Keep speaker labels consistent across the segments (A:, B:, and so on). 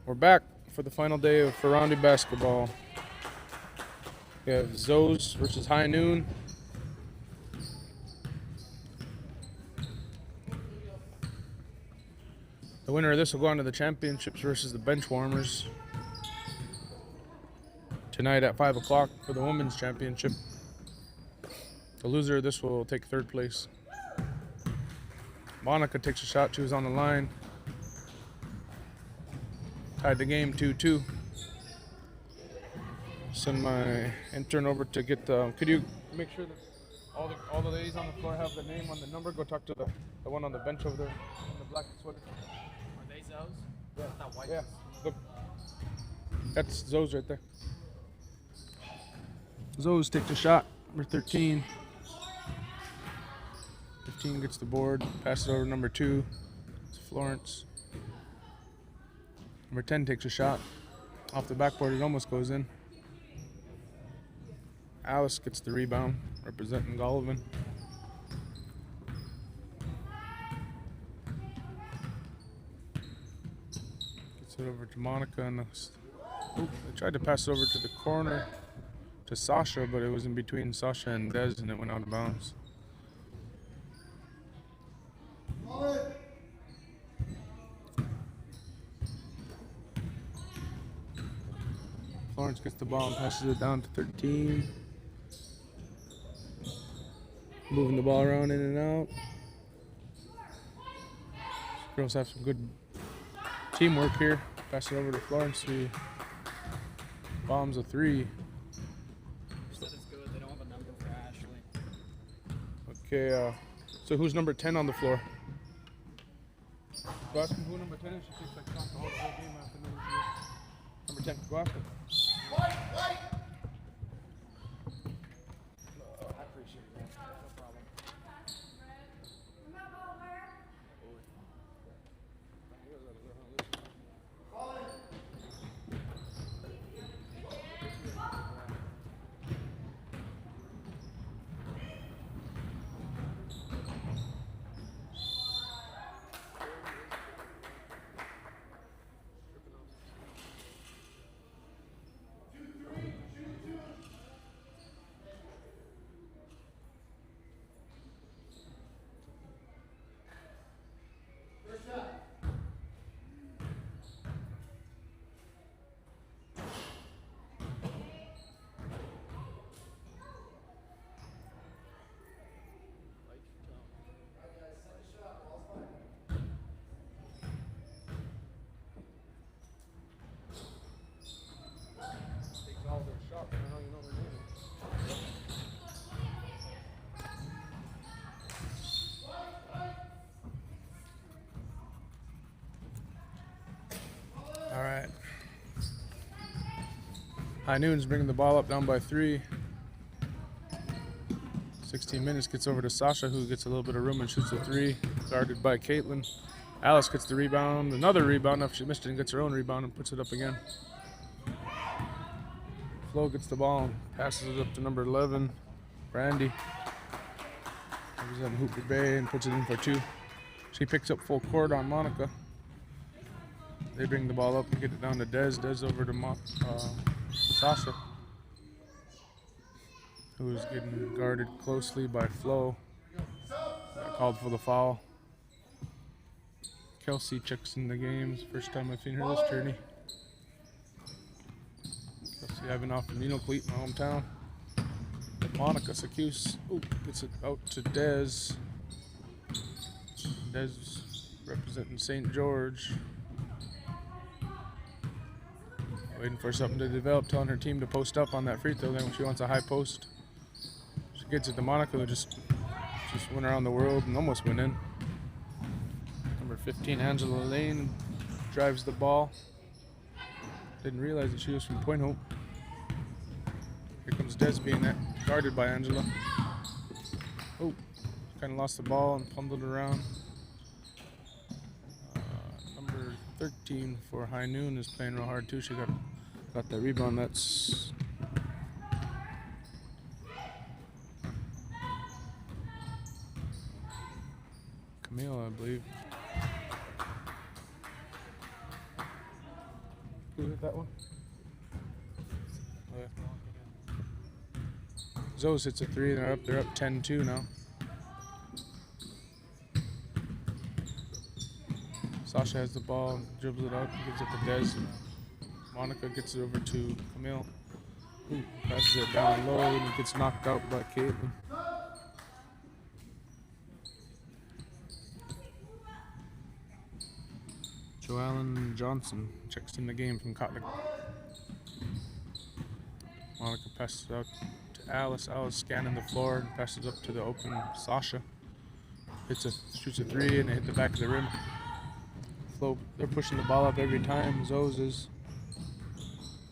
A: We're back for the final day for Rondy basketball. We have Zoes versus High Noon. The winner of this will go on to the championships versus the bench warmers tonight at 5 o'clock for the women's championship. The loser of this will take third place. Monica takes a shot. She was on the line. Tied the game 2-2. Send my intern over to get the. Could you make sure that all the ladies on the floor have the name on the number? Go talk to the one on the bench over there in the black sweater.
B: Are they Zoes?
A: Yeah.
B: That white
A: Yeah.
B: one.
A: Look. That's Zoes right there. Zoes takes a shot. Number 13. 15 gets the board. Passes over to number 2. It's Florence. Number 10 takes a shot. Off the backboard, it almost goes in. Alice gets the rebound, representing Gollivan. Gets it over to Monica. And they tried to pass it over to the corner to Sasha, but it was in between Sasha and Dez, and it went out of bounds. Florence gets the ball and passes it down to 13. Moving the ball around in and out. Girls have some good teamwork here. Pass it over to Florence. She bombs a 3.
B: Said it's good. They don't have a number for Ashley.
A: Okay, so who's number 10 on the floor? Go ask him who number 10 is. She takes like shot the whole game after number 10. Go ask him.
B: I appreciate it, man. No problem.
A: All right. High Noon's bringing the ball up down by 3. 16 minutes, gets over to Sasha, who gets a little bit of room and shoots a 3. Guarded by Caitlin. Alice gets the rebound. Another rebound after she missed it and gets her own rebound and puts it up again. Flo gets the ball and passes it up to number 11, Randy. Representing Hooper Bay and puts it in for 2. She picks up full court on Monica. They bring the ball up and get it down to Dez. Dez over to Sasha, who is getting guarded closely by Flo. Got called for the foul. Kelsey checks in the games. First time I've seen her this journey. Kelsey Ivanov from Nino Cleat, my hometown. Monica Sakuse gets it out to Dez. Dez representing St. George. Waiting for something to develop, telling her team to post up on that free throw. Then she wants a high post. She gets it to Monica, who just went around the world and almost went in. Number 15, Angela Lane, drives the ball. Didn't realize that she was from Point Hope. Here comes Des being guarded by Angela. Oh, kind of lost the ball and fumbled around. Number 13 for High Noon is playing real hard too. She got that rebound. That's Camille, I believe. Who hit that one? Oh, yeah. Zoes hits a 3, and they're up 10-2 now. Sasha has the ball, dribbles it out, gives it to Dez. Monica gets it over to Camille. Ooh, passes it down low, and it gets knocked out by Caitlin. Joellen Johnson checks in the game from Kotlik. Monica passes it out to Alice. Alice scanning the floor and passes up to the open Sasha. Shoots a 3, and they hit the back of the rim. They're pushing the ball up every time. Zoes is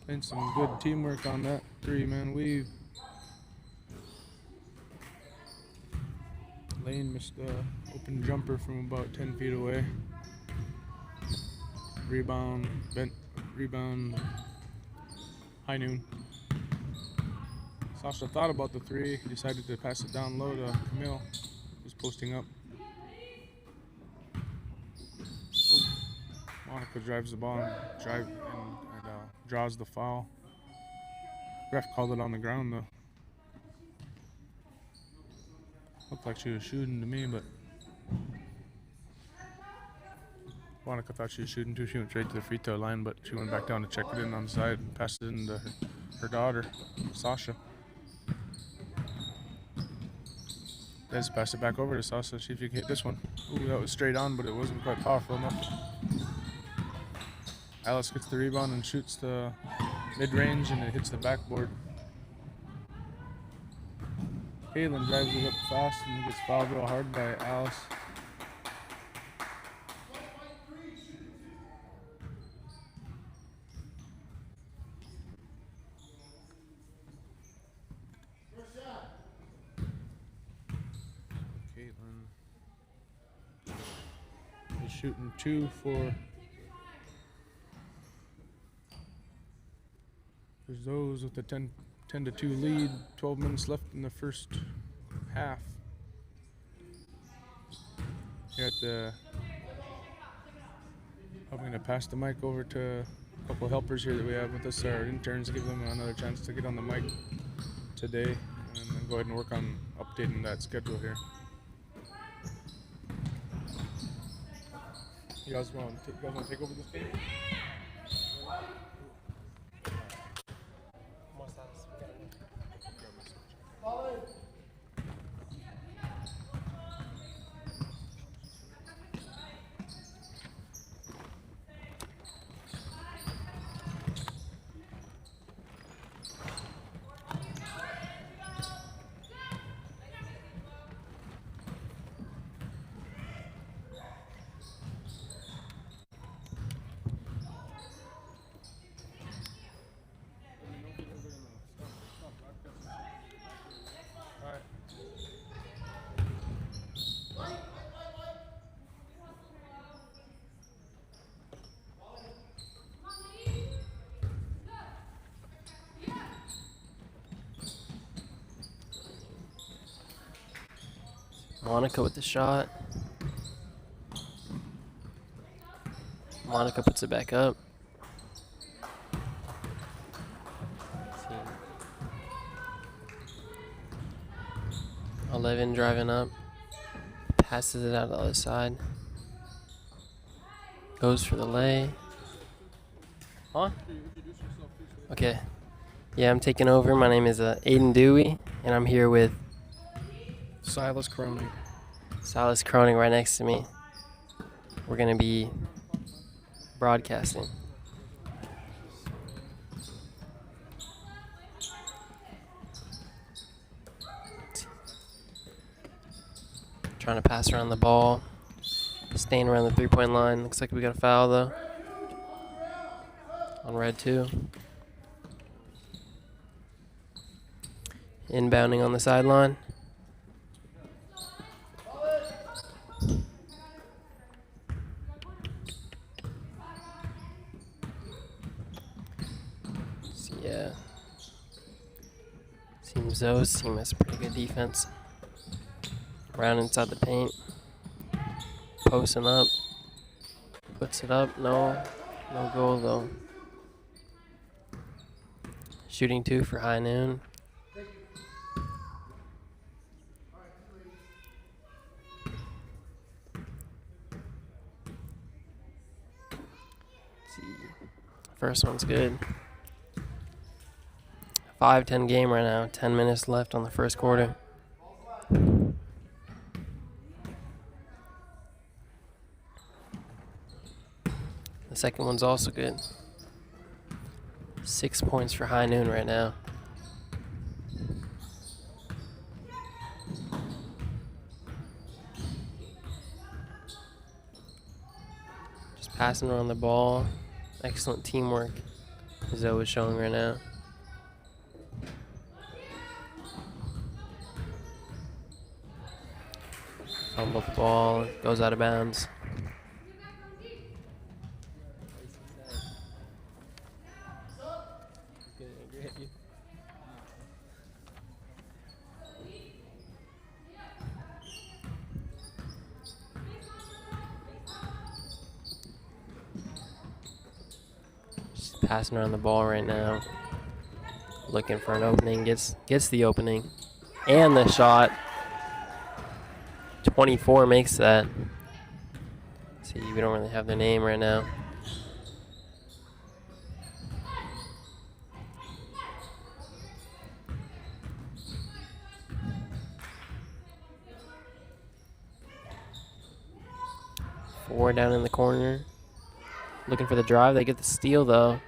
A: playing some good teamwork on that 3-man weave. Lane missed the open jumper from about 10 feet away. Rebound, high noon. Sasha thought about the 3, decided to pass it down low to Camille, who's posting up. Monica drives the ball and draws the foul. Ref called it on the ground though. Looked like she was shooting to me, but Monica thought she was shooting too. She went straight to the free throw line, but she went back down to check it in on the side and passed it in to her daughter, Sasha. Let's pass it back over to Sasha, see if you can hit this one. Ooh, that was straight on, but it wasn't quite powerful enough. Alice gets the rebound and shoots the mid-range, and it hits the backboard. Caitlin drives it up fast and gets fouled real hard by Alice. Caitlin is shooting 2 for those with the 10-2 lead. 12 minutes left in the first half. I'm going to pass the mic over to a couple helpers here that we have with us, our interns, give them another chance to get on the mic today, and then go ahead and work on updating that schedule here. You guys want to take over this game?
C: Monica with the shot. Monica puts it back up. 11 driving up. Passes it out the other side. Goes for the lay. Huh? Okay. Yeah, I'm taking over. My name is Aiden Dewey, and I'm here with
A: Silas Cronin.
C: Silas Cronin right next to me. We're going to be broadcasting. Trying to pass around the ball. Staying around the three-point line. Looks like we got a foul, though. On red, too. Inbounding on the sideline. So, yeah. Seems Zoe's team has pretty good defense. Around inside the paint. Posting up. Puts it up. No. No goal, though. Shooting 2 for High Noon. Let's see. First one's good. 5-10 game right now. 10 minutes left on the first quarter. The second one's also good. 6 points for High Noon right now. Just passing around the ball. Excellent teamwork, as Zoe is showing right now. Fumble the ball, goes out of bounds. Just passing around the ball right now. Looking for an opening, gets the opening. And the shot. 24 makes that. See, we don't really have their name right now. Four down in the corner. Looking for the drive. They get the steal, though.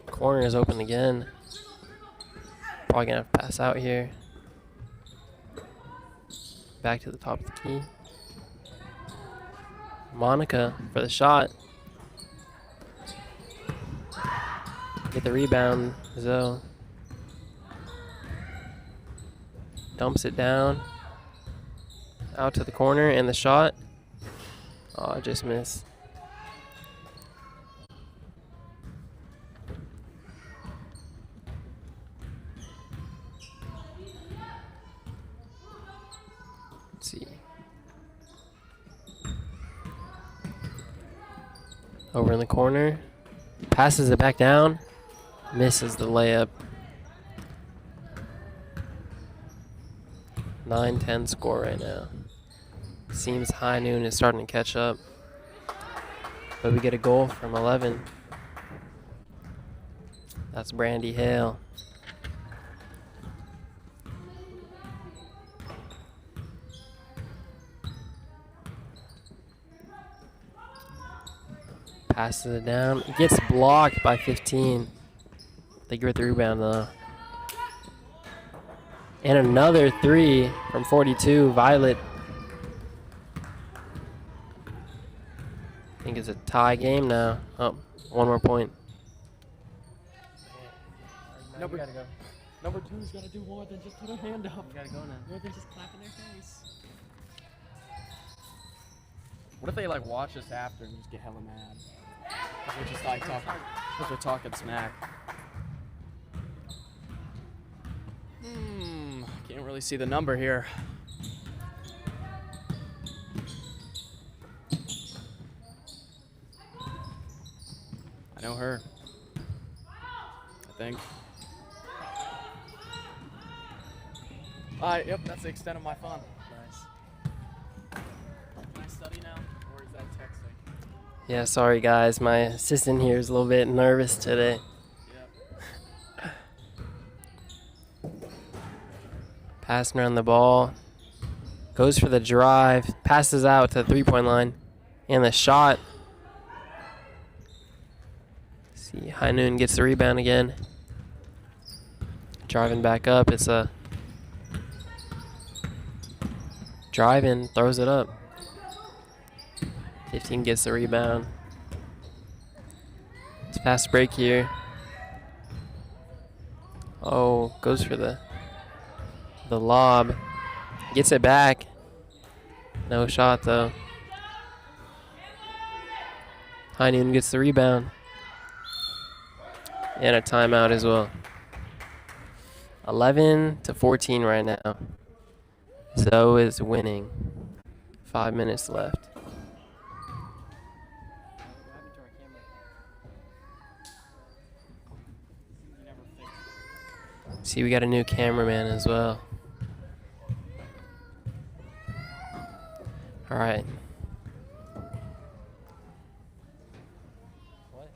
C: Corner is open again. Probably gonna have to pass out here. Back to the top of the key. Monica for the shot. Get the rebound, Zoe. Dumps it down. Out to the corner and the shot. Oh, just missed. Let's see. Over in the corner. Passes it back down. Misses the layup. 9-10 score right now. Seems High Noon is starting to catch up. But we get a goal from 11. That's Brandy Hale. Passes it down. It gets blocked by 15. They get the rebound though. And another 3 from 42, Violet. I think it's a tie game now. Oh, one more point.
B: Number 2's got to do more than just put her hand up.
C: You gotta go now.
B: More than just clapping their face.
D: What if they like watch us after and just get hella mad? Cause we're just like talking, cause we're talking smack. Can't really see the number here. I know her. I think. Yep, that's the extent of my fun. Nice. Can I study now, or is that texting?
C: Yeah, sorry guys. My assistant here is a little bit nervous today. Passing around the ball. Goes for the drive. Passes out to the three-point line. And the shot. See, High Noon gets the rebound again. Driving back up. It's a drive in. Throws it up. 15 gets the rebound. It's fast break here. Oh, goes for the lob. Gets it back. No shot though. High Noon gets the rebound. And a timeout as well. 11-14 right now. Zoe is winning. 5 minutes left. See, we got a new cameraman as well. All right. What?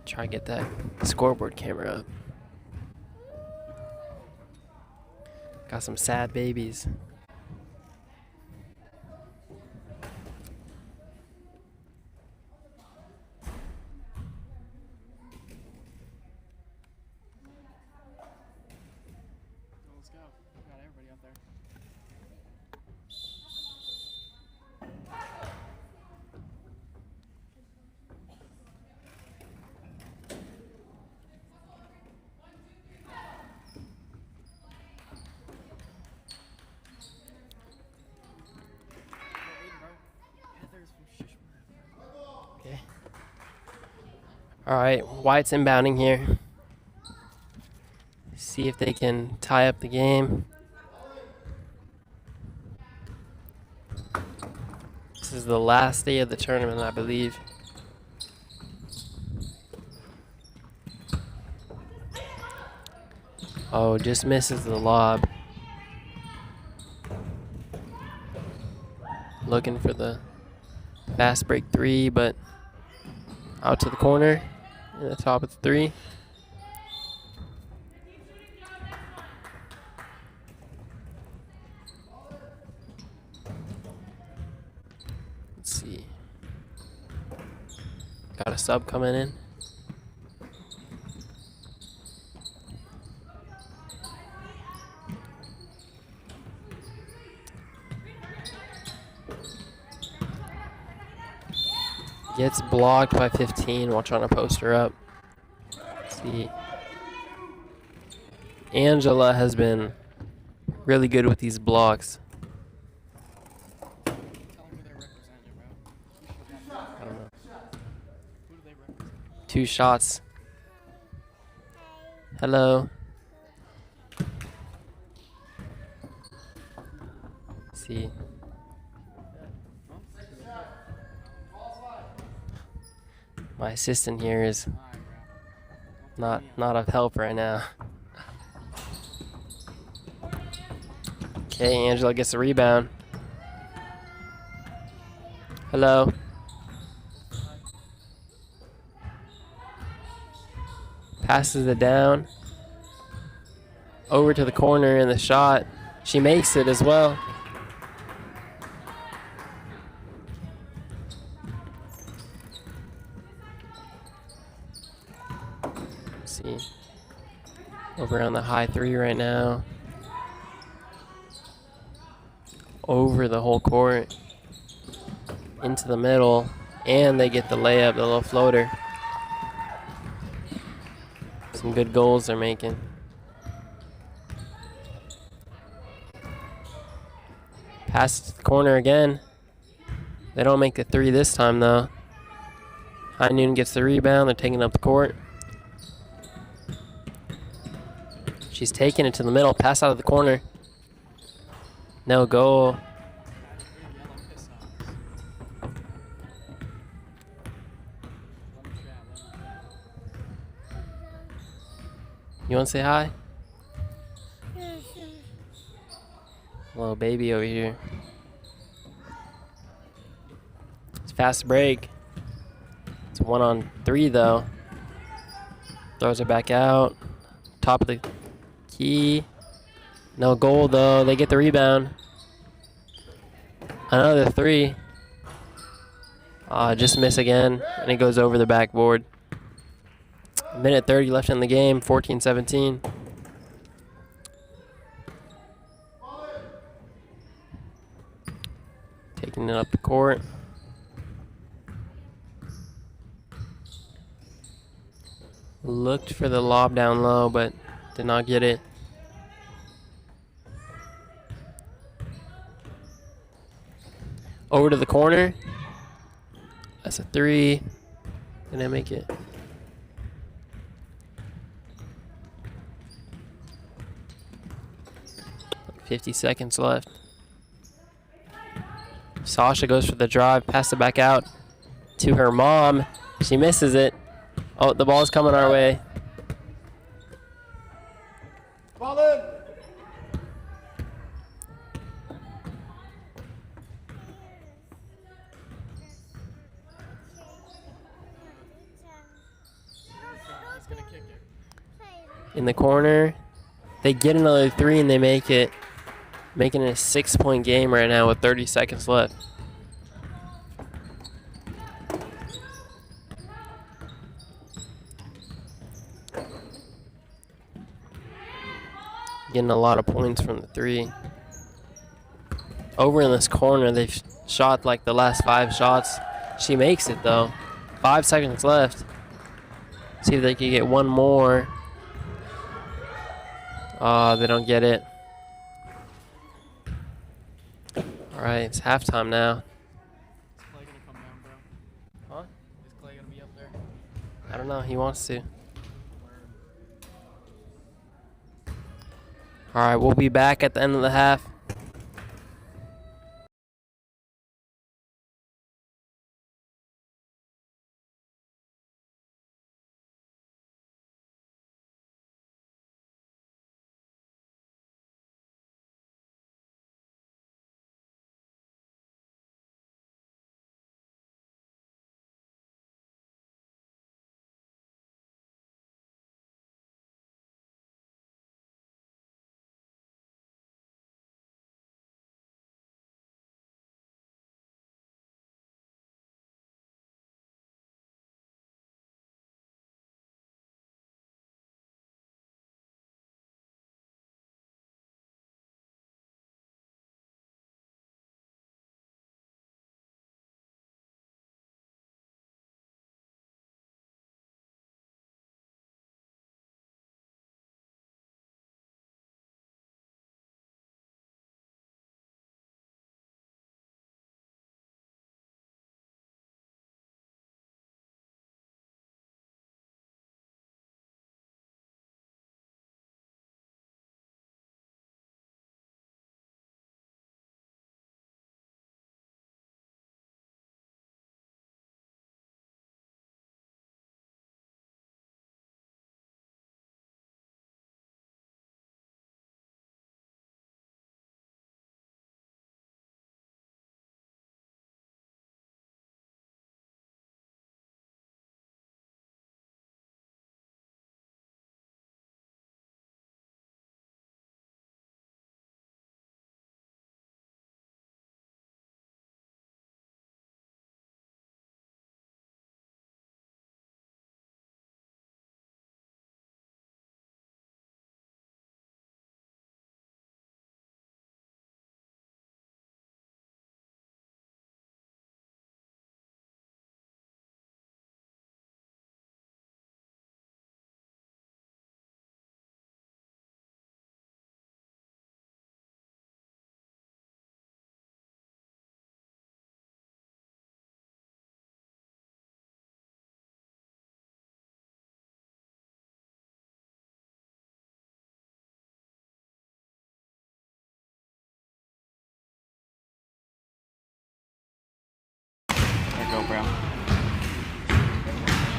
C: Try to get that scoreboard camera up. Got some sad babies.
D: Let's go. We got everybody out there.
C: Okay. All right, White's inbounding here. See if they can tie up the game. This is the last day of the tournament, I believe. Oh, just misses the lob. Looking for the fast break three, but out to the corner in the top of the three. Let's see. Got a sub coming in. Gets blocked by 15 while trying to post her up. Let's see. Angela has been really good with these blocks.
D: Tell them who they represent, bro.
C: I don't know.
D: Who do they represent?
C: 2 shots. Hello. Let's see. My assistant here is not of help right now. Okay, Angela gets the rebound. Hello. Passes it down. Over to the corner in the shot. She makes it as well. See, over on the high three right now. Over the whole court. Into the middle. And they get the layup, the little floater. Some good goals they're making. Pass to the corner again. They don't make the three this time though. High Noon gets the rebound. They're taking up the court. She's taking it to the middle. Pass out of the corner. No goal. You want to say hi? Little baby over here. It's fast break. It's 1-on-3 though. Throws it back out. Top of the key. No goal though. They get the rebound. Another three. Just miss again. And it goes over the backboard. Minute 30 left in the game. 14-17. Taking it up the court. Looked for the lob down low, but did not get it. Over to the corner. That's a three. Didn't make it. 50 seconds left. Sasha goes for the drive, pass it back out to her mom. She misses it. Oh, the ball's coming our way.
B: Ball in.
C: In the corner. They get another 3 and they make it. Making it a 6-point game right now with 30 seconds left. Getting a lot of points from the 3. Over in this corner, they've shot like the last 5 shots. She makes it though. 5 seconds left. See if they can get one more. They don't get it. All right, it's halftime now.
D: Is Clay gonna come down, bro?
C: Huh?
D: Is Clay gonna be up there?
C: I don't know. He wants to. All right, we'll be back at the end of the half.
D: There go, bro.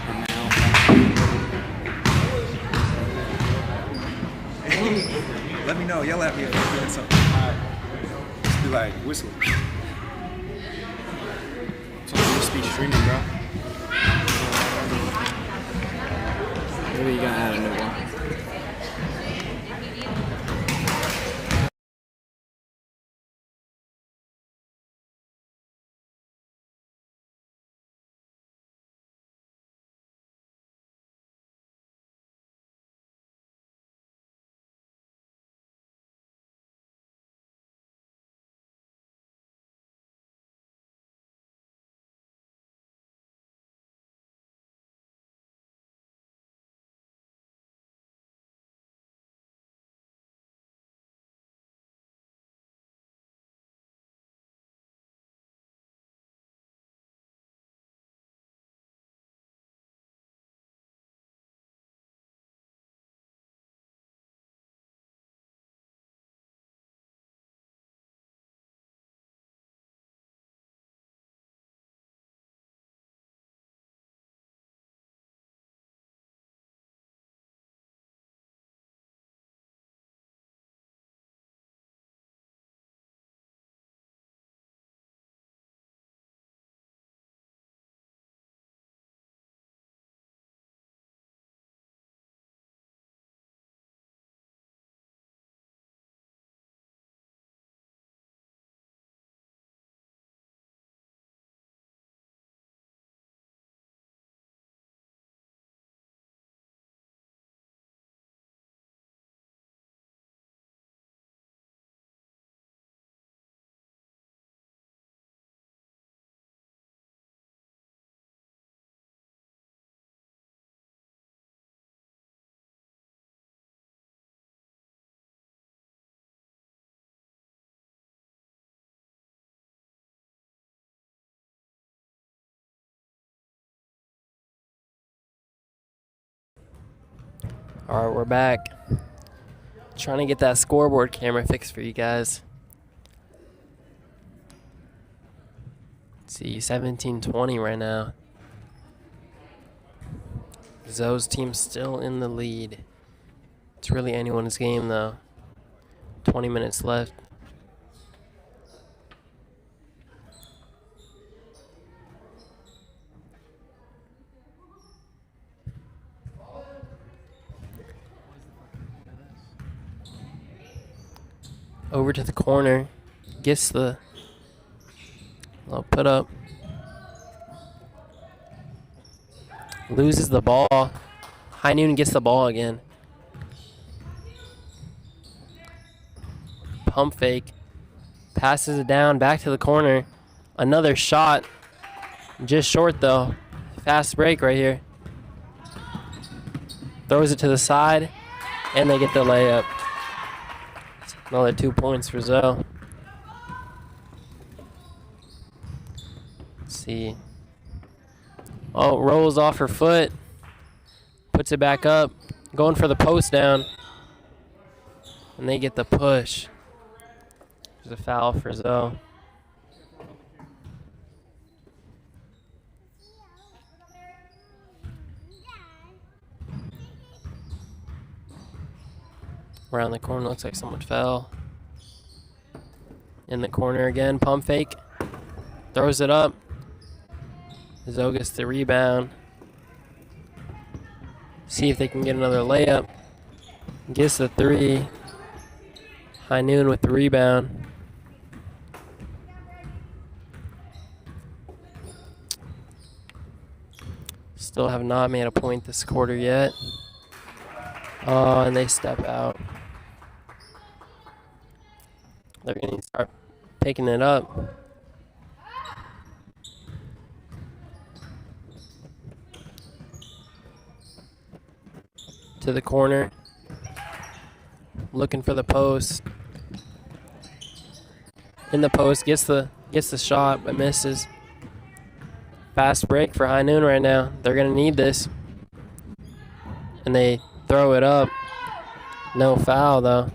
D: And now.
E: Let me know. Yell at me if you're doing something. Just be like, whistle.
A: Just be streaming, bro.
D: Maybe you gotta add a new one.
C: All right, we're back. Trying to get that scoreboard camera fixed for you guys. Let's see, 17-20 right now. Zoe's team still in the lead. It's really anyone's game though. 20 minutes left. Over to the corner, gets the put up, loses the ball. High Noon gets the ball again. Pump fake, passes it down, back to the corner. Another shot, just short though. Fast break right here. Throws it to the side, and they get the layup. Another 2 points for Zoe. Let's see. Oh, rolls off her foot. Puts it back up. Going for the post down. And they get the push. There's a foul for Zoe. Around the corner, looks like someone fell. In the corner again, pump fake. Throws it up. Zoe gets the rebound. See if they can get another layup. Gets the three. High Noon with the rebound. Still have not made a point this quarter yet. Oh, and they step out. They're going to start picking it up. To the corner. Looking for the post. In the post, gets the shot, but misses. Fast break for High Noon right now. They're going to need this. And they throw it up. No foul, though.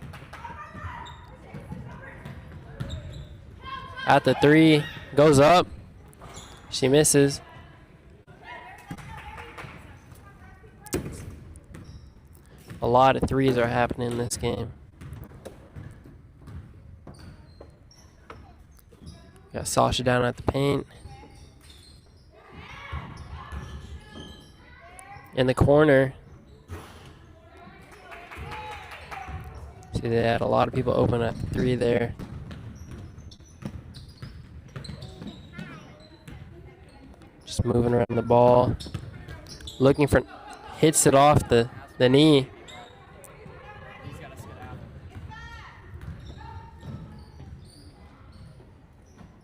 C: At the three, goes up. She misses. A lot of threes are happening in this game. Got Sasha down at the paint. In the corner. See, they had a lot of people open at the three there. Just moving around the ball. Looking for, hits it off the knee.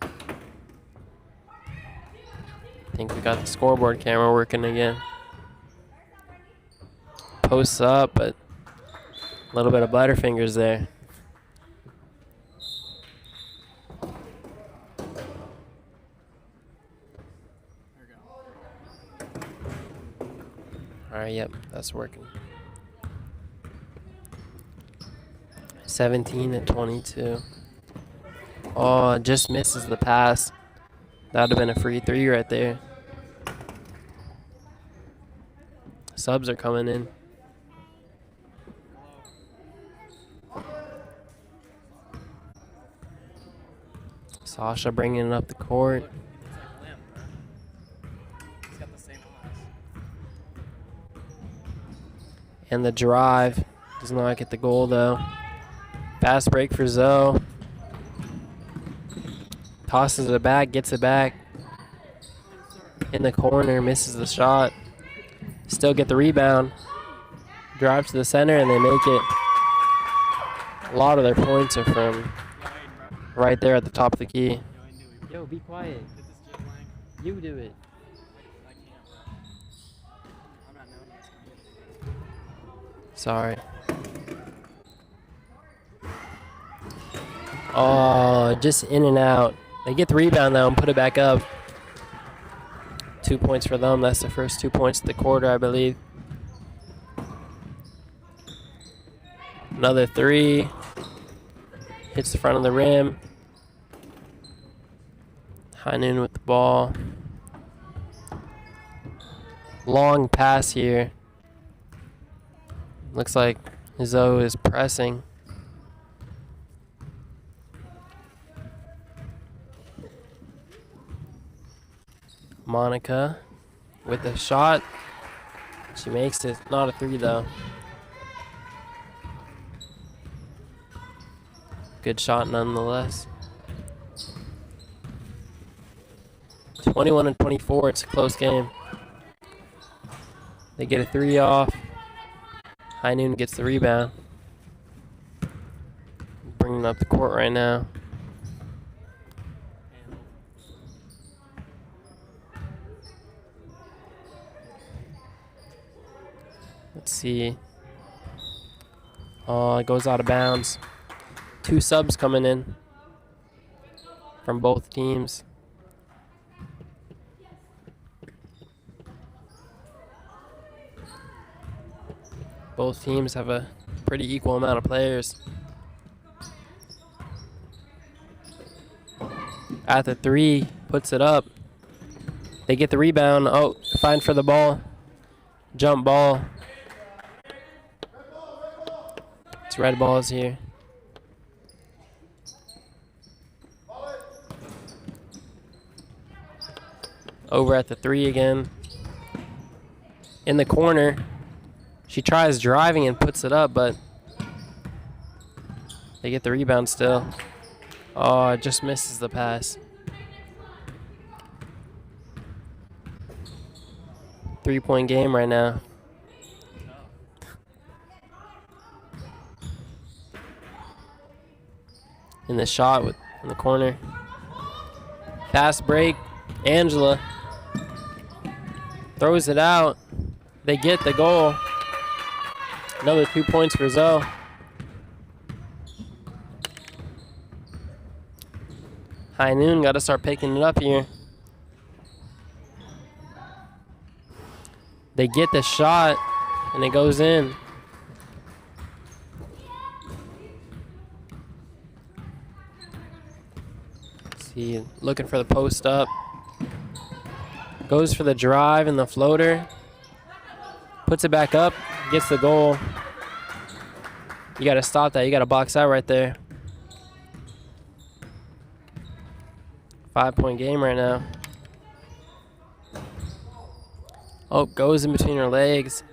C: I think we got the scoreboard camera working again. Posts up, but a little bit of butterfingers there. Alright, yep, that's working. 17-22. Oh, just misses the pass. That would have been a free three right there. Subs are coming in. Sasha bringing it up the court. And the drive. Does not get the goal though. Fast break for Zoe. Tosses it back, gets it back. In the corner, misses the shot. Still get the rebound. Drive to the center and they make it. A lot of their points are from right there at the top of the key. Yo, be quiet. You do it. Sorry. Oh, just in and out. They get the rebound though and put it back up. 2 points for them. That's the first 2 points of the quarter, I believe. Another three. Hits the front of the rim. High noon with the ball. Long pass here. Looks like Zoe is pressing. Monica with a shot. She makes it. Not a three though. Good shot nonetheless. 21-24. It's a close game. They get a three off. High noon gets the rebound. Bringing up the court right now. Let's see. Oh, it goes out of bounds. 2 subs coming in from both teams. Both teams have a pretty equal amount of players. At the three, puts it up. They get the rebound. Oh, find for the ball. Jump ball. It's red balls here. Over at the three again. In the corner. She tries driving and puts it up, but they get the rebound still. Oh, it just misses the pass. 3-point game right now. In the shot in the corner. Fast break. Angela throws it out. They get the goal. Another 2 points for Zoe. High noon got to start picking it up here. They get the shot and it goes in. See, looking for the post up. Goes for the drive and the floater. Puts it back up, gets the goal. You got to stop that. You got to box out right there. 5-point game right now. Oh, goes in between her legs.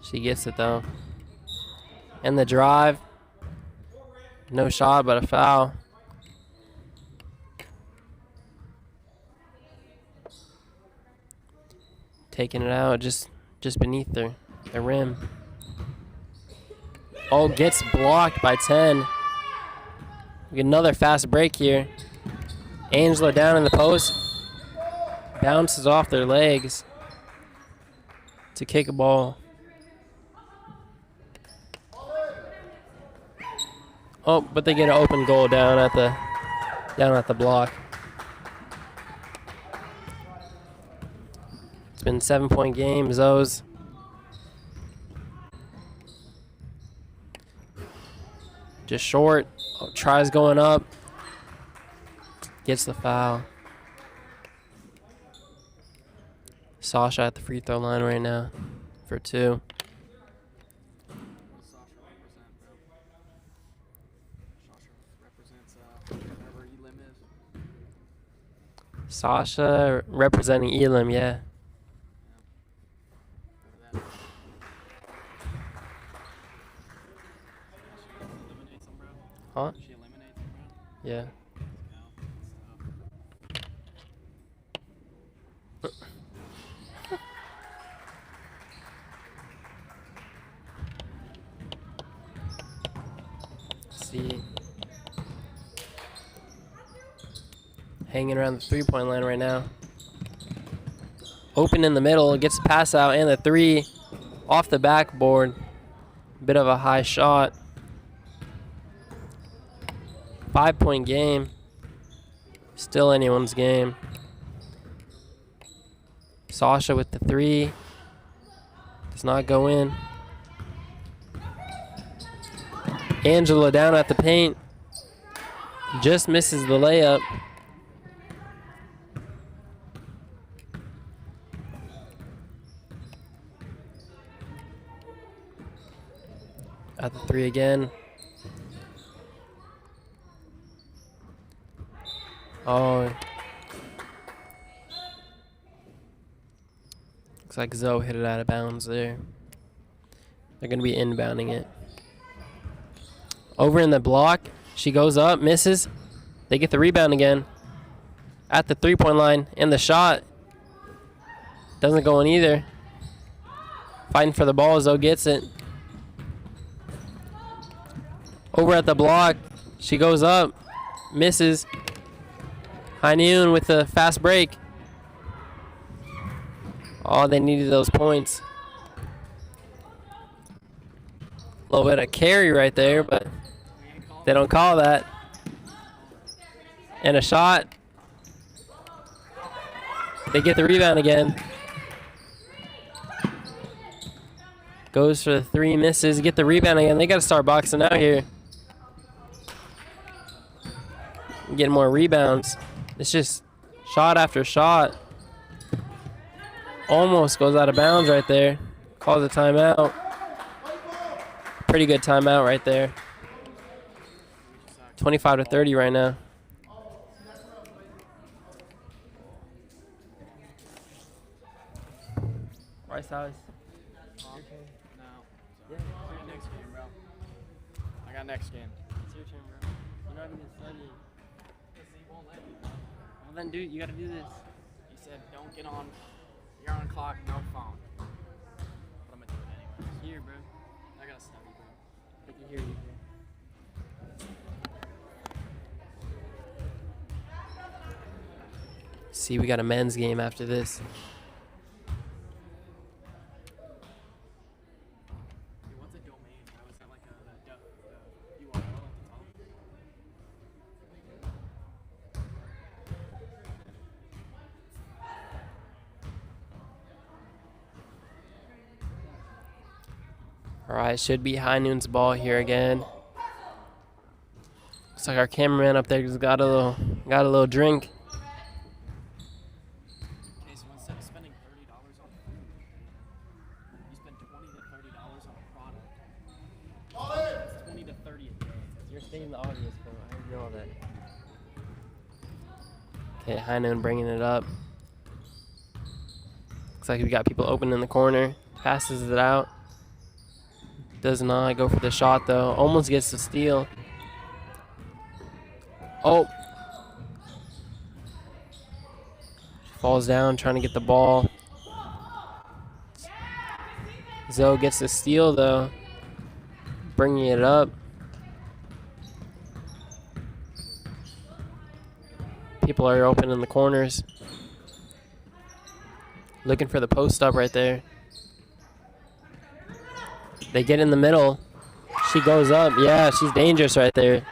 C: She gets it though. And the drive. No shot, but a foul. Taking it out just beneath the rim. Oh, gets blocked by 10. We get another fast break here. Angela down in the post. Bounces off their legs to kick a ball. Oh, but they get an open goal down at the block. It's been a 7-point game. Zoe's just short. Oh, tries going up. Gets the foul. Sasha at the free throw line right now for 2. Sasha representing Elam, yeah. Huh? Yeah. See. Hanging around the 3-point line right now. Open in the middle, gets the pass out and the 3 off the backboard. Bit of a high shot. 5-point game. Still anyone's game. Sasha with the 3. Does not go in. Angela down at the paint. Just misses the layup. At the 3 again. Oh. Looks like Zoe hit it out of bounds there. They're going to be inbounding it. Over in the block. She goes up, misses. They get the rebound again. At the 3-point line. And the shot doesn't go in either. Fighting for the ball. Zoe gets it. Over at the block. She goes up. Misses. High Noon with the fast break. Oh, they needed those points. A little bit of carry right there, but they don't call that. And a shot. They get the rebound again. Goes for the 3, misses. Get the rebound again. They got to start boxing out here. Getting more rebounds. It's just shot after shot. Almost goes out of bounds right there. Calls a timeout. Pretty good timeout right there. 25-30 right now. Rice House.
D: No. Next game, bro. I got next game.
C: It's your turn, bro. You're not even studying. Well then, dude, you gotta do this.
D: He said, don't get on. You're on clock, no phone. But I'm gonna do it anyway.
C: Here, bro.
D: I gotta study, bro.
C: I can hear you here. See, we got a men's game after this.
D: Hey, what's a domain? Bro? Is that like a URL at the top?
C: All right, should be High Noon's ball here again. Looks like our cameraman up there just got a little drink.
D: Okay, so instead of spending $30 on food, you spend $20 to $30 on a product. It's 20 to 30 a day.
C: You're staying in the audience, bro. I already know all that. Okay, High Noon bringing it up. Looks like we got people open in the corner. Passes it out. Does not go for the shot though. Almost gets the steal. Oh. Falls down trying to get the ball. Zoe gets the steal though. Bringing it up. People are open in the corners. Looking for the post up right there. They get in the middle. She goes up. Yeah, she's dangerous right there.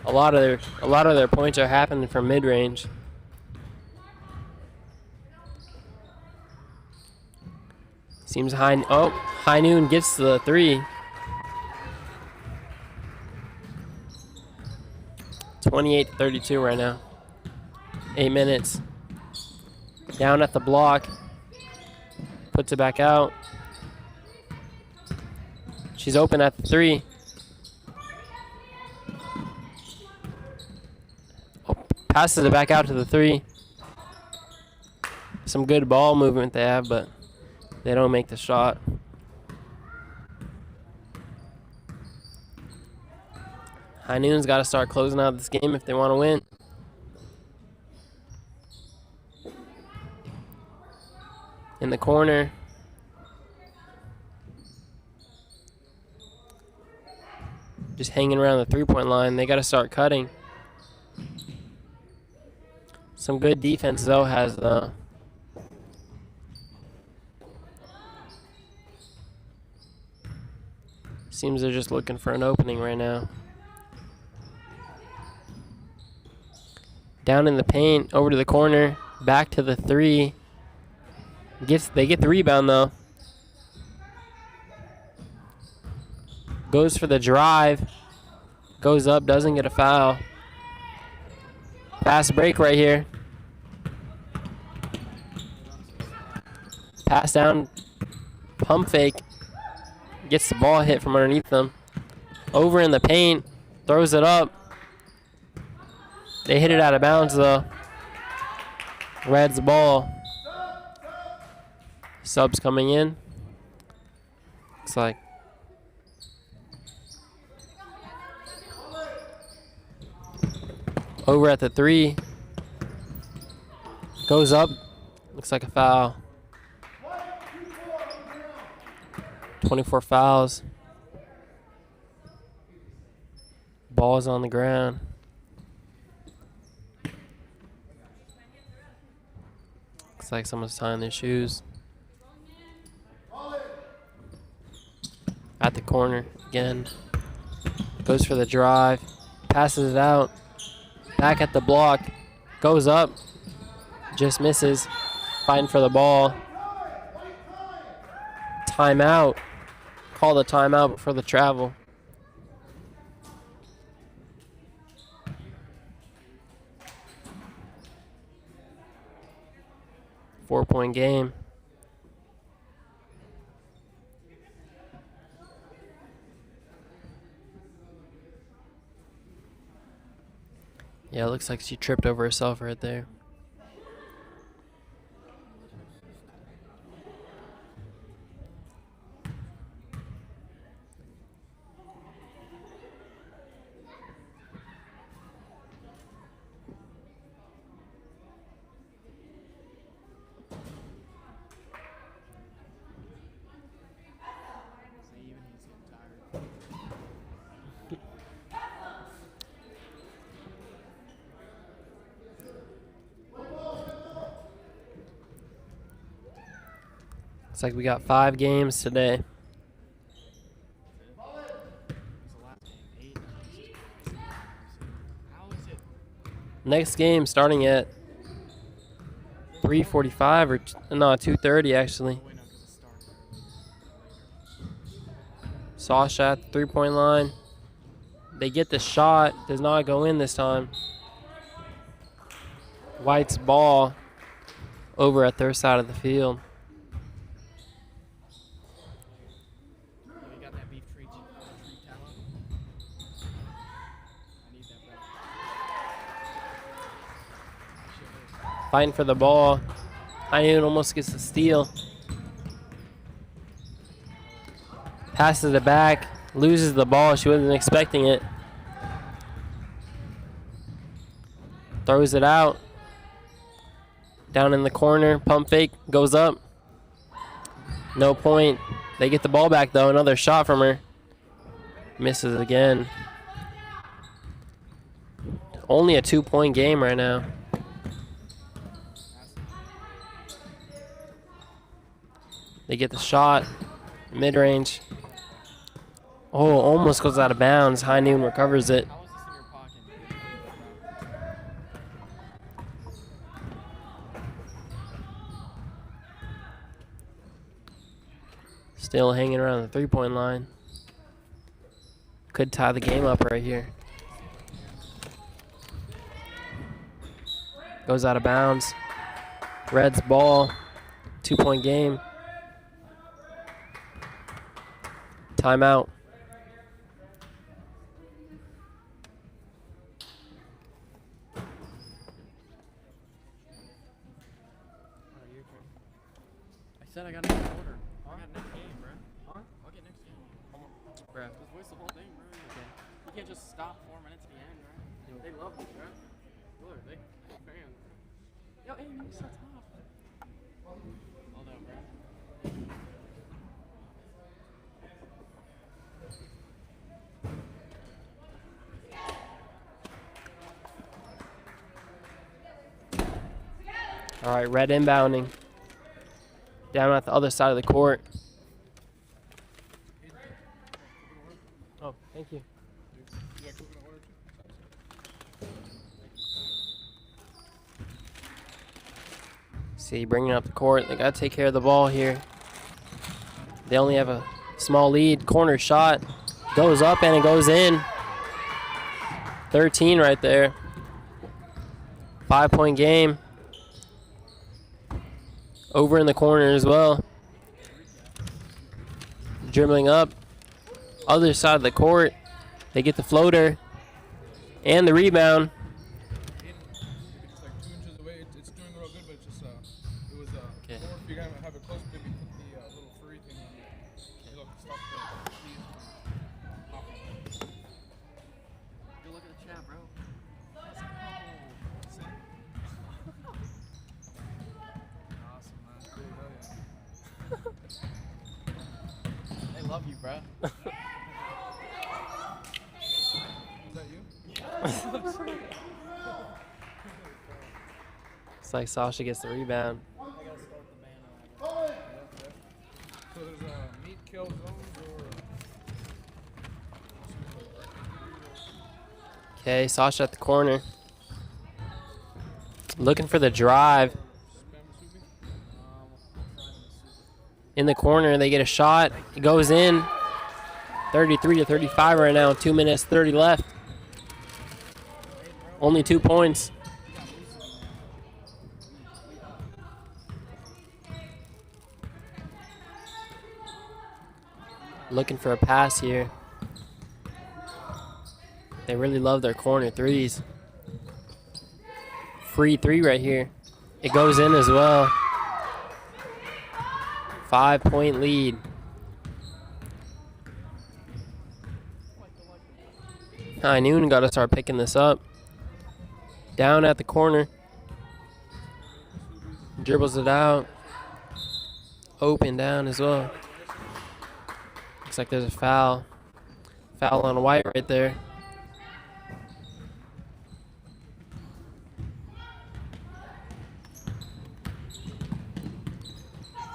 C: A lot of their points are happening from mid-range. Seems High Noon gets the 3. 28-32 right now. 8 minutes. Down at the block. Puts it back out. She's open at the 3. Oh, passes it back out to the 3. Some good ball movement they have, but they don't make the shot. High Noon's got to start closing out this game if they want to win. In the corner. Just hanging around the 3-point line. They got to start cutting. Some good defense, though, has the... Seems they're just looking for an opening right now. Down in the paint, over to the corner, back to the 3. They get the rebound, though. Goes for the drive. Goes up, doesn't get a foul. Fast break right here. Pass down. Pump fake. Gets the ball hit from underneath them. Over in the paint. Throws it up. They hit it out of bounds though. Red's ball. Subs coming in. Looks like over at the 3. Goes up. Looks like a foul. 24 fouls. Ball's on the ground. Looks like someone's tying their shoes. At the corner again. Goes for the drive. Passes it out. Back at the block. Goes up. Just misses. Fighting for the ball. Timeout. Call the timeout before the travel. Four-point game. Yeah, it looks like she tripped over herself right there. Looks like we got 5 games today. Next game starting at 3:45 or no 2:30 actually. Sasha at the 3-point line. They get the shot. Does not go in this time. White's ball over at their side of the field. Fighting for the ball. Ayun almost gets the steal. Passes it back. Loses the ball. She wasn't expecting it. Throws it out. Down in the corner. Pump fake. Goes up. No point. They get the ball back though. Another shot from her. Misses again. Only a 2-point game right now. They get the shot, mid-range. Oh, almost goes out of bounds. High Noon recovers it. Still hanging around the 3-point line. Could tie the game up right here. Goes out of bounds. Red's ball. 2-point game. Timeout.
B: I said I got next quarter. I got next game, bro. Huh? I'll get next game. Bro, just voice the whole thing, bro. Okay. You can't just stop 4 minutes at the end, bro. They love me, bro. Look, they fans. Yo, hey, you so tough. Hold up, bro.
C: All right, Red inbounding. Down at the other side of the court. Oh, thank you. See, bringing up the court. They got to take care of the ball here. They only have a small lead. Corner shot. Goes up and it goes in. 13 right there. 5-point game. Over in the corner as well. Dribbling up. Other side of the court. They get the floater. And the rebound.
A: Just like 2 inches away. It's doing real good, but it was
C: Okay.
A: more if you have it close, maybe put the little furry thing on it. It'll stop the fleas from popping.
B: Go look at the chat, bro. Let's go.
A: Awesome, man. Cool, hell yeah.
B: They love you, bro.
A: Is that you?
C: It's like Sasha gets the rebound.
B: I gotta start the band.
A: So there's meat kill zones or...
C: Okay, Sasha at the corner. Looking for the drive. In the corner, they get a shot. It goes in. 33-35 right now. 2 minutes, 30 left. Only 2 points. Looking for a pass here. They really love their corner threes. Free 3 right here. It goes in as well. 5-point lead. High Noon got to start picking this up. Down at the corner. Dribbles it out. Open down as well. Looks like there's a foul. Foul on White right there.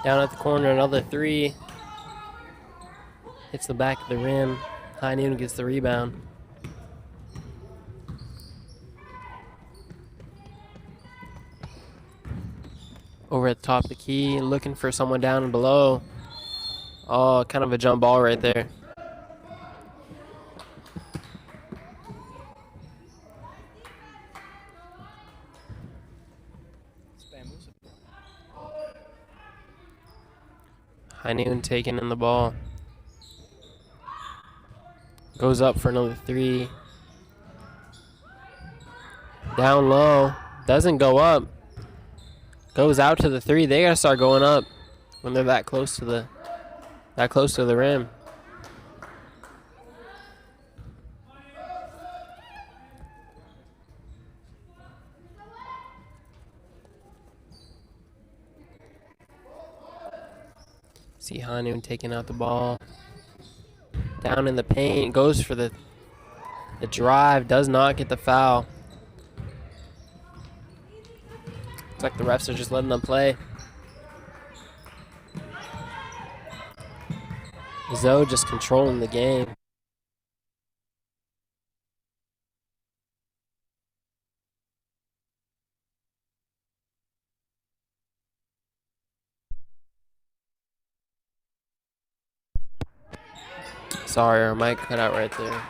C: Down at the corner, another 3. Hits the back of the rim. High Noon gets the rebound. Over at the top of the key, looking for someone down and below. Oh, kind of a jump ball right there. High Noon taking in the ball. Goes up for another 3. Down low. Doesn't go up. Goes out to the 3. They gotta start going up when they're that close to the rim. See High Noon taking out the ball. Down in the paint. Goes for the drive. Does not get the foul. Looks like the refs are just letting them play. Zoe just controlling the game. Sorry, our mic cut out right there.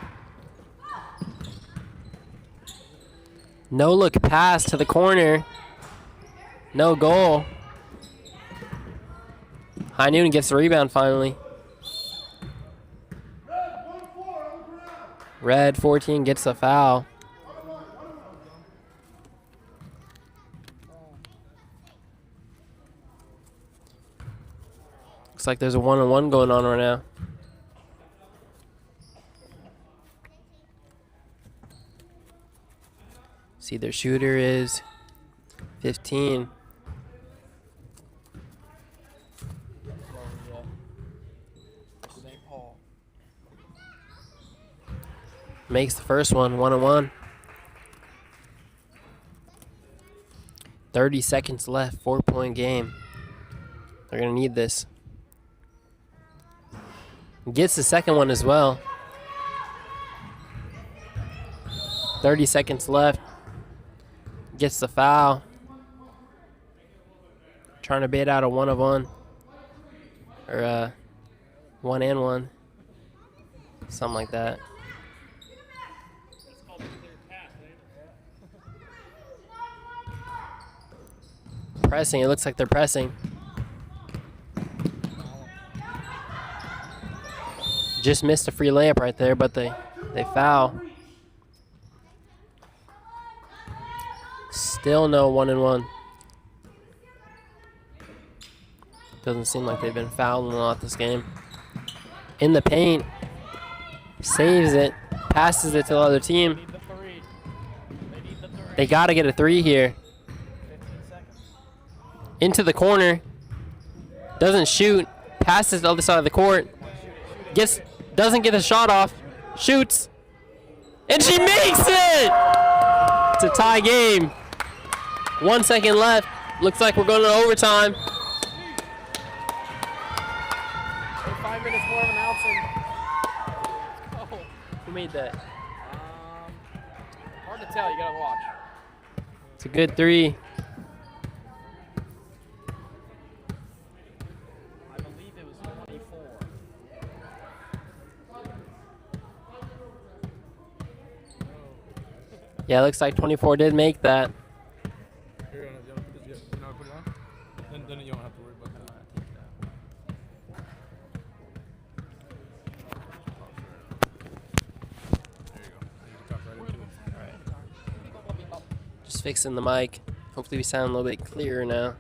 C: No look pass to the corner. No goal. High Noon gets the rebound finally. Red 14 gets the foul. Looks like there's a 1-on-1 going on right now. See, their shooter is 15. Makes the first one, 1-on-1. 30 seconds left, 4-point game. They're gonna need this. Gets the second one as well. 30 seconds left. Gets the foul. Trying to bait out a 1-on-1. Or 1-and-1. Something like that. Pressing. It looks like they're pressing. Just missed a free layup right there, but they foul. Still no 1-and-1. Doesn't seem like they've been fouling a lot this game. In the paint. Saves it. Passes it to the other team. They got to get a 3 here. Into the corner. Doesn't shoot. Passes to the other side of the court. Doesn't get a shot off. Shoots. And she makes it! It's a tie game. 1 second left. Looks like we're going to overtime.
B: 5 minutes more of announcing. Oh.
C: Who made that?
B: Hard to tell. You gotta watch.
C: It's a good 3.
B: I believe it was 24.
C: Yeah, it looks like 24 did make that.
A: Here, you wanna put it on? Then you don't have to worry about that. There you go. You can talk right into it.
C: Just fixing the mic. Hopefully we sound a little bit clearer now.
B: You're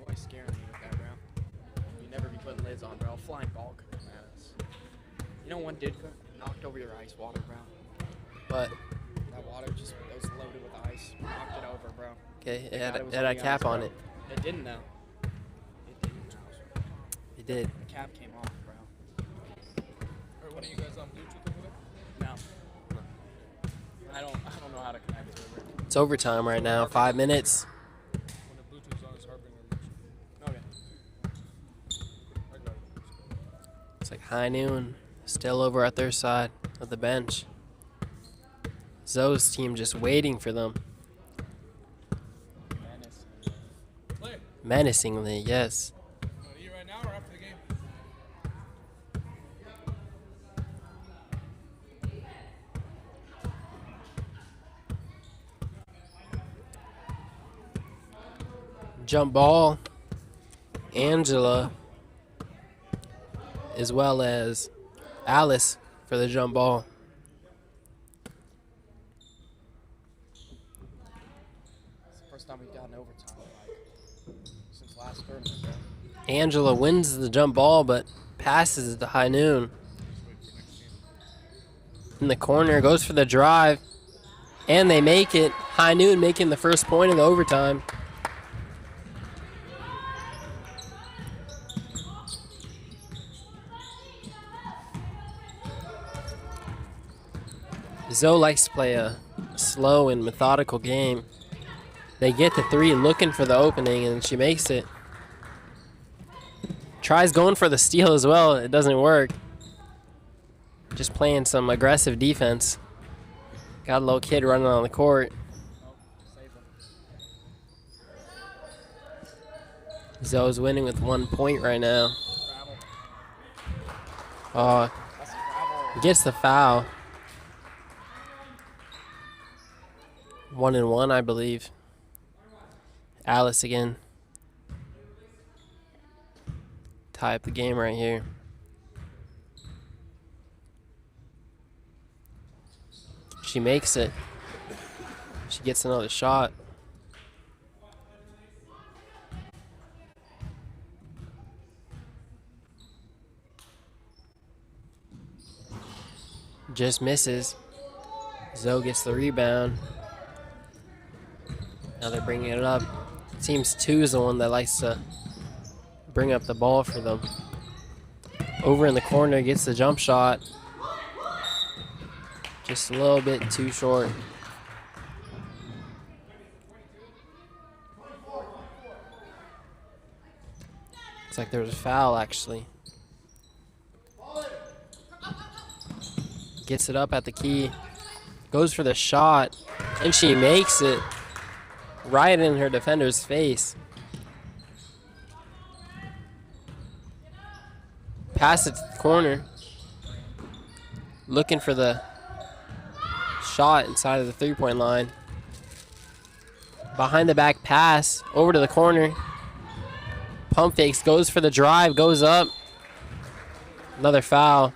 B: always scaring me with that, bro. You never be putting lids on, bro. Flying ball could come at us. You know one did knocked over your ice water, bro.
C: But
B: That water just it was loaded with ice. Knocked it over, bro.
C: okay,
B: They
C: it
B: thought
C: had
B: was
C: a
B: only
C: cap
B: ice,
C: on
B: bro.
C: it.
B: It didn't though. It didn't.
C: It did.
B: The cap came off, bro.
A: Alright, what are you guys on Bluetooth over there?
B: No. I don't know how to connect to it.
C: It's overtime right now. 5 minutes.
A: When the Bluetooth's on, it's harping remote.
B: Okay.
A: I got it.
C: It's like high noon. Still over at their side of the bench. Zoe's team just waiting for them.
A: Play.
C: Menacingly, yes.
A: Want to eat right now or after the game?
C: Jump ball. Angela, as well as Alice for the jump ball.
B: It's the first time we've gotten overtime like since last tournament, bro.
C: Angela wins the jump ball, but passes it to High Noon. In the corner, goes for the drive, and they make it. High Noon making the first point of the overtime. Zoe likes to play a slow and methodical game. They get the 3 looking for the opening, and she makes it. Tries going for the steal as well. It doesn't work. Just playing some aggressive defense. Got a little kid running on the court.
B: Save them.
C: Zoe's winning with 1 point right now.
B: Travel.
C: Oh,
B: That's a travel.
C: gets the foul. 1-and-1, I believe. Alice again. Tie up the game right here. She makes it. She gets another shot. Just misses. Zoe gets the rebound. Now they're bringing it up. Teams 2 is the one that likes to bring up the ball for them. Over in the corner, gets the jump shot. Just a little bit too short. Looks like there was a foul, actually. Gets it up at the key. Goes for the shot, and she makes it right in her defender's face. Pass it to the corner. looking for the shot inside of the three-point line. Behind the back pass, over to the corner. Pump fakes, goes for the drive, goes up. Another foul.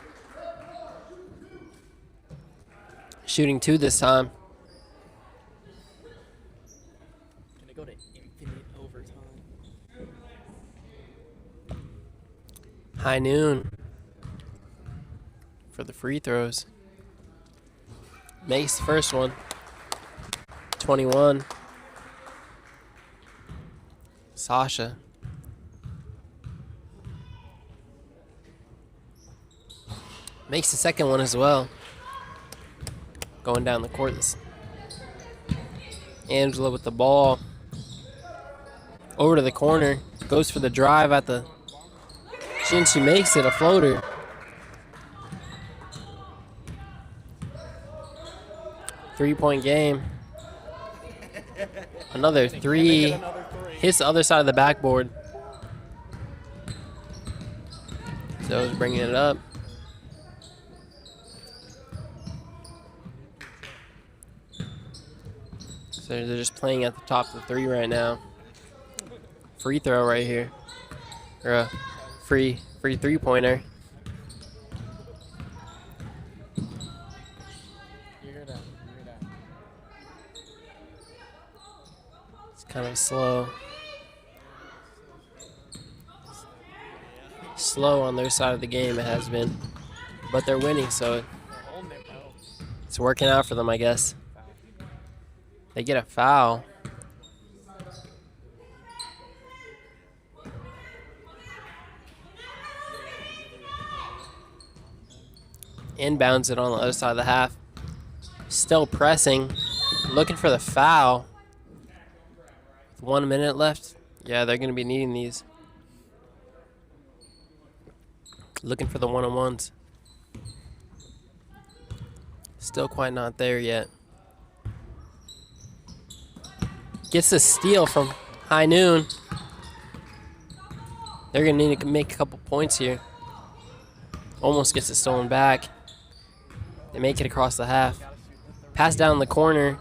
C: Shooting 2 this time.
D: Gonna go to infinite overtime.
C: High noon for the free throws. Makes the first one. 21. Sasha. Makes the second one as well. Going down the court. Angela with the ball. Over to the corner. Goes for the drive at the chin. She makes it a floater. Three-point game. Another three. Hits the other side of the backboard. Zoe's bringing it up. So they're just playing at the top of the three right now. Free throw right here. Or a free three-pointer. It's kind of slow. Slow on their side of the game, it has been. But they're winning, so it's working out for them, I guess. They get a foul. Inbounds it on the other side of the half. Still pressing. Looking for the foul. With 1 minute left. Yeah, they're going to be needing these. Looking for the one-on-ones. Still quite not there yet. Gets a steal from High Noon. They're going to need to make a couple points here. Almost gets it stolen back. They make it across the half. Pass down the corner.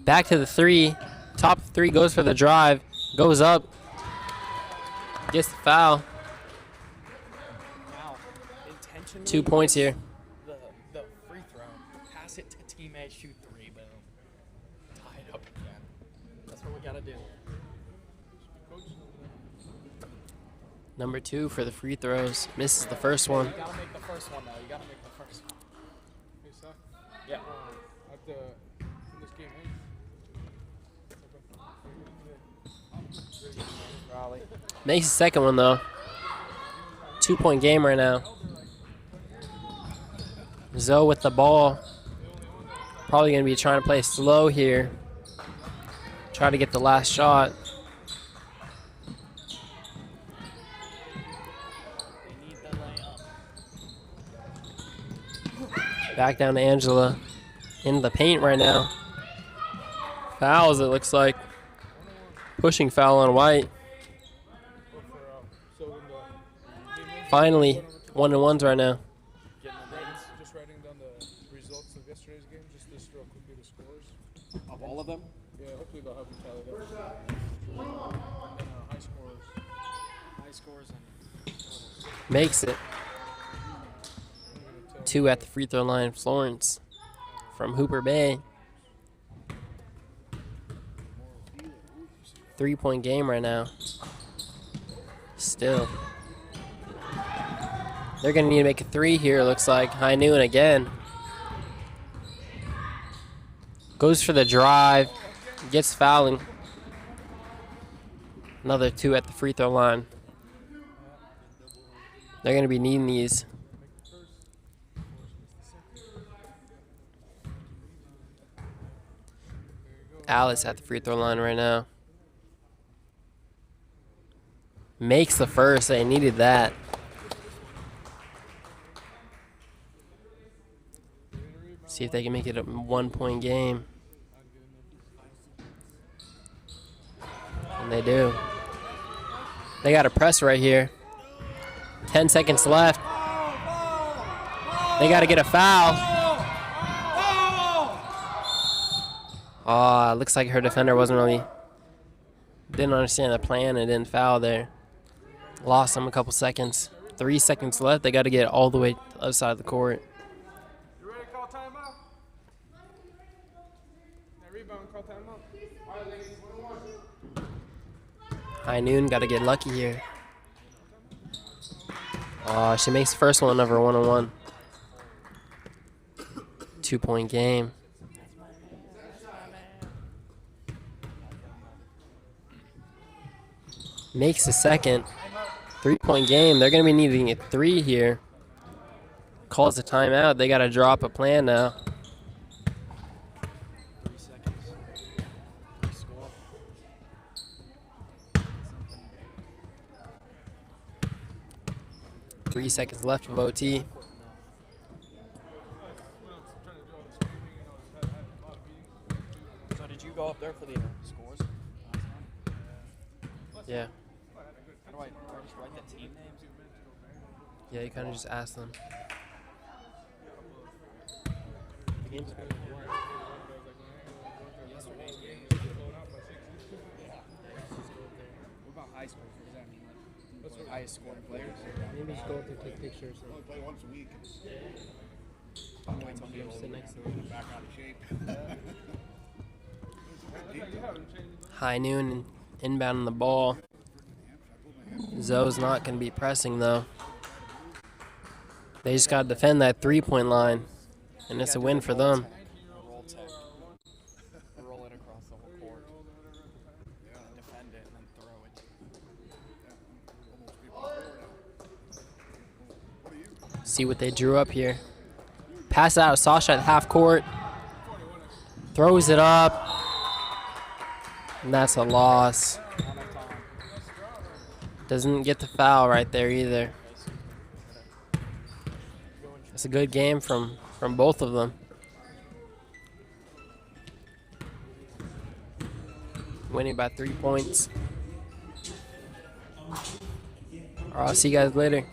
C: Back to the three. Top three, goes for the drive. Goes up. Gets the foul. 2 points here.
D: The free throw. Pass it to teammate, shoot three, boom. Tie it up again. That's what we gotta do.
C: Number 2 for the free throws. Misses the first one.
D: You gotta make the first one, though. You gotta make the first one.
A: Hey, Seth.
D: Yeah.
A: At the when this game ends.
C: Makes the second one though. 2-point game right now. Zoe with the ball. Probably going to be trying to play slow here. Try to get the last shot. Back down to Angela. In the paint right now. Fouls, it looks like. Pushing foul on White. Finally, 1-on-1s right now.
A: Just writing down the results of yesterday's game. Just this real quickly, the scores.
D: Of all of them?
A: Yeah, hopefully they'll have you tallied up. And then high scores.
D: High scores and
C: Makes it. 2 at the free throw line. Florence from Hooper Bay. 3-point game right now. Still. They're going to need to make a 3 here, looks like. High Noon again. Goes for the drive. Gets fouling. Another 2 at the free throw line. They're going to be needing these. Alice at the free throw line right now. Makes the first. They needed that. See if they can make it a 1-point game. And they do. They got a press right here. 10 seconds left. They got to get a foul. Oh, looks like her defender didn't understand the plan and didn't foul there. Lost them a couple seconds. 3 seconds left. They got to get all the way to the other side of the court.
A: You ready to call timeout? That rebound, call timeout. All right, ladies, 1-1.
C: High Noon got to get lucky here. Oh, she makes the first one of her one-on-one. 2-point game. Makes the second. 3-point game. They're going to be needing a 3 here. Calls a timeout. They got to drop a plan now.
B: 3 seconds. Score.
C: 3 seconds left of OT.
B: So did you go up there for the scores last time?
C: Yeah.
B: How do I just write the team names?
C: Yeah, you kind of just ask them.
B: The game's going to work. Yesterday's game. What about high scores? What does that mean? What's the highest scoring players?
C: Maybe just go up there, take pictures.
F: Only play once a week.
C: Sit next to them.
F: Back out of shape.
C: High Noon inbounding the ball. Zoe's not going to be pressing, though. They just got to defend that 3-point line, and it's a win for them.
B: Roll tech. Roll it across the whole court. Defend it and then throw it.
C: See what they drew up here. Pass out. Sasha at half court. Throws it up. And that's a loss. Doesn't get the foul right there either. It's a good game from both of them. Winning by 3 points. All right, I'll see you guys later.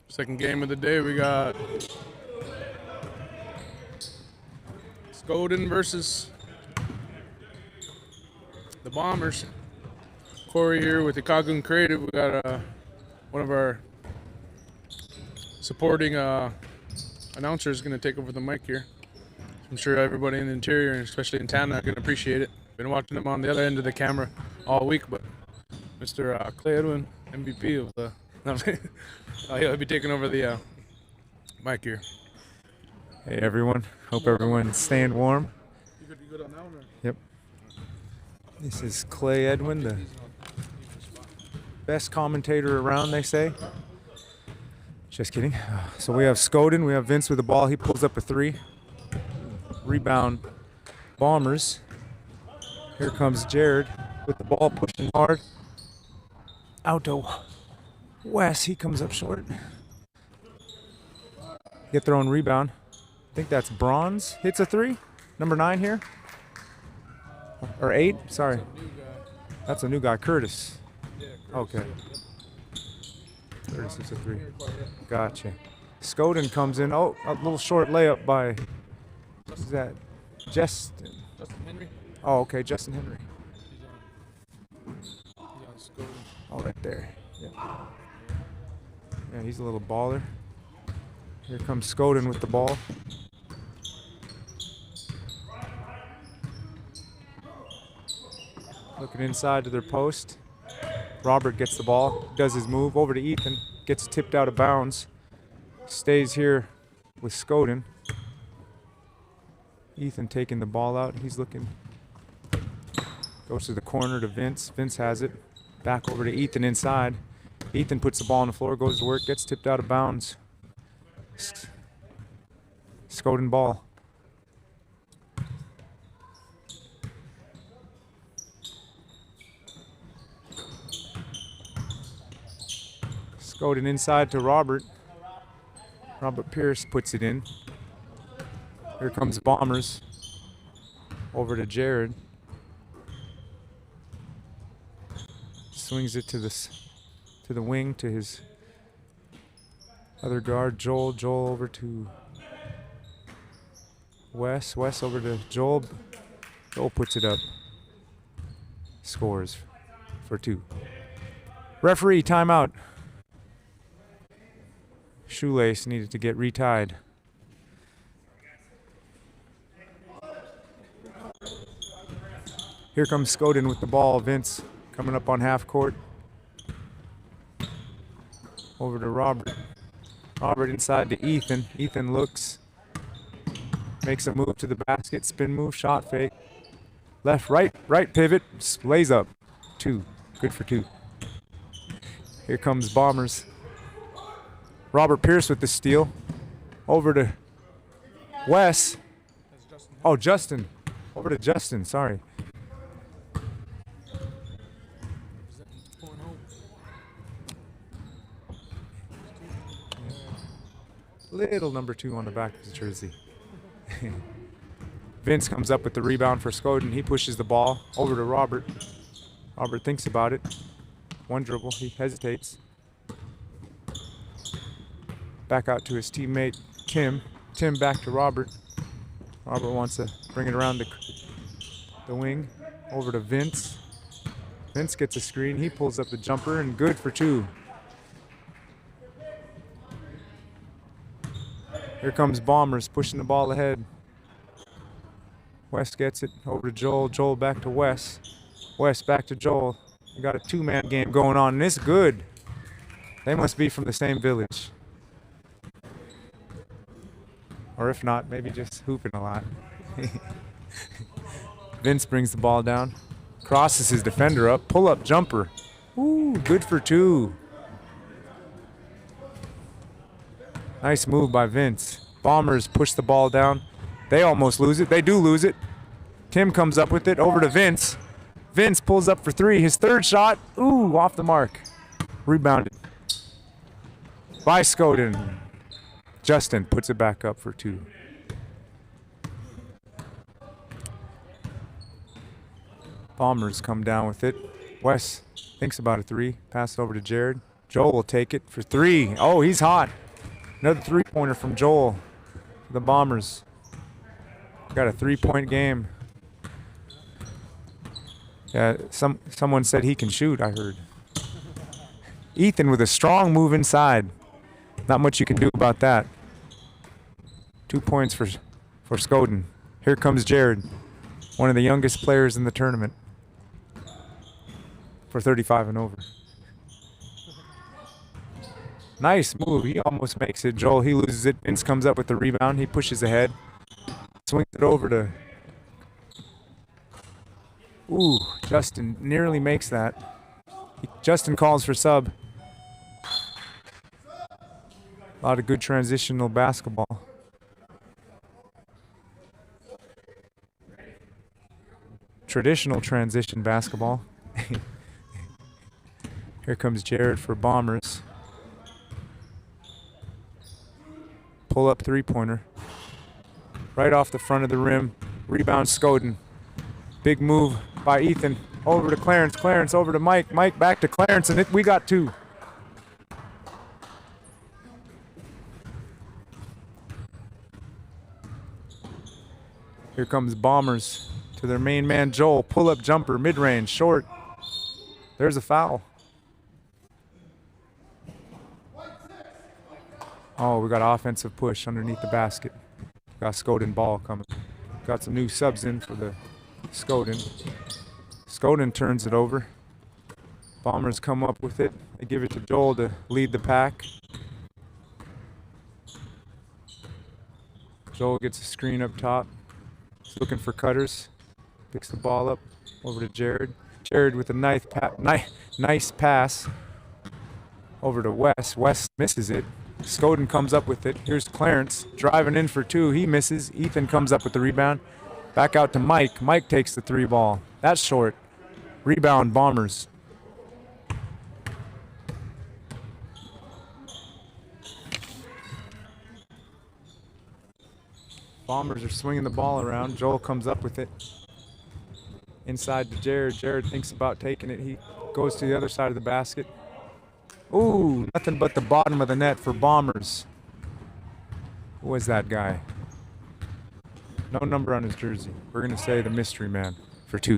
A: Second game of the day, we got Scoden versus the Bombers. Corey here with the Kagun Creative. We got one of our supporting announcers going to take over the mic here. I'm sure everybody in the interior, and especially in Tana, can appreciate it. Been watching him on the other end of the camera all week, but Mr. Clay Edwin, MVP of the, he'll be taking over the mic here.
F: Hey everyone, hope everyone's staying warm.
A: You good on that one? Or?
F: Yep. This is Clay Edwin, the best commentator around, they say. Just kidding. So we have Scoden, we have Vince with the ball. He pulls up a 3. Rebound, Bombers. Here comes Jared with the ball, pushing hard. Out to Wes, he comes up short. Get their own rebound. I think that's Bronze. Hits a 3. Number 9 here. Or 8, sorry. That's a new guy, Curtis. Okay. Curtis hits a 3. Gotcha. Scoden comes in. Oh, a little short layup by, who's that? Justin.
A: Justin Henry?
F: Oh, okay, Justin Henry.
A: He's on Scoden.
F: Oh, right there. Yeah. Yeah, he's a little baller. Here comes Scoden with the ball. Looking inside to their post. Robert gets the ball, does his move over to Ethan, gets tipped out of bounds. Stays here with Scoden. Ethan taking the ball out. He's looking. Goes to the corner to Vince. Vince has it. Back over to Ethan inside. Ethan puts the ball on the floor, goes to work, gets tipped out of bounds. Scoden ball. Scoden inside to Robert. Robert Pierce puts it in. Here comes Bombers. Over to Jared. Swings it to the wing to his other guard, Joel. Joel over to Wes. Wes over to Joel. Joel puts it up. Scores for 2. Referee, timeout. Shoelace needed to get retied. Here comes Scoden with the ball. Vince coming up on half court. Over to Robert. Robert inside to Ethan. Ethan looks. Makes a move to the basket. Spin move, shot fake. Left, right pivot. Lays up. 2. Good for 2. Here comes Bombers. Robert Pierce with the steal. Over to Wes. Oh, Justin. Over to Justin, sorry. Little number 2 on the back of the jersey. Vince comes up with the rebound for Scoden. He pushes the ball over to Robert. Robert thinks about it. One dribble, he hesitates. Back out to his teammate, Tim. Tim back to Robert. Robert wants to bring it around the wing. Over to Vince. Vince gets a screen. He pulls up the jumper and good for 2. Here comes Bombers pushing the ball ahead. Wes gets it over to Joel. Joel back to Wes. Wes back to Joel. We got a 2-man game going on, and it's good. They must be from the same village. Or if not, maybe just hooping a lot. Vince brings the ball down. Crosses his defender up. Pull-up jumper. Ooh, good for 2. Nice move by Vince. Bombers push the ball down. They almost lose it. They do lose it. Tim comes up with it over to Vince. Vince pulls up for 3. His 3rd shot. Ooh, off the mark. Rebounded by Scoden. Justin puts it back up for 2. Bombers come down with it. Wes thinks about a 3. Pass it over to Jared. Joel will take it for 3. Oh, he's hot. Another 3-pointer from Joel for the Bombers. Got a 3-point game. Yeah, someone said he can shoot, I heard. Ethan with a strong move inside. Not much you can do about that. 2 points for Skoden. Here comes Jared, one of the youngest players in the tournament for 35 and over. Nice move. He almost makes it. Joel, he loses it. Vince comes up with the rebound. He pushes ahead. Swings it over to... Ooh, Justin nearly makes that. Justin calls for sub. A lot of good transitional basketball. Traditional transition basketball. Here comes Jared for Bombers. Pull up 3-pointer. Right off the front of the rim. Rebound Skoden. Big move by Ethan. Over to Clarence. Clarence over to Mike. Mike back to Clarence, and we got 2. Here comes Bombers to their main man Joel. Pull up jumper, mid-range, short. There's a foul. Oh, we got an offensive push underneath the basket. Got Skoden ball coming. Got some new subs in for the Skoden. Skoden turns it over. Bombers come up with it. They give it to Joel to lead the pack. Joel gets a screen up top. He's looking for cutters. Picks the ball up over to Jared. Jared with a nice pass over to Wes. Wes misses it. Skoden comes up with it. Here's Clarence driving in for 2. He misses. Ethan comes up with the rebound. Back out to Mike. Mike takes the 3 ball. That's short. Rebound Bombers. Bombers are swinging the ball around. Joel comes up with it. Inside to Jared. Jared thinks about taking it. He goes to the other side of the basket. Ooh, nothing but the bottom of the net for Bombers. Who was that guy? No number on his jersey. We're going to say the mystery man for 2.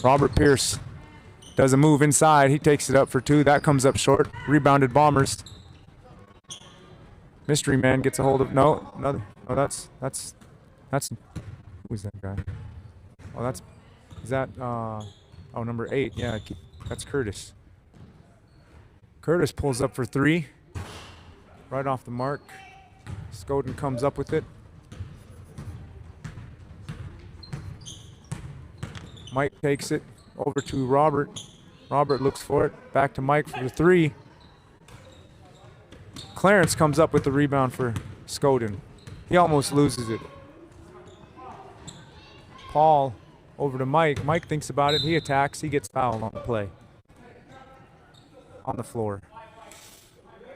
F: Robert Pierce does a move inside. He takes it up for 2. That comes up short. Rebounded Bombers. Mystery man gets a hold of... No, another. Oh, that's... Who's that guy? Oh, that's... Is that... Oh, number 8. Yeah, that's Curtis. Curtis pulls up for 3. Right off the mark. Skoden comes up with it. Mike takes it over to Robert. Robert looks for it. Back to Mike for the 3. Clarence comes up with the rebound for Skoden. He almost loses it. Paul over to Mike. Mike thinks about it. He attacks. He gets fouled on the play. On the floor.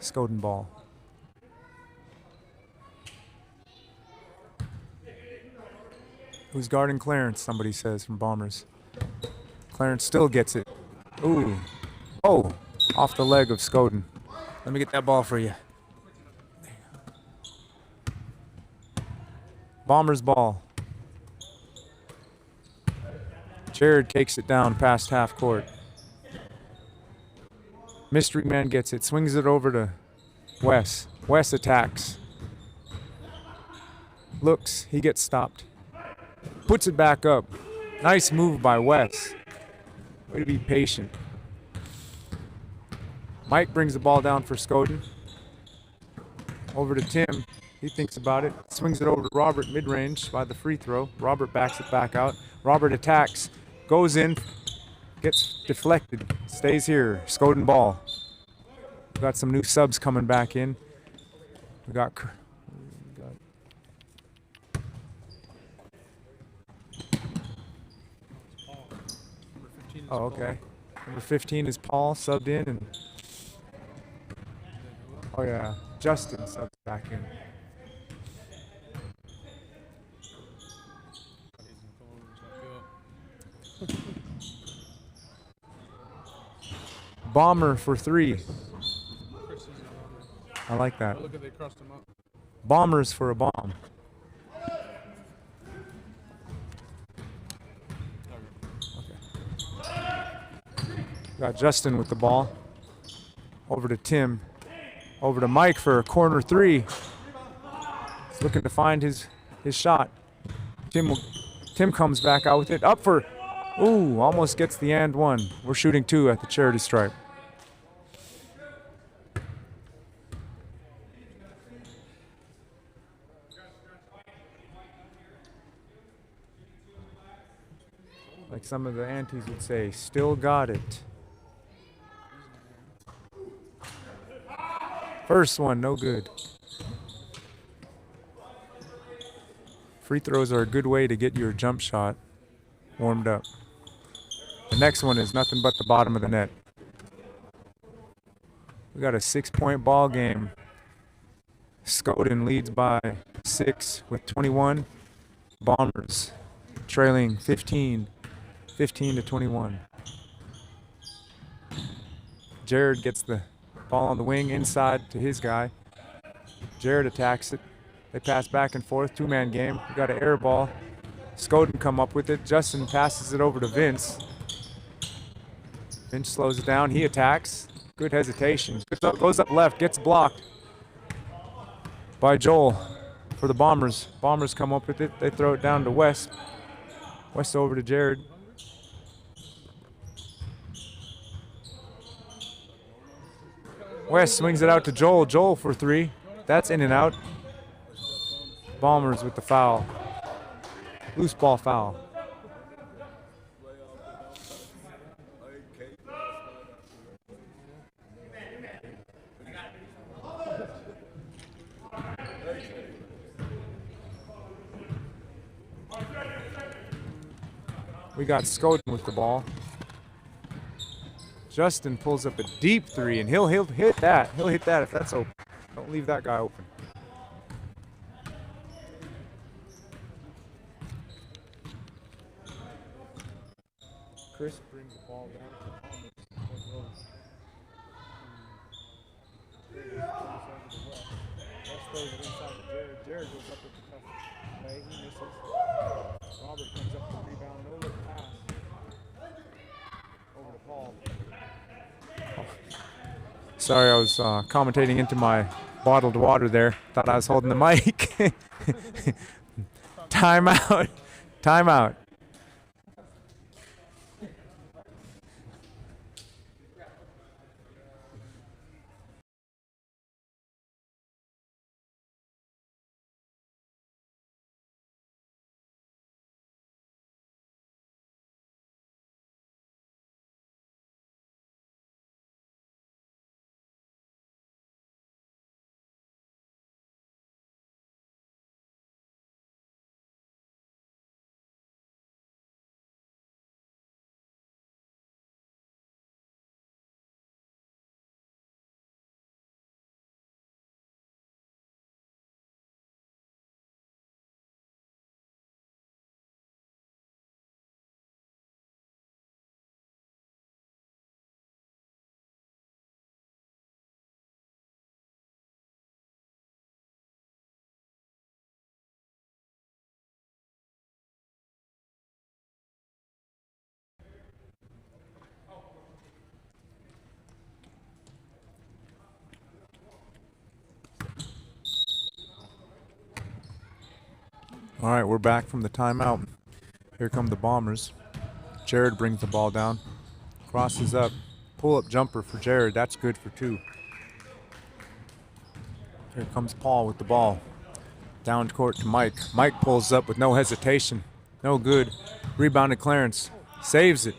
F: Skoden ball. Who's guarding Clarence? Somebody says from Bombers. Clarence still gets it. Ooh. Oh, off the leg of Skoden. Let me get that ball for you. Bombers ball. Jared takes it down past half court. Mystery man gets it, swings it over to Wes. Wes attacks. Looks, he gets stopped. Puts it back up. Nice move by Wes. Way to be patient. Mike brings the ball down for Skoden. Over to Tim. He thinks about it. Swings it over to Robert mid-range by the free throw. Robert backs it back out. Robert attacks. Goes in. Gets deflected. Stays here. Skoden ball. We got some new subs coming back in. We got oh, okay. Number 15 is Paul subbed in, and oh yeah, Justin subbed back in. Bomber for 3. I like that.
A: Look at they crossed him up.
F: Bombers for a bomb. Got Justin with the ball. Over to Tim. Over to Mike for a corner 3. He's looking to find his shot. Tim comes back out with it. Up for, ooh, almost gets the and 1. We're shooting 2 at the charity stripe. Like some of the aunties would say, still got it. First one, no good. Free throws are a good way to get your jump shot warmed up. The next one is nothing but the bottom of the net. We got a 6-point ball game. Skoden leads by 6 with 21. Bombers trailing 15 to 21. Jared gets the ball on the wing inside to his guy. Jared attacks it. They pass back and forth, 2-man game. We got an air ball. Skoden come up with it. Justin passes it over to Vince. Vince slows it down. He attacks. Good hesitation. Goes up left, gets blocked by Joel for the Bombers. Bombers come up with it. They throw it down to West. West over to Jared. West swings it out to Joel. Joel for 3. That's in and out. Bombers with the foul. Loose ball foul. We got Skoden with the ball. Justin pulls up a deep 3, and he'll hit that. He'll hit that if that's open. Don't leave that guy open. Chris brings the ball down to Thomas. West throws it inside to Jared. Jared goes up with the tough play. He misses. Robert comes up to rebound. No look pass. Over to Paul. Sorry, I was commentating into my bottled water there. Thought I was holding the mic. Timeout. Timeout. All right, we're back from the timeout. Here come the Bombers. Jared brings the ball down. Crosses up. Pull-up jumper for Jared. That's good for 2. Here comes Paul with the ball. Down court to Mike. Mike pulls up with no hesitation. No good. Rebounded Clarence. Saves it.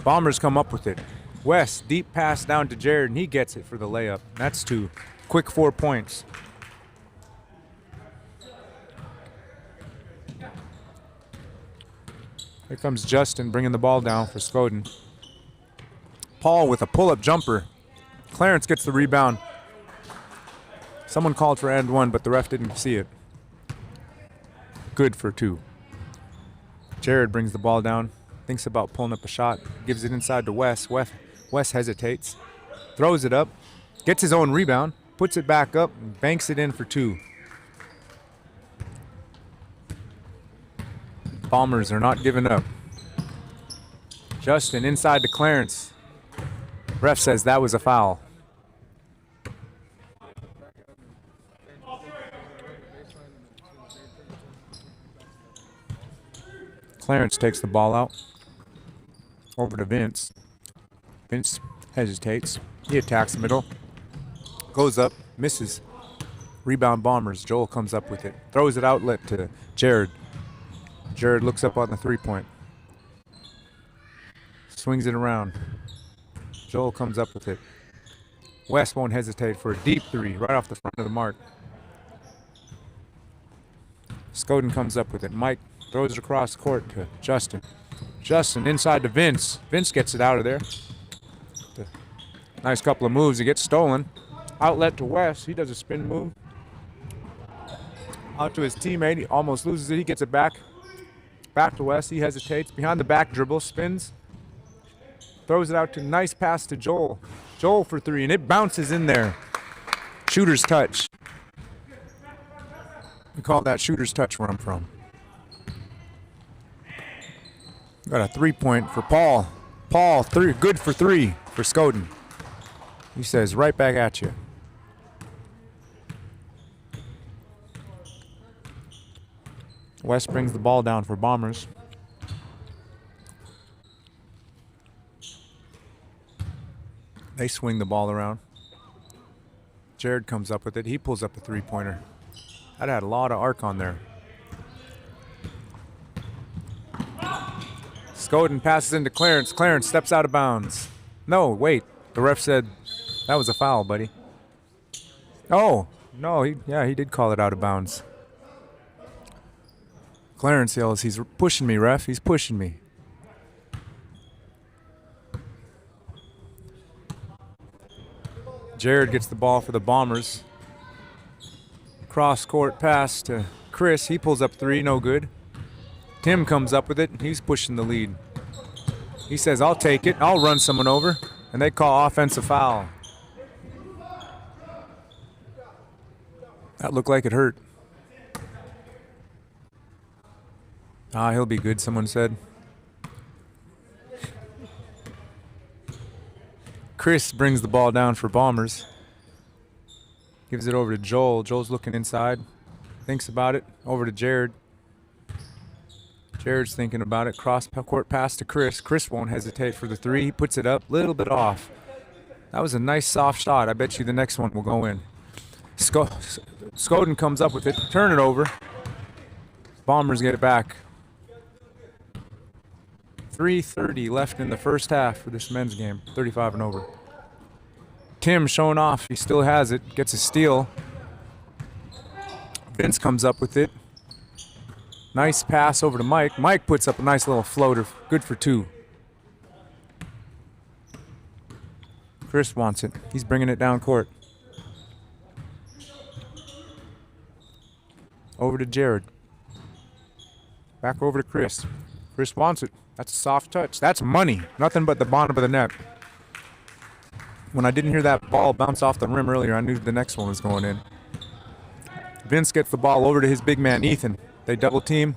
F: Bombers come up with it. West, deep pass down to Jared, and he gets it for the layup. That's 2. Quick 4 points. Here comes Justin bringing the ball down for Skoden. Paul with a pull-up jumper. Clarence gets the rebound. Someone called for and 1, but the ref didn't see it. Good for 2. Jared brings the ball down. Thinks about pulling up a shot. Gives it inside to West. Wes hesitates, throws it up, gets his own rebound, puts it back up, and banks it in for 2. Bombers are not giving up. Justin inside to Clarence. Ref says that was a foul. Clarence takes the ball out. Over to Vince. Vince hesitates. He attacks the middle. Goes up, misses. Rebound Bombers. Joel comes up with it. Throws it outlet to Jared. Jared looks up on the 3-point. Swings it around. Joel comes up with it. West won't hesitate for a deep 3 right off the front of the mark. Scoden comes up with it. Mike throws it across the court to Justin. Justin inside to Vince. Vince gets it out of there. Nice couple of moves. He gets stolen. Outlet to West. He does a spin move. Out to his teammate. He almost loses it. He gets it back. Back to West. He hesitates. Behind the back dribble. Spins. Throws it out to nice pass to Joel. Joel for 3, and it bounces in there. Shooter's touch. We call that shooter's touch where I'm from. Got a 3-point for Paul. Paul, 3, good for 3 for Scoden. He says, right back at you. West brings the ball down for Bombers. They swing the ball around. Jared comes up with it. He pulls up a 3-pointer. That had a lot of arc on there. Scoden passes into Clarence. Clarence steps out of bounds. No, wait. The ref said that was a foul, buddy. Oh, no, he did call it out of bounds. Clarence yells, he's pushing me, ref. He's pushing me. Jared gets the ball for the Bombers. Cross court pass to Chris. He pulls up 3, no good. Tim comes up with it. He's pushing the lead. He says, I'll take it. I'll run someone over. And they call offensive foul. That looked like it hurt. He'll be good, someone said. Chris brings the ball down for Bombers. Gives it over to Joel. Joel's looking inside. Thinks about it. Over to Jared. Jared's thinking about it. Cross-court pass to Chris. Chris won't hesitate for the 3. He puts it up. Little bit off. That was a nice soft shot. I bet you the next one will go in. Scoden comes up with it. Turn it over. Bombers get it back. 3:30 left in the first half for this men's game. 35 and over. Tim showing off. He still has it. Gets a steal. Vince comes up with it. Nice pass over to Mike. Mike puts up a nice little floater. Good for 2. Chris wants it. He's bringing it down court. Over to Jared. Back over to Chris. Chris wants it. That's a soft touch. That's money. Nothing but the bottom of the net. When I didn't hear that ball bounce off the rim earlier, I knew the next one was going in. Vince gets the ball over to his big man, Ethan. They double team.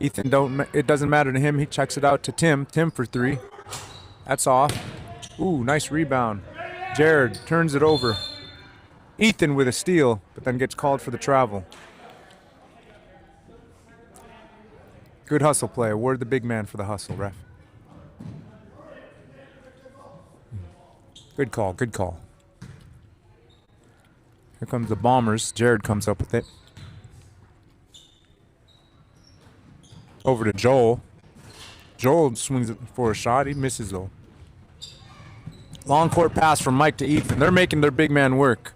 F: Ethan it doesn't matter to him. He checks it out to Tim. Tim for 3. That's off. Ooh, nice rebound. Jared turns it over. Ethan with a steal, but then gets called for the travel. Good hustle play. Award the big man for the hustle, ref. Good call, good call. Here comes the Bombers. Jared comes up with it. Over to Joel. Joel swings it for a shot. He misses though. Long court pass from Mike to Ethan. They're making their big man work.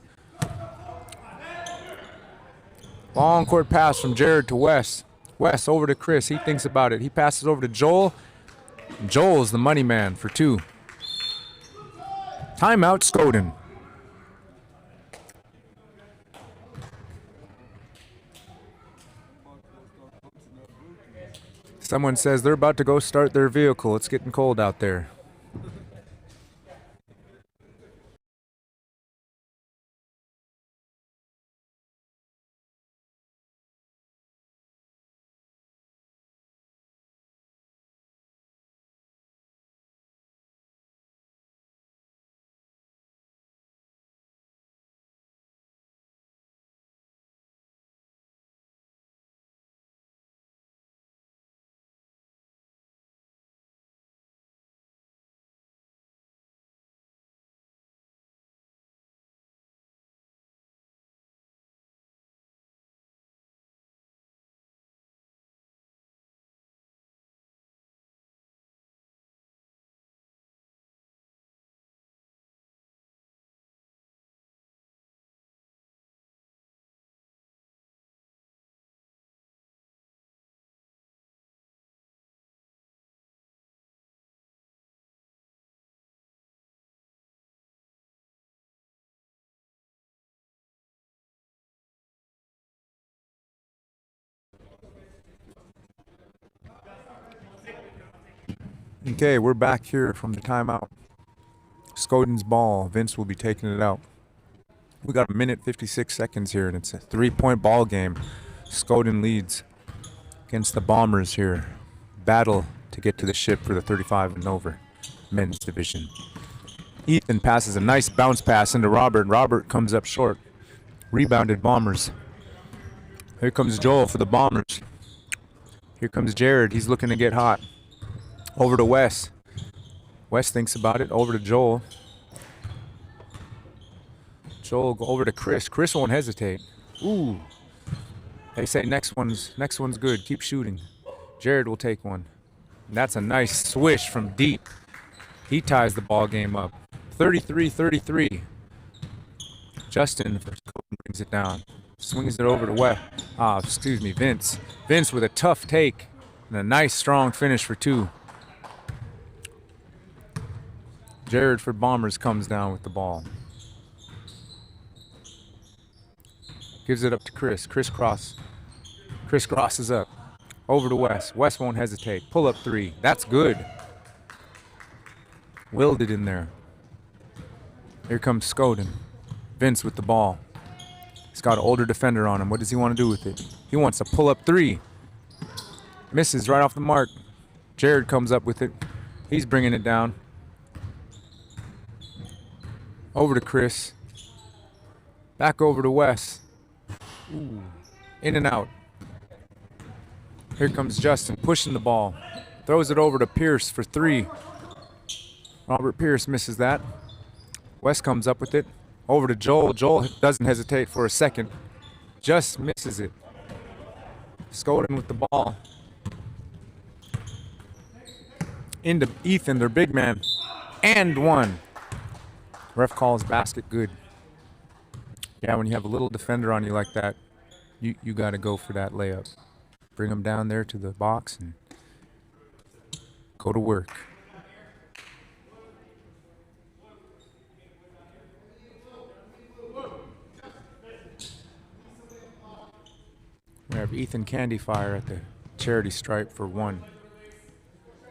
F: Long court pass from Jared to Wes. Wes over to Chris. He thinks about it. He passes over to Joel. Joel's the money man for 2. Timeout, Scoden. Someone says they're about to go start their vehicle. It's getting cold out there. Okay, we're back here from the timeout. Scoden's ball. Vince will be taking it out. We got a minute 56 seconds here, and it's a 3-point ball game. Scoden leads against the Bombers here. Battle to get to the ship for the 35 and over men's division. Ethan passes a nice bounce pass into Robert. Robert comes up short. Rebounded Bombers. Here comes Joel for the Bombers. Here comes Jared. He's looking to get hot. Over to Wes. Wes thinks about it. Over to Joel. Joel go over to Chris. Chris won't hesitate. Ooh. They say next one's good. Keep shooting. Jared will take one. And that's a nice swish from deep. He ties the ball game up. 33-33. Justin brings it down. Swings it over to Vince. Vince with a tough take and a nice strong finish for two. Jared for Bombers comes down with the ball. Gives it up to Chris. Chris crosses up. Over to Wes. Wes won't hesitate. Pull up three. That's good. Willed it in there. Here comes Scoden. Vince with the ball. He's got an older defender on him. What does he want to do with it? He wants to pull up three. Misses right off the mark. Jared comes up with it. He's bringing it down. Over to Chris. Back over to Wes. Ooh. In and out. Here comes Justin pushing the ball. Throws it over to Pierce for three. Robert Pierce misses that. Wes comes up with it. Over to Joel. Joel doesn't hesitate for a second. Just misses it. Scoden with the ball. Into Ethan, their big man. And one. Ref calls basket good. Yeah, when you have a little defender on you like that, you got to go for that layup. Bring him down there to the box and go to work. We have Ethan Candyfire at the charity stripe for one.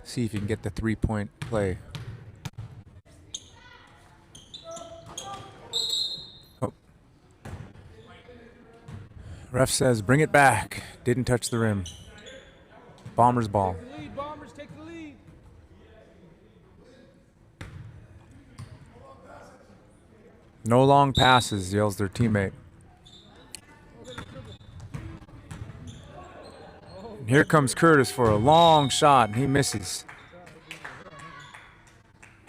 F: See if he can get the 3-point play. Oh. Ref says, bring it back. Didn't touch the rim. Bombers ball.
A: Take the lead, Bombers, take the lead.
F: No long passes, yells their teammate. And here comes Curtis for a long shot, and he misses.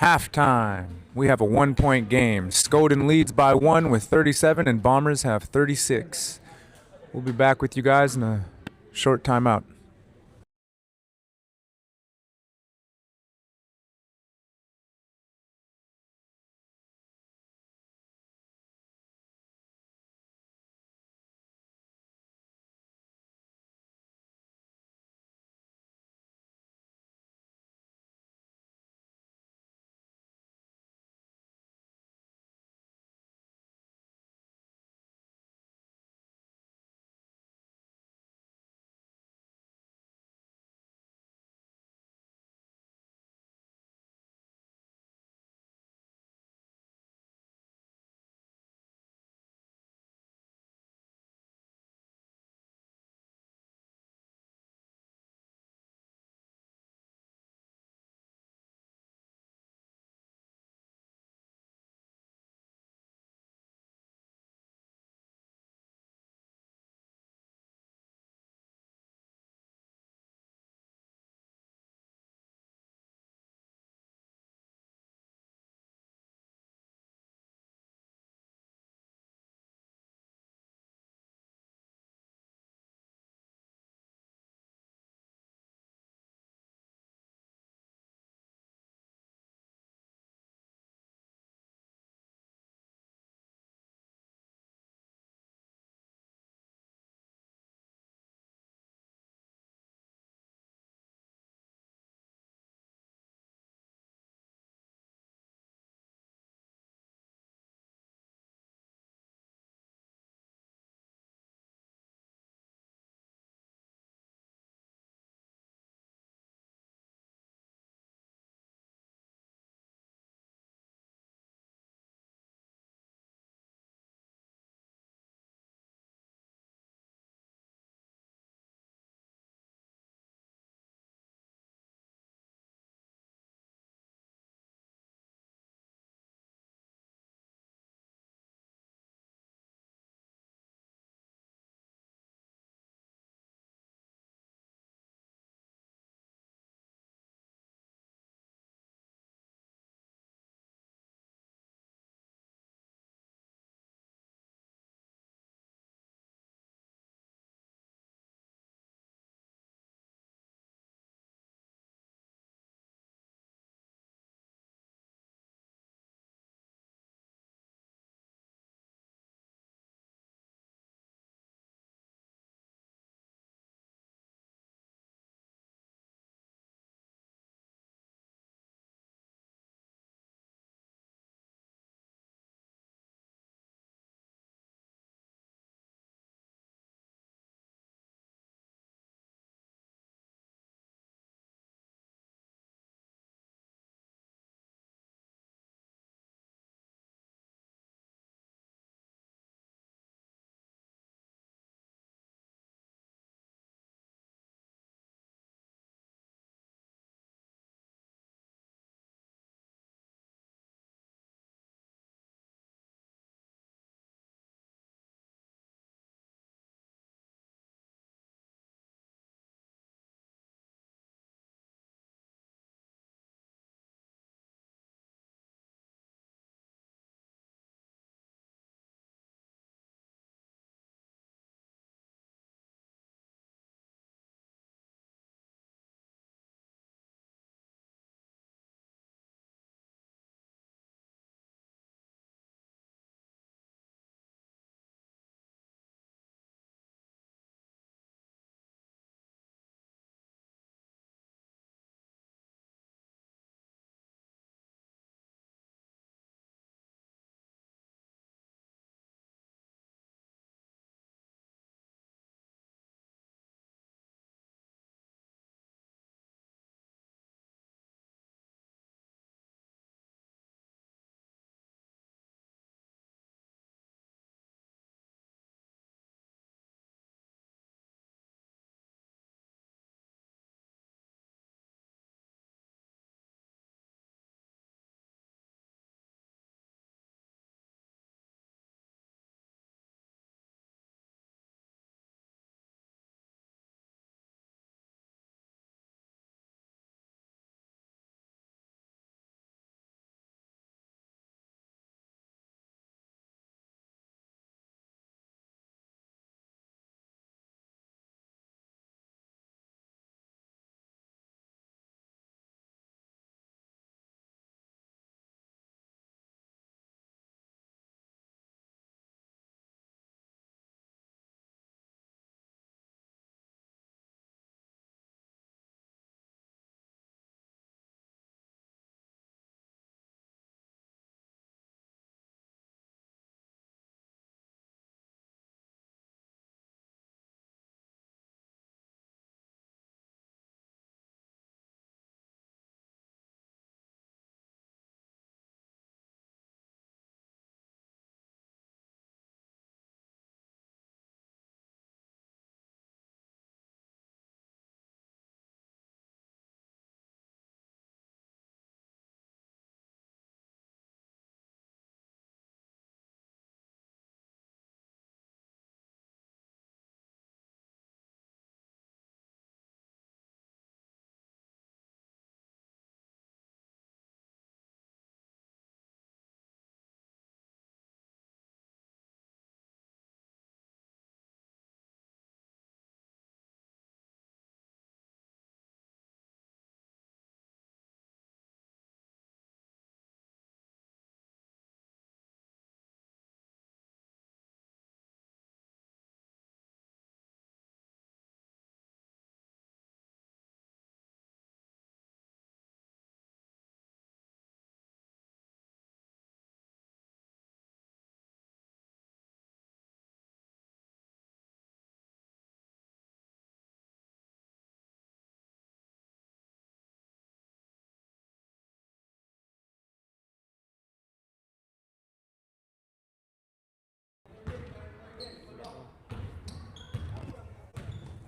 F: Halftime. We have a 1-point game. Scoden leads by 1 with 37, and Bombers have 36. We'll be back with you guys in a short timeout.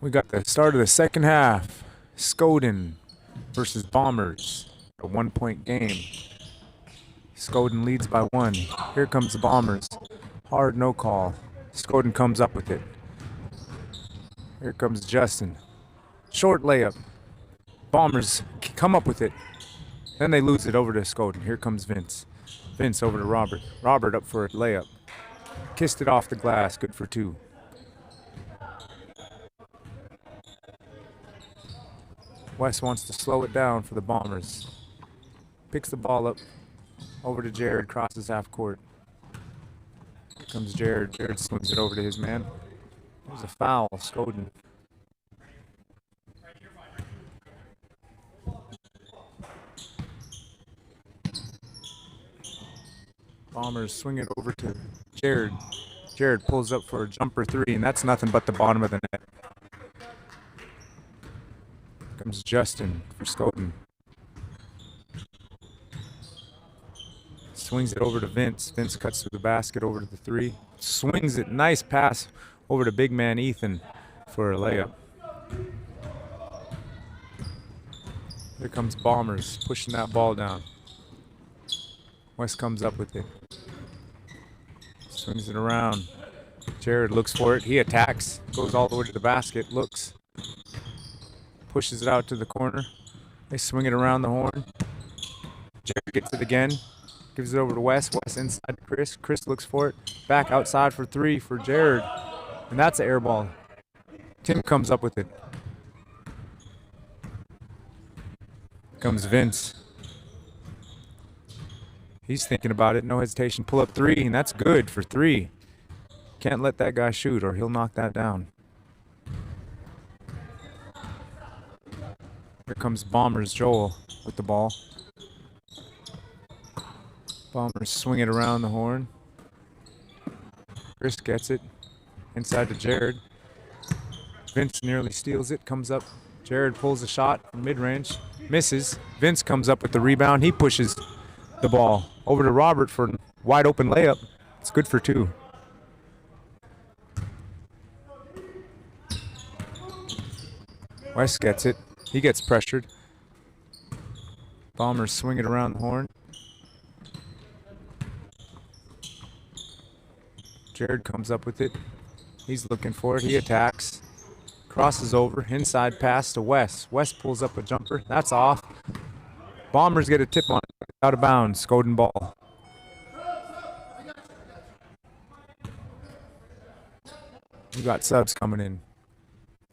F: We got the start of the second half. Skoden versus Bombers. A 1-point game. Skoden leads by 1. Here comes the Bombers. Hard no call. Skoden comes up with it. Here comes Justin. Short layup. Bombers come up with it. Then they lose it over to Skoden. Here comes Vince. Vince over to Robert. Robert up for a layup. Kissed it off the glass. Good for 2. Wes wants to slow it down for the Bombers. Picks the ball up. Over to Jared. Crosses half court. Here comes Jared. Jared swings it over to his man. There's a foul. Skoden. Bombers swing it over to Jared. Jared pulls up for a jumper 3, and that's nothing but the bottom of the net. Comes Justin for Skoden. Swings it over to Vince. Vince cuts to the basket over to the 3. Swings it. Nice pass over to big man Ethan for a layup. Here comes Bombers pushing that ball down. West comes up with it. Swings it around. Jared looks for it. He attacks. Goes all the way to the basket. Looks. Pushes it out to the corner. They swing it around the horn. Jared gets it again. Gives it over to West. West inside to Chris. Chris looks for it. Back outside for 3 for Jared. And that's an air ball. Tim comes up with it. Comes Vince. He's thinking about it. No hesitation. Pull up 3, and that's good for 3. Can't let that guy shoot or he'll knock that down. Here comes Bombers Joel with the ball. Bombers swing it around the horn. Chris gets it. Inside to Jared. Vince nearly steals it. Comes up. Jared pulls a shot from mid-range. Misses. Vince comes up with the rebound. He pushes the ball over to Robert for a wide open layup. It's good for 2. West gets it. He gets pressured. Bombers swing it around the horn. Jared comes up with it. He's looking for it. He attacks. Crosses over. Inside pass to West. West pulls up a jumper. That's off. Bombers get a tip on it. Out of bounds. Skoden ball. We got subs coming in.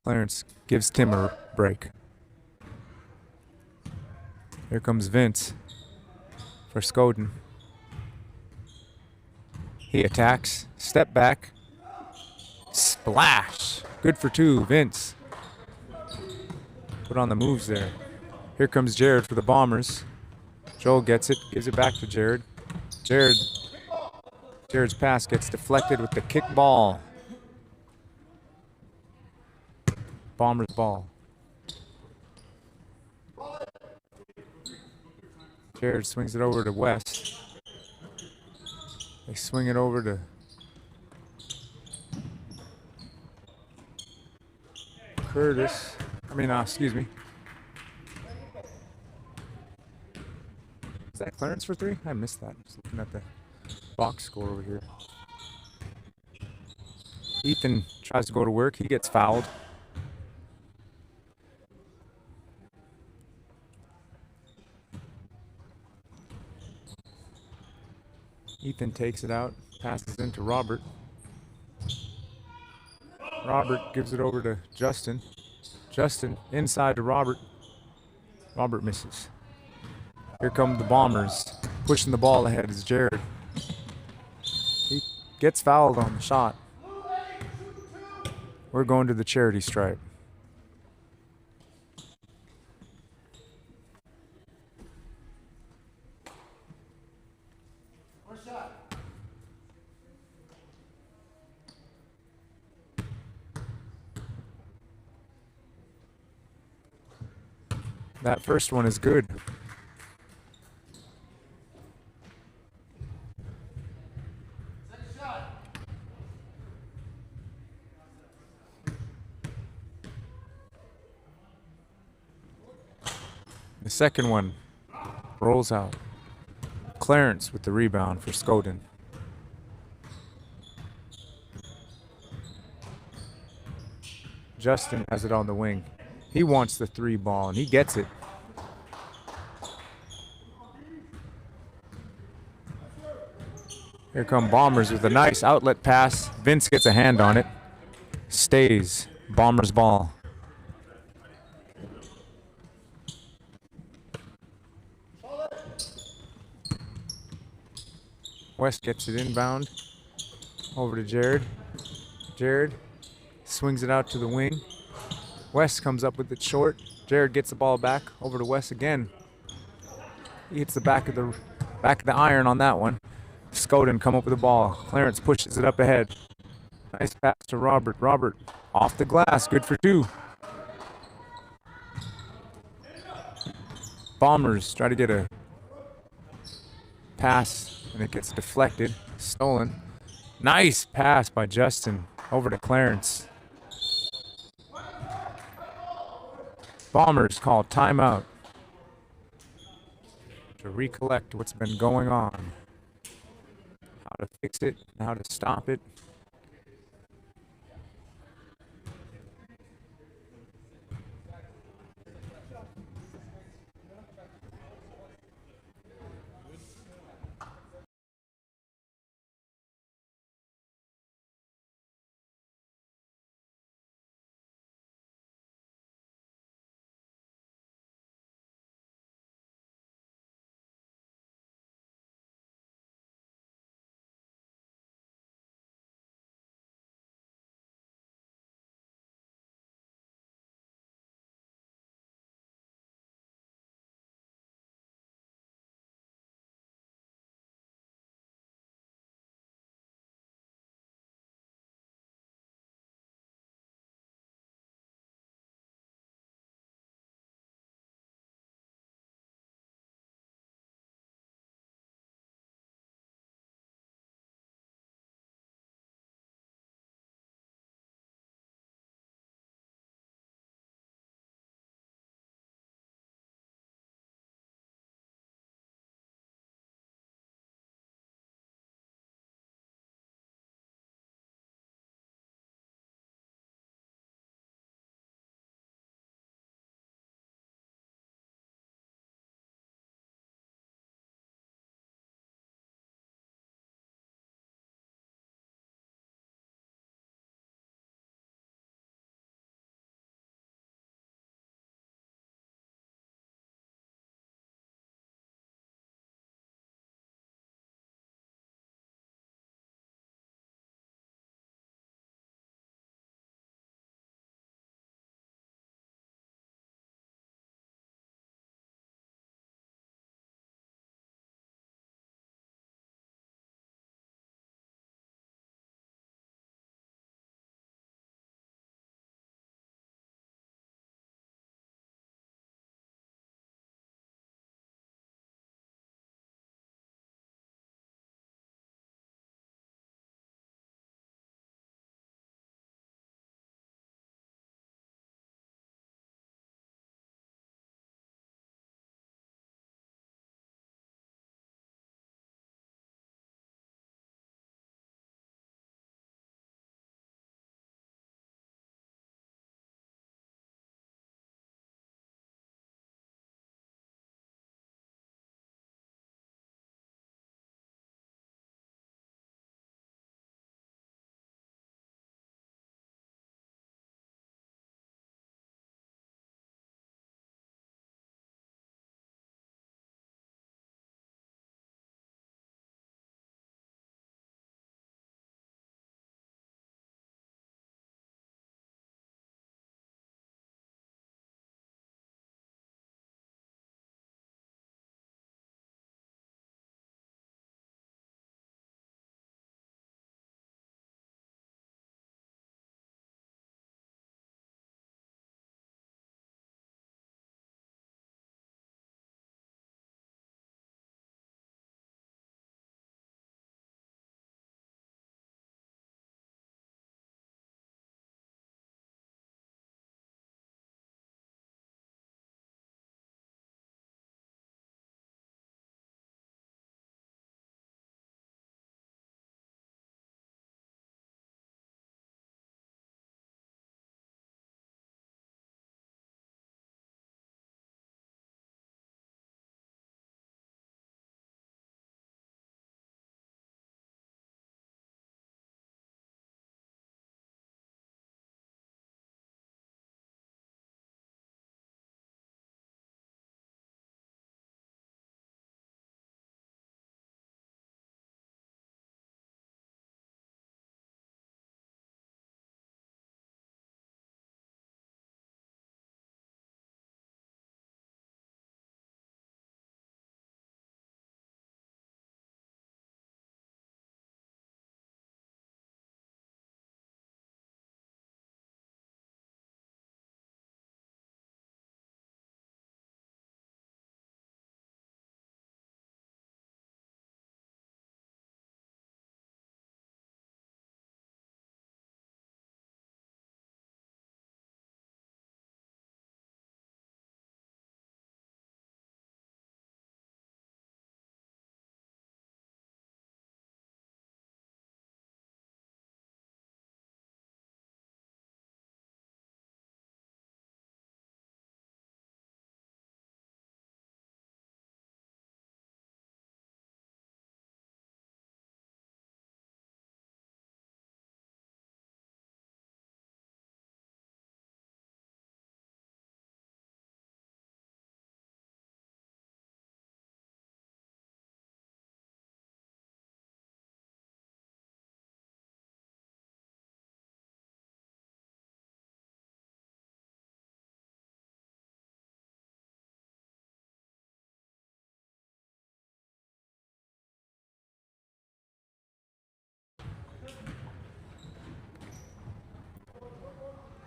F: Clarence gives Tim a break. Here comes Vince for Skoden. He attacks. Step back. Splash. Good for 2. Vince. Put on the moves there. Here comes Jared for the Bombers. Joel gets it. Gives it back to Jared. Jared's pass gets deflected with the kick ball. Bombers ball. Jared swings it over to West. They swing it over to Curtis. Excuse me. Is that Clarence for 3? I missed that. Just looking at the box score over here. Ethan tries to go to work. He gets fouled. Ethan takes it out, passes into Robert. Robert gives it over to Justin. Justin inside to Robert. Robert misses. Here come the Bombers. Pushing the ball ahead is Jared. He gets fouled on the shot. We're going to the charity stripe. That first one is good. The second one rolls out. Clarence with the rebound for Skoden. Justin has it on the wing. He wants the 3 ball, and he gets it. Here come Bombers with a nice outlet pass. Vince gets a hand on it. Stays. Bombers ball. West gets it inbound. Over to Jared. Jared swings it out to the wing. West comes up with it short. Jared gets the ball back. Over to West again. He hits the back of the iron on that one. Skoden come up with the ball. Clarence pushes it up ahead. Nice pass to Robert. Robert off the glass. Good for 2. Bombers try to get a pass, and it gets deflected. Stolen. Nice pass by Justin. Over to Clarence. Bombers call timeout to recollect what's been going on. How to fix it, and how to stop it.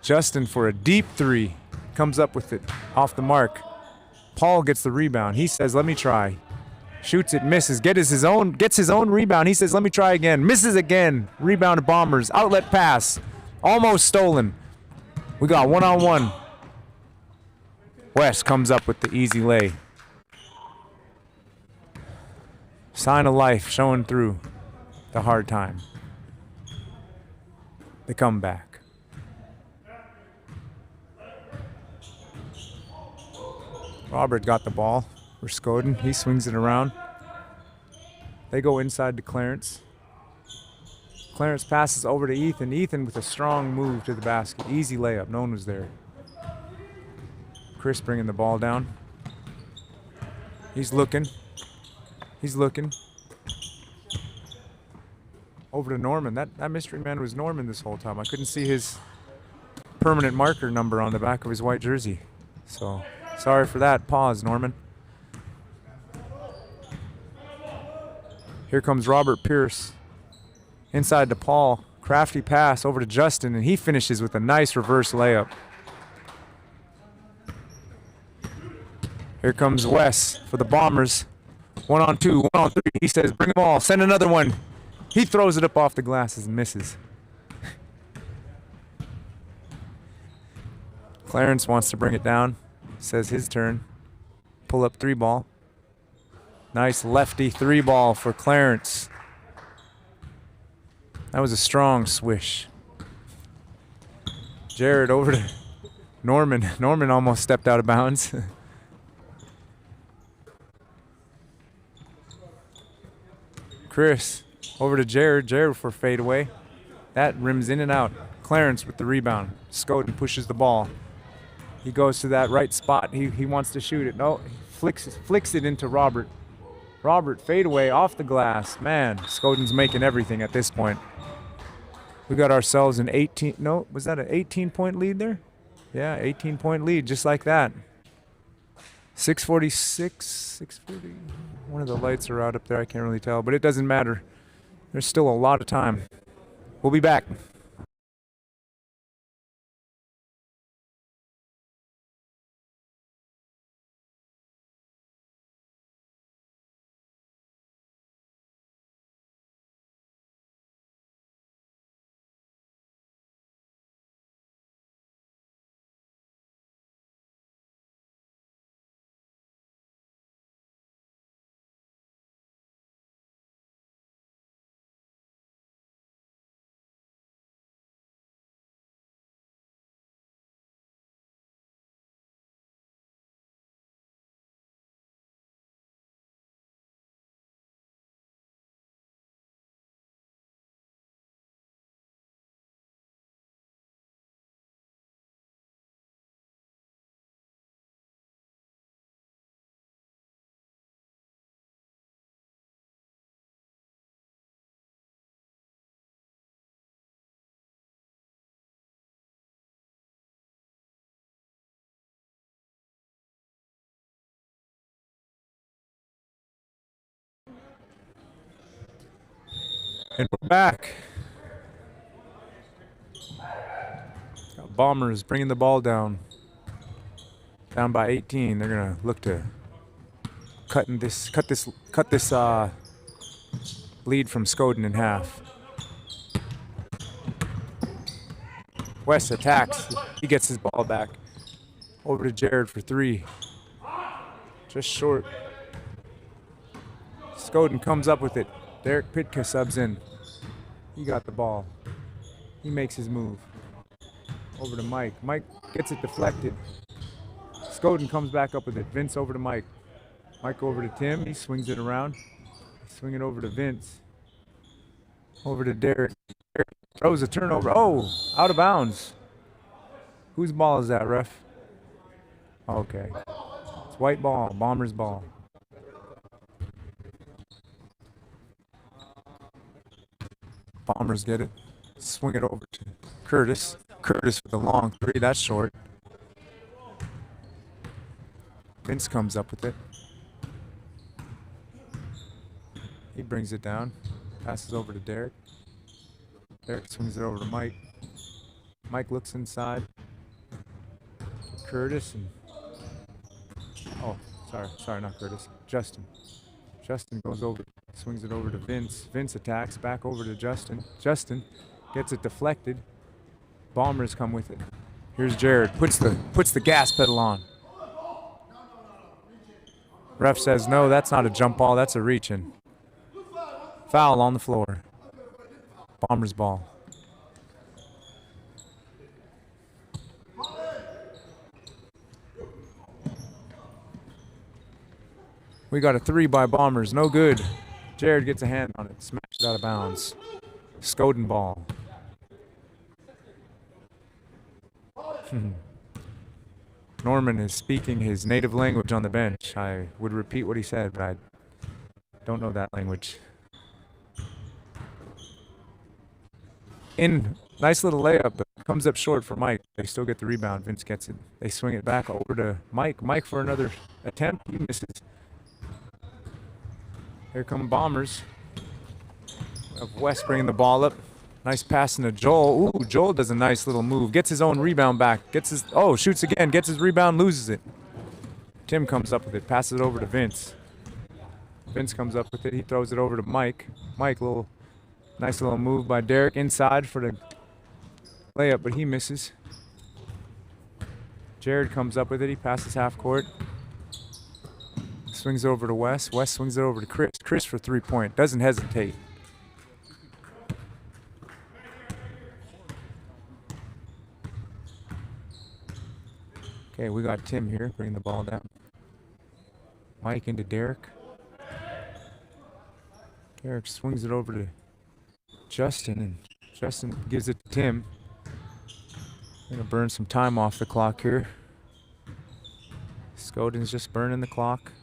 F: Justin for a deep three. Comes up with it off the mark. Paul gets the rebound. He says, let me try. Shoots it, misses, gets his own rebound. He says, let me try again. Misses again. Rebound to Bombers. Outlet pass. Almost stolen. We got one-on-one. West comes up with the easy lay. Sign of life showing through the hard time. The comeback. Robert got the ball for Skoden. He swings it around. They go inside to Clarence. Clarence passes over to Ethan. Ethan with a strong move to the basket. Easy layup. No one was there. Chris bringing the ball down. He's looking. He's looking. Over to Norman. That mystery man was Norman this whole time. I couldn't see his permanent marker number on the back of his white jersey. So, sorry for that. Pause, Norman. Here comes Robert Pierce. Inside to Paul. Crafty pass over to Justin, and he finishes with a nice reverse layup. Here comes Wes for the Bombers. 1-on-2, 1-on-3. He says, bring them all. Send another one. He throws it up off the glasses and misses. Clarence wants to bring it down. Says his turn. Pull up three ball. Nice lefty three ball for Clarence. That was a strong swish. Jared over to Norman. Norman almost stepped out of bounds. Chris over to Jared. Jared for fadeaway. That rims in and out. Clarence with the rebound. Skoden pushes the ball. He goes to that right spot. He wants to shoot it. No, he flicks it into Robert. Robert fadeaway off the glass. Man, Skoden's making everything at this point. We got ourselves an 18. No, was that an 18-point lead there? Yeah, 18-point lead, just like that. 6:46, 6:40. One of the lights are out up there. I can't really tell, but it doesn't matter. There's still a lot of time. We'll be back. And we're back. Got Bombers bringing the ball down. Down by 18. They're gonna look to cut this lead from Skoden in half. West attacks. He gets his ball back. Over to Jared for three. Just short. Skoden comes up with it. Derek Pitka subs in. He got the ball. He makes his move. Over to Mike. Mike gets it deflected. Skoden comes back up with it. Vince over to Mike. Mike over to Tim. He swings it around. Swing it over to Vince. Over to Derek. Derek throws a turnover. Oh, out of bounds. Whose ball is that, ref? Okay. It's white ball. Bombers ball. Bombers get it. Swing it over to Curtis. Curtis with a long three. That's short. Vince comes up with it. He brings it down. Passes over to Derek. Derek swings it over to Mike. Mike looks inside. Curtis and sorry, not Curtis. Justin. Justin goes over, swings it over to Vince. Vince attacks, back over to Justin. Justin gets it deflected. Bombers come with it. Here's Jared, puts the gas pedal on. Ref says no, that's not a jump ball, that's a reach-in. Foul on the floor. Bombers ball. We got a 3 by Bombers, no good. Jared gets a hand on it, smashed it out of bounds. Skoden ball. Norman is speaking his native language on the bench. I would repeat what he said, but I don't know that language. In nice little layup, but comes up short for Mike. They still get the rebound. Vince gets it. They swing it back over to Mike. Mike for another attempt. He misses. Here come Bombers. Of West bringing the ball up. Nice pass into Joel. Ooh, Joel does a nice little move. Gets his own rebound back. Shoots again. Gets his rebound, loses it. Tim comes up with it. Passes it over to Vince. Vince comes up with it. He throws it over to Mike. Mike, nice little move by Derek inside for the layup, but he misses. Jared comes up with it. He passes half court. Swings it over to Wes. Wes swings it over to Chris. Chris for 3-point. Doesn't hesitate. Okay, we got Tim here bringing the ball down. Mike into Derek. Derek swings it over to Justin, and Justin gives it to Tim. Gonna burn some time off the clock here. Skoden's just burning the clock.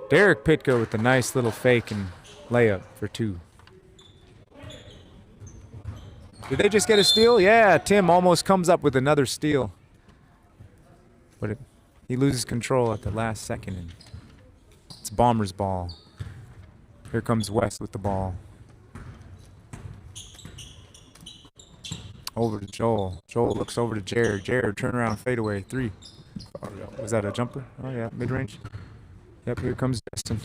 F: Derek Pitka with a nice little fake and layup for 2. Did they just get a steal? Yeah, Tim almost comes up with another steal. But he loses control at the last second, and it's Bombers ball. Here comes West with the ball. Over to Joel. Joel looks over to Jared. Jared, turn around, fade away. 3. Was that a jumper? Oh, yeah, mid-range. Yep, here comes Justin.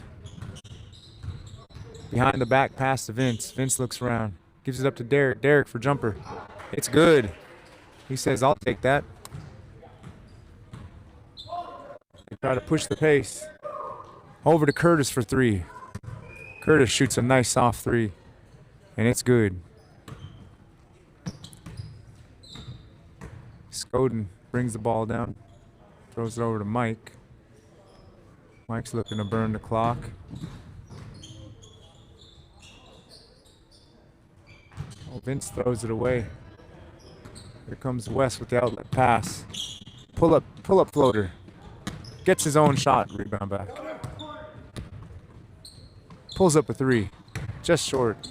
F: Behind the back pass to Vince. Vince looks around. Gives it up to Derek. Derek for jumper. It's good. He says, I'll take that. They try to push the pace. Over to Curtis for 3. Curtis shoots a nice soft 3. And it's good. Skoden brings the ball down. Throws it over to Mike. Mike's looking to burn the clock. Oh, Vince throws it away. Here comes West with the outlet pass. Pull up floater. Gets his own shot, rebound back. Pulls up a 3. Just short.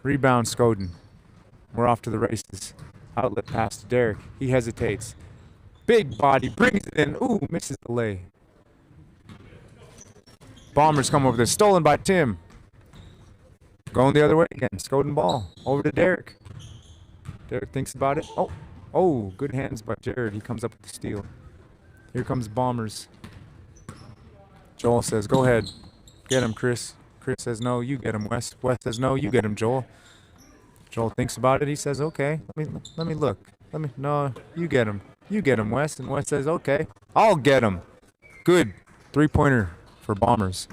F: Rebound Skoden. We're off to the races. Outlet pass to Derek. He hesitates. Big body, brings it in. Ooh, misses the lay. Bombers come over there. Stolen by Tim. Going the other way again. Skoden ball. Over to Derek. Derek thinks about it. Oh, good hands by Jared. He comes up with the steal. Here comes Bombers. Joel says, go ahead. Get him, Chris. Chris says, no, you get him, Wes. Wes says, no, you get him, Joel. Joel thinks about it. He says, okay, let me look. No, you get him. You get him, Wes. And Wes says, okay, I'll get him. Good 3-pointer for Bombers.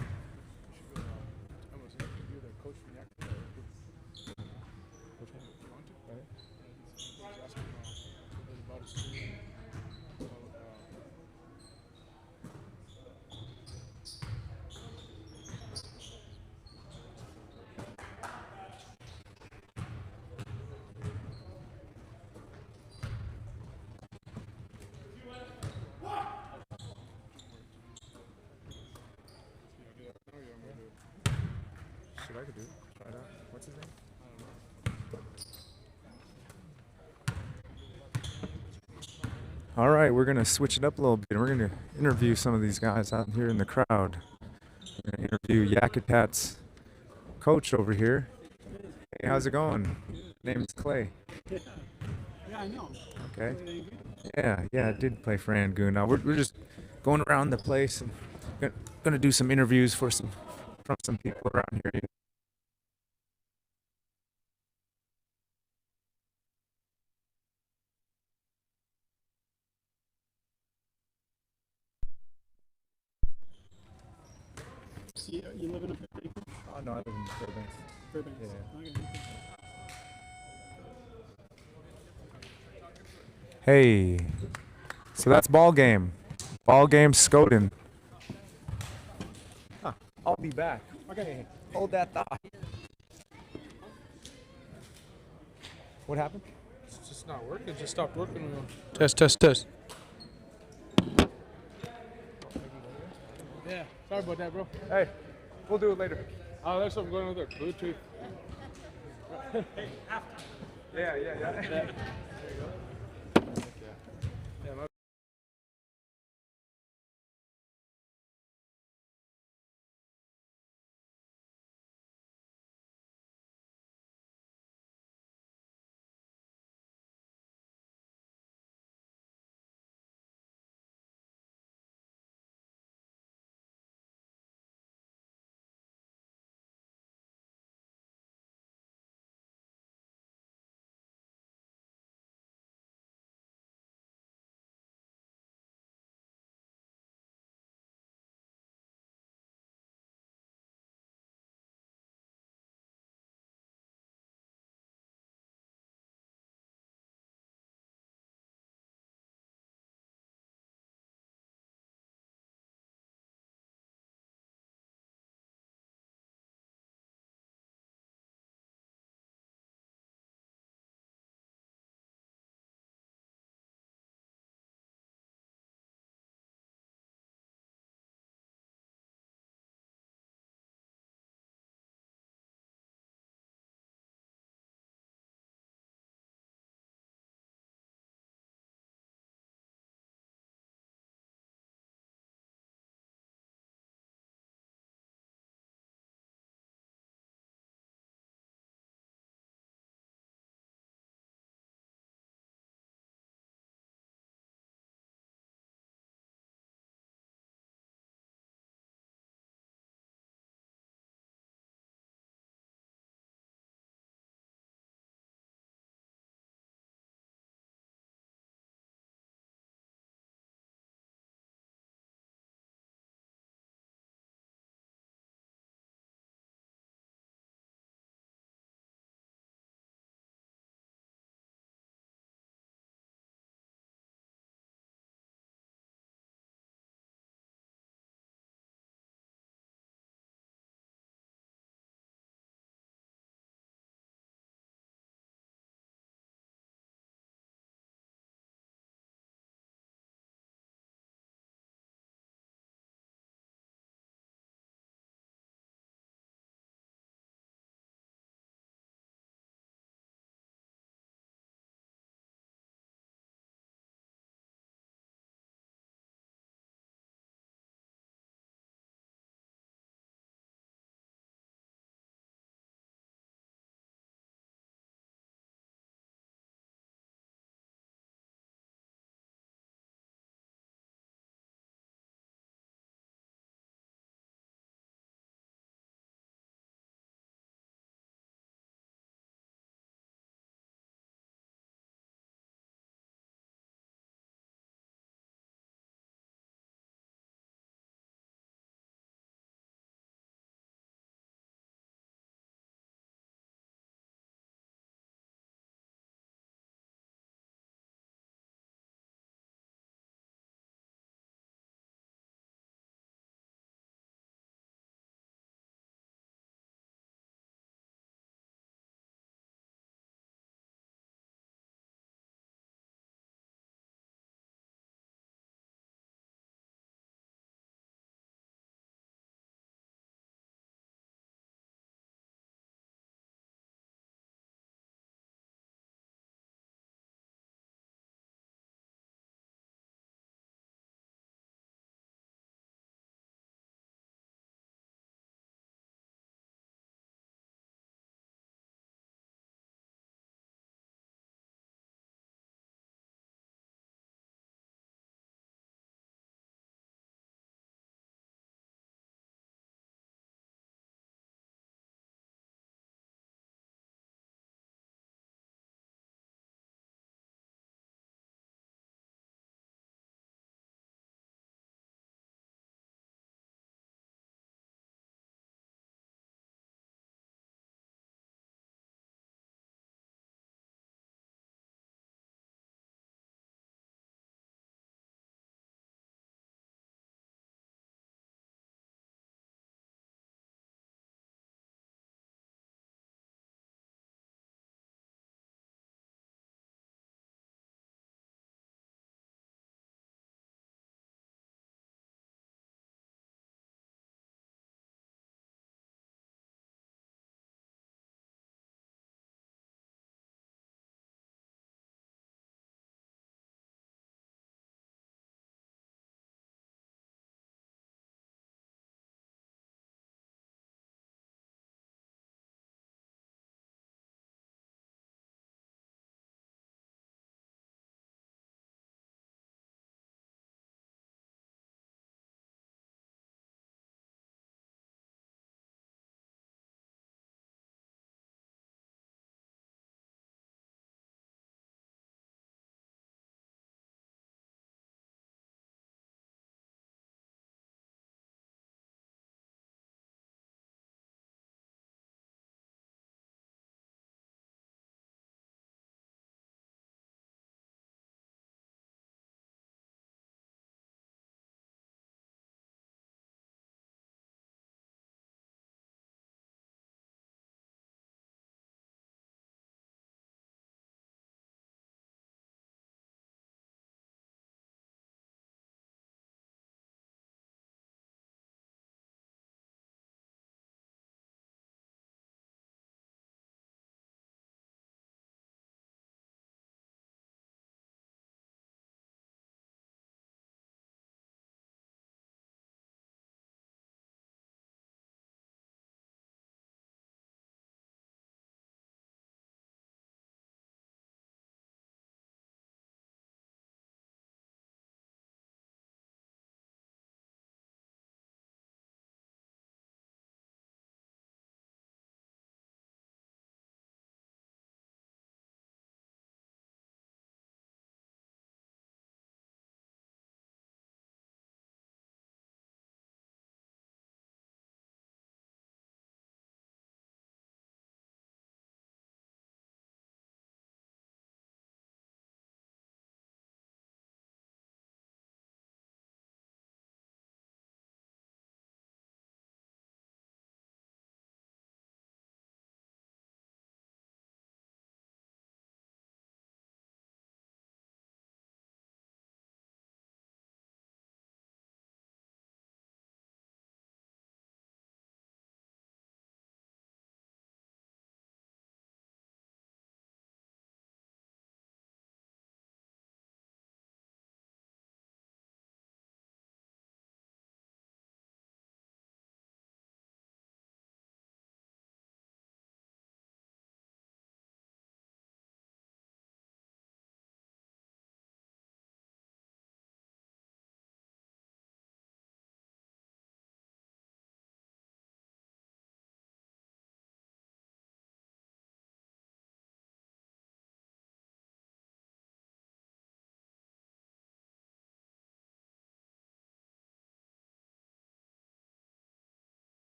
F: I could do it. Try it out. What's his name? All right, we're going to switch it up a little bit. We're going to interview some of these guys out here in the crowd. We're going to interview Yakat's coach over here. Hey, how's it going? Name is Clay.
G: Yeah,
D: Yeah, I know.
F: Okay. Yeah, I did play for Rangoon. Now we're just going around the place and gonna do some interviews from some people around here.
D: So you live in a Fairbanks?
F: Oh no, I live in Fairbanks.
D: Fairbanks.
F: Yeah.
D: Okay.
F: Hey, so that's ball game. Ball game Skoden. Huh, I'll be back. Okay, hold that thought. What happened?
A: It's just not working. It just stopped working. Test, test, test. Yeah, sorry about that, bro.
F: Hey, we'll do it later.
A: Oh, there's something going on with there. Bluetooth.
F: Yeah.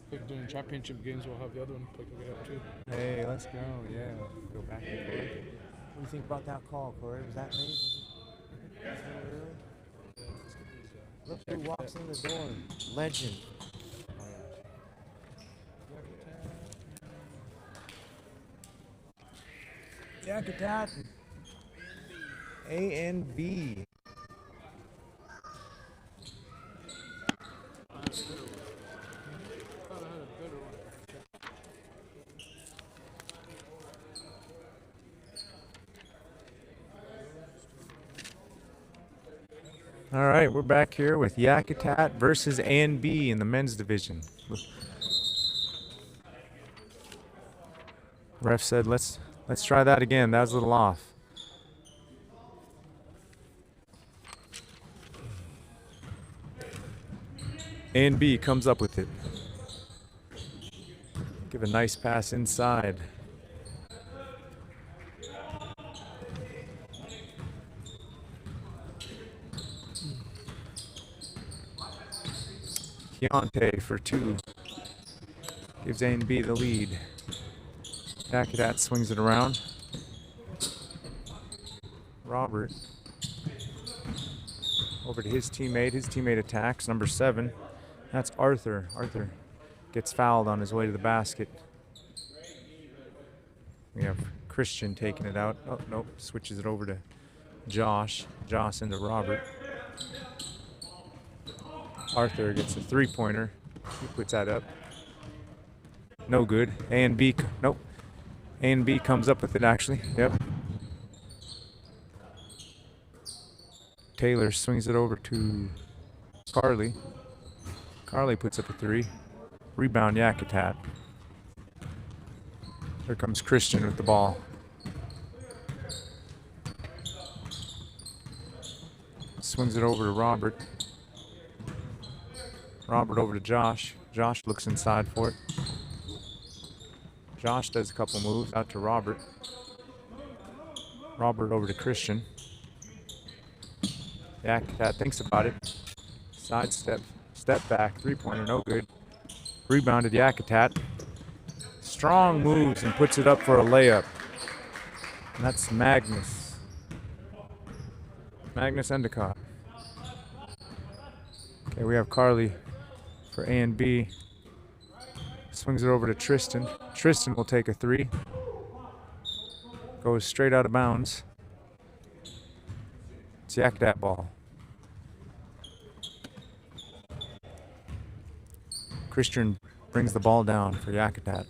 A: Like during championship games, we'll have the other one pick it up too.
F: Hey, let's go. Yeah, go back and forth. What do you think about that call, Corey? Was that late? Was it a little early? Look who walks in the door. Legend. Yakat. A and B. All right, we're back here with Yakat versus A and B in the men's division. Ref said, let's try that again. That was a little off. A and B comes up with it. Give a nice pass inside. Keontae for 2. Gives A and B the lead. Yakat swings it around. Robert. Over to his teammate. His teammate attacks. Number 7. That's Arthur. Arthur gets fouled on his way to the basket. We have Christian taking it out. Oh, nope. Switches it over to Josh. Josh into Robert. Arthur gets a 3-pointer. He puts that up. No good. A and B. Nope. A and B comes up with it, actually. Yep. Taylor swings it over to Carly. Carly puts up a 3. Rebound, Yakat. Here comes Christian with the ball. Swings it over to Robert. Robert over to Josh. Josh looks inside for it. Josh does a couple moves out to Robert. Robert over to Christian. Yakat thinks about it. Sidestep. Step back. 3-pointer. No good. Rebounded Yakat. Strong moves and puts it up for a layup. And that's Magnus. Magnus Endicott. Okay, we have Carly for A and B. Swings it over to Tristan. Tristan will take a 3. Goes straight out of bounds. It's Yakat ball. Christian brings the ball down for Yakat.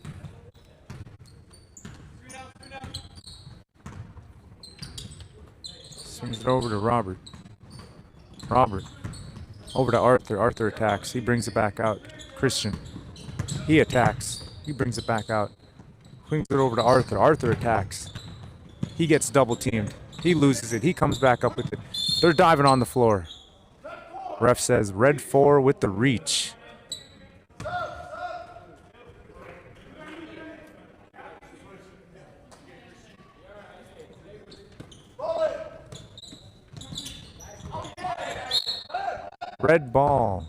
F: Swings it over to Robert. Robert. Over to Arthur. Arthur attacks. He brings it back out. Christian. He attacks. He brings it back out. Swings it over to Arthur. Arthur attacks. He gets double teamed. He loses it. He comes back up with it. They're diving on the floor. Ref says red 4 with the reach. Red ball.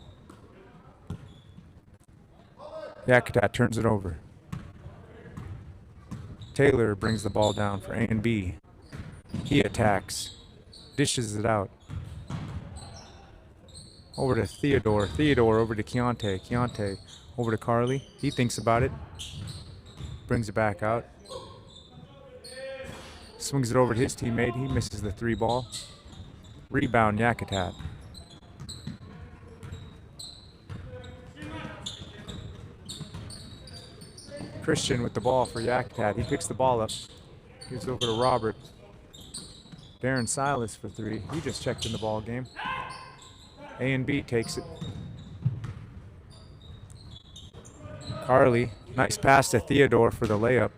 F: Yakat turns it over. Taylor brings the ball down for A and B. He attacks. Dishes it out. Over to Theodore. Theodore over to Keontae. Keontae over to Carly. He thinks about it. Brings it back out. Swings it over to his teammate. He misses the 3 ball. Rebound Yakat. Christian with the ball for Yakat. He picks the ball up. Gives over to Robert. Darren Silas for 3. He just checked in the ball game. A and B takes it. Carly. Nice pass to Theodore for the layup.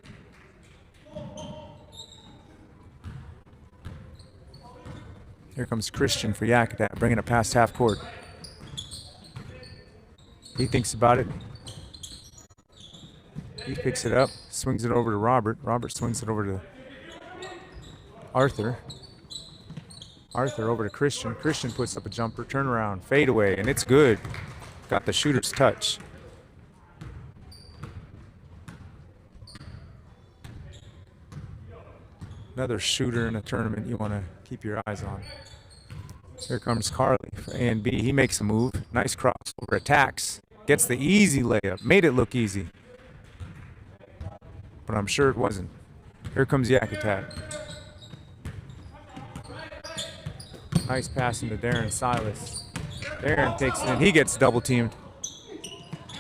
F: Here comes Christian for Yakat, bringing it past half court. He thinks about it. He picks it up, swings it over to Robert. Robert swings it over to Arthur. Arthur over to Christian. Christian puts up a jumper, turnaround, fadeaway, and it's good. Got the shooter's touch. Another shooter in a tournament you want to keep your eyes on. Here comes Carly for A and B. He makes a move. Nice crossover. Attacks. Gets the easy layup. Made it look easy. But I'm sure it wasn't. Here comes Yakat. Nice pass into Darren Silas. Darren takes it in. He gets double teamed.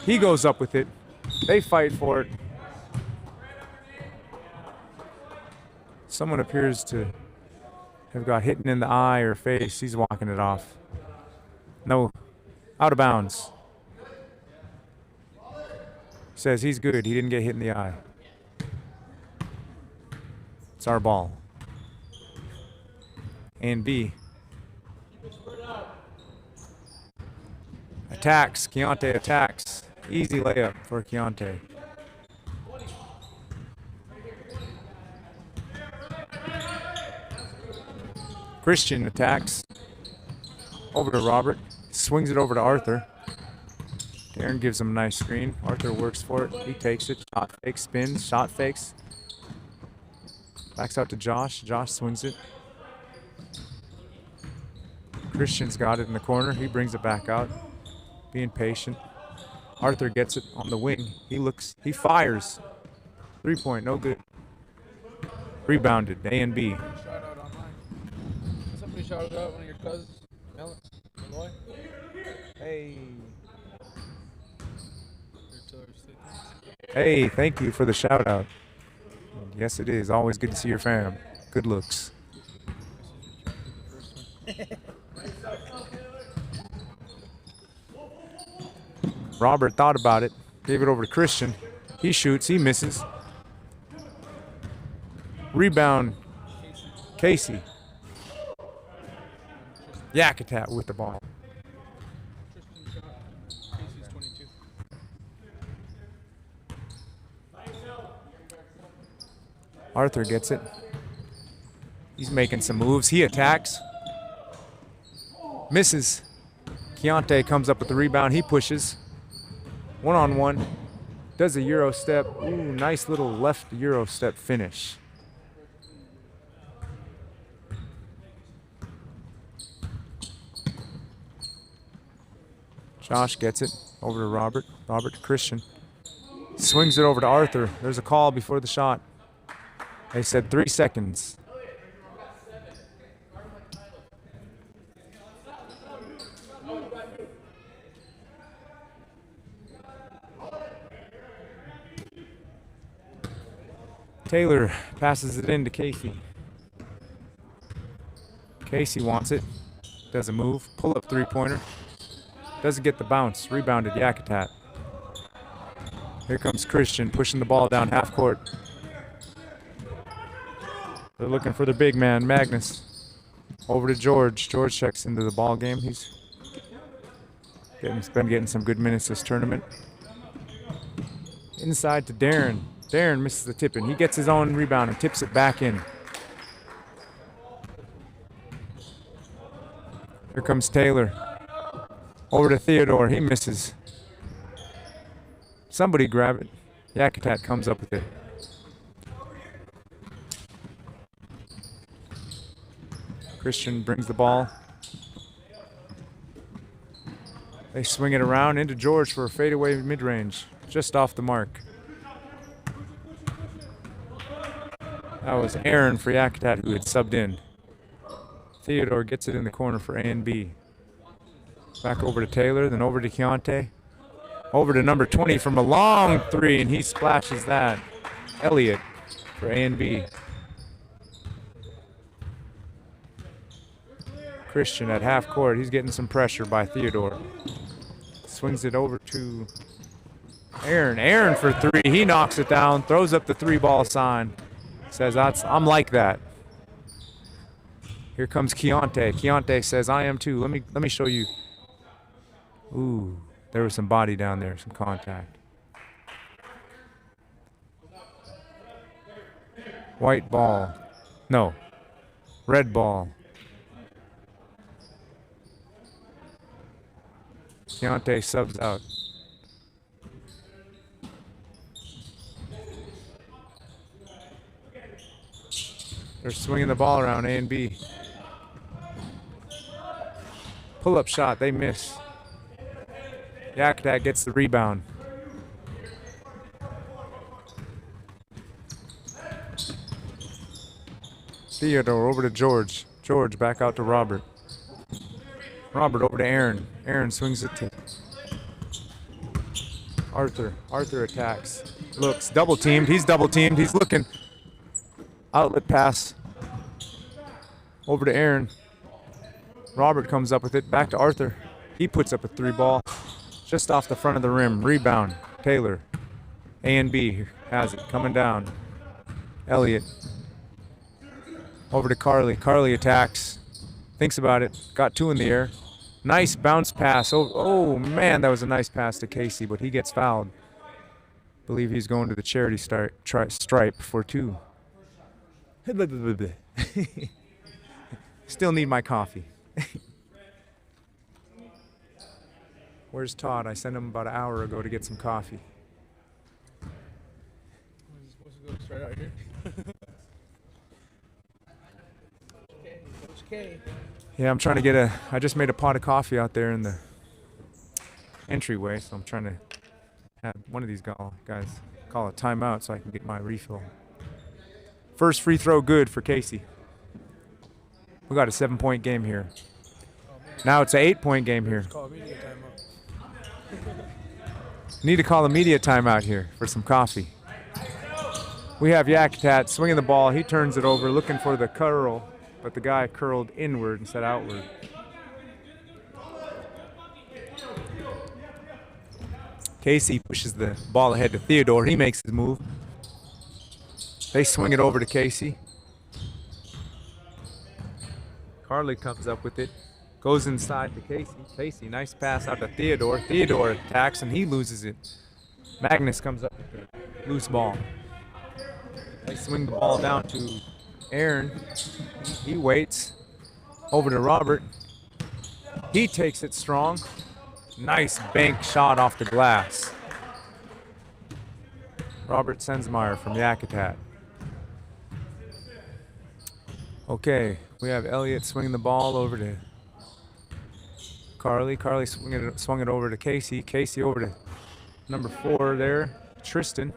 F: He goes up with it. They fight for it. Someone appears to have got hit in the eye or face. He's walking it off. No, out of bounds. Says he's good. He didn't get hit in the eye. It's our ball. And B. Attacks. Keontae attacks. Easy layup for Keontae. Christian attacks. Over to Robert. Swings it over to Arthur. Darren gives him a nice screen. Arthur works for it. He takes it. Shot fake. Spins. Shot fakes. Backs out to Josh. Josh swings it. Christian's got it in the corner. He brings it back out. Being patient. Arthur gets it on the wing. He looks. He fires. 3-point. No good. Rebounded. A and B.
A: Shout out online. Somebody shouted out one of your cousins. Malloy.
F: Hey.
A: Tell her to say thanks.
F: Hey, thank you for the shout out. Yes, it is. Always good to see your fam. Good looks. Robert thought about it. Gave it over to Christian. He shoots. He misses. Rebound. Casey. Yakat with the ball.
A: Tristan shot. Casey's 22.
F: Arthur gets it. He's making some moves. He attacks. Misses. Keontae comes up with the rebound. He pushes. One-on-one. Does a Euro step. Ooh, nice little left Euro step finish. Josh gets it over to Robert. Robert to Christian. Swings it over to Arthur. There's a call before the shot. They said 3 seconds. Taylor passes it in to Casey. Casey wants it. Does a move. Pull up 3-pointer. Doesn't get the bounce. Rebounded Yakat. Here comes Christian pushing the ball down half court. They're looking for the big man, Magnus. Over to George. George checks into the ball game. He's been getting some good minutes this tournament. Inside to Darren. Darren misses the tip in. He gets his own rebound and tips it back in. Here comes Taylor. Over to Theodore. He misses. Somebody grab it. Yakat comes up with it. Christian brings the ball. They swing it around into George for a fadeaway mid-range. Just off the mark. That was Aaron for Yakat who had subbed in. Theodore gets it in the corner for A and B. Back over to Taylor, then over to Keontae. Over to number 20 from a long 3, and he splashes that. Elliott for A and B. Christian at half court. He's getting some pressure by Theodore. Swings it over to Aaron. Aaron for 3. He knocks it down, throws up the 3-ball sign. Says, I'm like that. Here comes Keontae. Keontae says, I am too. Let me show you. Ooh, there was some body down there, some contact. White ball. No. Red ball. Keontae subs out. They're swinging the ball around, A and B. Pull-up shot, they miss. Yakat gets the rebound. Theodore over to George. George back out to Robert. Robert over to Aaron. Aaron swings it to Arthur. Arthur attacks. Looks double teamed. He's double teamed. He's looking. Outlet pass over to Aaron. Robert comes up with it. Back to Arthur. He puts up a 3 ball just off the front of the rim. Rebound. Taylor. A and B has it. Coming down. Elliott. Over to Carly. Carly attacks. Thinks about it. Got 2 in the air. Nice bounce pass. Oh man, that was a nice pass to Casey, but he gets fouled. Believe he's going to the charity stripe for 2. Still need my coffee. Where's Todd? I sent him about an hour ago to get some coffee.
A: Supposed to go straight out here. Coach K.
F: Yeah, I'm trying to get I just made a pot of coffee out there in the entryway, so I'm trying to have one of these guys call a timeout so I can get my refill. First free throw good for Casey. We got a 7-point game here. Now it's an 8-point game here.
A: Call a media timeout.
F: Need to call a media timeout here for some coffee. We have Yakat swinging the ball. He turns it over, looking for the curl, but the guy curled inward instead of outward. Casey pushes the ball ahead to Theodore. He makes his move. They swing it over to Casey. Carly comes up with it. Goes inside to Casey. Casey, nice pass out to Theodore. Theodore attacks and he loses it. Magnus comes up with the loose ball. They swing the ball down to Aaron. He waits. Over to Robert. He takes it strong. Nice bank shot off the glass. Robert Sensmeyer from Yakat. Okay, we have Elliott swinging the ball over to Carly. Carly swung it over to Casey. Casey over to number 4 there, Tristan.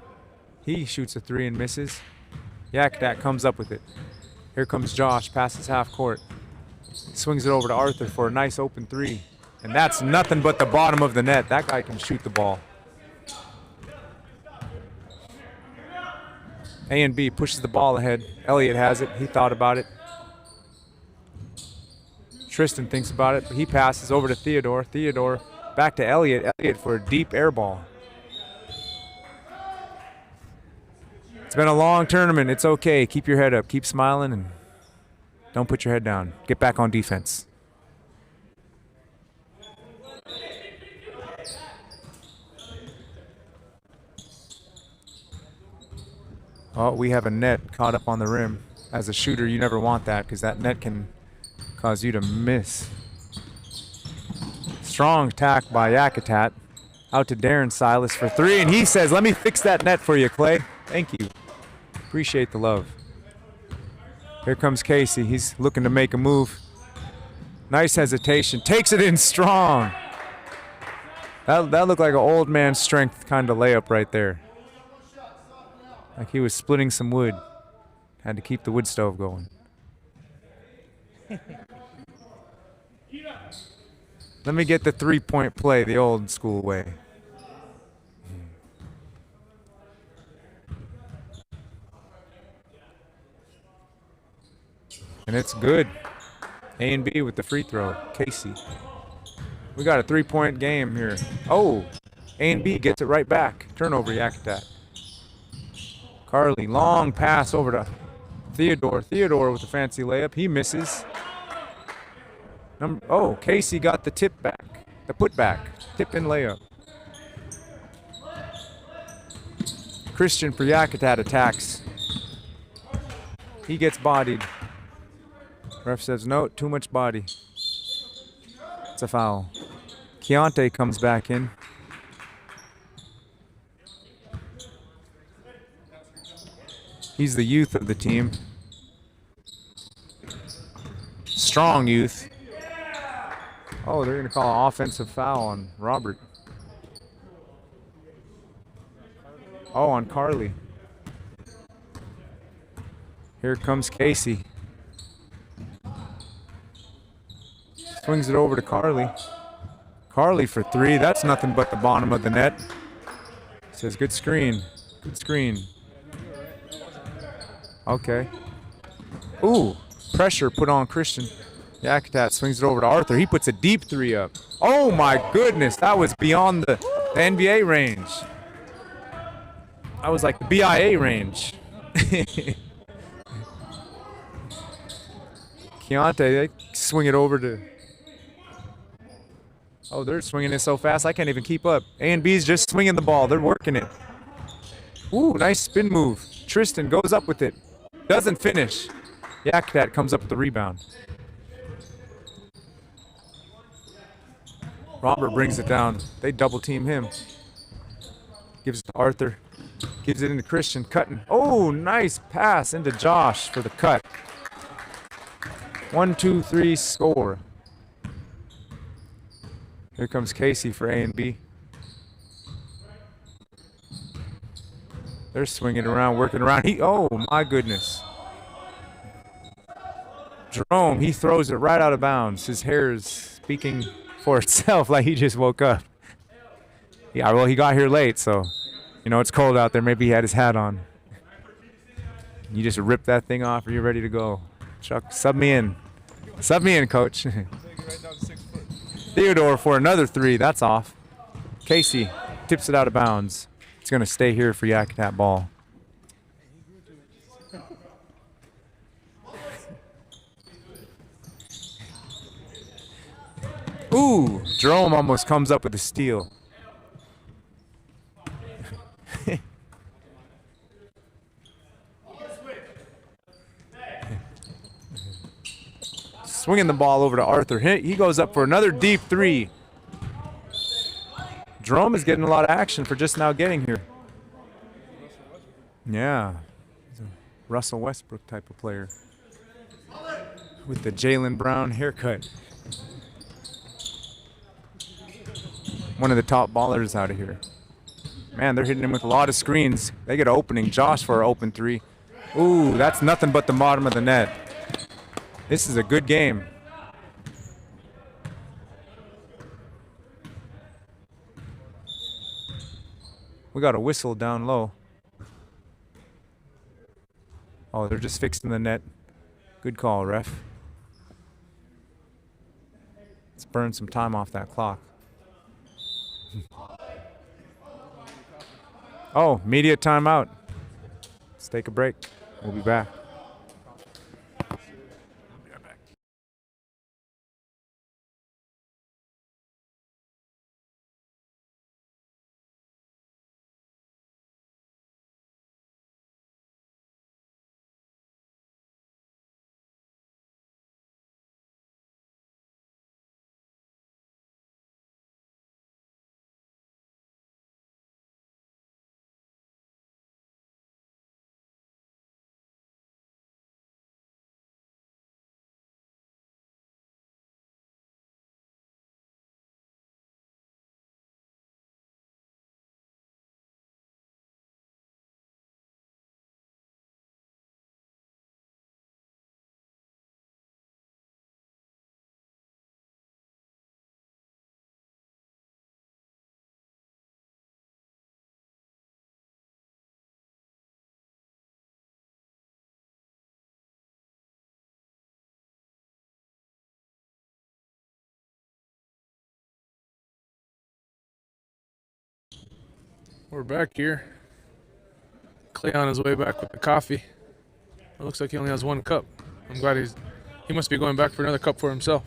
F: He shoots a 3 and misses. Yakat comes up with it. Here comes Josh, passes half court. Swings it over to Arthur for a nice open 3. And that's nothing but the bottom of the net. That guy can shoot the ball. A and B pushes the ball ahead. Elliott has it. He thought about it. Tristan thinks about it, but he passes over to Theodore. Theodore back to Elliott. Elliott for a deep air ball. It's been a long tournament. It's okay. Keep your head up. Keep smiling and don't put your head down. Get back on defense. Oh, we have a net caught up on the rim. As a shooter, you never want that because that net can cause you to miss. Strong attack by Yakat. Out to Darren Silas for 3, and he says, let me fix that net for you, Clay. Thank you. Appreciate the love. Here comes Casey. He's looking to make a move. Nice hesitation. Takes it in strong. That looked like an old man strength kind of layup right there. Like he was splitting some wood. Had to keep the wood stove going. Let me get the 3-point play the old school way. And it's good. A and B with the free throw. Casey. We got a 3-point game here. Oh, A and B gets it right back. Turnover, Yakat. Carly, long pass over to Theodore. Theodore with a fancy layup. He misses. Oh, Casey got the tip back. The put back. Tip in layup. Christian for Yakat attacks. He gets bodied. Ref says no, too much body. It's a foul. Keontae comes back in. He's the youth of the team. strong youth. Oh, they're going to call an offensive foul on Robert. Oh, on Carly. Here comes Casey. Swings it over to Carly. Carly for three. That's nothing but the bottom of the net. Says good screen. Good screen. Okay. Ooh, pressure put on Christian. Yakat swings it over to Arthur. He puts a deep three up. Oh my goodness, that was beyond the NBA range. That was like the BIA range. Keontae, they swing it over to... Oh, they're swinging it so fast, I can't even keep up. A and B's just swinging the ball. They're working it. Ooh, nice spin move. Tristan goes up with it. Doesn't finish. Yakat comes up with the rebound. Robert brings it down. They double team him. Gives it to Arthur. Gives it into Christian. Cutting. Oh, nice pass into Josh for the cut. 1, 2, 3, score. Here comes Casey for A and B. They're swinging around, working around. Oh my goodness. Jerome, he throws it right out of bounds. His hair is speaking for itself like he just woke up. Yeah, well, he got here late, so, you know, it's cold out there. Maybe he had his hat on. You just rip that thing off or you're ready to go. Chuck, sub me in. Sub me in, coach. Theodore for another three. That's off. Casey tips it out of bounds. It's going to stay here for Yakat ball. Ooh, Jerome almost comes up with a steal. Swinging the ball over to Arthur. He goes up for another deep three. Jerome is getting a lot of action for just now getting here. Yeah, he's a Russell Westbrook type of player with the Jaylen Brown haircut. One of the top ballers out of here. Man, they're hitting him with a lot of screens. They get an opening. Josh for an open three. Ooh, that's nothing but the bottom of the net. This is a good game. We got a whistle down low. Oh, they're just fixing the net. Good call, ref. Let's burn some time off that clock. Oh, media timeout. Let's take a break. We'll be back.
A: We're back here. Clay on his way back with the coffee. It looks like he only has one cup. I'm glad he must be going back for another cup for himself.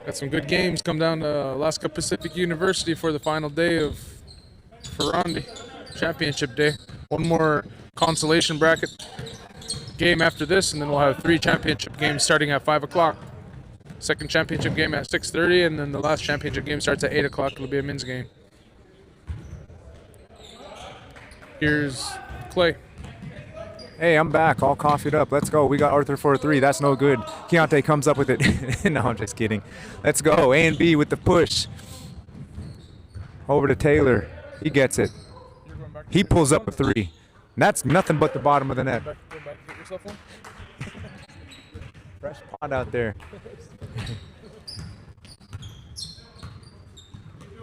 A: Got some good games come down to Alaska Pacific University for the final day for Rondy. Championship day. One more consolation bracket game after this, and then we'll have 3 championship games starting at 5 o'clock. Second championship game at 6:30, and then the last championship game starts at 8 o'clock. It'll be a men's game. Here's Clay.
F: Hey, I'm back, all coffeeed up. Let's go. We got Arthur for a 3. That's no good. Keontae comes up with it. No, I'm just kidding. Let's go. A and B with the push. Over to Taylor. He gets it. He pulls up a 3. And that's nothing but the bottom of the net.
A: Go back, get yourself one.
F: Fresh pot out there.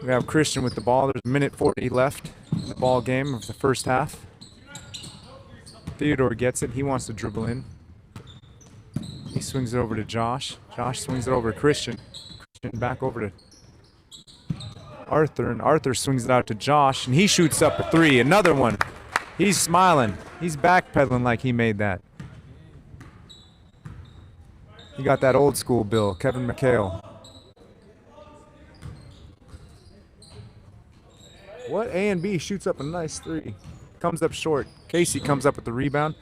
F: We have Christian with the ball. There's a minute 40 left in the ball game of the first half. Theodore gets it. He wants to dribble in. He swings it over to Josh. Josh swings it over to Christian. Christian back over to Arthur. And Arthur swings it out to Josh. And he shoots up a 3. Another one. He's smiling. He's backpedaling like he made that. He got that old school bill. Kevin McHale. What? A and B shoots up a nice 3. Comes up short. Casey comes up with the rebound.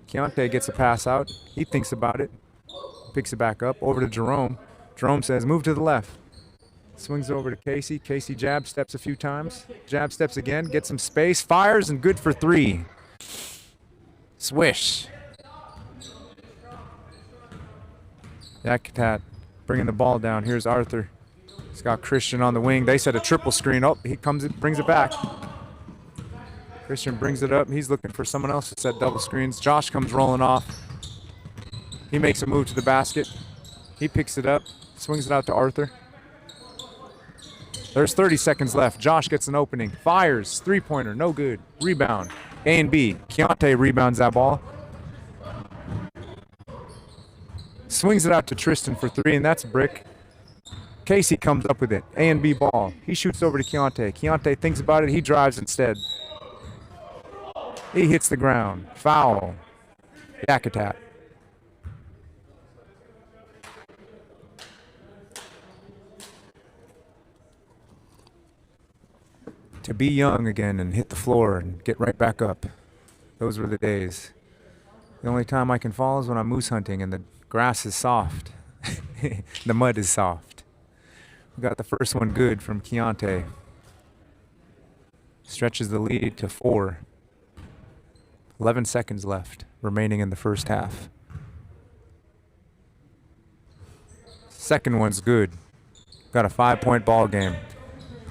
F: Keontae gets a pass out. He thinks about it. Picks it back up. Over to Jerome. Jerome says, move to the left. Swings it over to Casey. Casey jab steps a few times. Jab steps again. Gets some space. Fires and good for 3. Swish. Yakat bringing the ball down. Here's Arthur. He's got Christian on the wing. They set a triple screen. Oh, he comes, brings it back. Christian brings it up. He's looking for someone else to set double screens. Josh comes rolling off. He makes a move to the basket. He picks it up, swings it out to Arthur. There's 30 seconds left. Josh gets an opening. Fires. 3-pointer. No good. Rebound. A and B. Keontae rebounds that ball. Swings it out to Tristan for 3, and that's a brick. Casey comes up with it. A and B ball. He shoots over to Keontae. Keontae thinks about it. He drives instead. He hits the ground. Foul. Yakat. To be young again and hit the floor and get right back up. Those were the days. The only time I can fall is when I'm moose hunting and the grass is soft. The mud is soft. We got the first one good from Keontae. Stretches the lead to 4. 11 seconds left remaining in the first half. Second one's good. Got a 5-point ball game.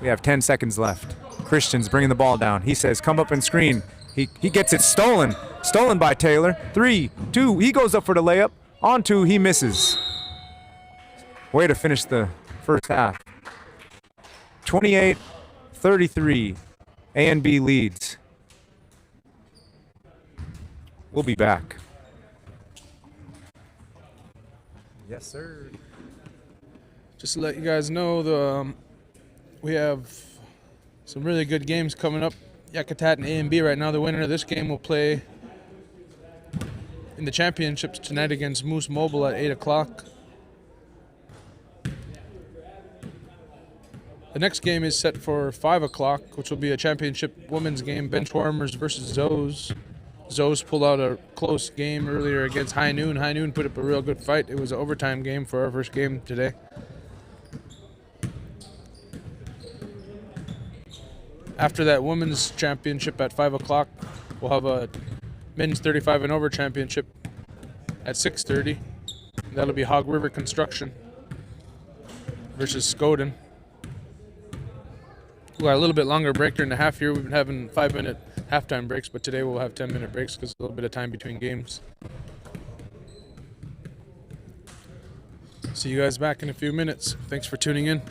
F: We have 10 seconds left. Christian's bringing the ball down. He says, come up and screen. He gets it stolen. Stolen by Taylor. 3, 2, he goes up for the layup. On 2, he misses. Way to finish the first half. 28-33. A and B leads. We'll be back. Yes, sir.
A: Just to let you guys know, we have some really good games coming up. Yakat and A and B right now. The winner of this game will play in the championships tonight against Moose Mobile at 8 o'clock. The next game is set for 5 o'clock, which will be a championship women's game, Benchwarmers versus Zoes. Zoes pulled out a close game earlier against High Noon. High Noon put up a real good fight. It was an overtime game for our first game today. After that women's championship at 5 o'clock, we'll have a men's 35 and over championship at 6:30. That'll be Hog River Construction versus Skoden. We got a little bit longer break during the half here. We've been having 5-minute halftime breaks, but today we'll have 10-minute breaks because a little bit of time between games. See you guys back in a few minutes. Thanks for tuning in.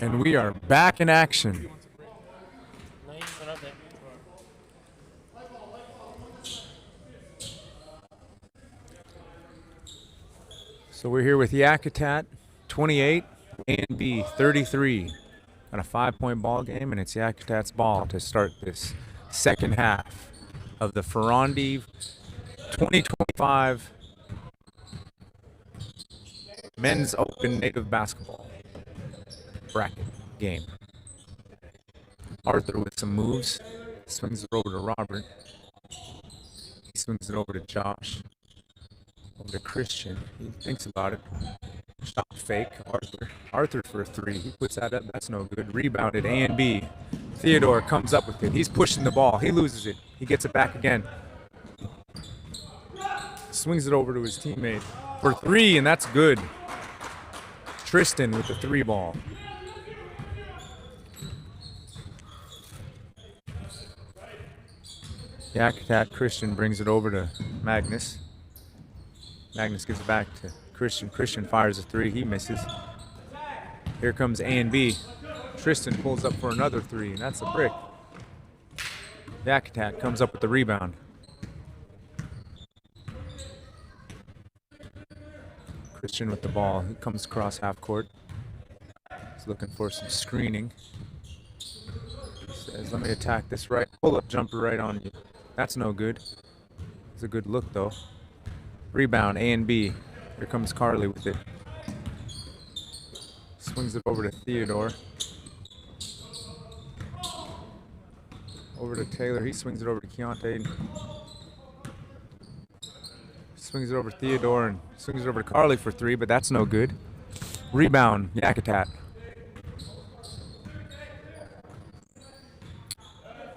F: And we are back in action. So we're here with Yakat 28 and B 33 on a 5-point ball game, and it's Yakat's ball to start this second half of the Rondy 2025 Men's Open Native Basketball bracket game. Arthur with some moves, swings it over to Robert. He swings it over to Josh. Over to Christian. He thinks about it. Shot fake. Arthur for a three. He puts that up. That's no good. Rebounded. A and B. Theodore comes up with it. He's pushing the ball. He loses it. He gets it back again. Swings it over to his teammate for three, and that's good. Tristan with the three ball. Yakat Christian brings it over to Magnus. Magnus gives it back to Christian. Christian fires a three. He misses. Here comes A and B. Tristan pulls up for another three, and that's a brick. Yakat comes up with the rebound. Christian with the ball. He comes across half court. He's looking for some screening. Says, let me attack this right. Pull-up jumper right on you. That's no good. It's a good look, though. Rebound, A and B. Here comes Carly with it. Swings it over to Theodore. Over to Taylor. He swings it over to Keontae. Swings it over to Theodore and swings it over to Carly for three, but that's no good. Rebound, Yakat.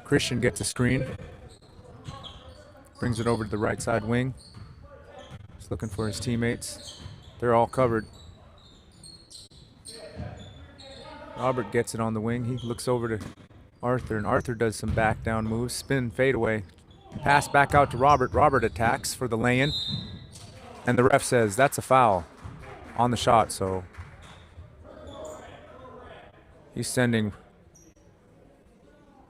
F: Christian gets a screen. Brings it over to the right side wing. He's looking for his teammates. They're all covered. Robert gets it on the wing. He looks over to Arthur, and Arthur does some back down moves. Spin, fade away. Pass back out to Robert. Robert attacks for the lay-in. And the ref says that's a foul on the shot, so he's sending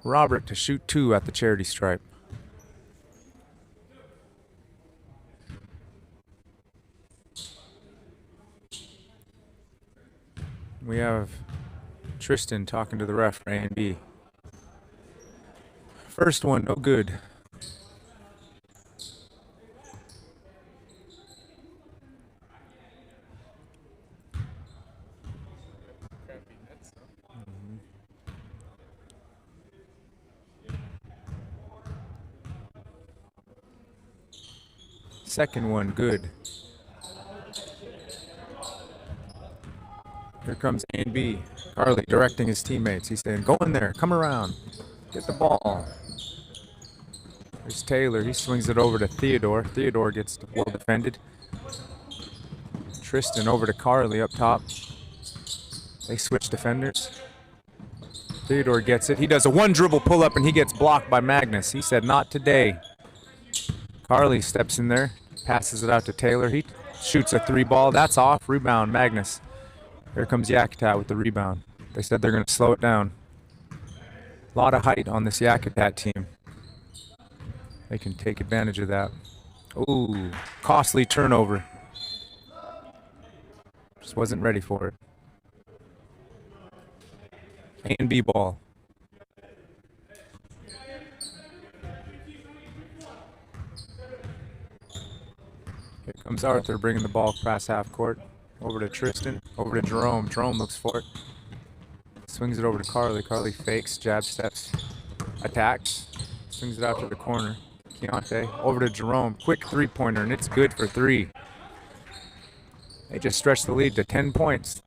F: Robert to shoot two at the charity stripe. We have Tristan talking to the ref for A and B. First one, no good. Second one, good. Here comes A and B. Carly directing his teammates. He's saying, go in there, come around, get the ball. There's Taylor. He swings it over to Theodore. Theodore gets well defended. Tristan over to Carly up top. They switch defenders. Theodore gets it. He does a one dribble pull up and he gets blocked by Magnus. He said, not today. Carly steps in there, passes it out to Taylor. He shoots a three ball. That's off. Rebound, Magnus. Here comes Yakat with the rebound. They said they're going to slow it down. A lot of height on this Yakat team. They can take advantage of that. Ooh, costly turnover. Just wasn't ready for it. A and B ball. Here comes Arthur bringing the ball past half court. Over to Tristan. Over to Jerome. Jerome looks for it. Swings it over to Carly. Carly fakes, jab steps, attacks. Swings it out to the corner. Keontae. Over to Jerome. Quick three-pointer, and it's good for three. They just stretched the lead to 10 points.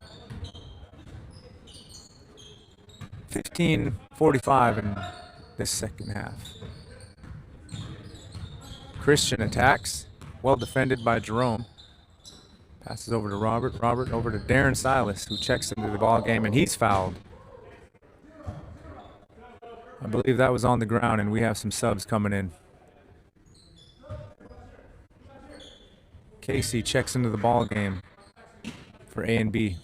F: 15:45 in this second half. Christian attacks. Well defended by Jerome. Passes over to Robert. Robert over to Darren Silas, who checks into the ball game, and he's fouled. I believe that was on the ground, and we have some subs coming in. Casey checks into the ball game for A and B.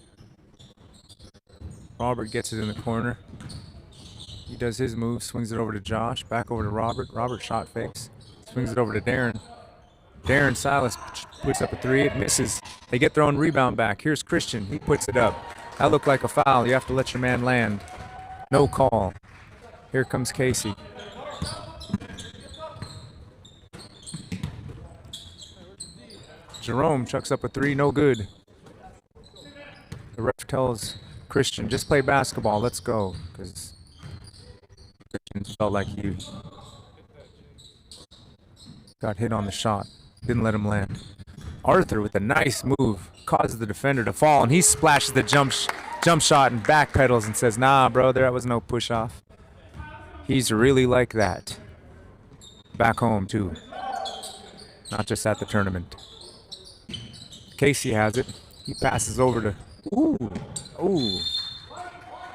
F: Robert gets it in the corner. He does his move, swings it over to Josh, back over to Robert. Robert shot fakes, swings it over to Darren. Darren Silas puts up a three, it misses. They get their own rebound back. Here's Christian, he puts it up. That looked like a foul, you have to let your man land. No call. Here comes Casey. Jerome chucks up a three, no good. The ref tells Christian, just play basketball, let's go. Because Christian felt like he got hit on the shot. Didn't let him land. Arthur with a nice move causes the defender to fall, and he splashes the jump shot and backpedals and says, nah, bro, there was no push off. He's really like that. Back home, too. Not just at the tournament. Casey has it. He passes over to... Ooh.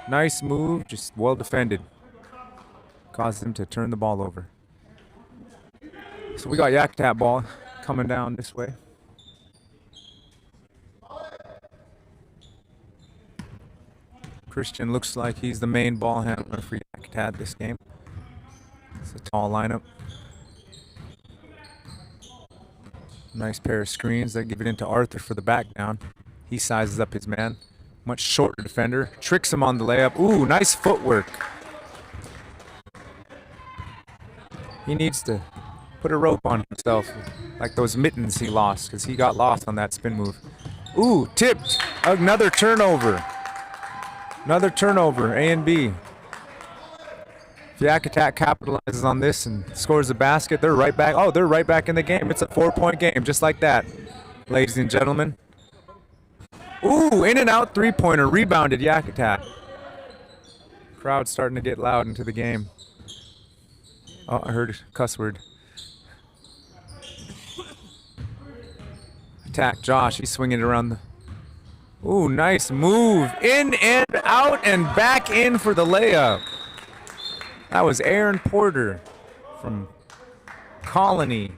F: Nice move, just well defended. Caused him to turn the ball over. So we got Yakat ball coming down this way. Christian looks like he's the main ball handler for Yakat this game. It's a tall lineup. Nice pair of screens that give it into Arthur for the back down. He sizes up his man. Much shorter defender. Tricks him on the layup. Ooh, nice footwork. He needs to put a rope on himself, like those mittens he lost, because he got lost on that spin move. Ooh, tipped. Another turnover. Another turnover, A and B. If Yakat capitalizes on this and scores a basket, they're right back. Oh, they're right back in the game. It's a 4-point game, just like that, ladies and gentlemen. Ooh, in and out three-pointer, rebounded Yakat. Crowd starting to get loud into the game. Oh, I heard a cuss word. Attack Josh, he's swinging it around the... Ooh, nice move. In and out and back in for the layup. That was Aaron Porter from Colony.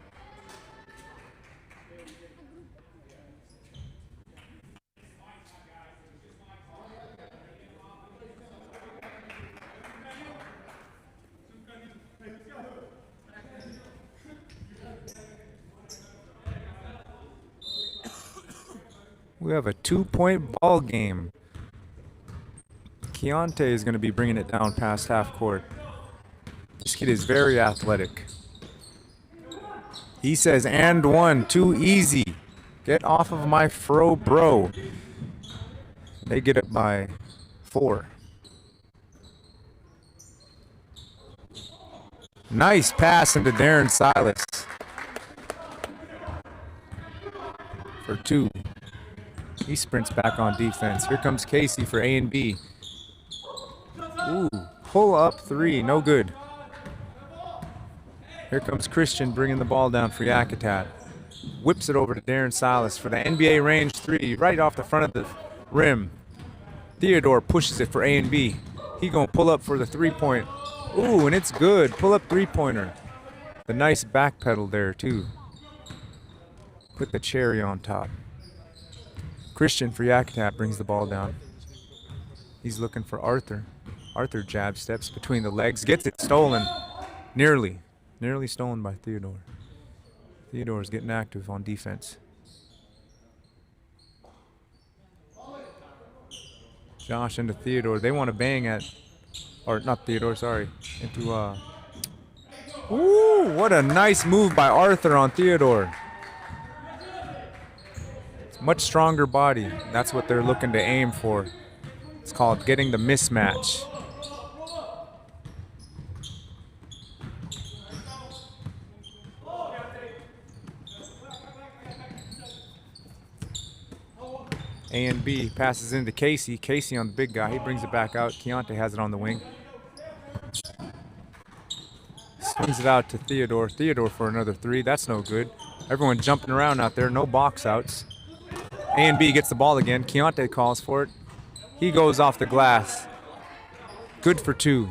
F: We have a 2-point ball game. Keontae is going to be bringing it down past half court. This kid is very athletic. He says, and one, too easy. Get off of my fro, bro. They get it by 4. Nice pass into Darren Silas for 2. He sprints back on defense. Here comes Casey for A and B. Ooh, pull up 3, no good. Here comes Christian bringing the ball down for Yakat. Whips it over to Darren Silas for the NBA range 3, right off the front of the rim. Theodore pushes it for A and B. He gonna pull up for the 3-point. Ooh, and it's good. Pull up 3-pointer. The nice back pedal there too. Put the cherry on top. Christian for Yakat brings the ball down. He's looking for Arthur. Arthur jab steps between the legs, gets it stolen. Nearly stolen by Theodore. Theodore's getting active on defense. Josh into Theodore. They want to bang at, or not Theodore, sorry, into, ooh, what a nice move by Arthur on Theodore. Much stronger body. That's what they're looking to aim for. It's called getting the mismatch. A and B passes into Casey. Casey on the big guy. He brings it back out. Keontae has it on the wing. Swings it out to Theodore. Theodore for another 3. That's no good. Everyone jumping around out there. No box outs. A and B gets the ball again. Keontae calls for it. He goes off the glass. Good for 2.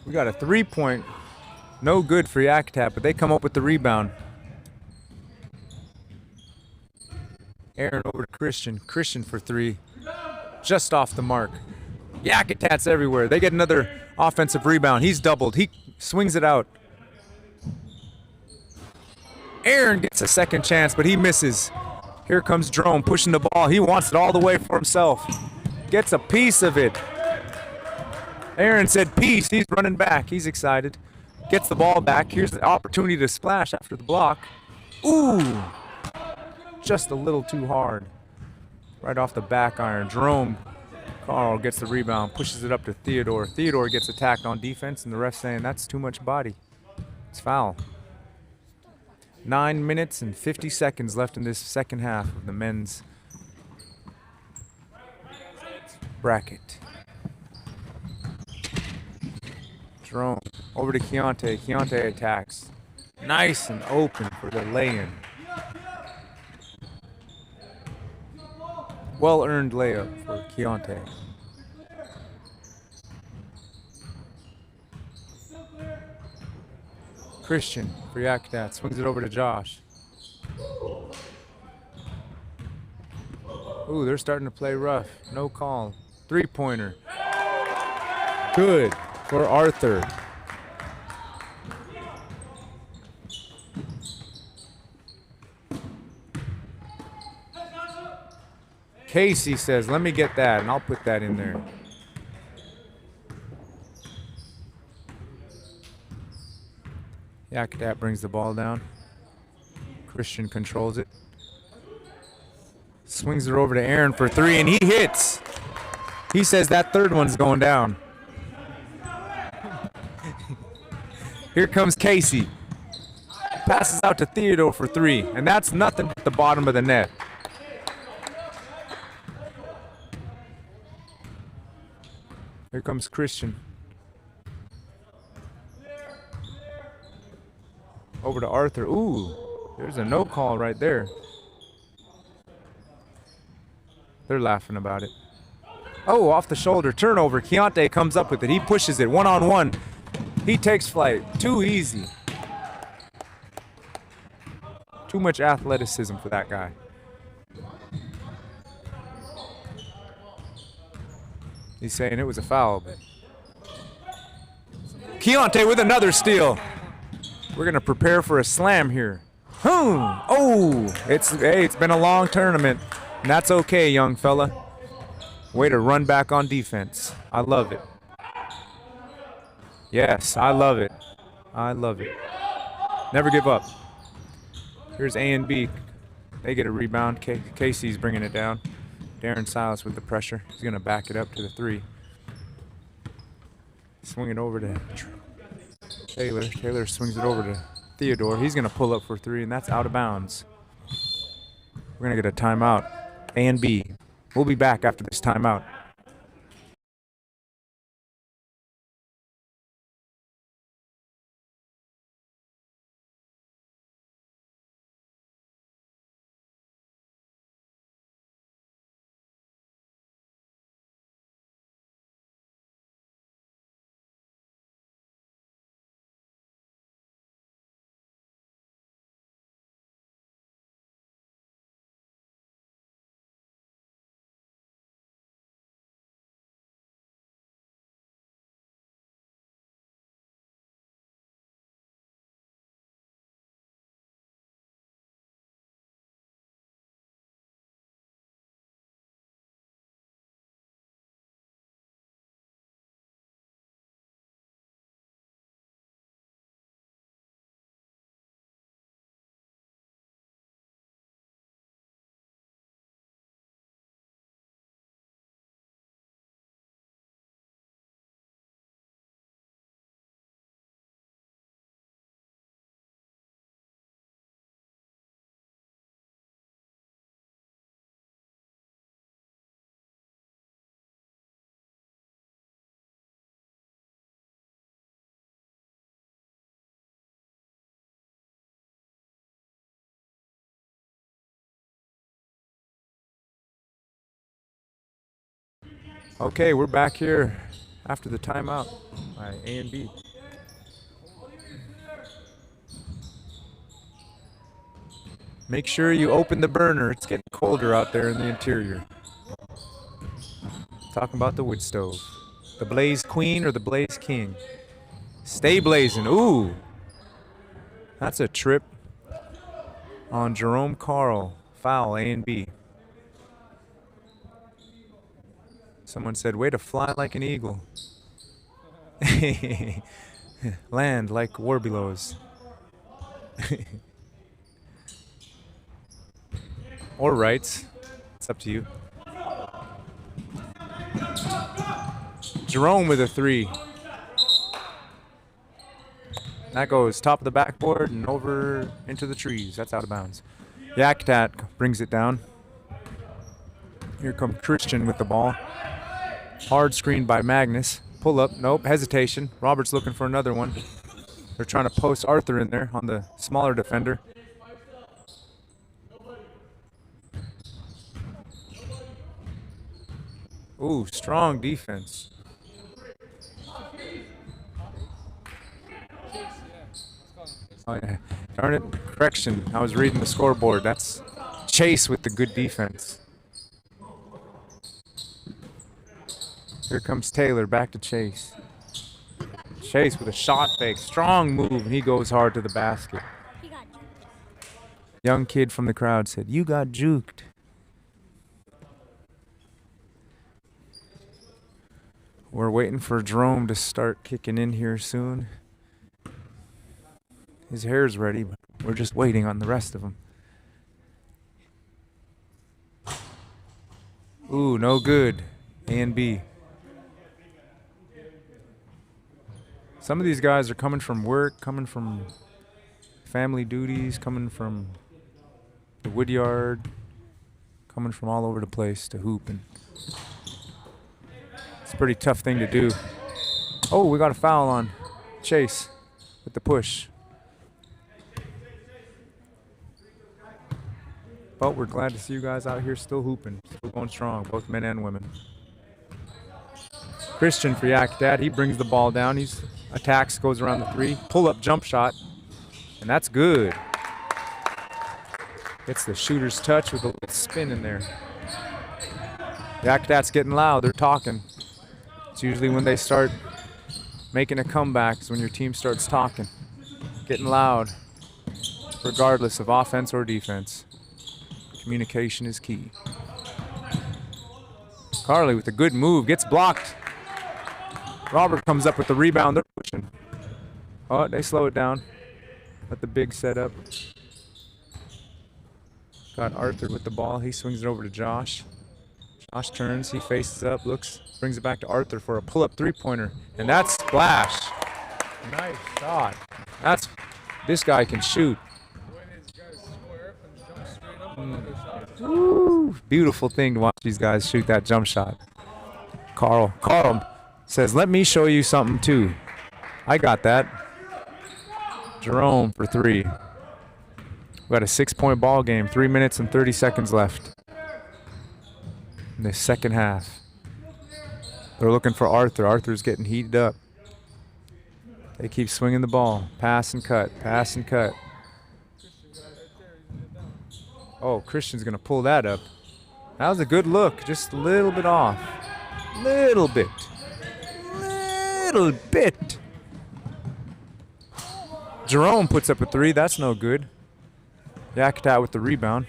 F: We got a 3-point. No good for Yakat, but they come up with the rebound. Aaron over to Christian. Christian for 3. Just off the mark. Yakatats everywhere. They get another offensive rebound. He's doubled. He swings it out. Aaron gets a second chance, but he misses. Here comes Jerome pushing the ball. He wants it all the way for himself. Gets a piece of it. Aaron said peace. He's running back. He's excited. Gets the ball back. Here's the opportunity to splash after the block. Ooh. Just a little too hard. Right off the back iron. Jerome Carl gets the rebound, pushes it up to Theodore. Theodore gets attacked on defense, and the ref saying that's too much body. It's foul. 9 minutes and 50 seconds left in this second half of the men's bracket. Jerome over to Keontae. Keontae attacks. Nice and open for the lay-in. Well-earned layup for Keontae. Christian for Yakat. Swings it over to Josh. Ooh, they're starting to play rough. No call. 3-pointer. Good for Arthur. Casey says, let me get that, and I'll put that in there. Yakat brings the ball down. Christian controls it. Swings it over to Aaron for 3, and he hits. He says that third one's going down. Here comes Casey. Passes out to Theodore for 3, and that's nothing at the bottom of the net. Here comes Christian. Over to Arthur. Ooh, there's a no call right there. They're laughing about it. Oh, off the shoulder. Turnover. Keontae comes up with it. He pushes it one-on-one. He takes flight. Too easy. Too much athleticism for that guy. He's saying it was a foul, but Keontae with another steal. We're gonna prepare for a slam here. Oh, it's been a long tournament, and that's okay, young fella. Way to run back on defense. I love it. Yes, I love it. I love it. Never give up. Here's A and B. They get a rebound. Casey's bringing it down. Darren Silas with the pressure. He's going to back it up to the 3. Swing it over to Taylor. Taylor swings it over to Theodore. He's going to pull up for 3, and that's out of bounds. We're going to get a timeout. A and B. We'll be back after this timeout. Okay, we're back here after the timeout by A and B. Make sure you open the burner. It's getting colder out there in the interior. Talking about the wood stove. The Blaze Queen or the Blaze King? Stay blazing. Ooh. That's a trip on Jerome Carl. Foul, A and B. Someone said, way to fly like an eagle. Land like Warbelows. Or rights. It's up to you. Jerome with a 3. That goes top of the backboard and over into the trees. That's out of bounds. Yakat brings it down. Here comes Christian with the ball. Hard screen by Magnus. Pull up. Nope. Hesitation. Robert's looking for another one. They're trying to post Arthur in there on the smaller defender. Ooh, strong defense. Oh, yeah. Darn it. Correction. I was reading the scoreboard. That's Chase with the good defense. Here comes Taylor. Back to Chase. Chase with a shot fake. Strong move, and he goes hard to the basket. Young kid from the crowd said, "You got juked." We're waiting for Jerome to start kicking in here soon. His hair's ready, but we're just waiting on the rest of them. Ooh, no good. A and B. Some of these guys are coming from work, coming from family duties, coming from the woodyard, coming from all over the place to hoop, and it's a pretty tough thing to do. Oh, we got a foul on Chase with the push. But we're glad to see you guys out here still hooping, still going strong, both men and women. Christian for Yakat, he brings the ball down. He's attacks, goes around the 3, pull-up jump shot, and that's good. Gets the shooter's touch with a little spin in there. Yakat's getting loud. They're talking. It's usually when they start making a comeback, is when your team starts talking. Getting loud, regardless of offense or defense. Communication is key. Carly with a good move, gets blocked. Robert comes up with the rebound. They're pushing. Oh, they slow it down. Let the big set up. Got Arthur with the ball. He swings it over to Josh. Josh turns. He faces up, looks, brings it back to Arthur for a pull-up three-pointer. And that's splash. Nice shot. This guy can shoot. Woo, beautiful thing to watch these guys shoot that jump shot. Carl says, "Let me show you something too." I got that. Jerome for 3. We got a 6-point ball game. 3 minutes and 30 seconds left in the second half. They're looking for Arthur. Arthur's getting heated up. They keep swinging the ball. Pass and cut. Pass and cut. Oh, Christian's going to pull that up. That was a good look. Just a little bit off. Little bit. Little bit. Jerome puts up a 3. That's no good. Yakat with the rebound.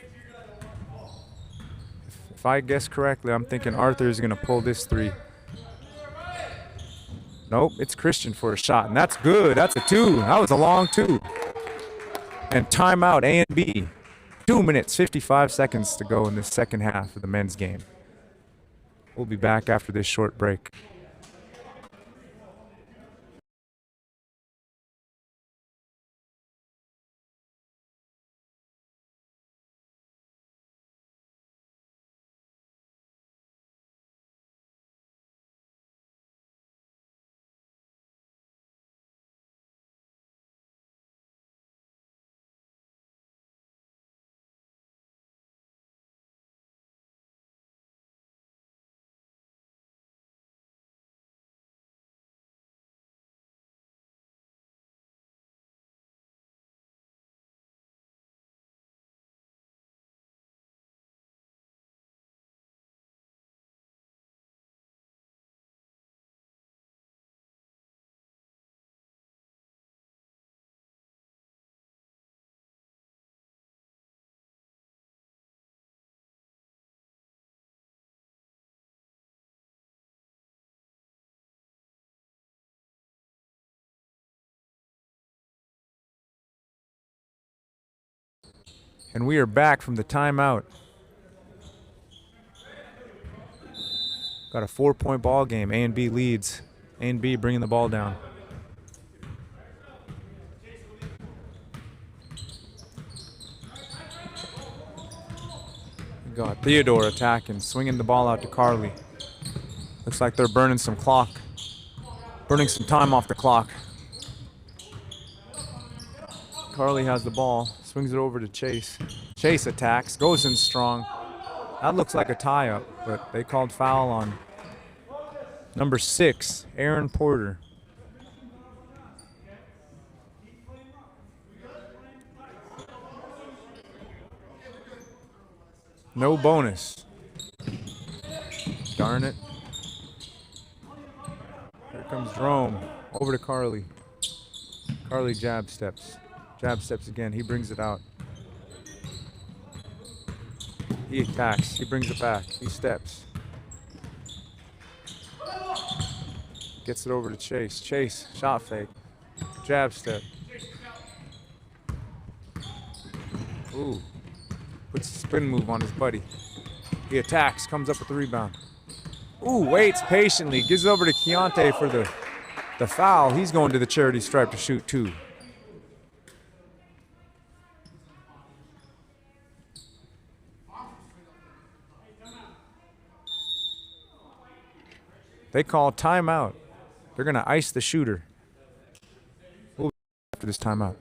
F: If I guess correctly, I'm thinking Arthur is going to pull this 3. Nope, it's Christian for a shot, and that's good. That's a 2. That was a long 2. And timeout, A and B. 2 minutes, 55 seconds to go in the second half of the men's game. We'll be back after this short break. And we are back from the timeout. Got a 4-point ball game. A and B leads. A and B bringing the ball down. We got Theodore attacking, swinging the ball out to Carly. Looks like they're burning some clock. Burning some time off the clock. Carly has the ball, swings it over to Chase. Chase attacks, goes in strong. That looks like a tie-up, but they called foul on number 6, Aaron Porter. No bonus. Darn it. Here comes Jerome. Over to Carly. Carly jab steps. Jab steps again. He brings it out. He attacks. He brings it back. He steps. Gets it over to Chase. Chase, shot fake. Jab step. Ooh. Puts a spin move on his buddy. He attacks, comes up with the rebound. Ooh, waits patiently. Gives it over to Keontae for the foul. He's going to the charity stripe to shoot 2. They call timeout. They're going to ice the shooter. We'll be back after this timeout.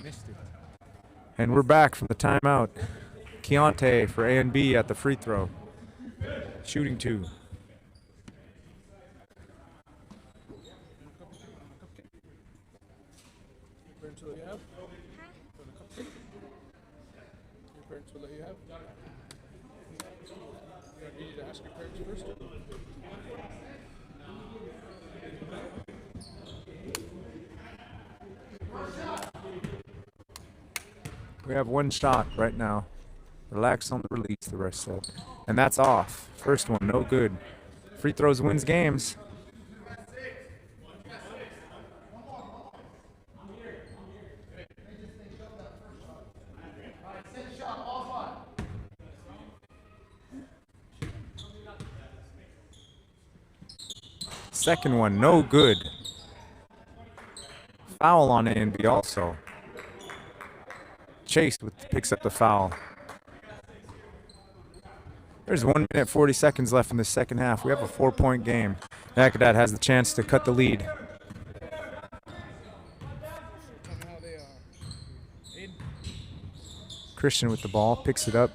F: Missed it. And we're back from the timeout. Keontae for A and B at the free throw. Shooting 2.
A: Parents will let you have? Your parents will let you have? You need to ask your parents first.
F: We have 1 shot right now. Relax on the release, the rest said. And that's off. First one, no good. Free throws wins games. Second one, no good. Foul on A and B also. Chase picks up the foul. There's 1 minute 40 seconds left in the second half. We have a 4-point game. Yakat has the chance to cut the lead. Christian with the ball, picks it up.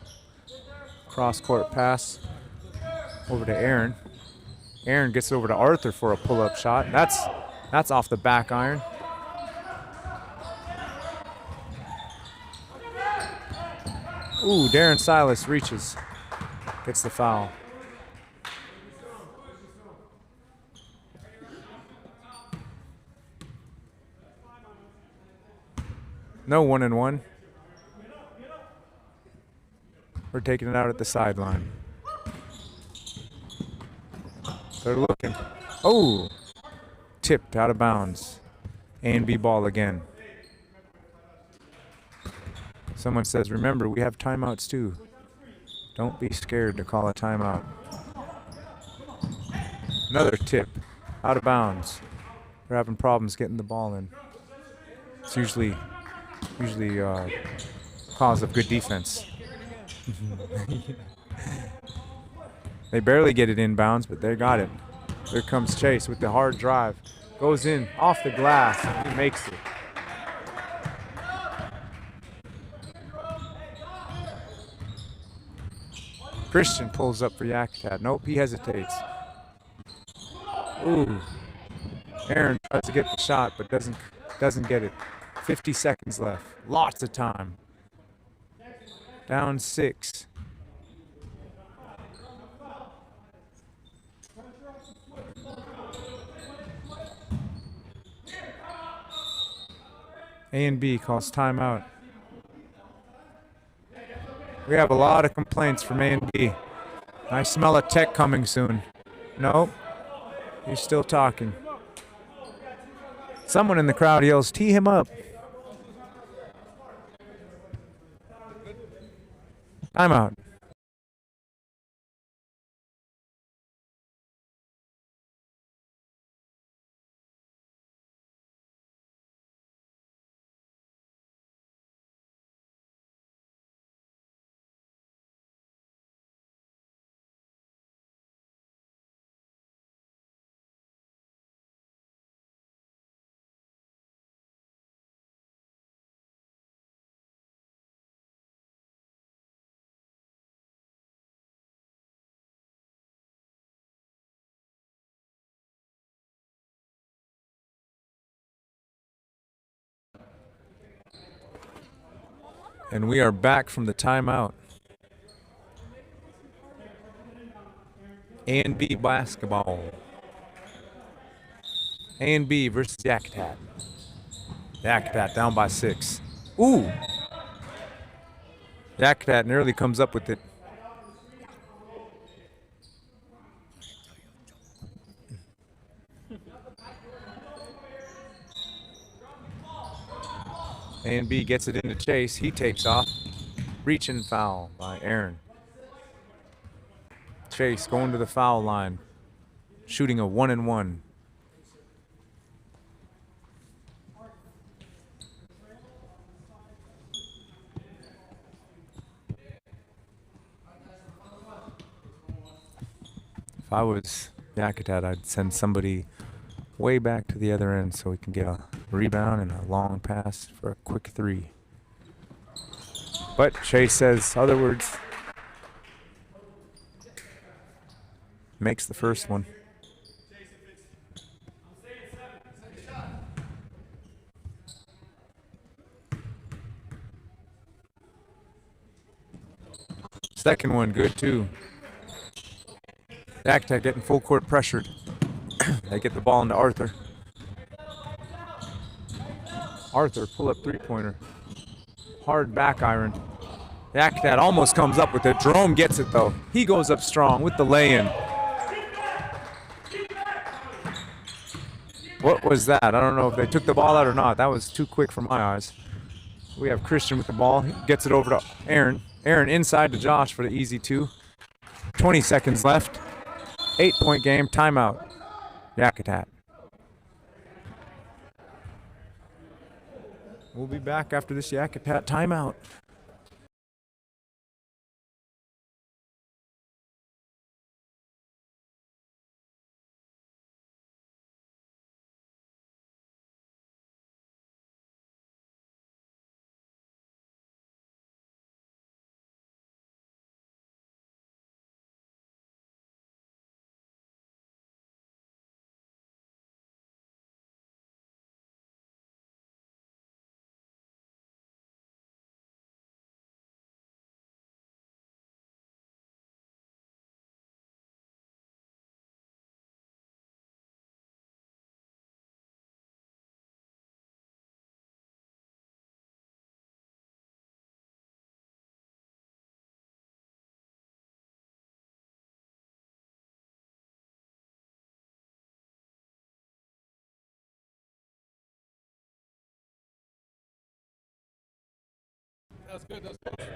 F: Cross-court pass over to Aaron. Aaron gets it over to Arthur for a pull-up shot. That's off the back iron. Ooh, Darren Silas reaches. Gets the foul. No 1-and-1. We're taking it out at the sideline. They're looking. Oh! Tipped out of bounds. A and B ball again. Someone says, remember, we have timeouts too. Don't be scared to call a timeout. Another tip. Out of bounds. They're having problems getting the ball in. It's usually cause of good defense. They barely get it inbounds, but they got it. Here comes Chase with the hard drive. Goes in off the glass, and he makes it. Christian pulls up for Yakat. Nope, he hesitates. Ooh. Aaron tries to get the shot, but doesn't get it. 50 seconds left. Lots of time. Down 6. A and B calls timeout. We have a lot of complaints from A and B. I smell a tech coming soon. Nope. He's still talking. Someone in the crowd yells, "Tee him up." Timeout. And we are back from the timeout. A and B basketball. A and B versus Yakat. Yakat down by 6. Ooh! Yakat nearly comes up with it. A and B gets it into Chase. He takes off. Reach and foul by Aaron. Chase going to the foul line. Shooting a 1-and-1. If I was Yakat, I'd send somebody way back to the other end so we can get a rebound and a long pass for a quick 3. But Chase says other words. Makes the first one. Second one good too. Yakat getting full court pressured. They get the ball into Arthur. Arthur, pull up 3-pointer. Hard back iron. Yakat almost comes up with it. Jerome gets it though. He goes up strong with the lay-in. What was that? I don't know if they took the ball out or not. That was too quick for my eyes. We have Christian with the ball. He gets it over to Aaron. Aaron inside to Josh for the easy 2. 20 seconds left. 8-point game. Timeout. Yakat. We'll be back after this Yakat timeout.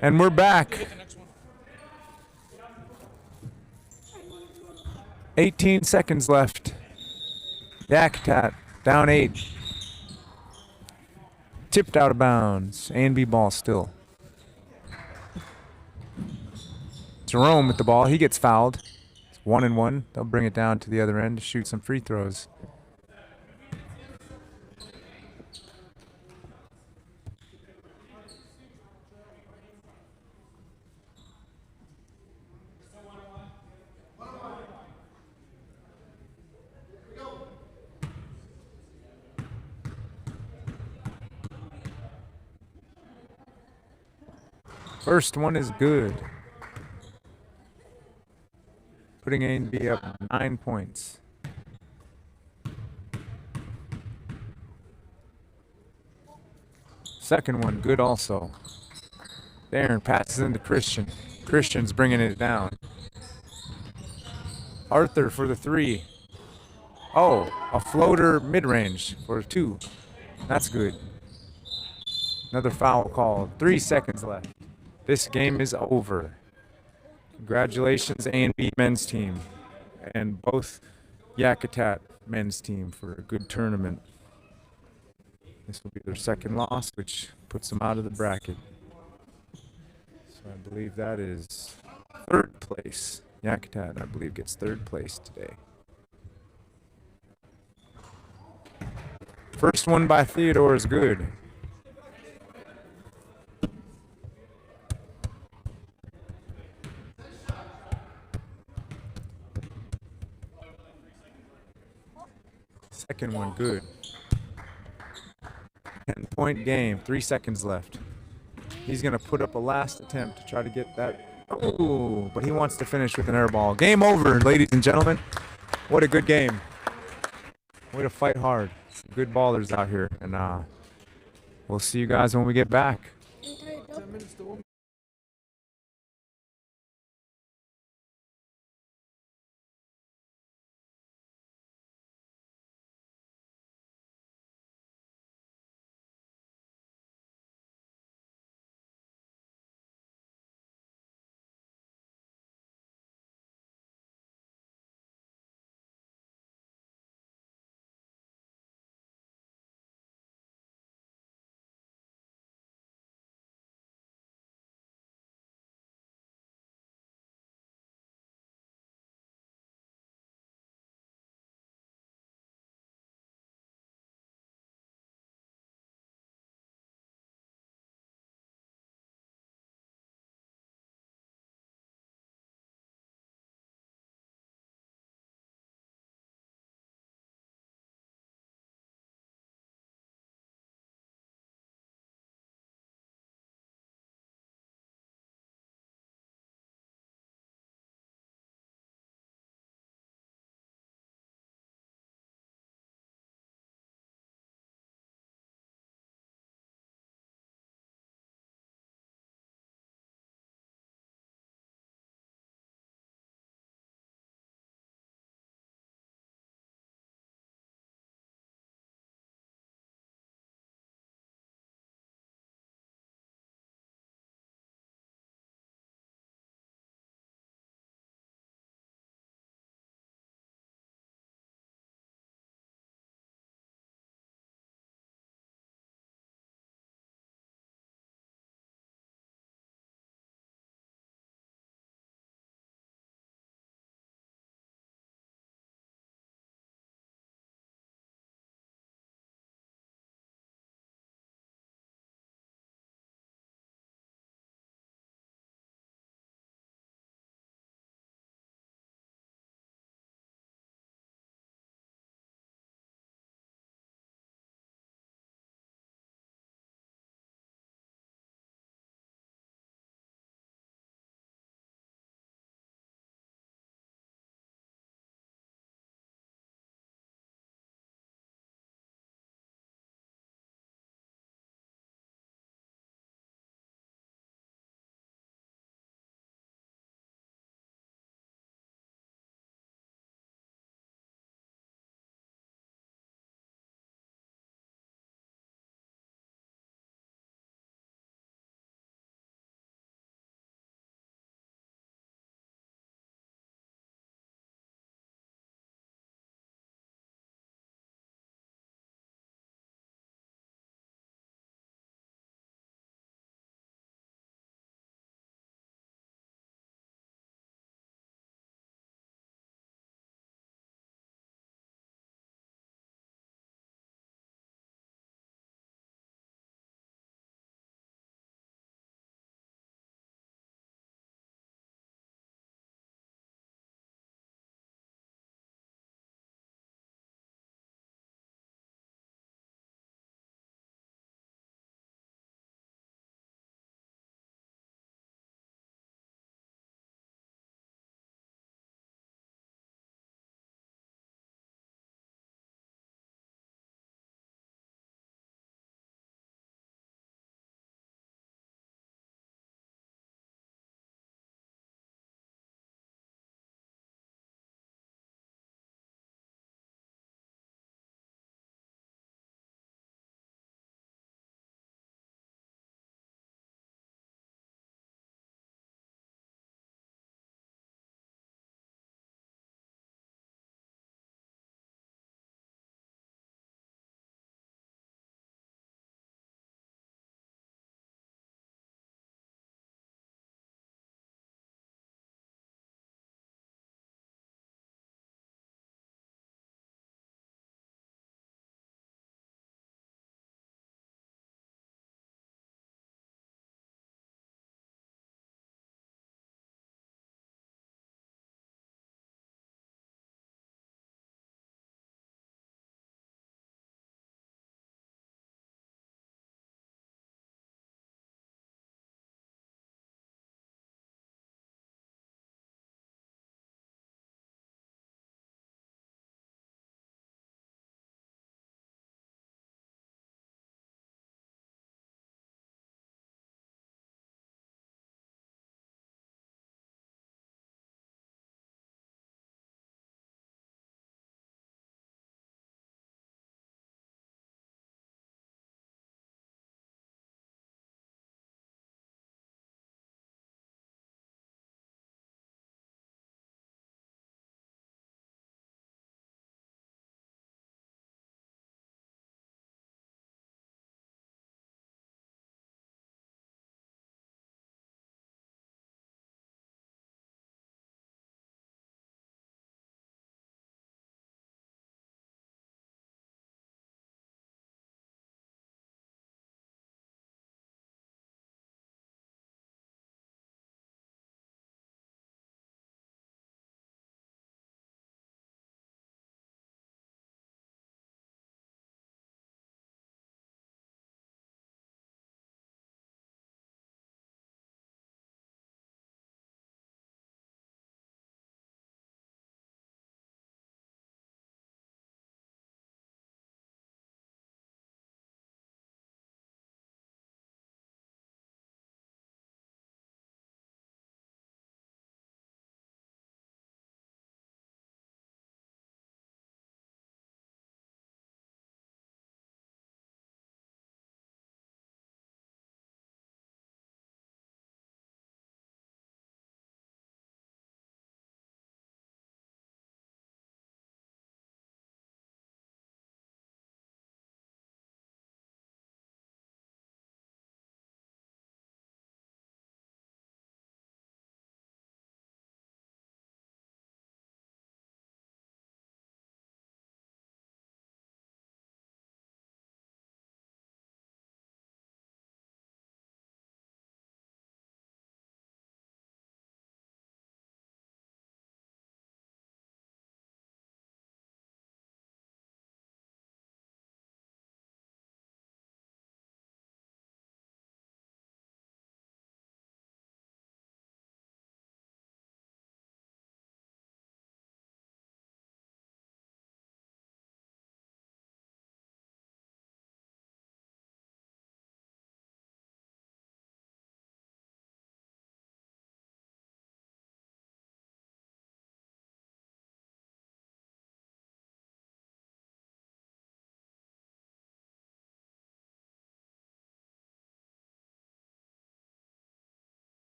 F: And we're back. 18 seconds left. Yakat down 8. Tipped out of bounds. A&B ball still. Jerome with the ball. He gets fouled. It's 1-1. They'll bring it down to the other end to shoot some free throws. First one is good. Putting A and B up 9 points. Second one, good also. Darren passes into Christian. Christian's bringing it down. Arthur for the 3. Oh, a floater mid-range for a 2. That's good. Another foul called. 3 seconds left. This game is over. Congratulations, A and B men's team, and both Yakat men's team for a good tournament. This will be their second loss, which puts them out of the bracket. So I believe that is third place. Yakat, I believe, gets third place today. First one by Theodore is good. Second one, good. 10-point game, 3 seconds left. He's going to put up a last attempt to try to get that. Oh, but he wants to finish with an air ball. Game over, ladies and gentlemen. What a good game. Way to fight hard. Some good ballers out here. And we'll see you guys when we get back.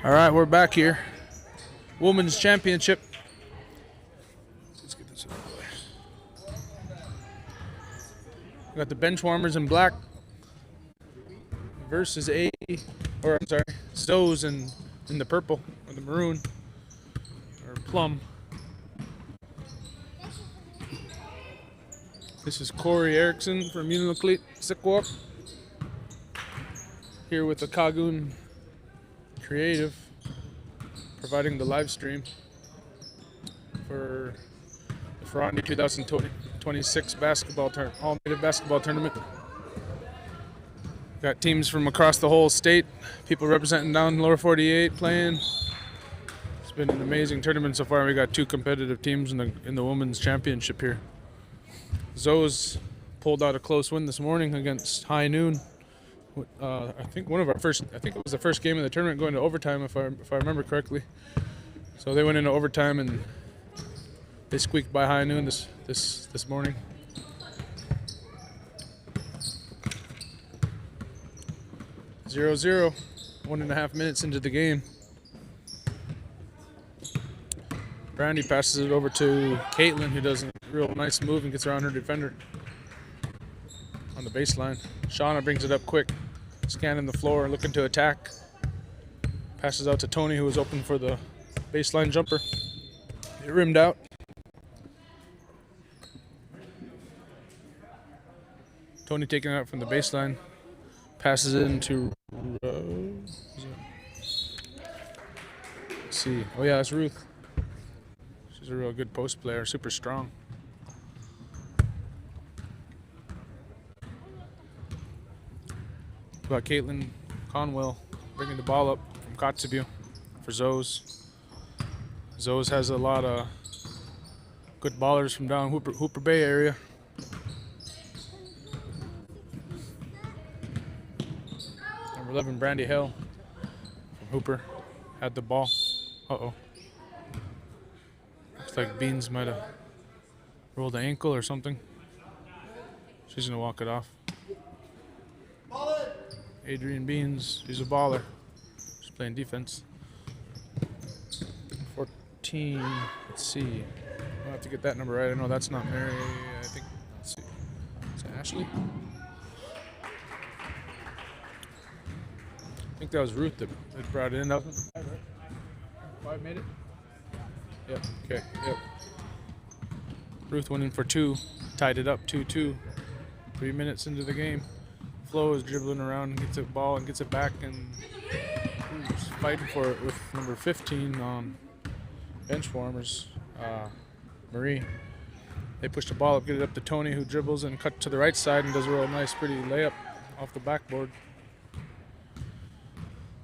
A: All right, we're back here. Women's Championship. Let's get this out of the way. We got the bench warmers in black versus Zoes in the purple or the maroon or plum. This is Corey Erickson from Uniloclete Sikwop. Here with the Kagoon Creative, providing the live stream for the Rondy 2026 all-native basketball tournament. Got teams from across the whole state, people representing down lower 48 playing. It's been an amazing tournament so far. We got 2 competitive teams in the women's championship here. Zoes pulled out a close win this morning against High Noon. I think it was the first game of the tournament going to overtime, if I remember correctly. So they went into overtime and they squeaked by High Noon this morning. 0-0, 1.5 minutes into the game. Brandy passes it over to Caitlin, who does a real nice move and gets around her defender on the baseline. Shauna brings it up quick, scanning the floor, looking to attack. Passes out to Tony, who was open for the baseline jumper. It rimmed out. Tony taking it out from the baseline. Passes it into Let's see. Oh yeah, that's Ruth. She's a real good post player, super strong. Got Caitlin Conwell bringing the ball up from Kotzebue for Zoes. Zoes has a lot of good ballers from down Hooper Bay area. Number 11, Brandy Hill from Hooper had the ball. Uh-oh. Looks like Beans might have rolled an ankle or something. She's going to walk it off. Adrian Beans, she's a baller. She's playing defense. 14, let's see. I'll have to get that number right. I know that's not Mary. I think, let's see. Is it Ashley? I think that was Ruth that brought it in. That was 5, right? 5 made it? Yep, okay, yep. Ruth went in for 2, tied it up 2-2. 3 minutes into the game. Flo is dribbling around and gets the ball and gets it back and he's fighting for it with number 15 on bench warmers, Marie. They push the ball up, get it up to Tony, who dribbles and cuts to the right side and does a real nice, pretty layup off the backboard.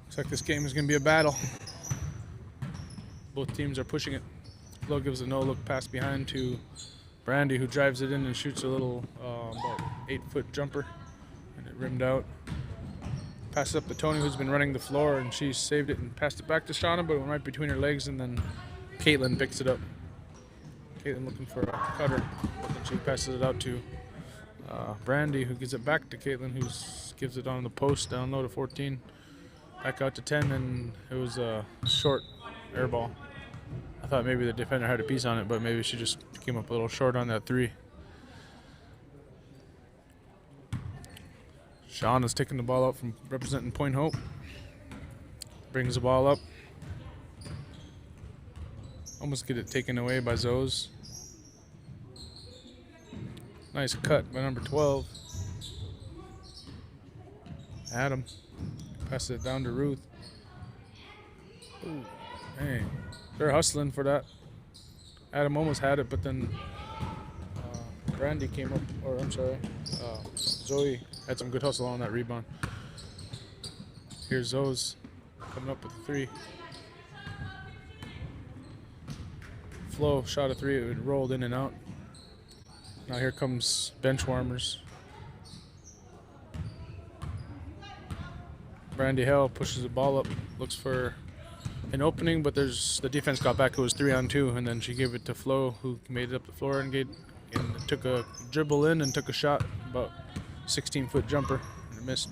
A: Looks like this game is going to be a battle. Both teams are pushing it. Flo gives a no-look pass behind to Brandy, who drives it in and shoots a little about 8-foot jumper. And it rimmed out. Passes up to Tony, who's been running the floor, and she saved it and passed it back to Shauna, but it went right between her legs, and then Caitlin picks it up. Caitlin looking for a cutter, but then she passes it out to Brandy, who gives it back to Caitlin, who gives it on the post down low to 14. Back out to 10, and it was a short air ball. I thought maybe the defender had a piece on it, but maybe she just came up a little short on that 3. Sean is taking the ball out from representing Point Hope. Brings the ball up. Almost get it taken away by Zoes. Nice cut by number 12. Adam passes it down to Ruth. Ooh, man, they're hustling for that. Adam almost had it, but then Brandy came up, or I'm sorry, Zoe had some good hustle on that rebound. Here's Zoe's coming up with a 3. Flo shot a 3, it rolled in and out. Now here comes bench warmers. Brandy Hill pushes the ball up, looks for an opening, but the defense got back. It was 3-on-2, and then she gave it to Flo, who made it up the floor and took a dribble in and took a shot, about 16-foot jumper, and it missed.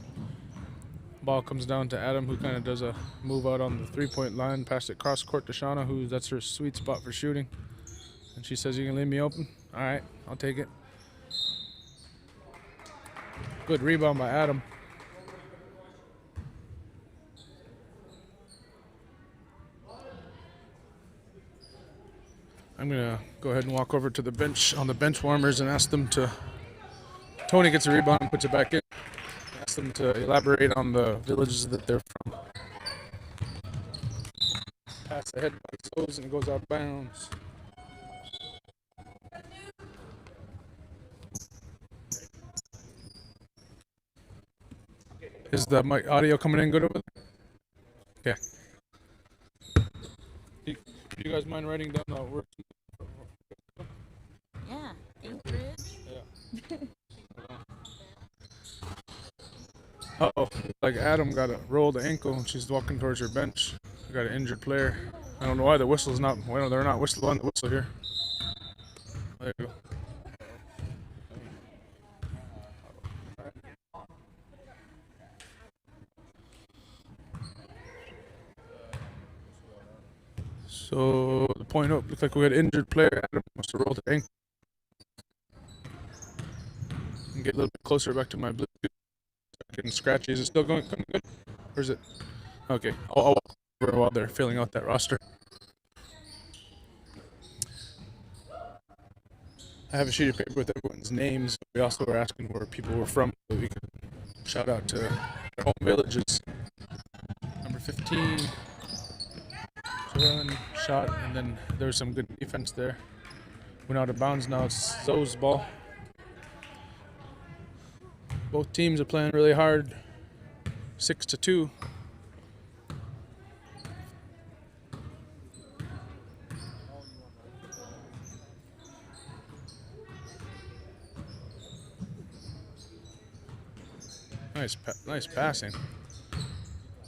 A: Ball comes down to Adam, who kind of does a move out on the three-point line, pass it cross court to Shauna, who that's her sweet spot for shooting. And she says, "You can leave me open." All right, I'll take it. Good rebound by Adam. I'm gonna go ahead and walk over to the bench on the bench warmers and ask them to. Tony gets a rebound and puts it back in. Ask them to elaborate on the villages that they're from. Pass ahead by Zoes and it goes out of bounds. Is the mic audio coming in good over there? Okay. Do you guys mind writing down the words?
G: Yeah, Anchorage.
A: Yeah. Uh-oh. Like Adam got a rolled ankle and she's walking towards her bench. We got an injured player. I don't know why the whistle's not. Well, they're not whistling the whistle here. There you go. So the point up looked like we had an injured player. Adam must have rolled the ankle. And get a little bit closer back to my blue. Getting scratchy. Is it still going good? Or is it? Okay. I'll walk over while they're filling out that roster. I have a sheet of paper with everyone's names. We also were asking where people were from, so we could shout out to their home villages. Number 15. Run, shot, and then there was some good defense there. Went out of bounds. Now it's Zoe's ball. Both teams are playing really hard. 6-2. Nice passing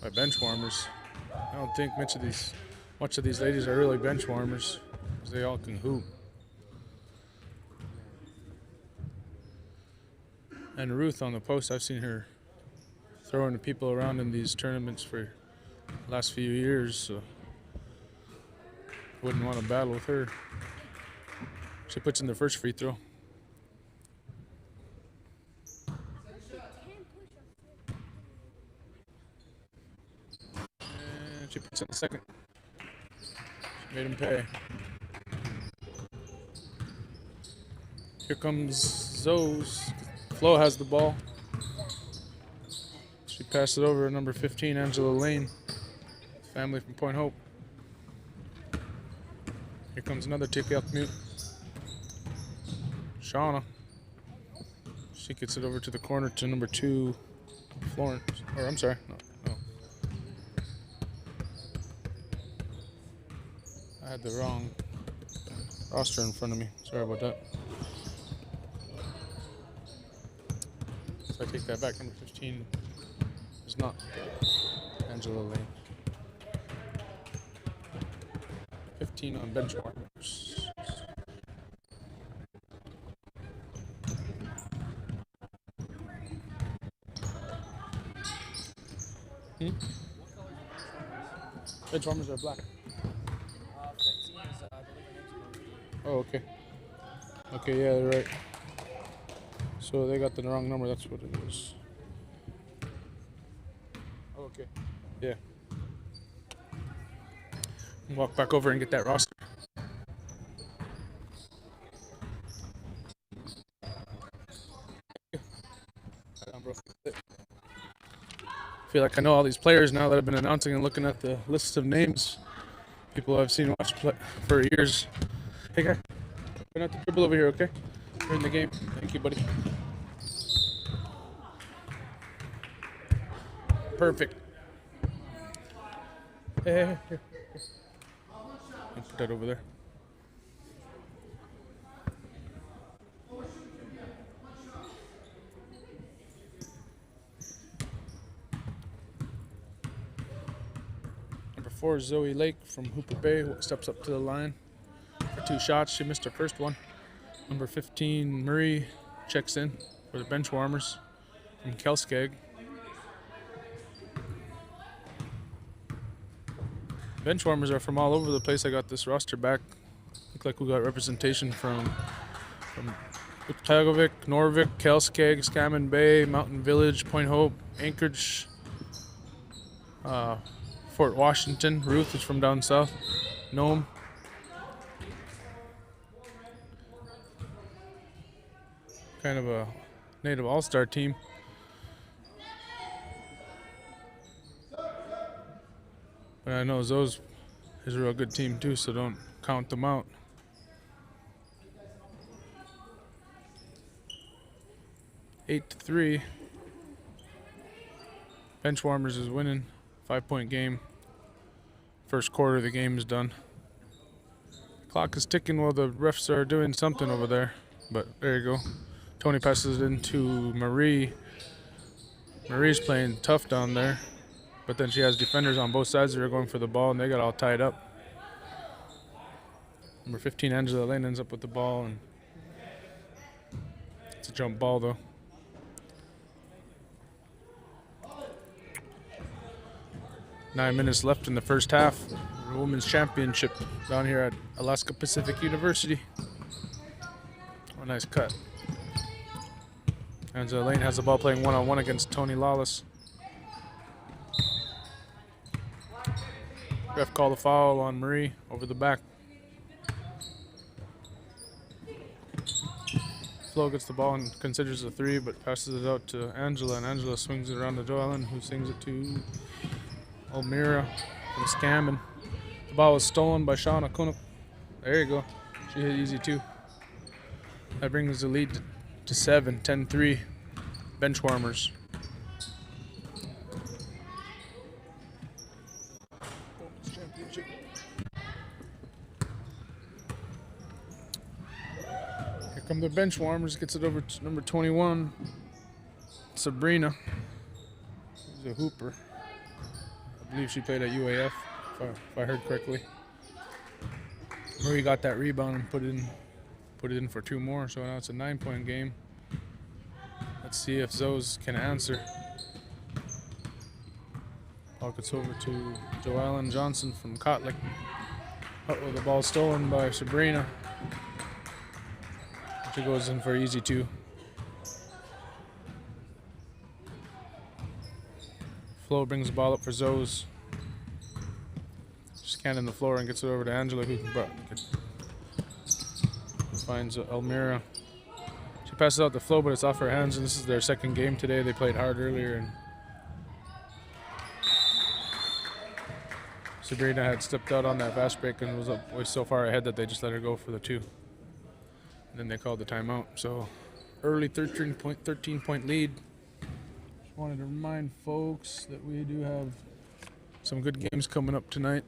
A: by bench warmers. I don't think much of these ladies are really bench warmers, because they all can hoop. And Ruth on the post, I've seen her throwing the people around in these tournaments for the last few years, so wouldn't want to battle with her. She puts in the first free throw. And she puts in the second. She made him pay. Here comes Zoe's. Flo has the ball. She passed it over to number 15, Angela Lane. Family from Point Hope. Here comes another takeout commute. Shauna. She gets it over to the corner to number 2, Florence. Or I'm sorry, no. I had the wrong roster in front of me. Sorry about that. So I take that back. Number 15 is not Angela Lane. 15 on bench warmers. Bench warmers are black.
B: 15 is, I believe her name's Rondy.
A: Oh, okay. Okay, yeah, they're right. So they got the wrong number, that's what it is. Oh, okay. Yeah. Walk back over and get that roster. I feel like I know all these players now that I've been announcing and looking at the lists of names. People I've seen watch play for years. Hey, guy. Try not to dribble over here, okay? You're in the game. Thank you, buddy. Perfect. Hey. I'll put that over there. Number 4, Zoe Lake from Hooper Bay, steps up to the line for 2 shots. She missed her first one. Number 15, Marie, checks in for the bench warmers from Kelskeg. bench warmers are from all over the place. I got this roster back. Look like we got representation from Utqagovik, Norvik, Kelskeg, Scammon Bay, Mountain Village, Point Hope, Anchorage, Fort Washington. Ruth is from down south. Nome. Kind of a native all-star team. But I know Zoe's is a real good team too, so don't count them out. Eight to 3. Benchwarmers is winning. 5-point game. First quarter of the game is done. Clock is ticking while the refs are doing something over there. But there you go. Tony passes it into Marie. Marie's playing tough down there. But then she has defenders on both sides that are going for the ball, and they got all tied up. Number 15, Angela Lane, ends up with the ball, and it's a jump ball, though. Nine minutes left in the first half. The Women's Championship down here at Alaska Pacific University. Oh, nice cut. Angela Lane has the ball playing one-on-one against Tony Lawless. Ref called a foul on Marie over the back. Flo gets the ball and considers a 3, but passes it out to Angela, and Angela swings it around to Joellen, who swings it to Elmira from Scammon. The ball was stolen by Shauna Kunuk. There you go. She hit easy too. That brings the lead to 7, 10-3. Benchwarmers. Championship. Here come the benchwarmers. Gets it over to number 21, Sabrina. She's a hooper. I believe she played at UAF, if I heard correctly. Marie got that rebound and put it in for 2 more, so now it's a 9-point game. Let's see if Zoes can answer. Ball gets over to Joellen Johnson from Kotlik. Uh-oh, the ball stolen by Sabrina. She goes in for easy 2. Flo brings the ball up for Zoes. Scanning the floor and gets it over to Angela, who finds Elmira. She passes out the Flo, but it's off her hands, and this is their second game today. They played hard earlier, and Sabrina had stepped out on that fast break and was so far ahead that they just let her go for the 2. And then they called the timeout. So early 13-point lead. Just wanted to remind folks that we do have some good games coming up tonight.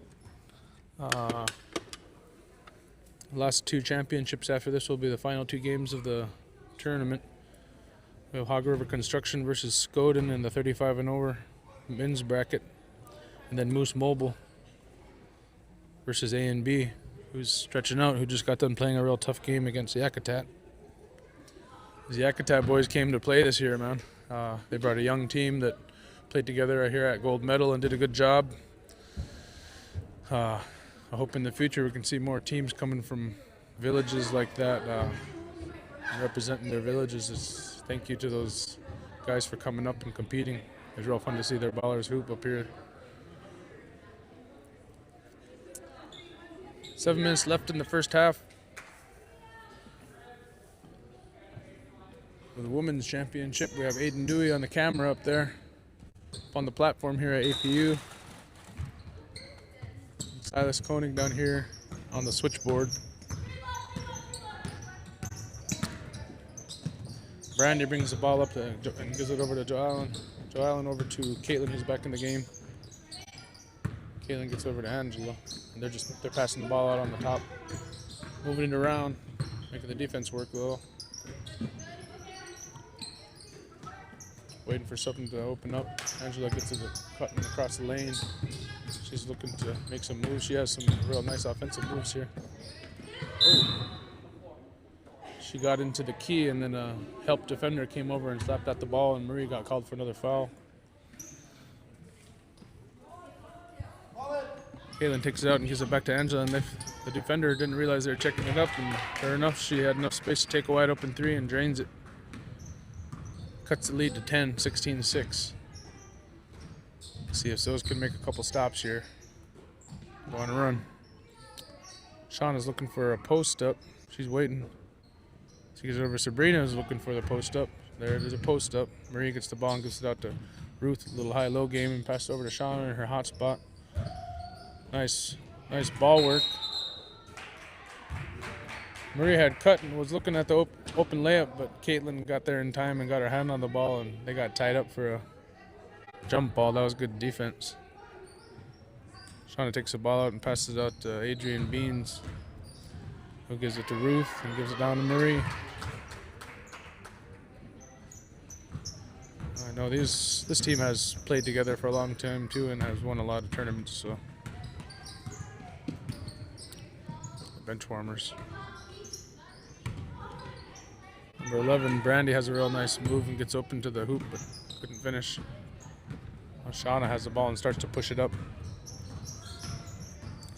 A: Last 2 championships after this will be the final 2 games of the tournament. We have Hog River Construction versus Skoden in the 35 and over men's bracket, and then Moose Mobile versus A&B, who's stretching out, who just got done playing a real tough game against Yakat. The Yakat boys came to play this year, man. They brought a young team that played together here at Gold Medal and did a good job. I hope in the future we can see more teams coming from villages like that, representing their villages. Thank you to those guys for coming up and competing. It was real fun to see their ballers hoop up here. 7 minutes left in the first half. For the Women's Championship, we have Aiden Dewey on the camera up there, up on the platform here at APU. Silas Koenig down here on the switchboard. Brandy brings the ball up and gives it over to Joellen. Joellen over to Caitlin, who's back in the game. Caitlin gets over to Angela, and they're passing the ball out on the top, moving it around, making the defense work a little. Waiting for something to open up. Angela gets it cutting across the lane. She's looking to make some moves. She has some real nice offensive moves here. Oh. She got into the key, and then a help defender came over and slapped at the ball, and Marie got called for another foul. Caitlin takes it out and gives it back to Angela, and the defender didn't realize they were checking it up, and sure enough, she had enough space to take a wide open three and drains it. Cuts the lead to 10, 16-6. See if Zoes can make a couple stops here. Go on a run. Shauna's looking for a post up. She's waiting. She gets it over. Sabrina's looking for the post up. There it is, a post up. Marie gets the ball and gives it out to Ruth. A little high-low game and passes over to Shauna in her hot spot. Nice ball work. Marie had cut and was looking at the open layup, but Caitlin got there in time and got her hand on the ball, and they got tied up for a jump ball. That was good defense. Shauna takes the ball out and passes it out to Adrian Beans, who gives it to Ruth and gives it down to Marie. I know this team has played together for a long time too and has won a lot of tournaments, so bench warmers. Number 11, Brandy, has a real nice move and gets open to the hoop, but couldn't finish. Now Shauna has the ball and starts to push it up.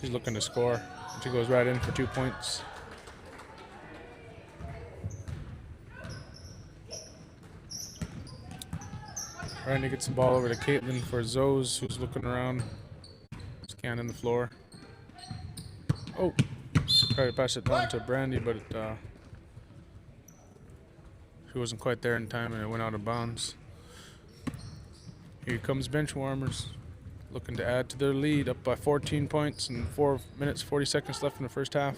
A: She's looking to score. She goes right in for 2 points. Brandy gets the ball over to Caitlin for Zoes, who's looking around, scanning the floor. Oh, tried to pass it down to Brandy, but she wasn't quite there in time and it went out of bounds. Here comes bench warmers, looking to add to their lead, up by 14 points and 4 minutes, 40 seconds left in the first half.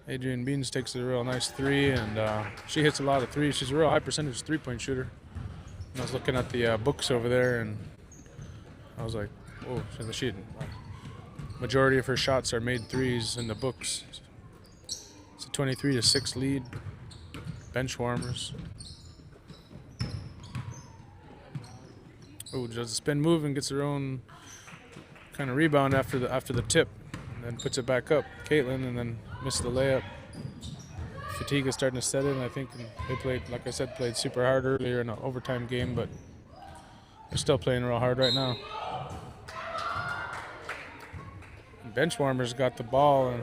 A: Adrian Beans takes a real nice three, and she hits a lot of threes. She's a real high percentage three-point shooter. And I was looking at the books over there, and I was like, whoa, she majority of her shots are made threes in the books. It's a 23-6 lead. Bench warmers. Oh, does a spin move and gets her own kind of rebound after the tip, and then puts it back up. Caitlin, and then missed the layup. Fatigue is starting to set in. I think they played, like I said, played super hard earlier in an overtime game, but they're still playing real hard right now. Bench warmers got the ball, and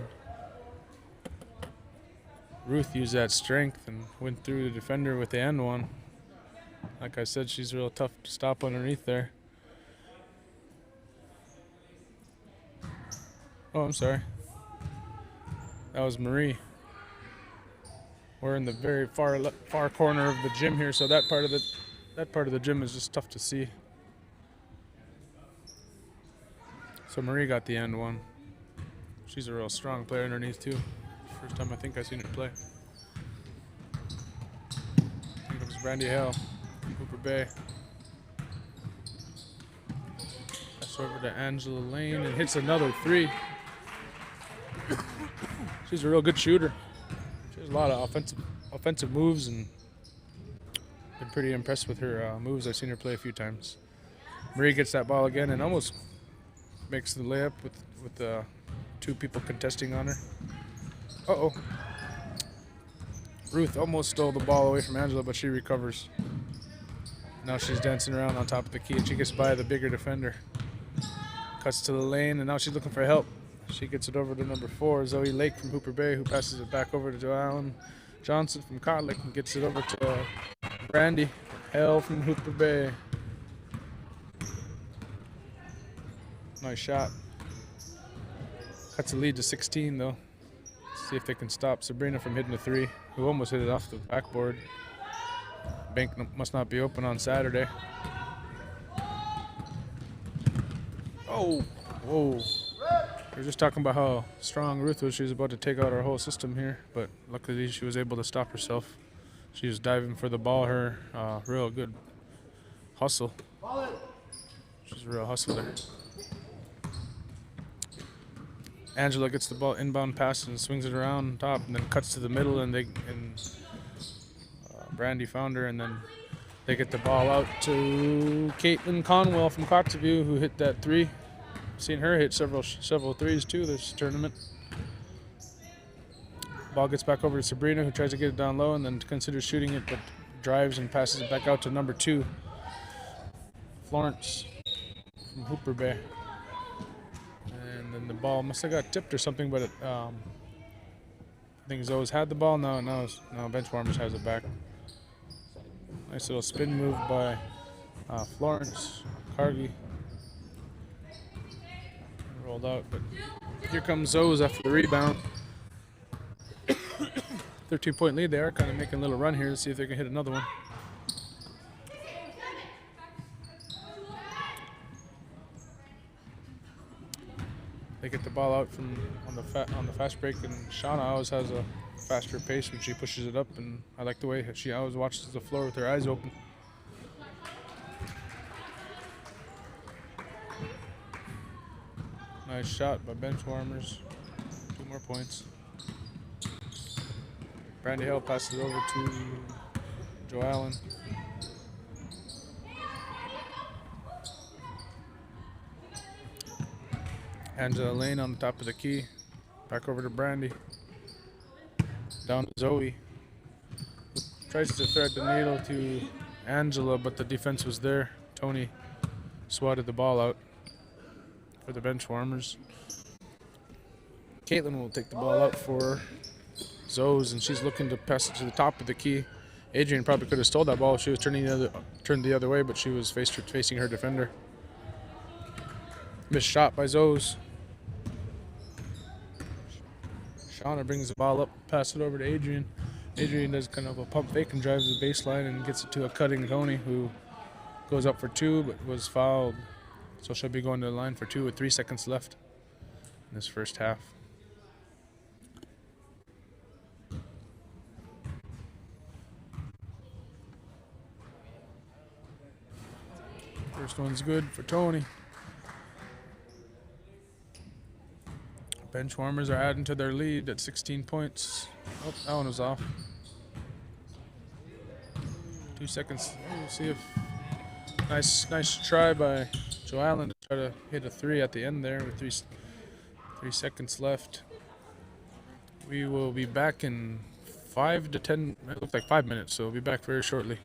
A: Ruth used that strength and went through the defender with the end one. Like I said, she's real tough to stop underneath there. Oh, I'm sorry. That was Marie. We're in the very far corner of the gym here, so that part of the gym is just tough to see. So Marie got the end one. She's a real strong player underneath too. First time I think I've seen her play. Here comes Brandy Hale, Hooper Bay. Pass over to Angela Lane and hits another three. She's a real good shooter. She has a lot of offensive moves, and been pretty impressed with her moves. I've seen her play a few times. Marie gets that ball again and almost makes the layup with two people contesting on her. Uh-oh. Ruth almost stole the ball away from Angela, but she recovers. Now she's dancing around on top of the key, and she gets by the bigger defender. Cuts to the lane, and now she's looking for help. She gets it over to number 4, Zoe Lake from Hooper Bay, who passes it back over to Joellen Johnson from Kotlik and gets it over to Brandy Hale from Hooper Bay. Nice shot. Cuts the lead to 16, though. Let's see if they can stop Sabrina from hitting the three, who almost hit it off the backboard. Bank must not be open on Saturday. Oh, whoa. We were just talking about how strong Ruth was. She was about to take out our whole system here, but luckily she was able to stop herself. She was diving for the ball. Her real good hustle. She's a real hustler. Angela gets the ball inbound pass and swings it around top, and then cuts to the middle, and Brandy found her, and then they get the ball out to Caitlin Conwell from Coxview, who hit that three. Seen her hit several threes too this tournament. Ball gets back over to Sabrina, who tries to get it down low and then considers shooting it, but drives and passes it back out to number 2, Florence from Hooper Bay. And then the ball must have got tipped or something, but I think Zoe's had the ball. No, Benchwarmers has it back. Nice little spin move by Florence Cargi. Rolled out, but here comes Zoe's after the rebound. 13-point lead. They are kind of making a little run here to see if they can hit another one. They get the ball out from on the fast break, and Shauna always has a faster pace when she pushes it up, and I like the way she always watches the floor with her eyes open. Nice shot by Benchwarmers. 2 more points. Brandy Hill passes it over to Joe Allen. Angela Lane on the top of the key. Back over to Brandy. Down to Zoe. Tries to thread the needle to Angela, but the defense was there. Tony swatted the ball out for the Benchwarmers. Caitlin will take the ball out for Zoes, and she's looking to pass it to the top of the key. Adrian probably could have stole that ball if she was turned the other way, but she was facing her defender. Missed shot by Zoes. Shauna brings the ball up, pass it over to Adrian. Adrian does kind of a pump fake and drives the baseline and gets it to a cutting Tony, who goes up for 2 but was fouled. So she'll be going to the line for 2 with 3 seconds left in this first half. First one's good for Tony. Benchwarmers are adding to their lead at 16 points. Oh, that one was off. 2 seconds. We'll see if nice try by Joe Allen to try to hit a 3 at the end there with 3 seconds left. We will be back in 5 to 10. It looks like 5 minutes, so we'll be back very shortly.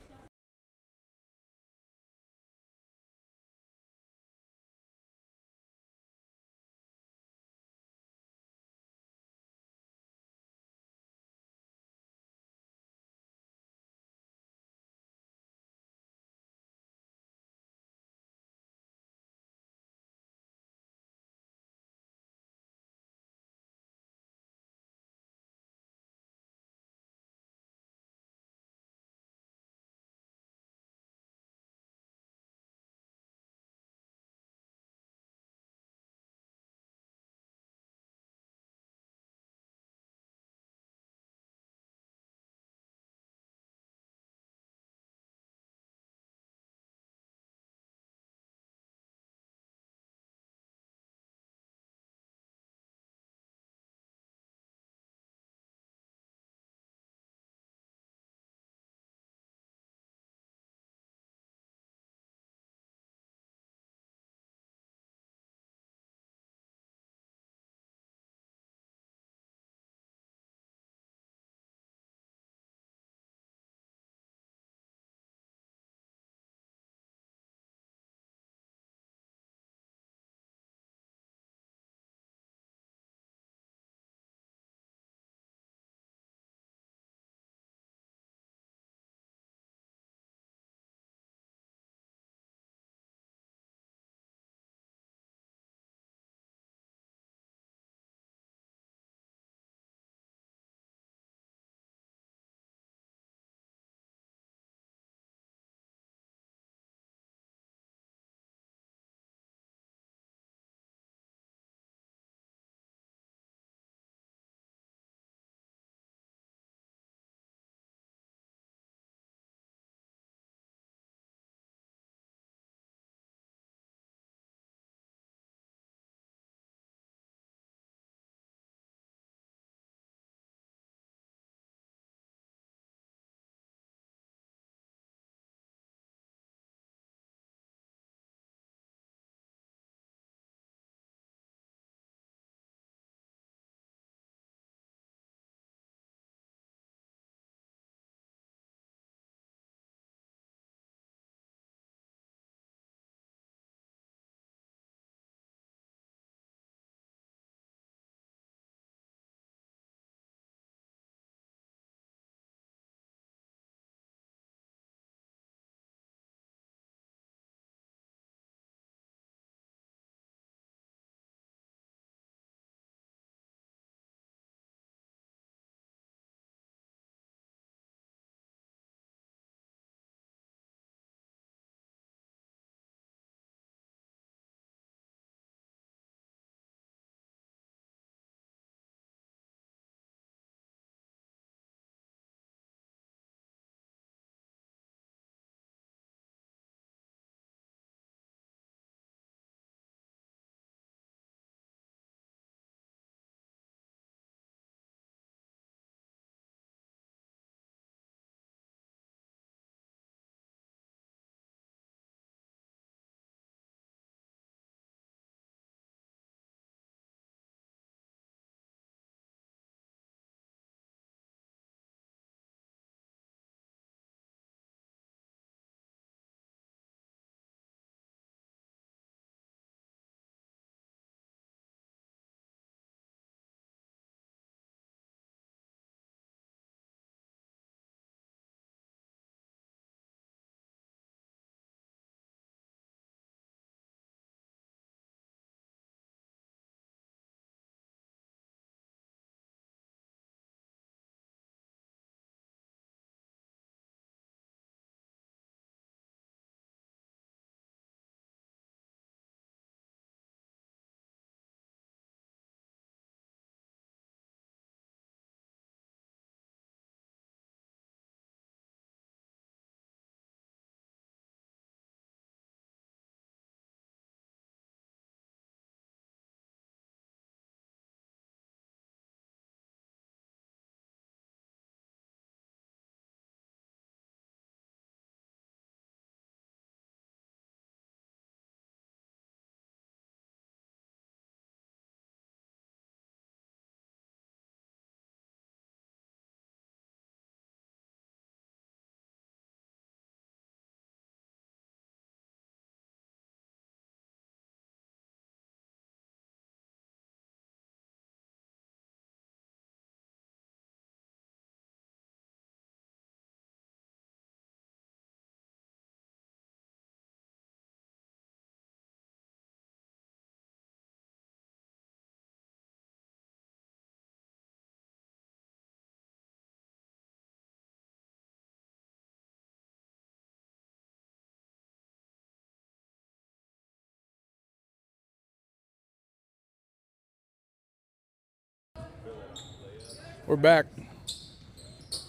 A: We're back.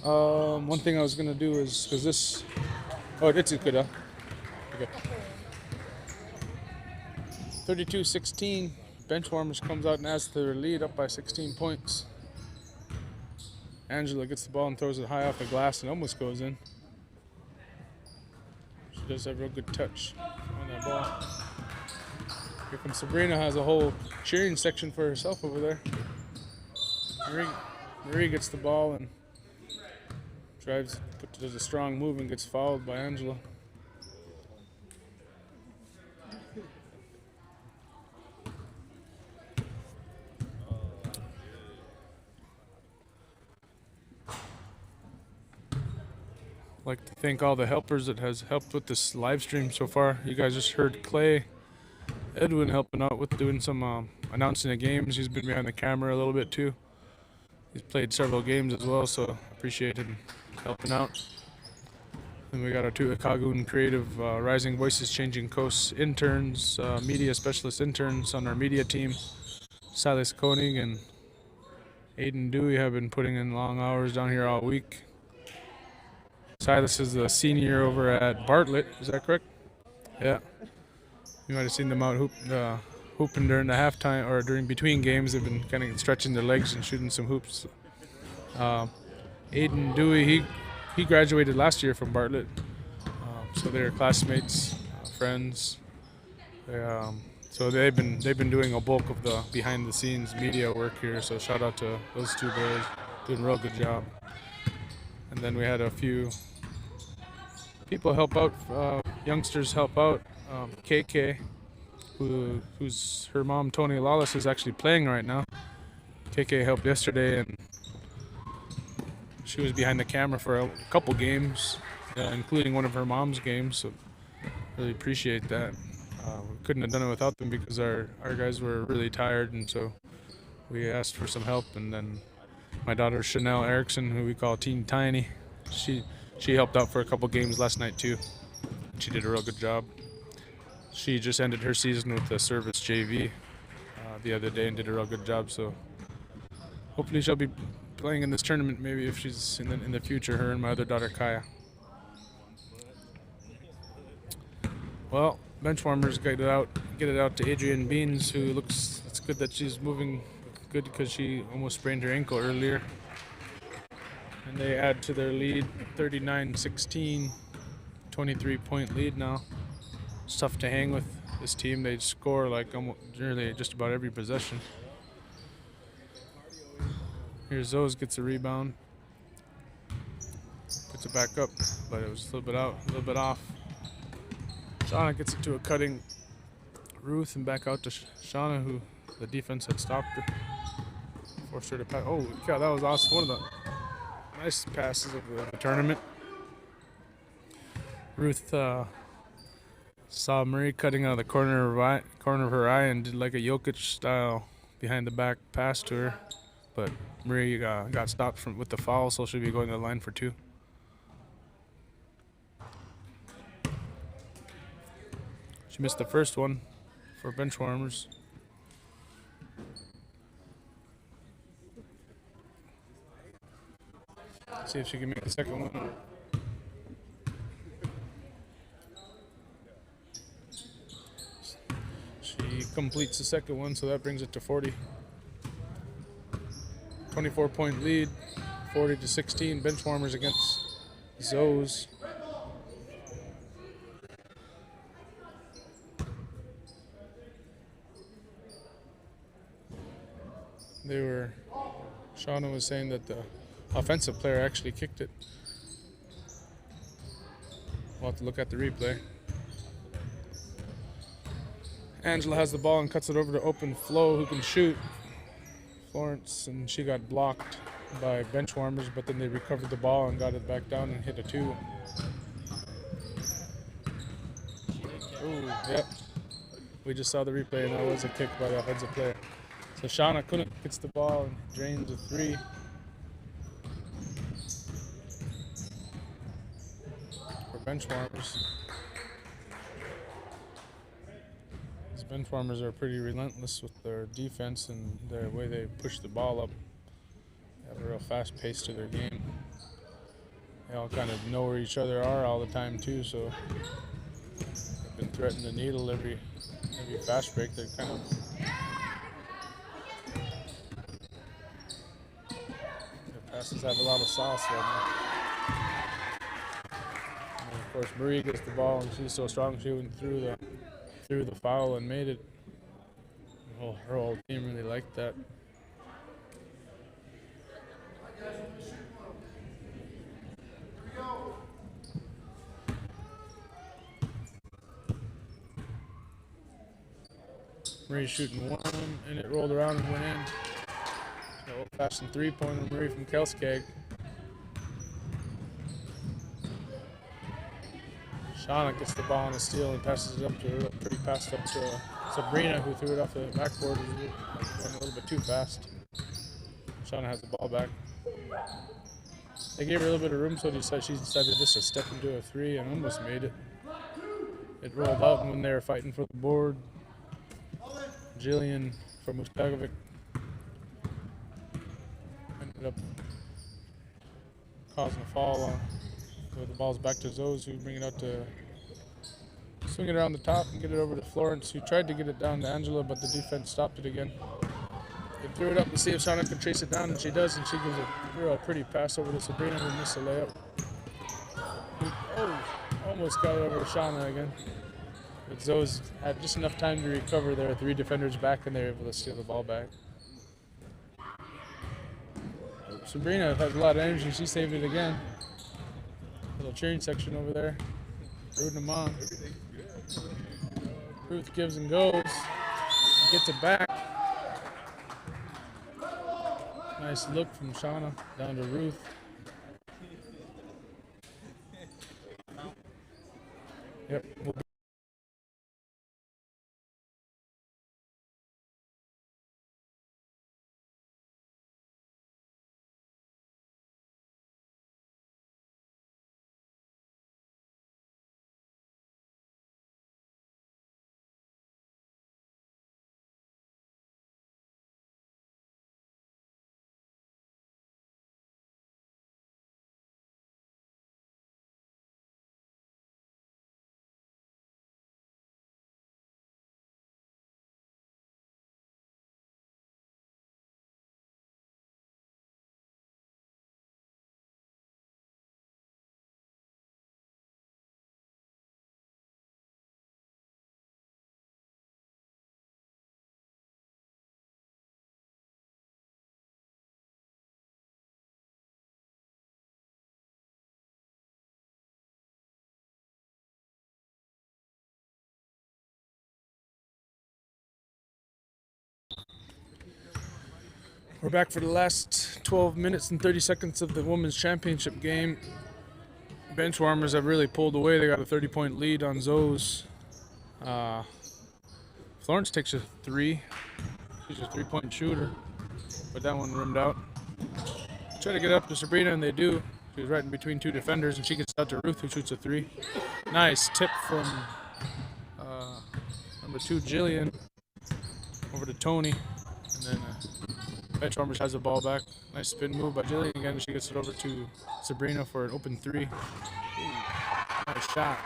A: One thing I was gonna do is because this. Oh, it's good. Okay. 32-16. Benchwarmers comes out and adds to their lead, up by 16 points. Angela gets the ball and throws it high off the glass and almost goes in. She does have a real good touch on that ball. Here comes Sabrina, has a whole cheering section for herself over there. Marie gets the ball and does a strong move and gets fouled by Angela. I'd like to thank all the helpers that has helped with this live stream so far. You guys just heard Clay Edwin helping out with doing some announcing the games. He's been behind the camera a little bit too. He's played several games as well, so appreciate him helping out. Then we got our two Ikagun Creative Rising Voices Changing Coasts interns, media specialist interns on our media team. Silas Koenig and Aiden Dewey have been putting in long hours down here all week. Silas is a senior over at Bartlett, is that correct? Yeah. You might have seen them out hooping during the halftime or during between games. They've been kind of stretching their legs and shooting some hoops. Aiden Dewey, he graduated last year from Bartlett, so they're classmates, friends. So they've been doing a bulk of the behind the scenes media work here. So shout out to those two boys, doing a real good job. And then we had a few people help out, youngsters help out. KK, who's her mom, Tony Lawless, is actually playing right now. KK helped yesterday, and she was behind the camera for a couple games, including one of her mom's games, so really appreciate that. We couldn't have done it without them because our guys were really tired, and so we asked for some help. And then my daughter Chanel Erickson, who we call Teen Tiny, she helped out for a couple games last night too. She did a real good job. She just ended her season with the Service JV the other day and did a real good job. So hopefully she'll be playing in this tournament, maybe if she's in the future. Her and my other daughter Kaya. Well, Benchwarmers get it out to Adrienne Beans, who looks. It's good that she's moving good because she almost sprained her ankle earlier. And they add to their lead, 39-16, 23-point lead now. It's tough to hang with this team. They score like almost nearly just about every possession. Here's Zoes gets a rebound, puts it back up, but it was a little bit off. Shauna gets it to a cutting Ruth and back out to Shauna, who the defense had stopped her. Forced her to pass. Oh, God, that was awesome. One of the nice passes of the tournament. Ruth saw Marie cutting out of the corner of her eye and did like a Yakat style behind the back pass to her, but Marie got stopped with the foul, so she'll be going to the line for two. She missed the first one for Benchwarmers. See if she can make the second one. She completes the second one, so that brings it to 40. 24-point lead, 40-16. Benchwarmers against Zoes. Shauna was saying that the offensive player actually kicked it. We'll have to look at the replay. Angela has the ball and cuts it over to open Flo, who can shoot. Florence, and she got blocked by Benchwarmers, but then they recovered the ball and got it back down and hit a two. Ooh, yep. We just saw the replay, and that was a kick by the offensive player. So Shauna Kunuk gets the ball and drains a three. For Benchwarmers. These Benchwarmers are pretty relentless with their defense and the way they push the ball up. have a real fast pace to their game. They all kind of know where each other are all the time too, so they've been threatening the needle every fast break. They're kind of their passes have a lot of sauce right now. And of course, Marie gets the ball, and she's so strong. She went through the foul and made it. Her whole team really liked that. Marie shooting one, and it rolled around and went in. Old-fashioned three-pointer Marie from Kelskag. Shauna gets the ball on a steal and passes it up to her. Pretty pass up to Sabrina, who threw it off the backboard. Went a little bit too fast. Shauna has the ball back. They gave her a little bit of room, so she decided just to step into a three and almost made it. It rolled out when they were fighting for the board. Jillian from Ustagovic ended up causing a foul. So the ball's back to Zoes, who bring it out to swing it around the top and get it over to Florence, who tried to get it down to Angela, but the defense stopped it again. They threw it up to see if Shauna can chase it down, and she does, and she gives a real pretty pass over to Sabrina, who missed a layup. Oh, almost got it over to Shauna again. But Zoes had just enough time to recover. There were three defenders back, and they were able to steal the ball back. Sabrina has a lot of energy. She saved it again. Little cheering section over there, rooting them on. Ruth gives and goes, gets it back. Nice look from Shauna down to Ruth. Yep. We're back for the last 12 minutes and 30 seconds of the women's championship game. Bench warmers have really pulled away. They got a 30-point lead on Zoes. Florence takes a three. She's a three-point shooter, but that one rimmed out. Try to get up to Sabrina, and they do. She was right in between two defenders, and she gets out to Ruth, who shoots a three. Nice tip from number 2, Jillian, over to Tony, and then bench warmers has the ball back. Nice spin move by Jillian again. She gets it over to Sabrina for an open three. Ooh, nice shot.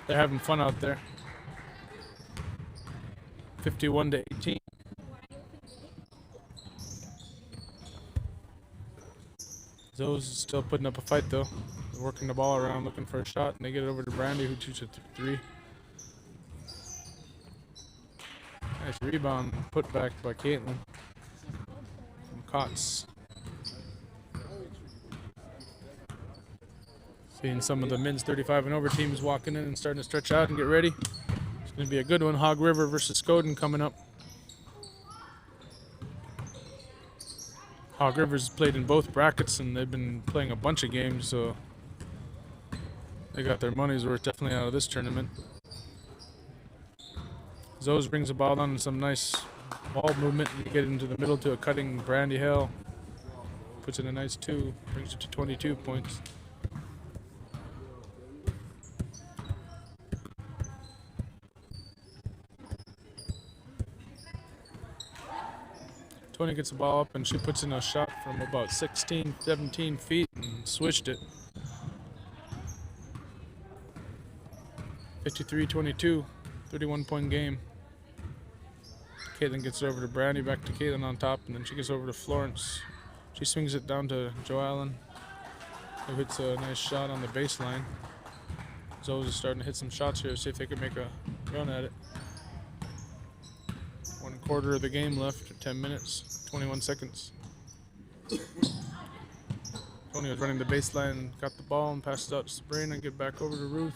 A: They're having fun out there. 51-18. Zoes is still putting up a fight though. They're working the ball around, looking for a shot, and they get it over to Brandy, who shoots a three. Nice rebound, put back by Caitlin from Cots. Seeing some of the men's 35 and over teams walking in and starting to stretch out and get ready. It's going to be a good one. Hog River versus Skoden coming up. Hog River's played in both brackets, and they've been playing a bunch of games, so they got their money's worth definitely out of this tournament. Zoes brings the ball down and some nice ball movement, and get into the middle to a cutting Brandy Hill. Puts in a nice 2, brings it to 22 points. Tony gets the ball up and she puts in a shot from about 16, 17 feet and swished it. 53-22, 31-point game. Caitlin gets it over to Brandy, back to Caitlin on top, and then she gets over to Florence. She swings it down to Joe Allen, who hits a nice shot on the baseline. Zoe's is starting to hit some shots here, see if they can make a run at it. 1/4 of the game left, 10 minutes, 21 seconds. Tony was running the baseline, got the ball and passed it out to Sabrina, get back over to Ruth.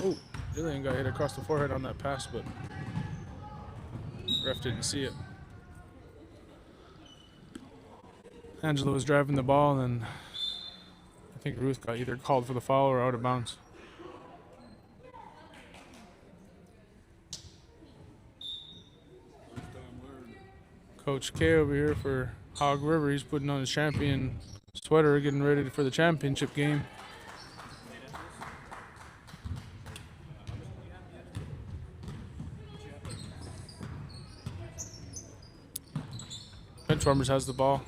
A: Oh, Jillian got hit across the forehead on that pass, but ref didn't see it. Angela was driving the ball, and I think Ruth got either called for the foul or out of bounds. Coach K over here for Hog River. He's putting on his champion sweater, getting ready for the championship game. Benchwarmers has the ball.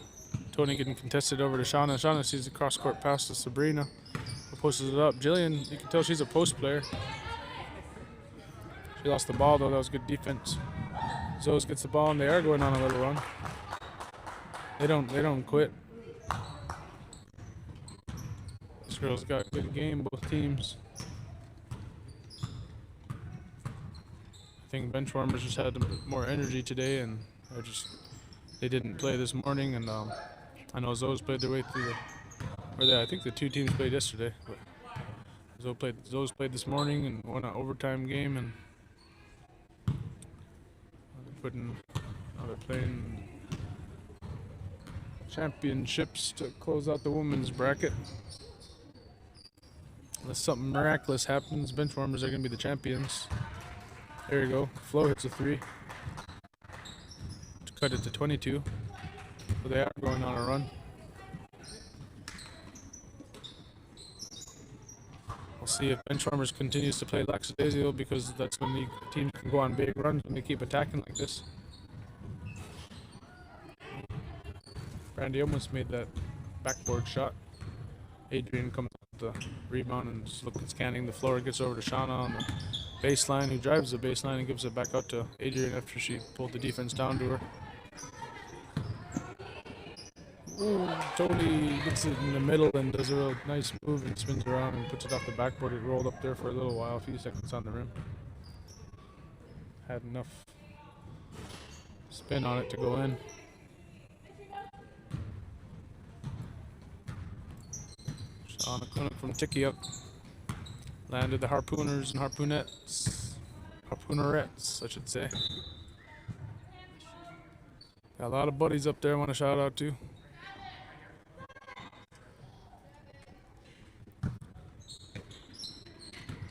A: Tony getting contested over to Shauna. Shauna sees the cross-court pass to Sabrina. Posts it up. Jillian, you can tell she's a post player. She lost the ball though. That was good defense. Zoes gets the ball and they are going on a little run. They don't quit. This girl's got a good game, both teams. I think Benchwarmers just had more energy today, and they didn't play this morning, and I know Zoes played their way through I think the two teams played yesterday, but Zoes played this morning and won an overtime game, and they're playing championships to close out the women's bracket. Unless something miraculous happens, Benchwarmers are going to be the champions. There you go. Flo hits a 3 to cut it to 22. So they are going on a run. We'll see if Benchwarmers continues to play lackadaisical, because that's when the teams can go on big runs when they keep attacking like this. Brandy almost made that backboard shot. Adrian comes up with the rebound and just scanning the floor. Gets over to Shauna on the baseline, who drives the baseline and gives it back out to Adrian after she pulled the defense down to her. Ooh, Tony gets it in the middle and does a real nice move and spins around and puts it off the backboard. It rolled up there for a little while, a few seconds on the rim. Had enough spin on it to go in. Shauna Kunuk from Tikiuk landed the harpooners and harpoonettes, I should say. Got a lot of buddies up there I want to shout out to.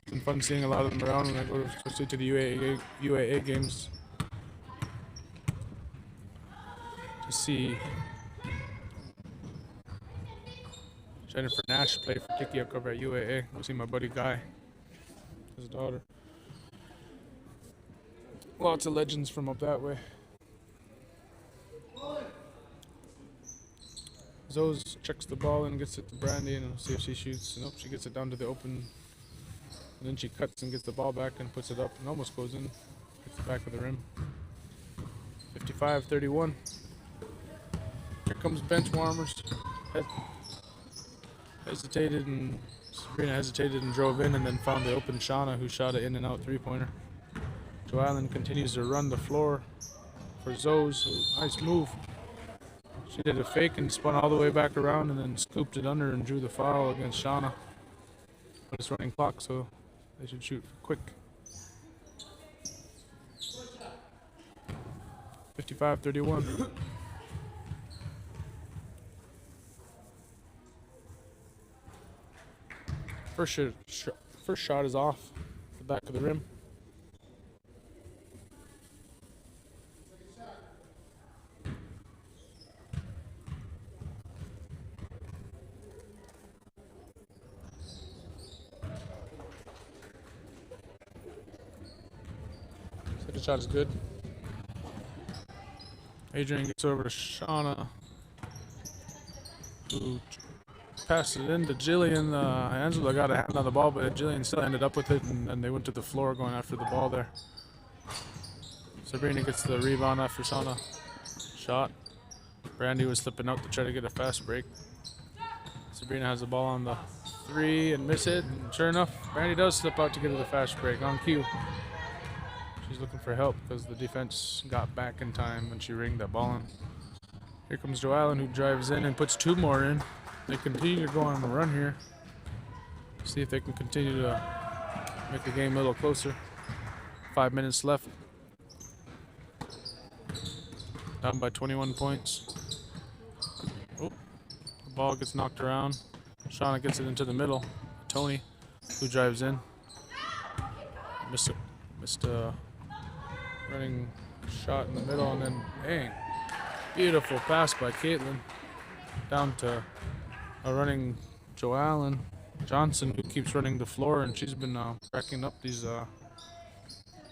A: It's been fun seeing a lot of them around when I go especially to the UAA games. To see Jennifer Nash play for Tikiuk over at UAA. Go see my buddy Guy, his daughter. Lots of legends from up that way. Zoes checks the ball and gets it to Brandy, and see if she shoots. Nope, she gets it down to the open. And then she cuts and gets the ball back and puts it up and almost goes in. Hits the back of the rim. 55-31. Here comes Benchwarmers. Sabrina hesitated and drove in, and then found the open Shauna, who shot an in and out 3-pointer. Joe Allen continues to run the floor for Zoes. Nice move. She did a fake and spun all the way back around and then scooped it under and drew the foul against Shauna. But it's running clock, so they should shoot quick. 55-31. First shot is off the back of the rim. Second shot is good. Adrian gets over to Shauna, who passed it in to Jillian. Angela got a hand on the ball, but Jillian still ended up with it, and they went to the floor going after the ball there. Sabrina gets the rebound after Shauna shot. Brandy was slipping out to try to get a fast break. Sabrina has the ball on the 3 and miss it, and sure enough, Brandy does slip out to get to the fast break on cue. She's looking for help because the defense got back in time when she ringed that ball in. Here comes Joe Allen, who drives in and puts 2 more in. They continue to go on a run here. See if they can continue to make the game a little closer. 5 minutes left. Down by 21 points. Oh, the ball gets knocked around. Shauna gets it into the middle. Tony, who drives in. Missed a running shot in the middle, and then, dang, beautiful pass by Caitlin. Down to a running Joe Allen Johnson, who keeps running the floor, and she's been racking up these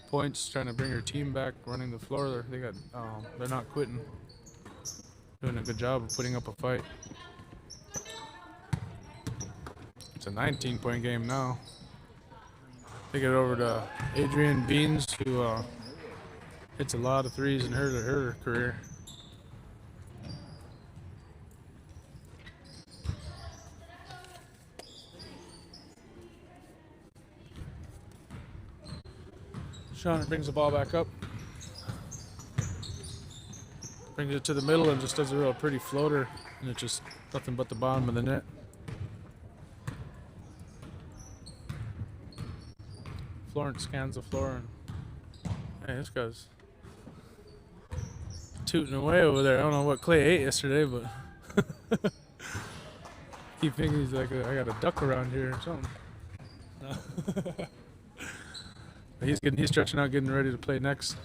A: points, trying to bring her team back, running the floor. They're not quitting. Doing a good job of putting up a fight. It's a 19-point game now. They get over to Adrian Beans, who hits a lot of threes in her career. Shauna brings the ball back up. Brings it to the middle and just does a real pretty floater, and it's just nothing but the bottom of the net. Florence scans the floor, and hey, this guy's tooting away over there. I don't know what Clay ate yesterday, but keep thinking he's like, I got a duck around here or something. No. He's stretching out, getting ready to play next.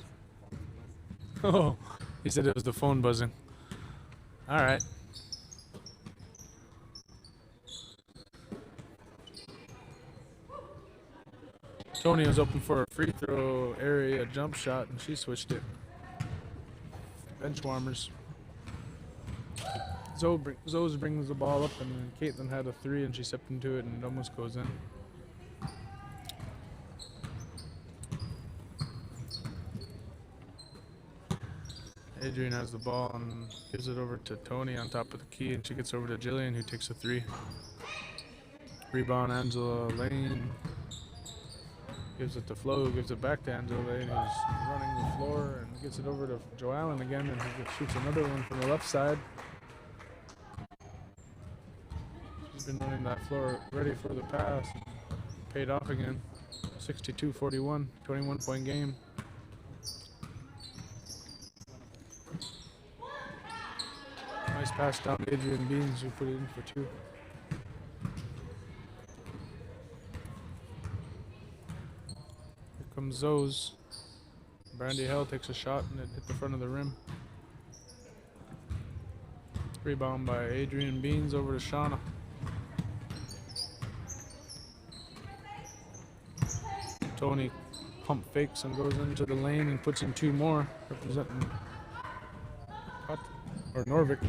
A: Oh, he said it was the phone buzzing. All right. Tony was open for a free throw area jump shot, and she switched it. Bench warmers. Zoe brings the ball up, and then Caitlin had a 3, and she stepped into it, and it almost goes in. Adrian has the ball and gives it over to Tony on top of the key, and she gets over to Jillian, who takes a 3. Rebound, Angela Lane. Gives it to Flo, who gives it back to Angela Lane, who's running the floor, and gets it over to Joe Allen again, and he shoots another one from the left side. She's been running that floor ready for the pass. Paid off again. 62-41, 21-point game. Nice pass down to Adrian Beans, who put it in for 2. Here comes Zoes. Brandy Hell takes a shot and it hit the front of the rim. Rebound by Adrian Beans over to Shauna. Tony pump fakes and goes into the lane and puts in 2 more, representing Norvik.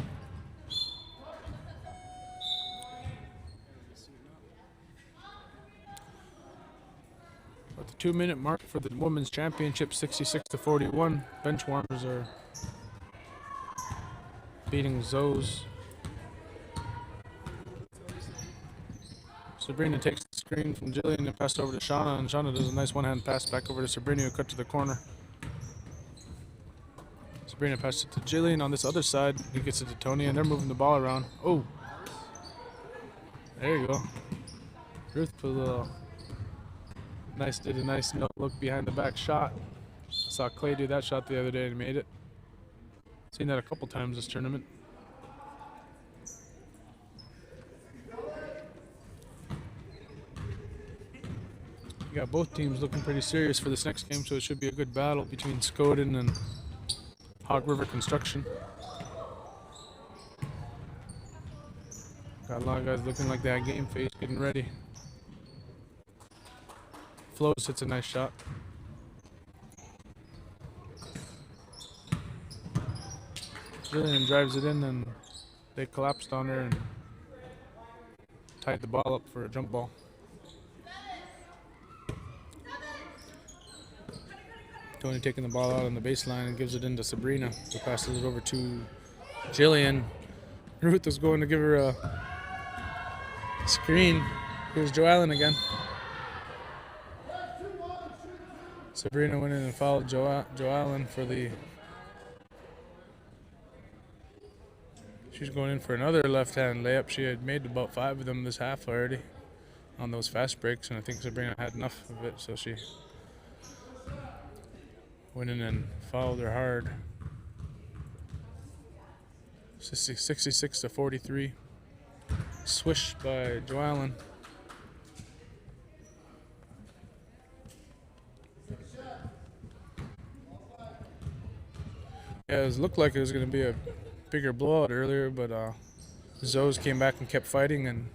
A: At the 2-minute mark for the women's championship, 66-41. Bench warmers are beating Zoes. Sabrina takes the screen from Jillian and passed over to Shauna, and Shauna does a nice one-hand pass back over to Sabrina, who cut to the corner. Sabrina passed it to Jillian on this other side. He gets it to Tony, and they're moving the ball around. Oh, there you go. Ruth put a little did a nice no look behind the back shot. I saw Clay do that shot the other day and he made it. Seen that a couple times this tournament. You got both teams looking pretty serious for this next game, so it should be a good battle between Skoden and Hog River Construction. Got a lot of guys looking like that game face, getting ready. Flows hits a nice shot. Jillian drives it in, and they collapsed on her and tied the ball up for a jump ball. Tony taking the ball out on the baseline and gives it into Sabrina, who passes it over to Jillian. Ruth was going to give her a screen. Here's Joellen again. Sabrina went in and fouled Joellen for the... She's going in for another left-hand layup. She had made about 5 of them this half already on those fast breaks, and I think Sabrina had enough of it, so she went in and fouled her hard. 66 to 43. Swished by Joellen. Yeah, it looked like it was going to be a bigger blowout earlier, but Zoes came back and kept fighting, and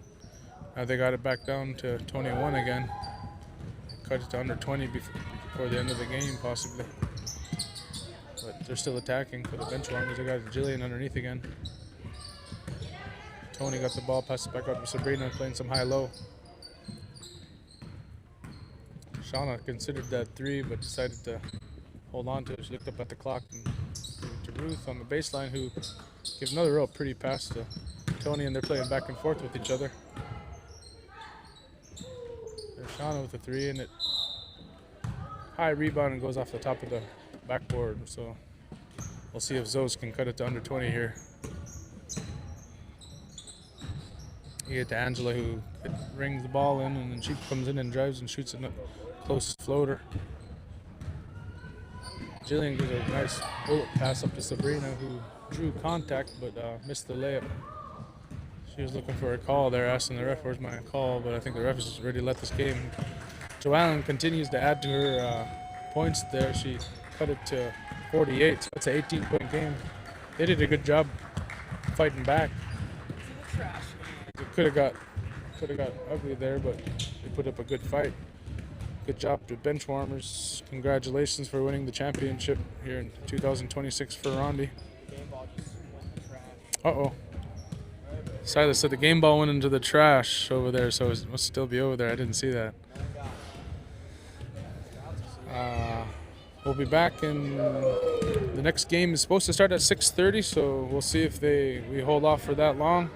A: they got it back down to 21 again. Cut it to under 20 before the end of the game, possibly. But they're still attacking for the bench warmers. They got Jillian underneath again. Tony got the ball, passed it back up to Sabrina, playing some high-low. Shauna considered that 3, but decided to hold on to it. She looked up at the clock and gave it to Ruth on the baseline, who gives another real pretty pass to Tony, and they're playing back and forth with each other. There's Shauna with a 3, and it high rebound and goes off the top of the backboard. So we'll see if Zoes can cut it to under 20 here. You get to Angela, who rings the ball in, and then she comes in and drives and shoots a close floater. Jillian gives a nice bullet pass up to Sabrina, who drew contact but missed the layup. She was looking for a call there, asking the ref, where's my call? But I think the ref has already let this game. Joellen continues to add to her points there. She cut it to 48, so that's an 18-point game. They did a good job fighting back. It could have got ugly there, but they put up a good fight. Good job to bench warmers. Congratulations for winning the championship here in 2026 for Rondy. Uh-oh. Silas said the game ball went into the trash over there, so it must still be over there. I didn't see that. We'll be back, and the next game is supposed to start at 6:30, so we'll see if we hold off for that long.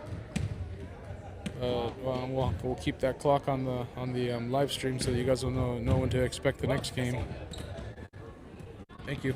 A: We'll keep that clock on the live stream so you guys will know when to expect the next game. Thank you.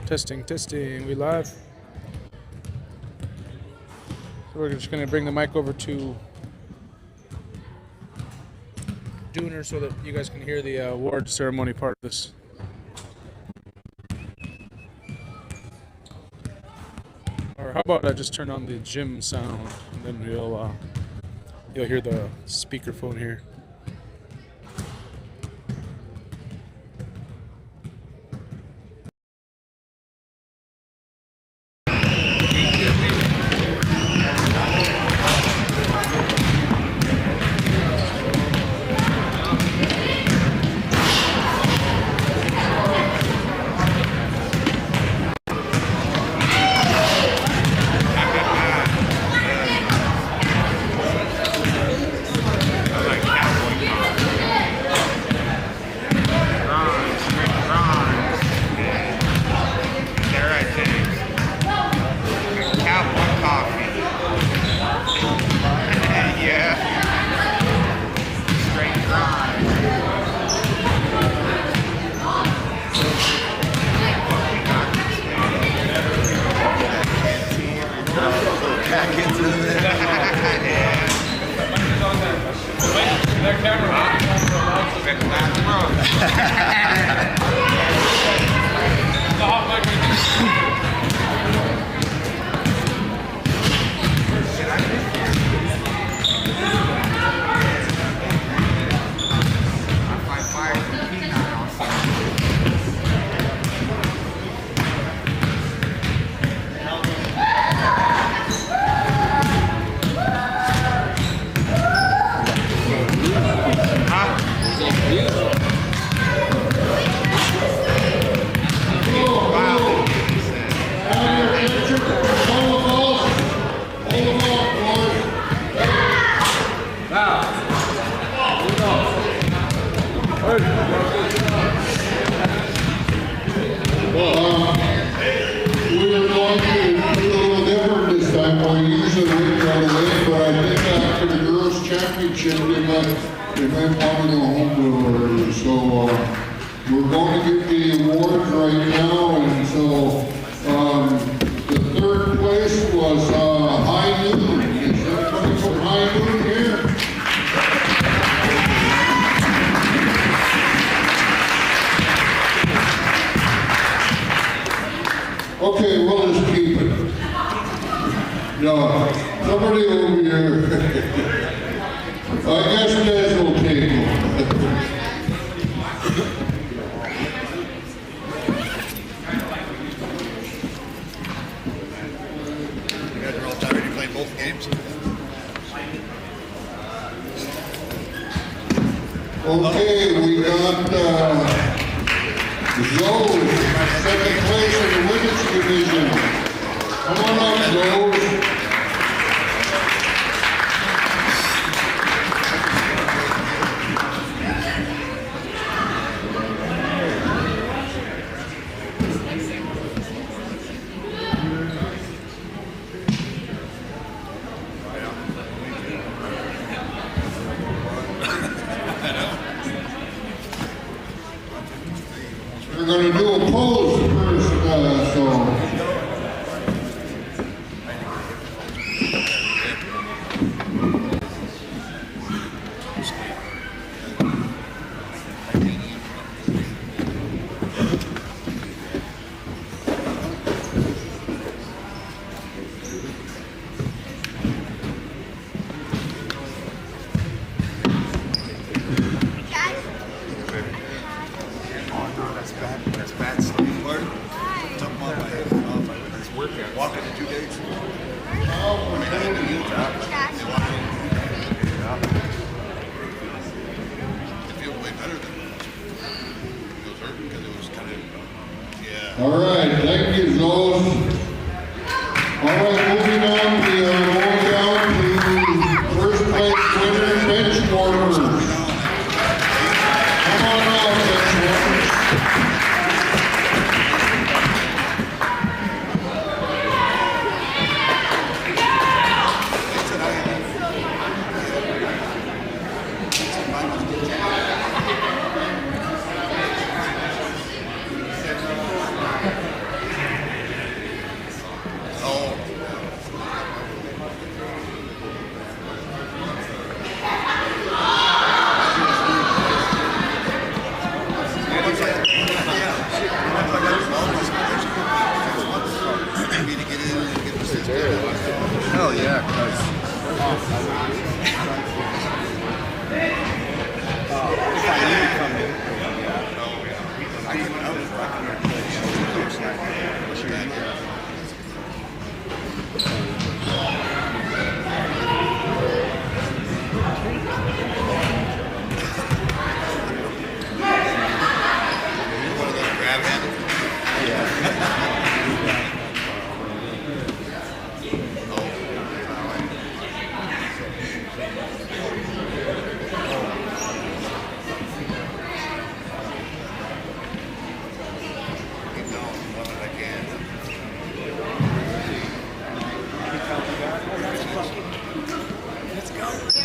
A: Testing, testing. We live. So we're just gonna bring the mic over to Dooner so that you guys can hear the award ceremony part of this. Or how about I just turn on the gym sound and then you'll hear the speakerphone here.
H: Here's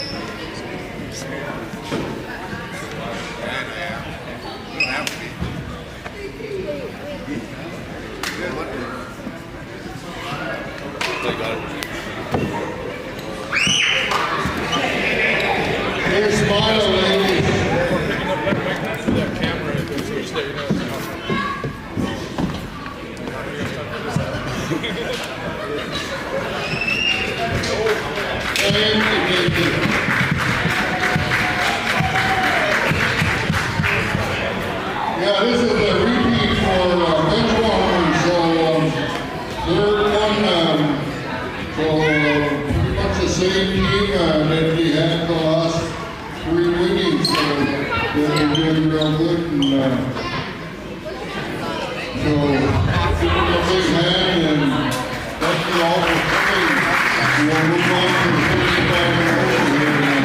H: Smile, ladies. Yeah, this is a repeat for Benchwarmers, so they're one, so pretty much the same team that we had the last 3 winnings, so they're doing real good, and so give them a big hand, and thank you all for coming. We'll move on to the 55 here now.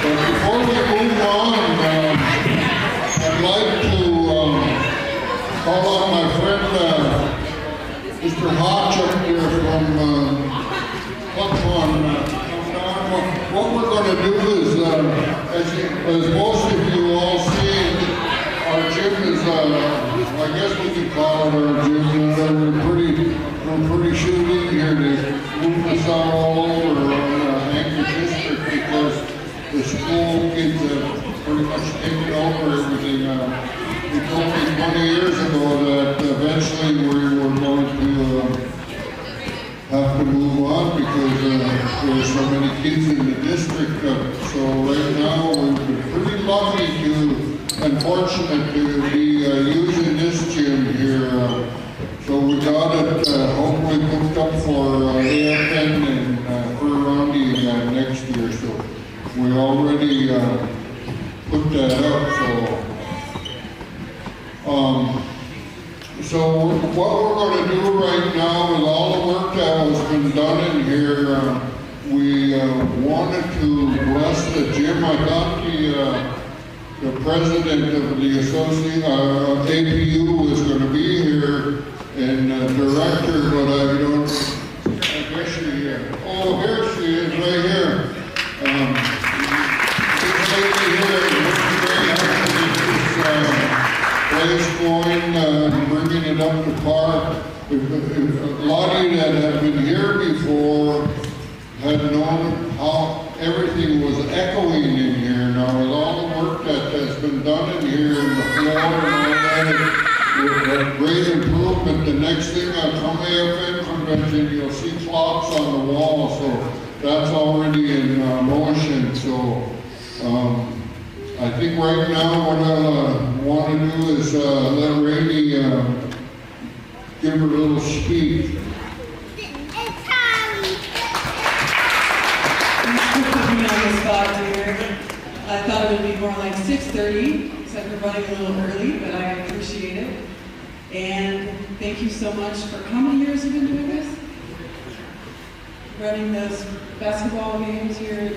H: But before we move on, I'd like to call on my friend, Mr. Hodge up here from Buckhorn. What we're going to do is, as most of you all see, our gym is, I guess we could call it our gym. We're pretty shooting here to move us out all over Anchor District because the school kids have pretty much taken over everything. They told me 20 years ago that eventually we were going to have to move on because there were so many kids in the district. So right now we've been pretty lucky and fortunate to be using this gym here. So we got it hopefully booked up for AFN and for Rondy next year. So we already put that up. So what we're going to do right now with all the work that has been done in here, we wanted to bless the gym. I got the president of the APU was going to be here, and director, but I don't, I guess she, oh, here she is, right here. This lady here is very happy to get this place going, bringing it up to par. A lot of you that have been here before had known how everything was echoing in here. Now with all the work that has been done in here, and the floor and all that, with a great improvement. The next thing I come AFN convention, you'll see clocks on the wall, so that's already in motion. So I think right now what I want to do is let Randy give her a little speech.
I: I thought it would be more like 6:30, except we're running a little early, but I appreciate it. And thank you so much for how many years have you been doing this? Running those basketball games here at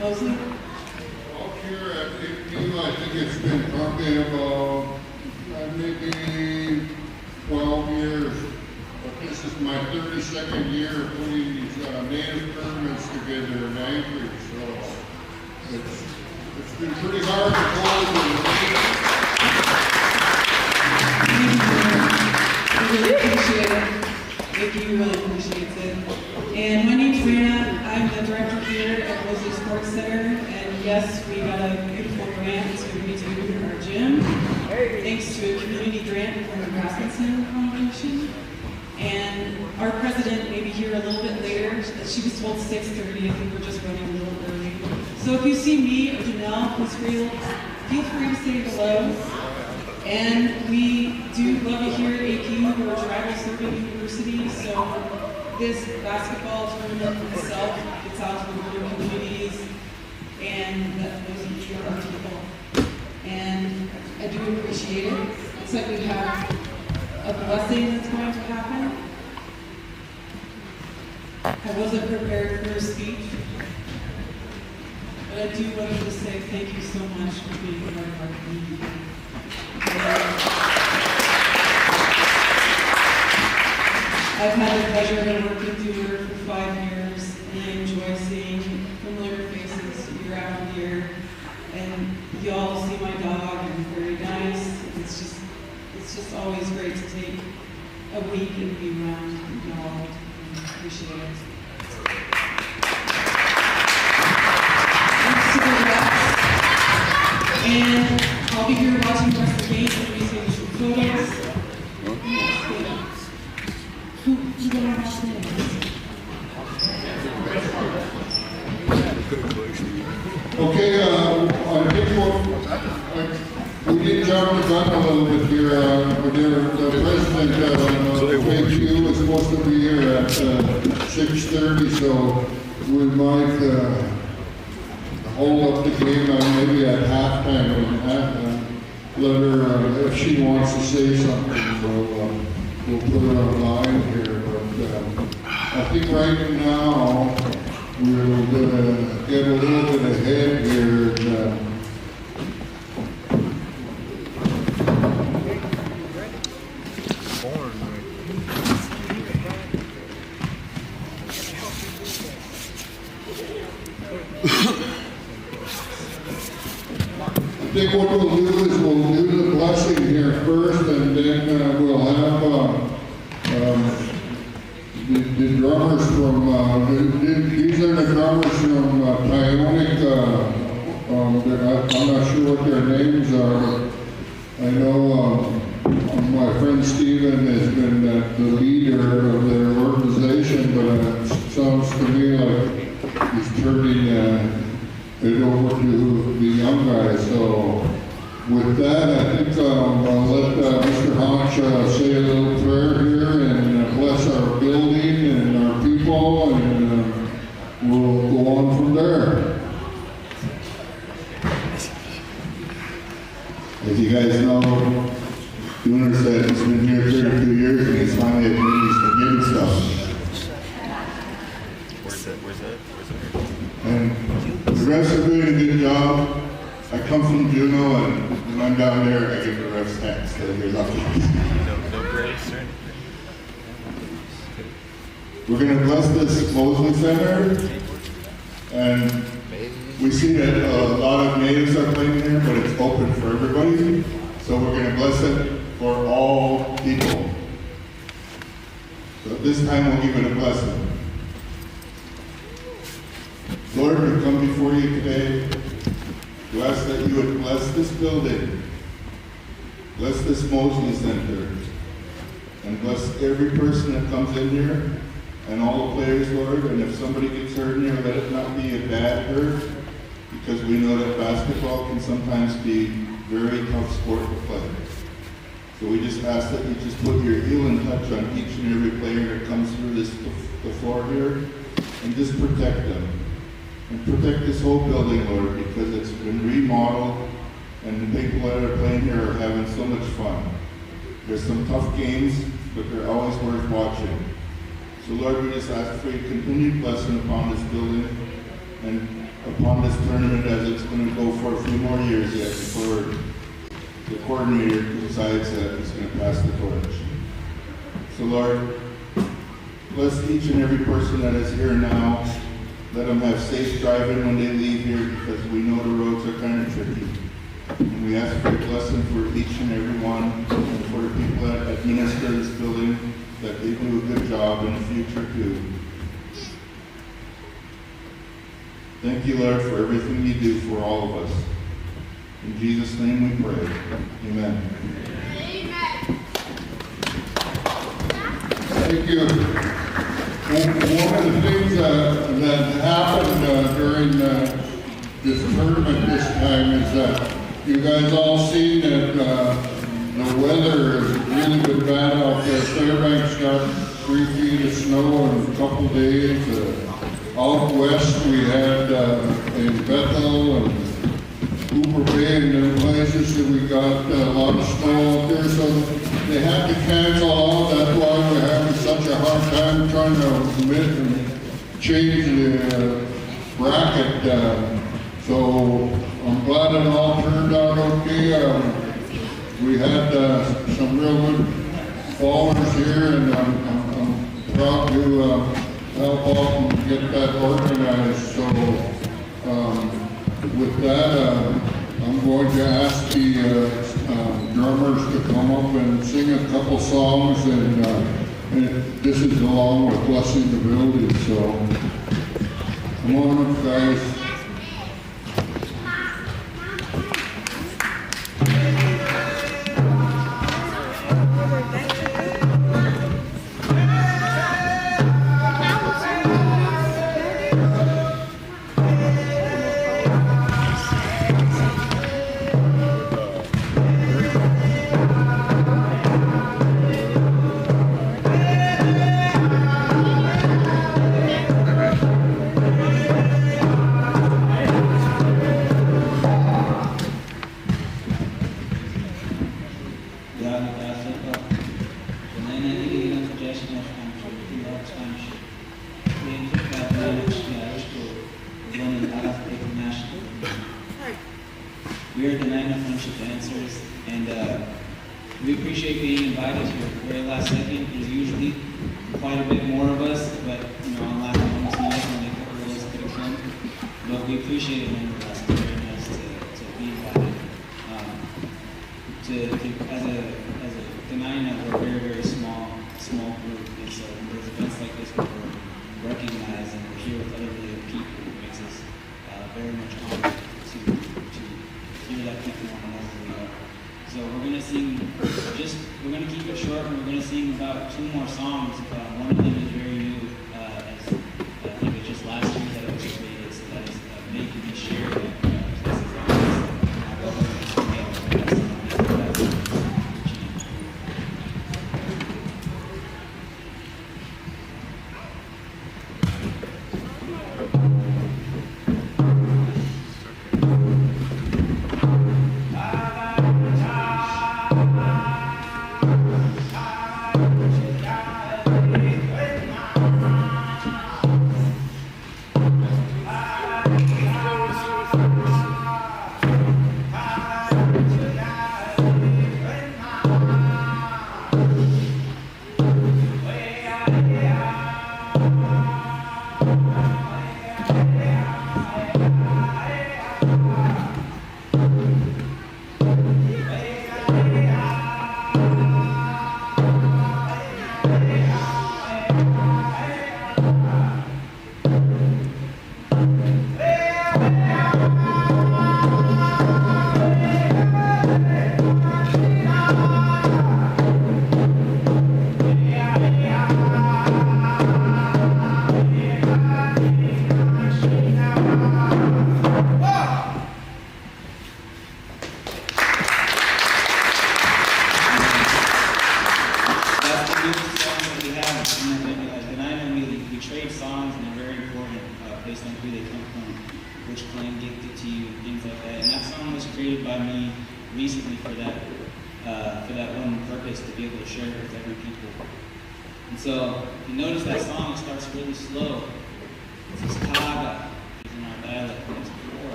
I: Mosley?
H: Up here at APU, I think it's been probably about maybe 12 years. But this is my 32nd year putting these native tournaments together in Anchorage. So it's been pretty hard to close
I: I really appreciate it. APU really appreciates it. And my name's Rana. I'm the director here at Mosley Sports Center. And yes, we got a beautiful grant to redo our gym. Thanks to a community grant from the Rasmussen Foundation. And our president may be here a little bit later. She was told 6:30. I think we're just running a little early. So if you see me or Janelle, please feel free to say hello. And we do love you here at APU. We're a tribal serving university, so this basketball tournament itself gets out to the rural communities, and those of you are people. And I do appreciate it. It's like we have a blessing that's going to happen. I wasn't prepared for a speech, but I do want to say thank you so much for being part of our community. I've had the pleasure of working with you for 5 years, and I enjoy seeing familiar faces. So week and be around you all. Appreciate it. Thanks to the refs. And I'll be here watching the rest of the game and we take some photos. Who gonna watch that?
H: Okay, I think we did jump the gun a little bit here. The president, KQ, is supposed to be here at 6:30, so we might hold up the game maybe at halftime and let her, if she wants to say something, we'll put her online here. But I think right now, we're going to get a little bit ahead here. I think what we'll do is we'll do the blessing here first, and then we'll have the drummers from, these are the drummers from Tionic. I'm not sure what their names are. I know my friend Steven has been the leader of their organization, but it sounds to me like he's turning it over to the young guys. So with that, I think I'll let Mr. Hodge say a little prayer here and bless our building and our people, and we'll go on from there.
J: As you guys know, Dooner said he's been here 32 years and he's finally admitted he's forgiven stuff.
E: Where's that?
J: And the refs are doing a good job. I come from Juneau, and when I'm down there, I give the refs thanks, so you're lucky.
E: No grace or anything?
J: We're going to bless this Mosley Center, and we see that a lot of natives are playing here, but it's open for everybody. So we're going to bless it for all people. So this time we'll give it a blessing. Lord, we come before you today to ask that you would bless this building, bless this Mosley Center, and bless every person that comes in here and all the players, Lord. And if somebody gets hurt in here, let it not be a bad hurt, because we know that basketball can sometimes be very tough sport to play. So we just ask that you just put your healing touch on each and every player that comes through the floor here, and just protect them. And protect this whole building, Lord, because it's been remodeled, and the people that are playing here are having so much fun. There's some tough games, but they're always worth watching. So Lord, we just ask for your continued blessing upon this building and upon this tournament, as it's going to go for a few more years yet before the coordinator decides that he's going to pass the torch. So Lord, bless each and every person that is here now. Let them have safe driving when they leave here, because we know the roads are kind of tricky. And we ask for your blessing for each and every one, and for the people that administer this building, that they do a good job in the future too. Thank you, Lord, for everything you do for all of us. In Jesus' name we pray. Amen.
H: Thank you. One of the things that happened during this tournament this time is that you guys all seen that the weather has really been bad out there. Fairbanks got 3 feet of snow in a couple days. Out west we had in Bethel and Cooper Bay and them places that we got a lot of snow out there. So they had to cancel all. That's why we're having such a hard time trying to commit and change the bracket. So I'm glad it all turned out okay. We had some real good fallers here, and I'm proud to help out and get that organized. So with that, I'm going to ask the
J: drummers to come up and sing a couple songs, and this is along with blessing the building, so come on up, guys.
K: We are the Nine of Friendship dancers, and we appreciate being invited here at the very last second. There's usually quite a bit more of us, but on last moment's notice, only a couple of us could have come. But we appreciate it nonetheless. It's very nice to be invited. As a Denina, we're a very, very small group, and so when there's events like this where we're recognized and we're here with other really good people, it makes us very much honored to hear that people want to know who we are. So we're going to sing, we're going to keep it short, and we're going to sing about 2 more songs. One of them is very new, as I think it's just last year that it was created, so that is Making Me Share.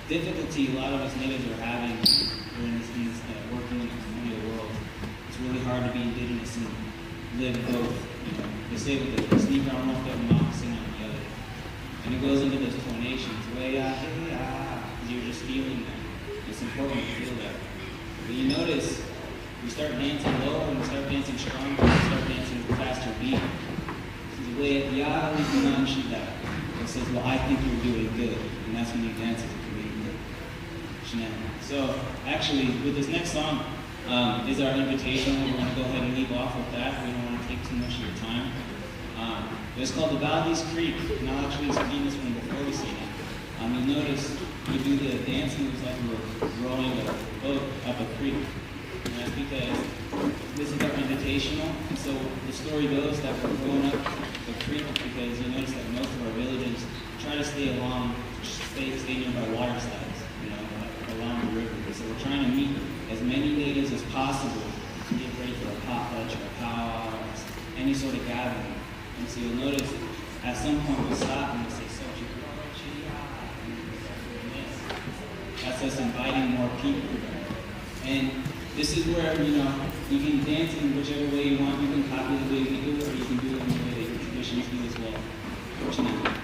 K: Difficulty a lot of us natives are having during this working in the colonial world. It's really hard to be indigenous and live both. They say with the sneaker on one foot and moccasin on the other. And it goes into those tonations, way out, hey, ah, because you're just feeling that. It's important to feel that. But you notice, we start dancing lower and we start dancing stronger and we start dancing with a faster beat. It's way out, it says, well, I think you're doing good. And that's when you dance as a comedian. So actually, with this next song is our invitation. We're going to go ahead and leave off with that. We don't want to take too much of your time. It's called the Valdez Creek, and I'll actually explain this one before we sing it. You'll notice we do the dance moves like we're rowing a boat up a creek. And that's because this is our invitational. And so the story goes that we're going up the creek because you notice that most of our villages try to stay nearby water slides. Along the river. So we're trying to meet as many natives as possible to get ready for a potlatch or a powwow or any sort of gathering. And so you'll notice at some point we'll stop and we'll say, that's us inviting more people. And this is where, you can dance in whichever way you want. You can copy the way we do it, or you can do it in the way that you're traditionally intermission fee as well. Jeanette.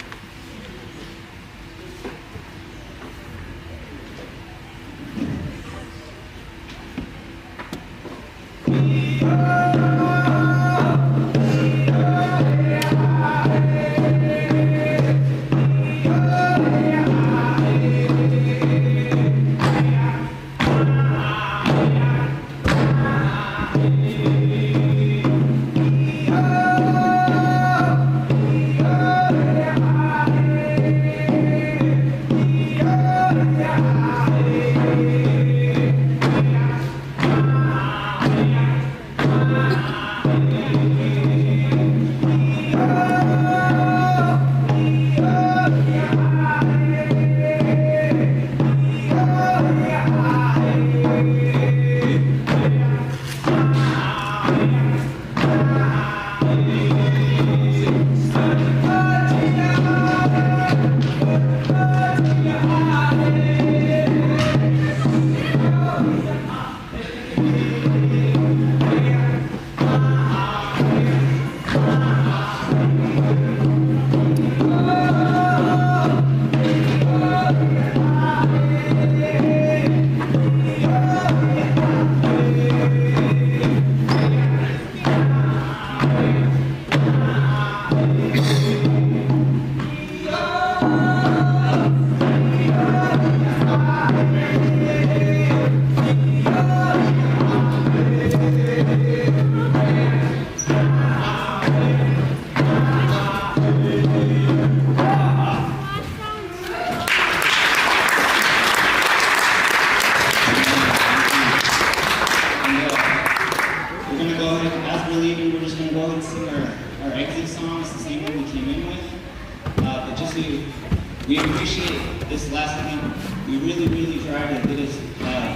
K: We appreciate this last event. We really tried to get as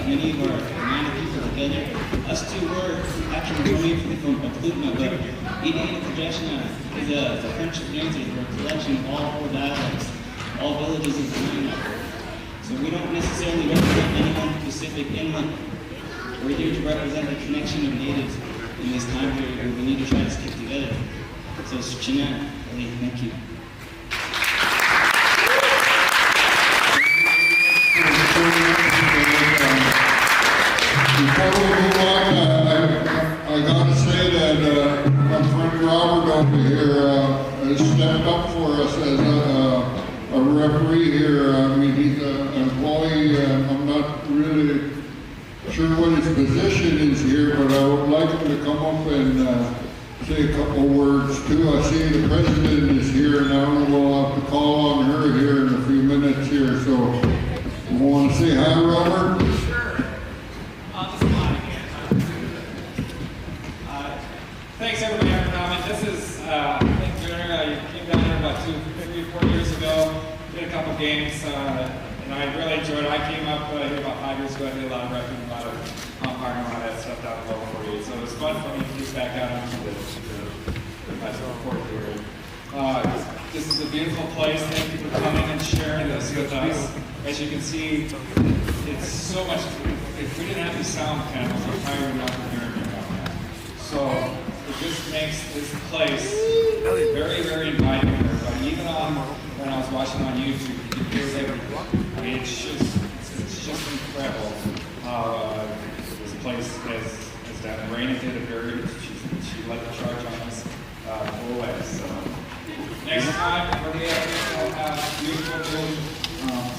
K: many of our amount of people together. Us two were actually coming from Plutma, but Indian Interjection is a French of dancers. We're a collection of all 4 dialects, all villages in China. So we don't necessarily represent any one specific inland. We're here to represent the connection of natives in this time period where we need to try to stick together. So, Chinan, thank you.
J: Before we move on, I gotta say that my friend Robert over here has stepped up for us as a referee here. I mean, he's an employee. I'm not really sure what his position is here, but I would like him to come up and say a couple words too. I see the president is here now, and we'll have to call on her here in a few minutes here. So, you want to say hi, Robert?
L: Thanks everybody for coming. This is, I think Junior, you came down here about 4 years ago, did a couple games, and I really enjoyed it. I came up here about 5 years ago. I did a lot of repping, a lot of umpiring, a lot of that stuff down below for you. So it was fun for me to get back out into the court here. This is a beautiful place. Thank you for coming and sharing this with us. As you can see, it's so much. If we didn't have these sound panels, I'm tired enough of hearing you about that. So it just makes this place very inviting for everybody. Even when I was watching on YouTube, you can hear everything. I mean, it's just incredible how this place has done. Raina did a very, she led the charge on us full way. So next time we're here, we'll have beautiful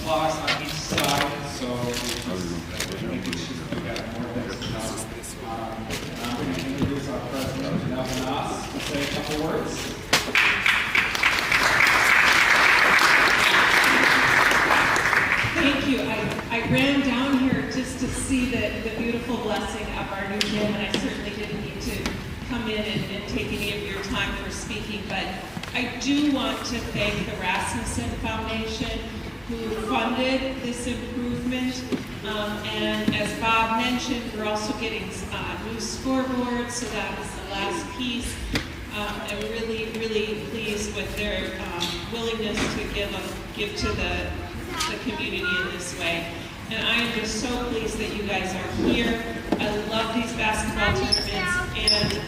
L: clocks on each side. So we've got more things to come. I'm going to introduce our president, Yakat, to say a couple words.
I: Thank you. I ran down here just to see the beautiful blessing of our new gym, and I certainly didn't need to come in and take any of your time for speaking, but I do want to thank the Rasmussen Foundation who funded this improvement. And as Bob mentioned, we're also getting new scoreboards, so that was the last piece. I'm really pleased with their willingness to give to the community in this way. And I am just so pleased that you guys are here. I love these basketball tournaments, and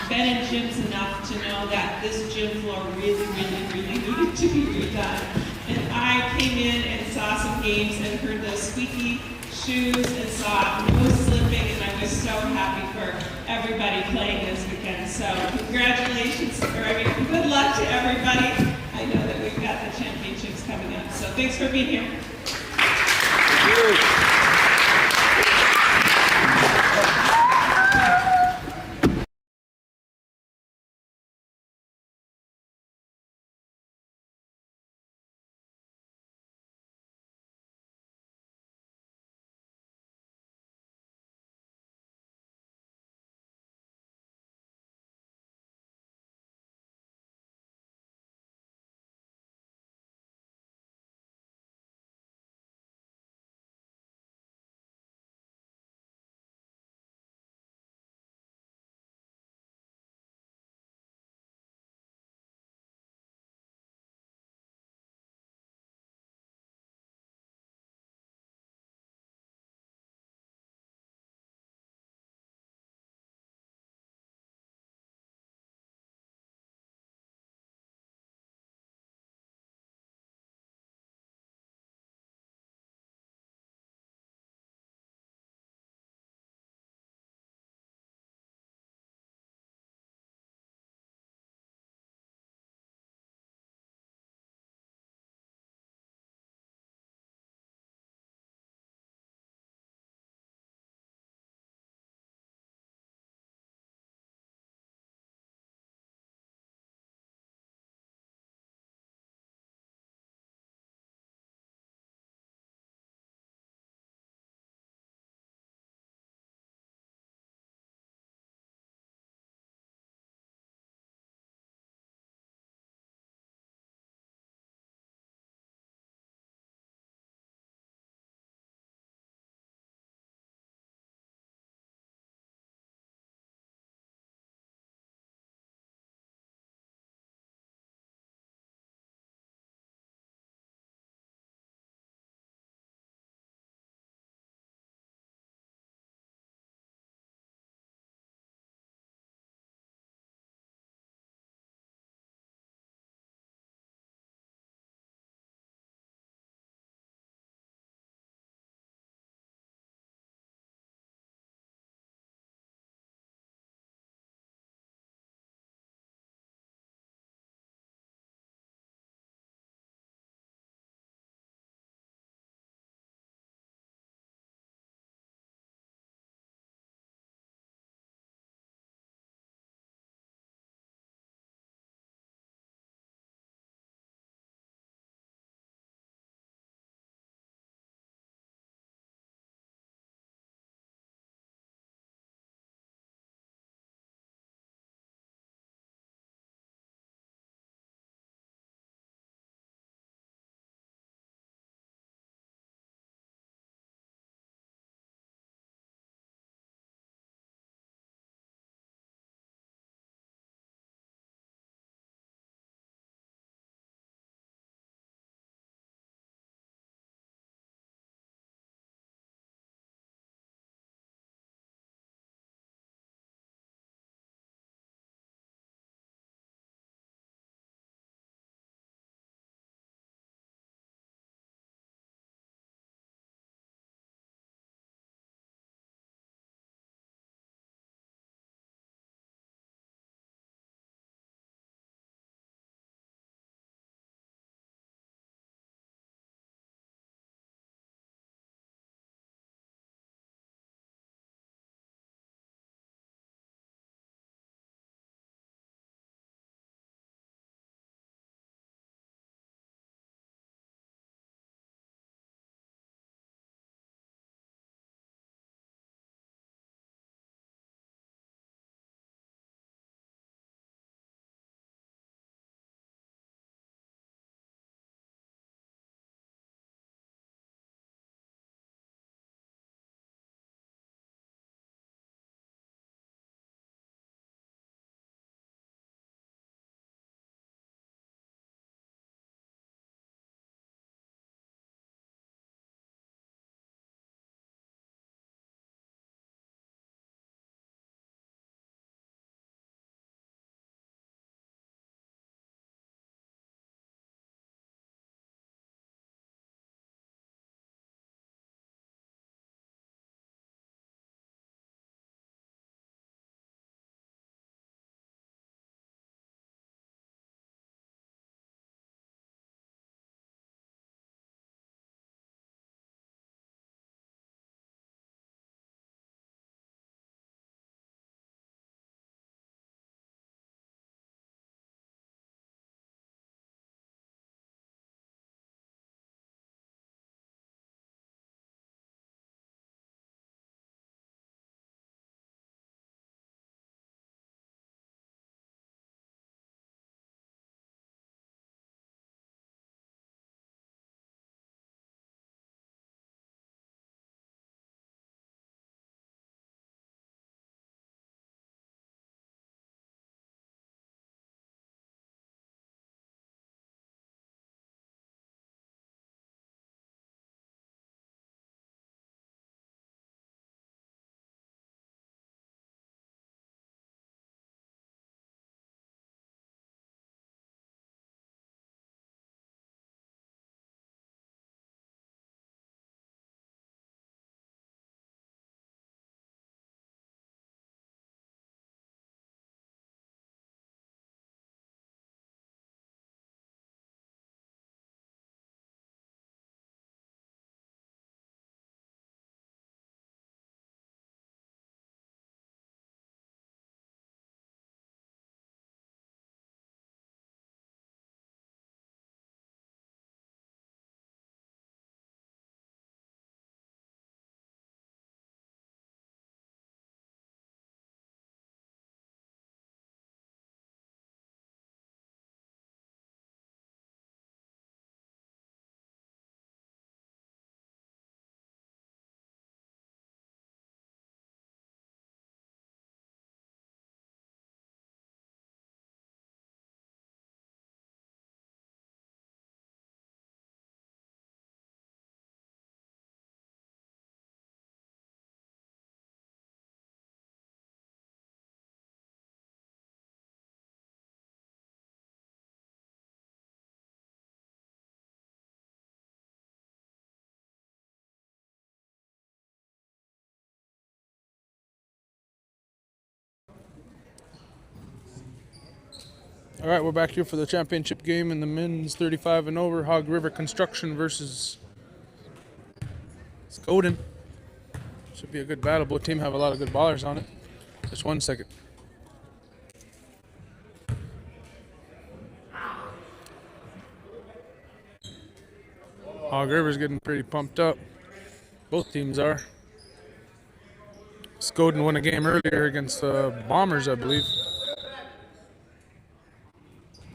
I: been in gyms enough to know that this gym floor really needed to be redone. And I came in and saw some games and heard the squeaky shoes and saw no slipping, and I was so happy for everybody playing this weekend. So congratulations, good luck to everybody. I know that we've got the championships coming up. So thanks for being here.
F: Thank you.
A: All right, we're back here for the championship game in the men's 35 and over. Hog River Construction versus Skoden. Should be a good battle. Both teams have a lot of good ballers on it. Just 1 second. Hog River's getting pretty pumped up. Both teams are. Skoden won a game earlier against the Bombers, I believe.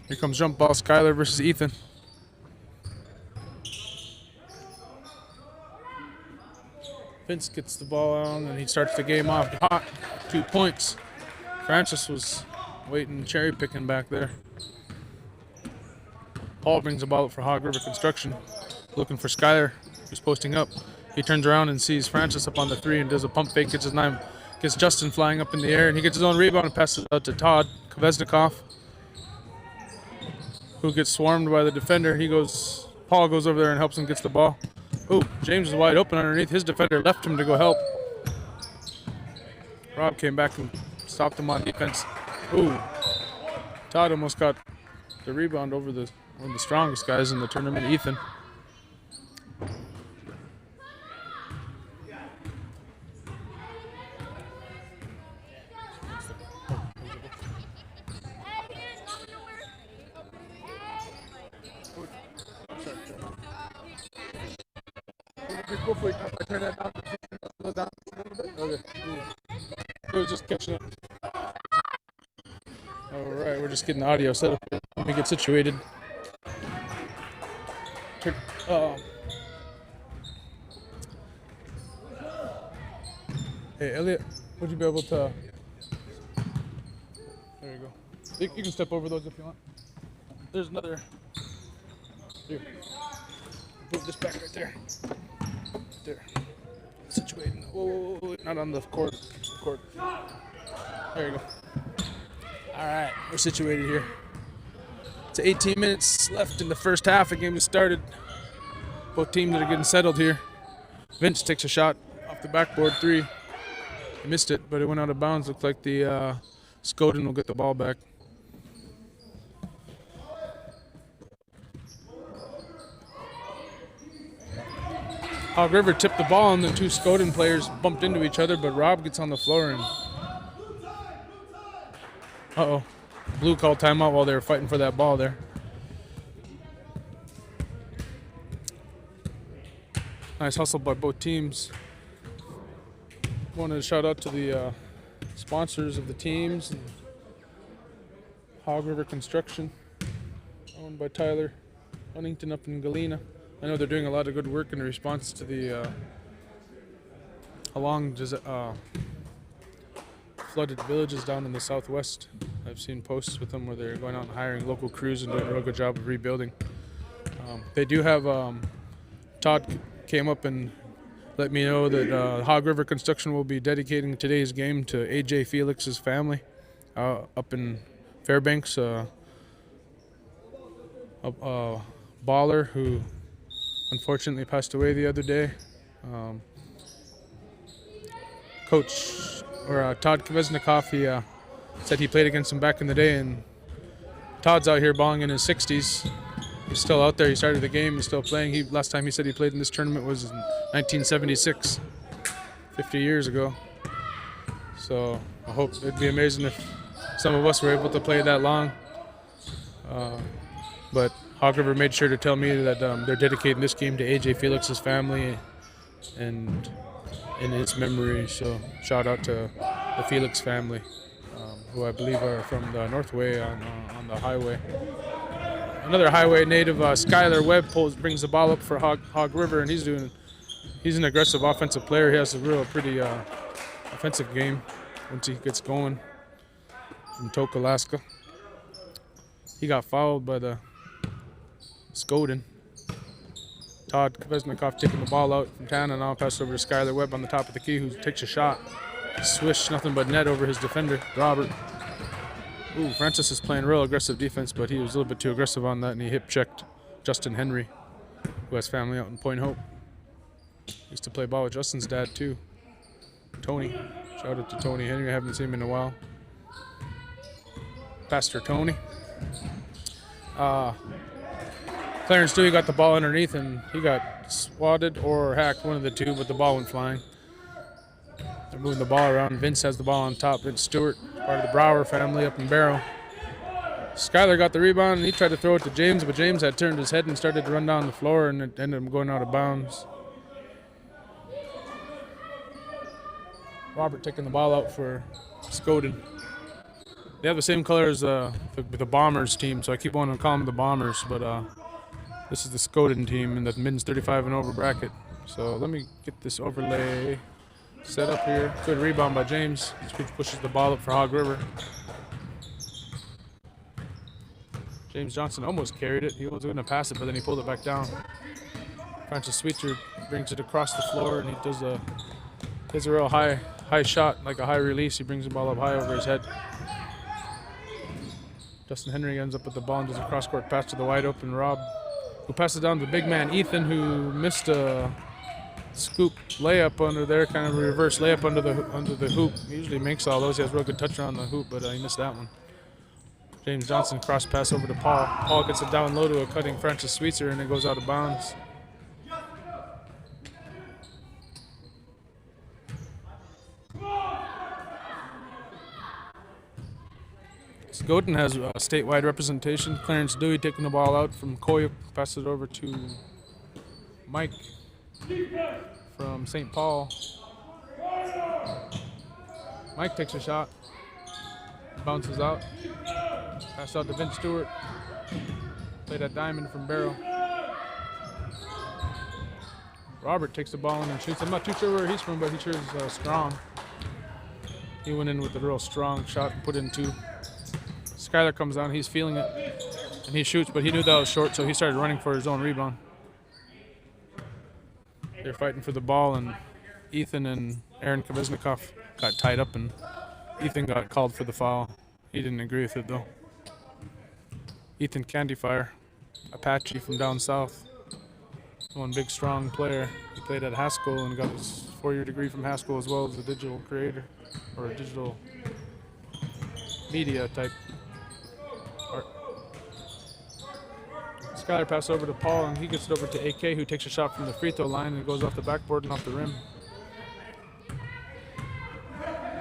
A: Here comes jump ball, Skylar versus Ethan. Vince gets the ball on and he starts the game off hot. 2 points. Francis was waiting, cherry picking back there. Paul brings the ball up for Hog River Construction. Looking for Skylar, who's posting up. He turns around and sees Francis up on the 3 and does a pump fake, gets his 9, gets Justin flying up in the air, and he gets his own rebound and passes it out to Todd Kvesnikov, who gets swarmed by the defender. Paul goes over there and helps him, gets the ball. Oh, James is wide open underneath. His defender left him to go help. Rob came back and stopped him on defense. Oh, Todd almost got the rebound over one of the strongest guys in the tournament, Ethan. Just catching up. All right, we're just getting the audio set up. Let me get situated. Hey, Elliot, would you be able to? There you go. You can step over those if you want. There's another. Here. Move this back right there. There. Situated. Whoa, not on the court. There you go. All right, we're situated here. It's 18 minutes left in the first half. The game has started. Both teams are getting settled here. Vince takes a shot off the backboard 3. He missed it, but it went out of bounds. Looks like the Skoden will get the ball back. Hog River tipped the ball and the 2 Skoden players bumped into each other, but Rob gets on the floor and Blue called timeout while they were fighting for that ball there. Nice hustle by both teams. Wanted to shout out to the sponsors of the teams. Hog River Construction, owned by Tyler Huntington up in Galena. I know they're doing a lot of good work in response to the flooded villages down in the southwest. I've seen posts with them where they're going out and hiring local crews and doing a real good job of rebuilding. They do have Todd came up and let me know that Hog River Construction will be dedicating today's game to AJ Felix's family up in Fairbanks. A baller who unfortunately passed away the other day. Todd Kvesnikov, he said he played against him back in the day, and Todd's out here balling in his 60s. He's still out there. He started the game. He's still playing. Last time he said he played in this tournament was in 1976, 50 years ago. So I hope it'd be amazing if some of us were able to play that long. But Hog River made sure to tell me that they're dedicating this game to AJ Felix's family and in his memory. So shout out to the Felix family, who I believe are from the Northway on the highway. Another highway native, Skylar Webb, brings the ball up for Hog River, and he's an aggressive offensive player. He has a pretty offensive game once he gets going. From Tok, Alaska. He got fouled by the Skoden. Todd Kvesnikov taking the ball out from Tana, now pass over to Skylar Webb on the top of the key, who takes a shot. Swish, nothing but net over his defender, Robert. Ooh, Francis is playing real aggressive defense, but he was a little bit too aggressive on that, and he hip-checked Justin Henry, who has family out in Point Hope. Used to play ball with Justin's dad, too. Tony. Shout out to Tony Henry. I haven't seen him in a while. Pastor Tony. Clarence Dewey got the ball underneath and he got swatted or hacked, one of the two, but the ball went flying. They're moving the ball around. Vince has the ball on top. Vince Stewart, part of the Brower family up in Barrow. Skyler got the rebound and he tried to throw it to James, but James had turned his head and started to run down the floor and it ended up going out of bounds. Robert taking the ball out for Skoden. They have the same color as the Bombers team, so I keep wanting to call them the Bombers, but this is the Skoden team in the men's 35 and over bracket. So let me get this overlay set up here. Good rebound by James, which pushes the ball up for Hog River. James Johnson almost carried it. He was going to pass it, but then he pulled it back down. Francis Sweetser brings it across the floor, and he does a real high shot, like a high release. He brings the ball up high over his head. Justin Henry ends up with the ball and does a cross-court pass to the wide-open Rob, who passes down to the big man Ethan, who missed a scoop layup under there, kind of a reverse layup under the hoop. He usually makes all those. He has real good touch on the hoop, but he missed that one. James Johnson cross pass over to Paul. Paul gets it down low to a cutting Francis Sweetser, and it goes out of bounds. Skoden has statewide representation. Clarence Dewey taking the ball out from Koyuk, passes it over to Mike from St. Paul. Mike takes a shot, bounces out, pass out to Vince Stewart. Played at Diamond from Barrow. Robert takes the ball in and shoots. I'm not too sure where he's from, but he sure is strong. He went in with a real strong shot and put in two. Skyler comes down, he's feeling it, and he shoots, but he knew that was short, so he started running for his own rebound. They're fighting for the ball, and Ethan and Aaron Kaviznikov got tied up, and Ethan got called for the foul. He didn't agree with it, though. Ethan Candyfire, Apache from down south. One big, strong player. He played at Haskell and got his 4-year degree from Haskell as well as a digital creator, or a digital media type art. Skyler passes over to Paul, and he gets it over to AK, who takes a shot from the free throw line and goes off the backboard and off the rim.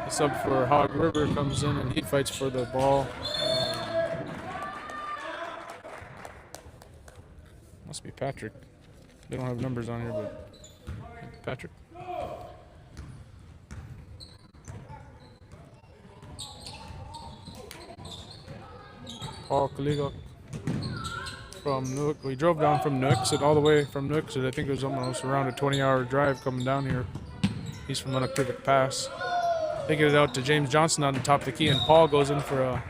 A: The sub for Hog River comes in, and he fights for the ball. Must be Patrick. They don't have numbers on here, but Patrick. Paul Kaligok from Newark. We drove down from Newark, all the way from Newark, so I think it was almost around a 20-hour drive coming down here. He's from Unacritic Pass. They get it out to James Johnson on the top of the key, and Paul goes in for a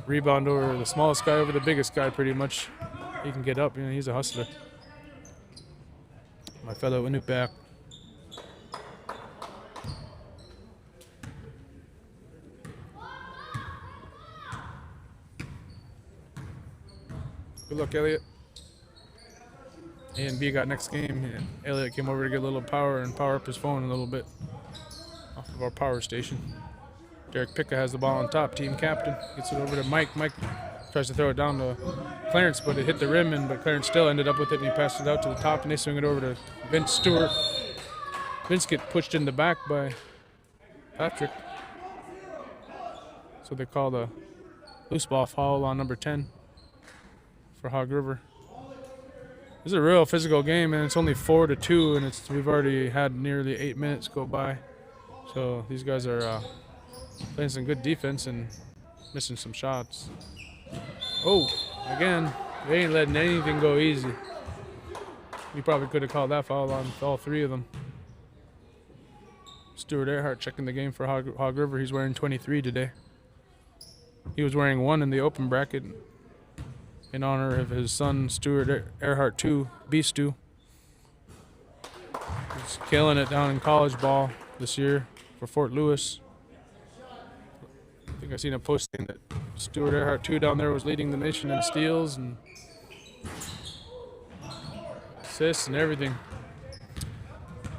A: rebound over the smallest guy over the biggest guy, pretty much. He can get up, you know, he's a hustler. My fellow Inupiaq. Good luck, Elliot. A and B got next game. And Elliot came over to get a little power and power up his phone a little bit off of our power station. Derek Picca has the ball on top, team captain. Gets it over to Mike. Mike tries to throw it down to Clarence, but it hit the rim, but Clarence still ended up with it, and he passed it out to the top, and they swing it over to Vince Stewart. Vince get pushed in the back by Patrick. So they call the loose ball foul on number 10 for Hog River. This is a real physical game, and it's only 4-2, and we've already had nearly 8 minutes go by. So these guys are playing some good defense and missing some shots. Oh, again, they ain't letting anything go easy. We probably could have called that foul on all three of them. Stuart Earhart checking the game for Hog River. He's wearing 23 today. He was wearing 1 in the open bracket in honor of his son, Stuart Earhart II, B-Stu. He's killing it down in college ball this year for Fort Lewis. I think I seen a posting that Stuart Earhart II down there was leading the nation in steals and assists and everything.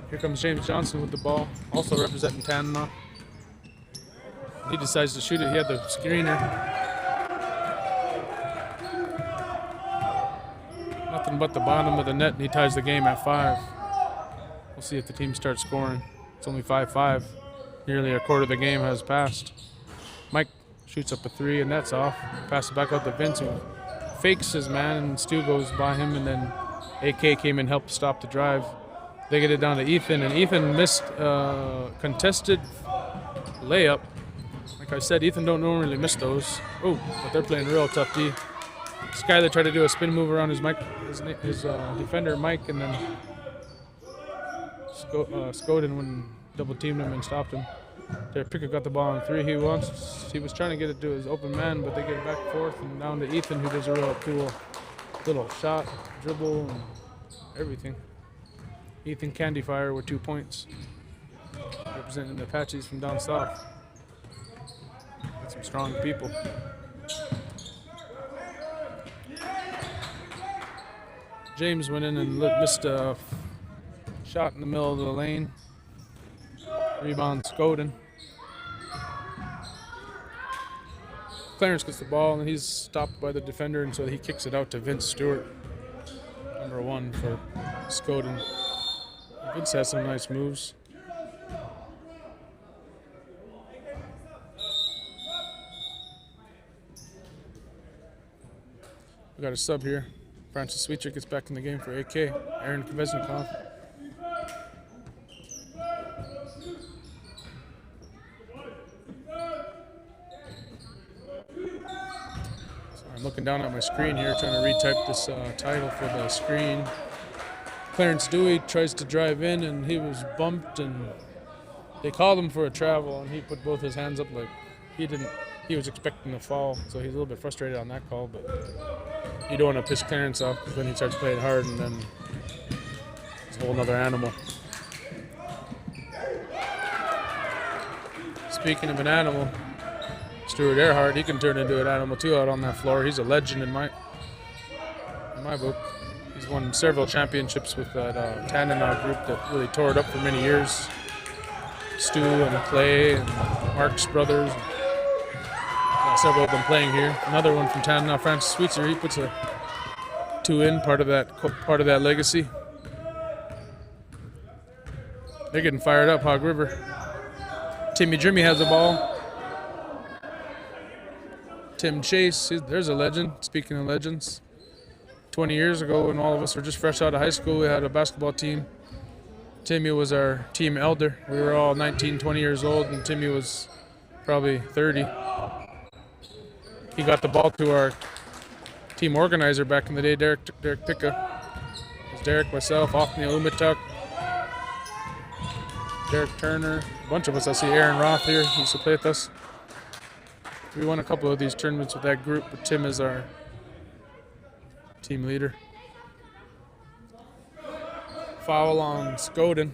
A: Here comes James Johnson with the ball, also representing Tanana. He decides to shoot it. He had the screener. nothing but the bottom of the net, and he ties the game at 5. We'll see if the team starts scoring. It's only 5-5. Nearly a quarter of the game has passed. Mike shoots up a 3, and that's off. Passes back out to Vince, who fakes his man, and Stu goes by him, and then AK came and helped stop the drive. They get it down to Ethan, and Ethan missed contested layup. Like I said, Ethan don't normally miss those. Oh, but they're playing real tough D. Skyler tried to do a spin move around his defender, Mike, and then Skoden when double teamed him and stopped him. Their picker got the ball on 3. He was trying to get it to his open man, but they get it back and forth and down to Ethan, who does a real cool little shot, dribble, and everything. Ethan Candy Fire with 2 points, representing the Apaches from down south. Got some strong people. James went in and missed a shot in the middle of the lane. Rebound Skoden. Clarence gets the ball and he's stopped by the defender, and so he kicks it out to Vince Stewart, number 1 for Skoden. Vince has some nice moves. We got a sub here. Francis Sweetcher gets back in the game for AK. Aaron Kveznikov. I'm looking down at my screen here, trying to retype this title for the screen. Clarence Dewey tries to drive in, and he was bumped, and they called him for a travel, and he put both his hands up like he was expecting a fall, so he's a little bit frustrated on that call, but you don't want to piss Clarence off, because then he starts playing hard, and then it's a whole other animal. Speaking of an animal, Stuart Earhart, he can turn into an animal too out on that floor. He's a legend in my book. He's won several championships with that Tanana group that really tore it up for many years. Stu and Clay and Mark's brothers. Several of them playing here. Another one from Tanana, Francis Sweetser. He puts a 2 in, part of that legacy. They're getting fired up, Hog River. Timmy Jimmy has the ball. Tim Chase, there's a legend. Speaking of legends, 20 years ago when all of us were just fresh out of high school, we had a basketball team. Timmy was our team elder. We were all 19, 20 years old, and Timmy was probably 30. He got the ball to our team organizer back in the day, Derek Picca. It was Derek, myself, Othni Umatuk, Derek Turner, a bunch of us. I see Aaron Roth here. He used to play with us. We won a couple of these tournaments with that group, but Tim is our team leader. Foul on Skoden.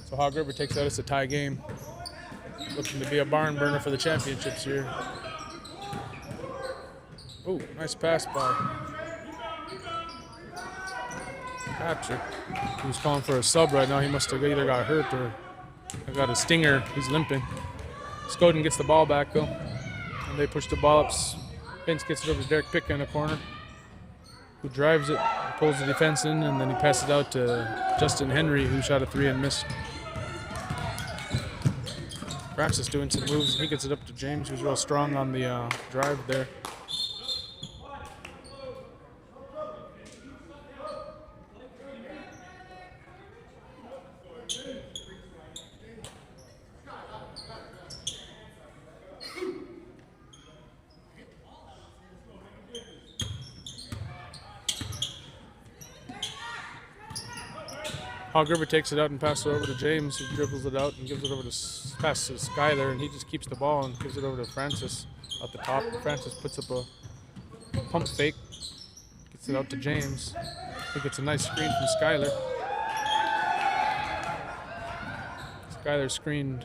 A: So Hog River takes out. It's a tie game. Looking to be a barn burner for the championships here. Oh, nice pass by Patrick. He was calling for a sub right now. He must have either got hurt or got a stinger. He's limping. Skoden gets the ball back though, and they push the ball up. Vince gets it over to Derek Picca in the corner, who drives it, pulls the defense in, and then he passes it out to Justin Henry, who shot a 3 and missed. Francis doing some moves. He gets it up to James, who's real strong on the drive there. Hog River takes it out and passes it over to James, who dribbles it out and gives it over to passes to Skyler, and he just keeps the ball and gives it over to Francis at the top. Francis puts up a pump fake, gets it out to James. I think it's a nice screen from Skyler. Skyler screened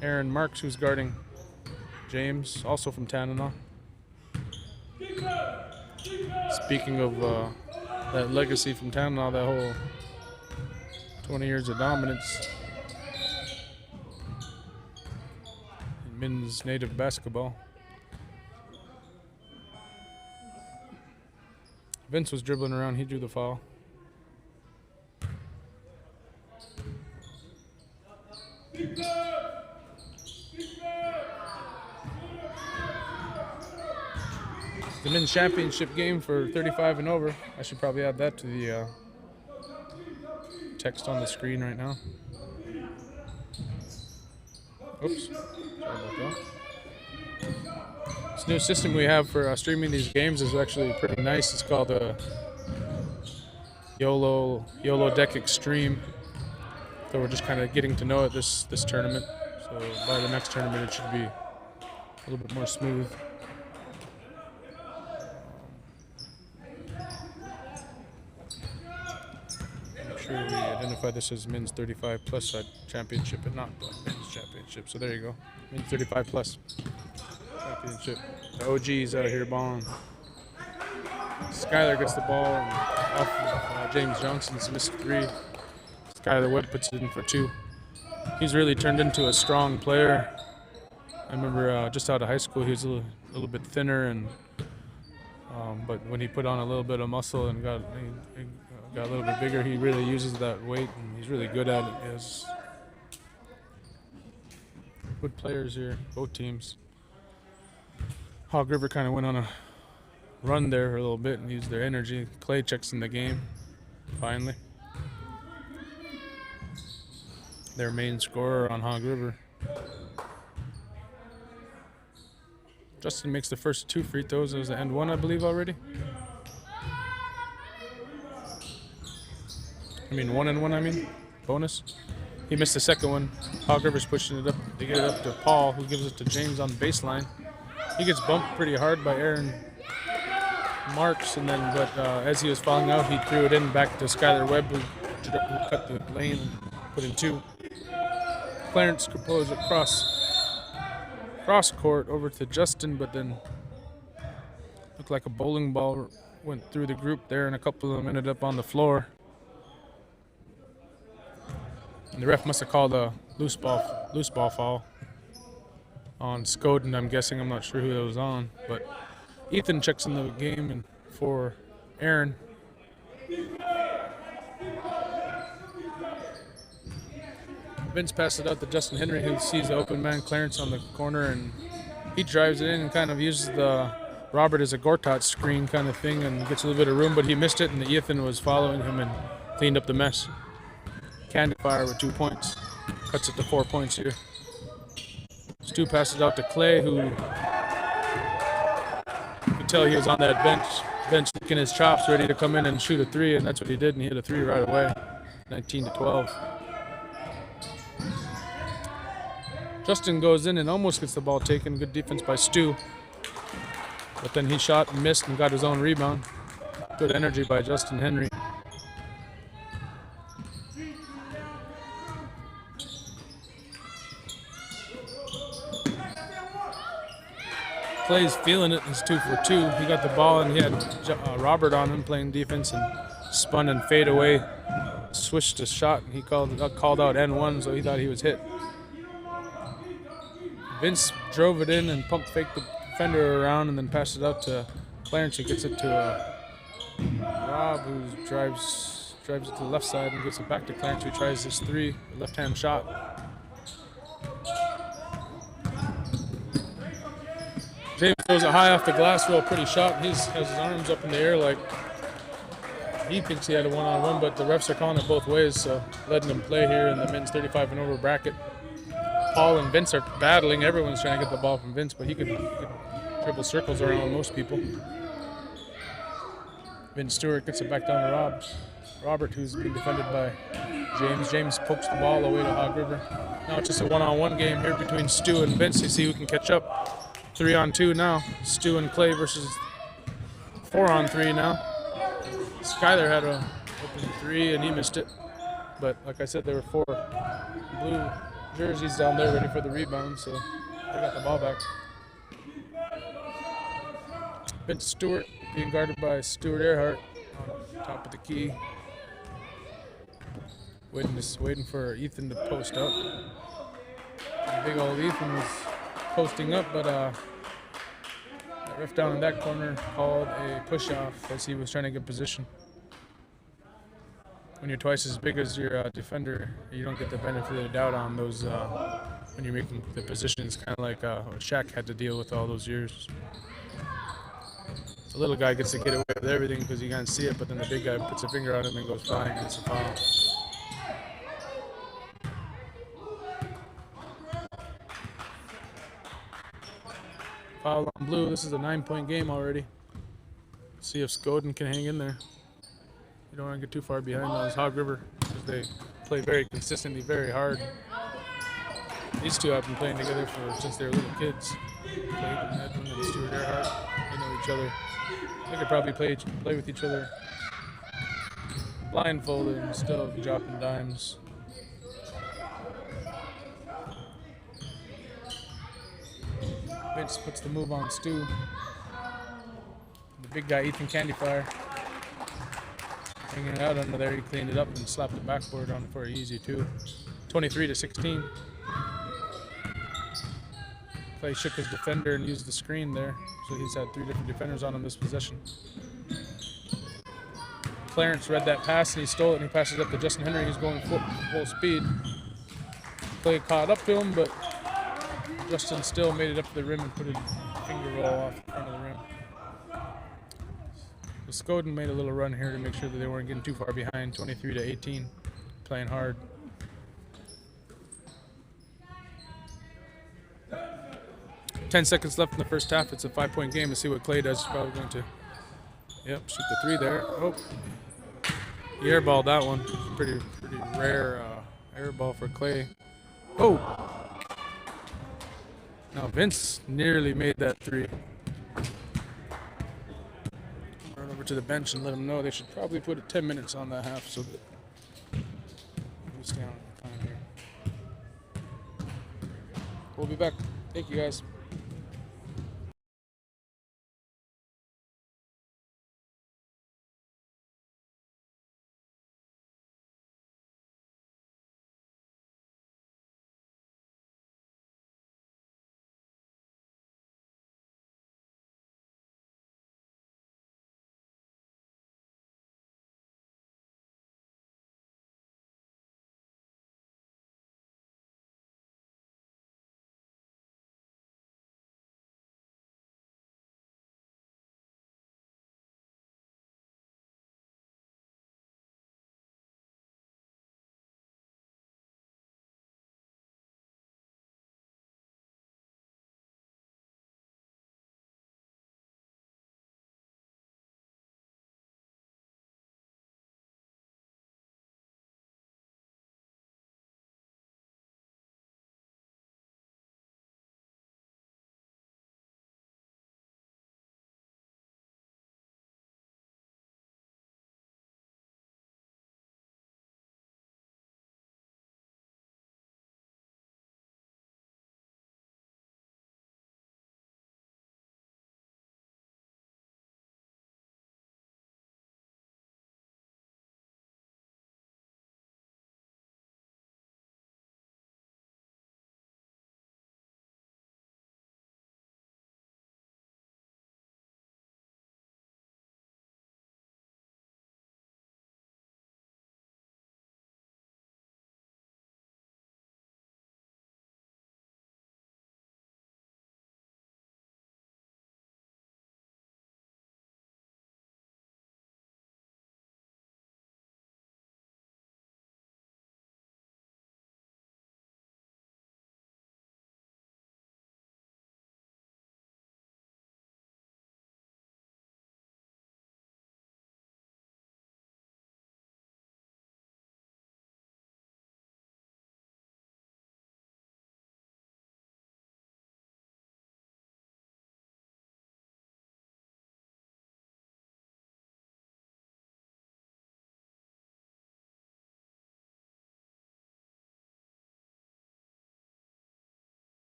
A: Aaron Marks, who's guarding James, also from Tanana. Speaking of that legacy from Tanana, that whole 20 years of dominance in men's native basketball. Vince was dribbling around. He drew the foul. The men's championship game for 35 and over. I should probably add that to the text on the screen right now. Oops. Sorry about that. This new system we have for streaming these games is actually pretty nice. It's called YOLO Deck Extreme. So we're just kind of getting to know it this tournament. So by the next tournament, it should be a little bit more smooth. Make sure we identify this as men's 35 plus championship and not the men's championship. So there you go, men's 35 plus championship. The OG's out here balling. Skylar gets the ball and off James Johnson's missed 3. Skylar Webb puts it in for 2. He's really turned into a strong player. I remember just out of high school, he was a little bit thinner, and but when he put on a little bit of muscle and got a little bit bigger, he really uses that weight, and he's really good at it. He has good players here, both teams. Hog River kind of went on a run there a little bit and used their energy. Clay checks in the game, finally. Their main scorer on Hog River. Justin makes the first 2 free throws. It was the end 1, I believe, already. I mean, 1 and 1, I mean, bonus. He missed the second one. Hog River's pushing it up. They get it up to Paul, who gives it to James on the baseline. He gets bumped pretty hard by Aaron Marks, and then, but as he was falling out, he threw it in back to Skylar Webb, who cut the lane and put in 2. Clarence proposed across court over to Justin, but then looked like a bowling ball went through the group there, and a couple of them ended up on the floor. And the ref must have called a loose ball foul on Skoden, I'm guessing. I'm not sure who that was on, but Ethan checks in the game and for Aaron. Vince passes it out to Justin Henry, who sees the open man Clarence on the corner, and he drives it in and kind of uses the Robert as a Gortat screen kind of thing and gets a little bit of room, but he missed it, and Ethan was following him and cleaned up the mess. Candy Fire with 2 points. Cuts it to 4 points here. Stu passes out to Clay, who you could tell he was on that bench licking his chops, ready to come in and shoot a 3, and that's what he did, and he hit a 3 right away. 19-12. Justin goes in and almost gets the ball taken. Good defense by Stu. But then he shot and missed and got his own rebound. Good energy by Justin Henry. Clay's feeling it. He's 2 for 2. He got the ball and he had Robert on him playing defense and spun and fade away. Switched his shot and he got called out N1, so he thought he was hit. Vince drove it in and pump faked the defender around and then passed it out to Clarence, who gets it to Rob, who drives it to the left side and gets it back to Clarence, who tries this 3, left-hand shot. James throws it high off the glass, real pretty shot. He has his arms up in the air like he thinks he had a one-on-one, but the refs are calling it both ways, so letting him play here in the men's 35 and over bracket. Paul and Vince are battling. Everyone's trying to get the ball from Vince, but he could dribble circles around most people. Vince Stewart gets it back down to Robert, who's being defended by James. James pokes the ball away to Hog River. Now it's just a one-on-one game here between Stu and Vince. You see who can catch up. 3-on-2 now. Stu and Clay versus 4-on-3 now. Skyler had a open 3 and he missed it. But like I said, there were 4 blue jerseys down there ready for the rebound, so they got the ball back. Vince Stewart being guarded by Stuart Earhart on top of the key. Waiting for Ethan to post up. Big old Ethan was posting up, but Ref down in that corner called a push-off as he was trying to get position. When you're twice as big as your defender, you don't get the benefit of the doubt on those when you're making the positions, kind of like Shaq had to deal with all those years. The little guy gets to get away with everything because he can't see it, but then the big guy puts a finger on him and goes flying and it's a foul. Foul on blue. This is a 9-point game already. See if Skoden can hang in there. You don't want to get too far behind those Hog River because they play very consistently, very hard. These two have been playing together since they were little kids. Clayton Edwin and Stuart Earhart. They know each other. They could probably play with each other blindfolded and still dropping dimes. Vince puts the move on Stu. The big guy, Ethan Candyfire, hanging out under there. He cleaned it up and slapped the backboard on for an easy 2. 23-16. Clay shook his defender and used the screen there, so he's had 3 different defenders on him this possession. Clarence read that pass and he stole it and he passes up to Justin Henry. He's going full speed. Clay caught up to him, but Justin still made it up to the rim and put his finger roll off in front of the rim. So Skoden made a little run here to make sure that they weren't getting too far behind, 23-18, playing hard. Ten seconds left in the first half. It's a 5-point game. Let's see what Clay does. He's probably going to, shoot the 3 there. Oh, he airballed that one. Pretty rare airball for Clay. Oh, now Vince nearly made that 3. Run over to the bench and let them know they should probably put 10 minutes on that half so that we stay on time here. We'll be back. Thank you guys.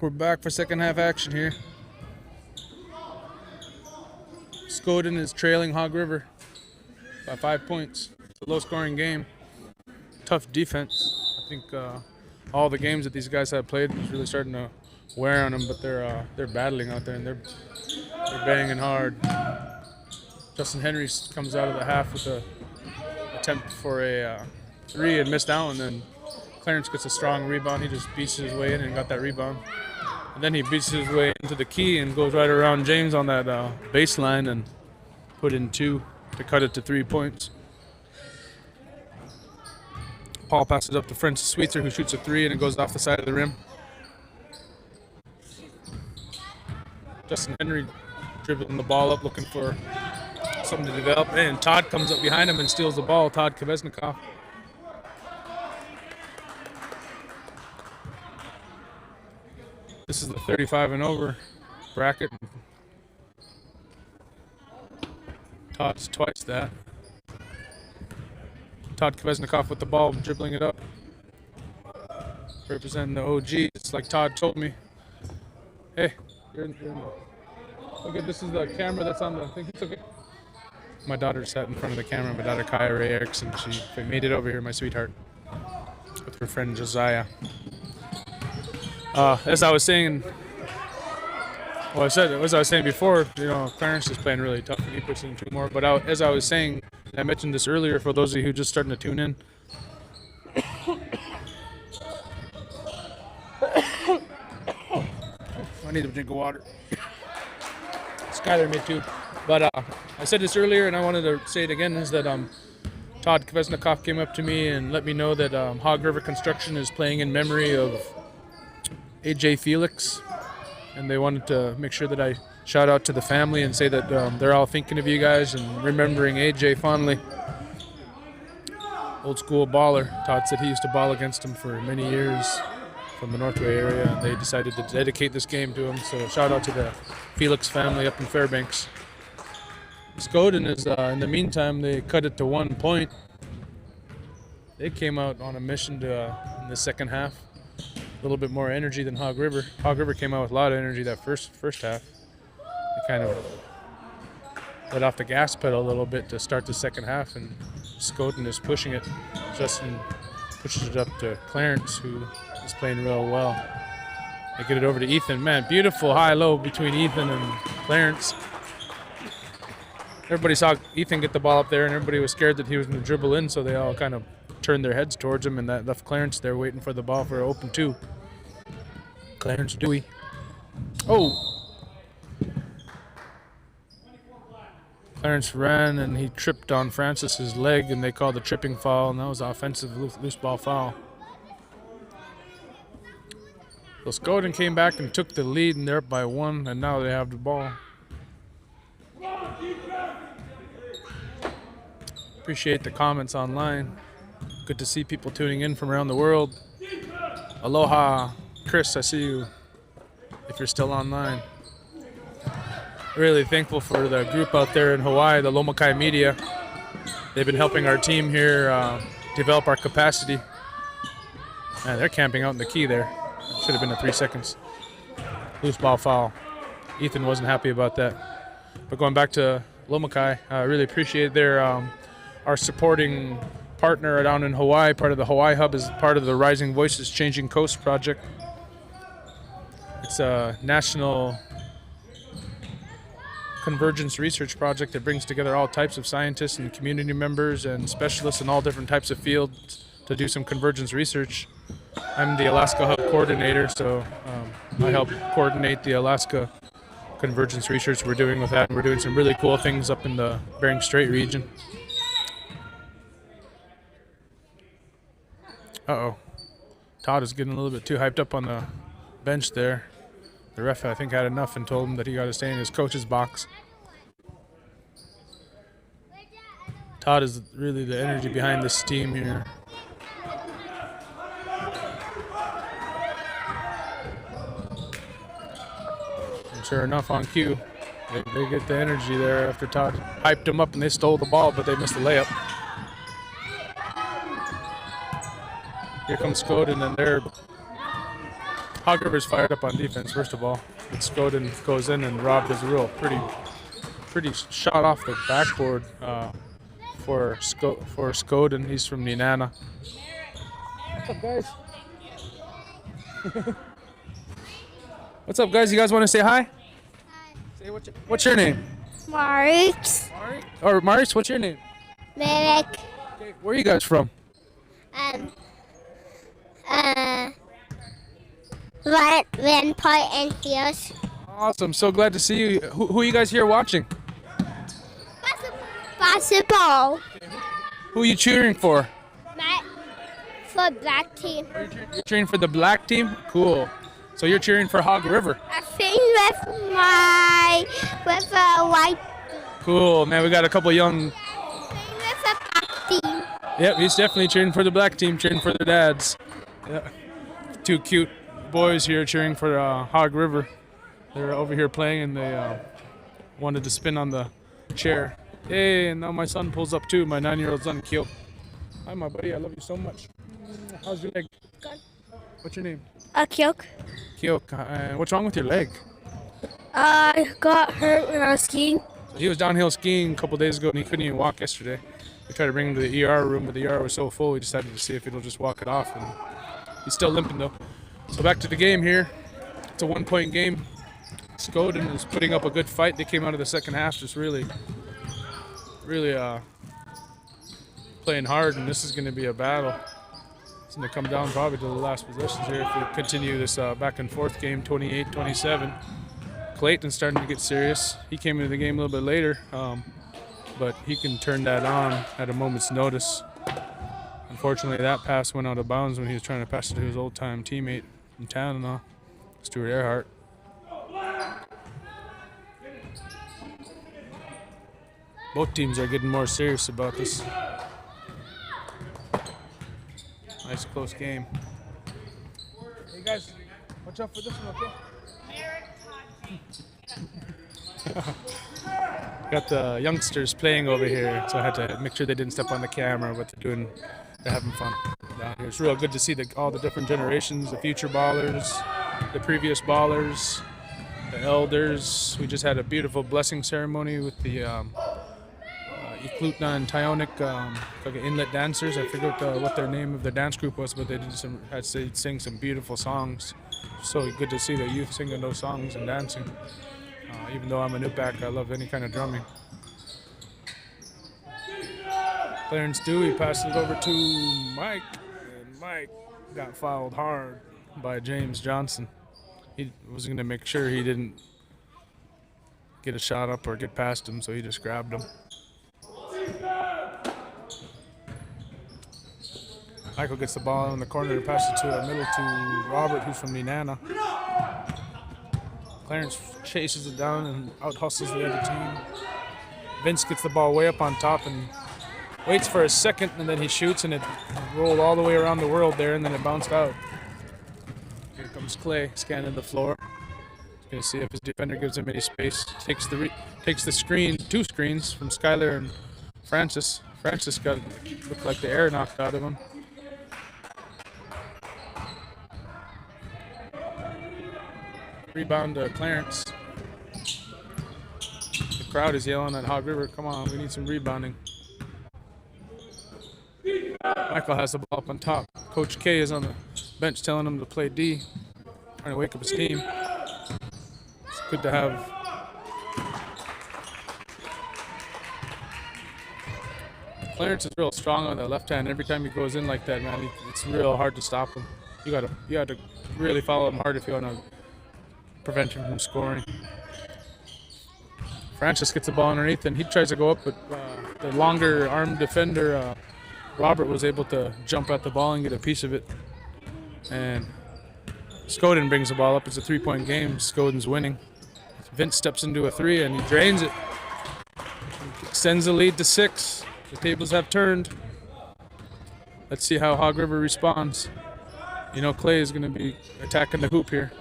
A: We're back for second half action here. Skoden is trailing Hog River by 5 points. It's a low-scoring game. Tough defense. I think all the games that these guys have played is really starting to wear on them, but they're battling out there and they're banging hard. Justin Henry comes out of the half with a attempt for a 3 and missed out, and then Clarence gets a strong rebound. He just beats his way in and got that rebound. And then he beats his way into the key and goes right around James on that baseline and put in 2 to cut it to 3 points. Paul passes up to Francis Sweetser, who shoots a 3 and it goes off the side of the rim. Justin Henry dribbling the ball up, looking for something to develop. And Todd comes up behind him and steals the ball, Todd Kvesnikov. This is the 35 and over bracket. Todd's twice that. Todd Kvesnikov with the ball, dribbling it up. Representing the OGs, like Todd told me. Hey, okay, this is the camera that's on the, I think it's okay. My daughter sat in front of the camera, my daughter Kaya Ray Erickson. She made it over here, my sweetheart, with her friend Josiah. As I was saying, before, you know, Clarence is playing really tough and he puts in 2 more. But as I was saying, I mentioned this earlier for those of you who just starting to tune in. I need a drink of water. Skylar made too. But I said this earlier and I wanted to say it again, is that Todd Kvesnikov came up to me and let me know that Hog River Construction is playing in memory of AJ Felix, and they wanted to make sure that I shout out to the family and say that they're all thinking of you guys and remembering AJ fondly. Old school baller. Todd said he used to ball against him for many years from the Northway area, and they decided to dedicate this game to him. So shout out to the Felix family up in Fairbanks. Skoden is, in the meantime, they cut it to 1 point. They came out on a mission to in the second half. A little bit more energy than Hog River. Hog River came out with a lot of energy that first half. They kind of let off the gas pedal a little bit to start the second half, and Skoden is pushing it. Justin pushes it up to Clarence, who is playing real well. They get it over to Ethan. Man, beautiful high-low between Ethan and Clarence. Everybody saw Ethan get the ball up there, and everybody was scared that he was going to dribble in, so they all kind of turned their heads towards him, and that left Clarence there waiting for the ball for an open 2. Clarence Dewey. Oh! Clarence ran and he tripped on Francis's leg, and they called the tripping foul, and that was an offensive loose ball foul. So Skoden came back and took the lead, and they're up by 1, and now they have the ball. Appreciate the comments online. Good to see people tuning in from around the world. Aloha, Chris, I see you if you're still online. Really thankful for the group out there in Hawaii, the Lomakai Media. They've been helping our team here develop our capacity. Man, they're camping out in the key there. Should have been a 3 seconds. Loose ball foul. Ethan wasn't happy about that. But going back to Lomakai, I really appreciate their our supporting partner down in Hawaii. Part of the Hawaii Hub is part of the Rising Voices Changing Coast project. It's a national convergence research project that brings together all types of scientists and community members and specialists in all different types of fields to do some convergence research. I'm the Alaska Hub coordinator, so I help coordinate the Alaska convergence research we're doing with that. And we're doing some really cool things up in the Bering Strait region. Uh-oh. Todd is getting a little bit too hyped up on the bench there. The ref, I think, had enough and told him that he got to stay in his coach's box. Todd is really the energy behind this team here. And sure enough, on cue, they get the energy there after Todd hyped him up and they stole the ball, but they missed the layup. Here comes Skoden, and they're Hog River's fired up on defense, first of all. But Skoden goes in and Rob does a real pretty shot off the backboard for Skoden. He's from Nenana. What's up, guys? What's up, guys? You guys want to say hi? Say what's your name?
M: Marks.
A: Or Maris, what's your name?
M: Merrick.
A: Okay, where are you guys from?
M: Rampart and Fields.
A: Awesome. So glad to see you. Who are you guys here watching?
M: Basketball.
A: Who are you cheering for?
M: For black team.
A: You're cheering for the black team? Cool. So you're cheering for Hog River.
M: I think with a white
A: Cool. Man, we got a couple young.
M: with a black team.
A: Yep, he's definitely cheering for the black team, cheering for their dads. Yeah. Two cute boys here cheering for Hog River. They're over here playing and they wanted to spin on the chair. Hey, and now my son pulls up too, my 9-year-old son, Kyo. Hi, my buddy. I love you so much. How's your leg?
M: Good.
A: What's your name?
M: Kyok.
A: Kyok. What's wrong with your leg?
M: I got hurt when I was skiing.
A: So he was downhill skiing a couple days ago and he couldn't even walk yesterday. We tried to bring him to the ER room, but the ER was so full we decided to see if he'll just walk it off. And he's still limping though. So back to the game here. It's a 1-point game. Skoden is putting up a good fight. They came out of the second half just really playing hard, and this is going to be a battle. It's going to come down probably to the last possessions here if we continue this back and forth game, 28-27. Clayton's starting to get serious. He came into the game a little bit later, but he can turn that on at a moment's notice. Unfortunately, that pass went out of bounds when he was trying to pass it to his old-time teammate from Tanana, Stuart Earhart. Both teams are getting more serious about this. Nice close game. Hey guys, watch out for this one, okay? Got the youngsters playing over here, so I had to make sure they didn't step on the camera, but they're having fun down here. It's real good to see all the different generations, the future ballers, the previous ballers, the elders. We just had a beautiful blessing ceremony with the Iklutna and Tionic like inlet dancers. I forget what their name of the dance group was, but they did sing some beautiful songs. So good to see the youth singing those songs and dancing. Even though I'm a Newback, I love any kind of drumming. Clarence Dewey passes it over to Mike, and Mike got fouled hard by James Johnson. He was going to make sure he didn't get a shot up or get past him, so he just grabbed him. Michael gets the ball in the corner to pass it to the middle to Robert, who's from Nenana. Clarence chases it down and out-hustles the other team. Vince gets the ball way up on top and waits for a second, and then he shoots, and it rolled all the way around the world there, and then it bounced out. Here comes Clay scanning the floor. He's going to see if his defender gives him any space. Takes the screen, 2 screens from Skyler and Francis. Francis looked like the air knocked out of him. Rebound to Clarence. The crowd is yelling at Hog River, come on, we need some rebounding. Michael has the ball up on top. Coach K is on the bench telling him to play D, trying to wake up his team. It's good to have Clarence is real strong on the left hand. Every time he goes in like that, man, it's real hard to stop him. You got to really follow him hard if you want to prevent him from scoring. Francis gets the ball underneath and he tries to go up, but the longer arm defender, Robert, was able to jump at the ball and get a piece of it. And Skoden brings the ball up. It's a 3-point game. Skoden's winning. Vince steps into a 3 and he drains it. Extends the lead to 6. The tables have turned. Let's see how Hog River responds. You know Clay is going to be attacking the hoop here.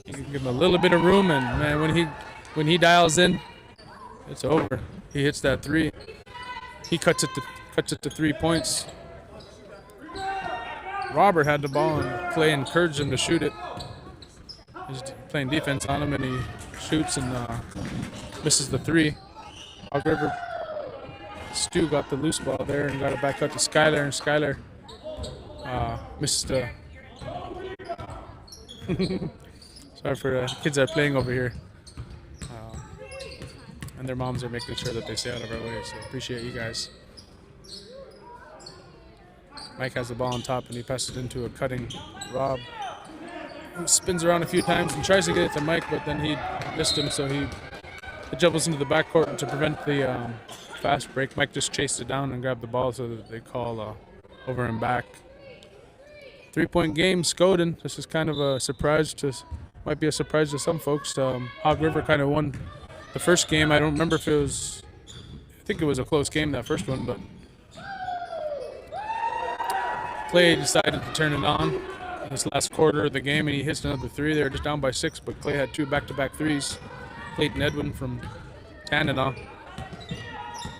A: You can give him a little bit of room, and man, when he dials in, it's over. He hits that 3. He cuts it to 3 points. Robert had the ball and Clay encouraged him to shoot it. He's playing defense on him and he shoots and misses the three. Hog River Stu got the loose ball there and got it back out to Skylar, and Skylar missed the. Sorry for the kids that are playing over here. And their moms are making sure that they stay out of our way, so appreciate you guys. Mike has the ball on top and he passes it into a cutting Rob, who spins around a few times and tries to get it to Mike, but then he missed him, so he jumps into the backcourt to prevent the fast break. Mike just chased it down and grabbed the ball, so that they call over and back. 3-point game, Skoden. This is kind of a surprise might be a surprise to some folks. Hog River kind of won the first game. I don't remember if it was, I think it was a close game, that first one, but Clay decided to turn it on in this last quarter of the game, and he hits another three. They were just down by 6, but Clay had 2 back-to-back threes. Clayton Edwin from Canada.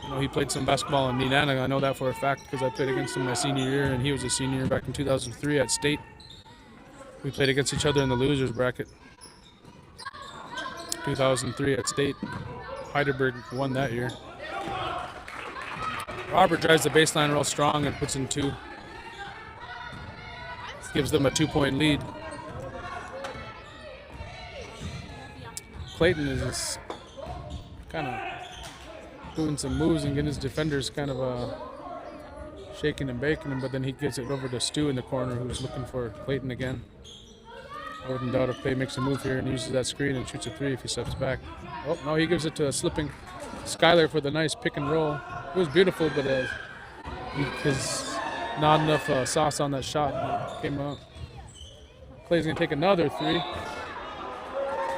A: You know, he played some basketball in Nenana. I know that for a fact because I played against him my senior year, and he was a senior back in 2003 at State. We played against each other in the losers bracket. 2003 at State. Heidelberg won that year. Robert drives the baseline real strong and puts in 2. Gives them a 2-point lead. Clayton is just kind of doing some moves and getting his defenders kind of shaking and baking him, but then he gives it over to Stu in the corner, who's looking for Clayton again. I wouldn't doubt if Clay makes a move here and uses that screen and shoots a 3 if he steps back. Oh, no, he gives it to a slipping Skylar for the nice pick and roll. It was beautiful, but because not enough sauce on that shot came out. Clay's going to take another 3.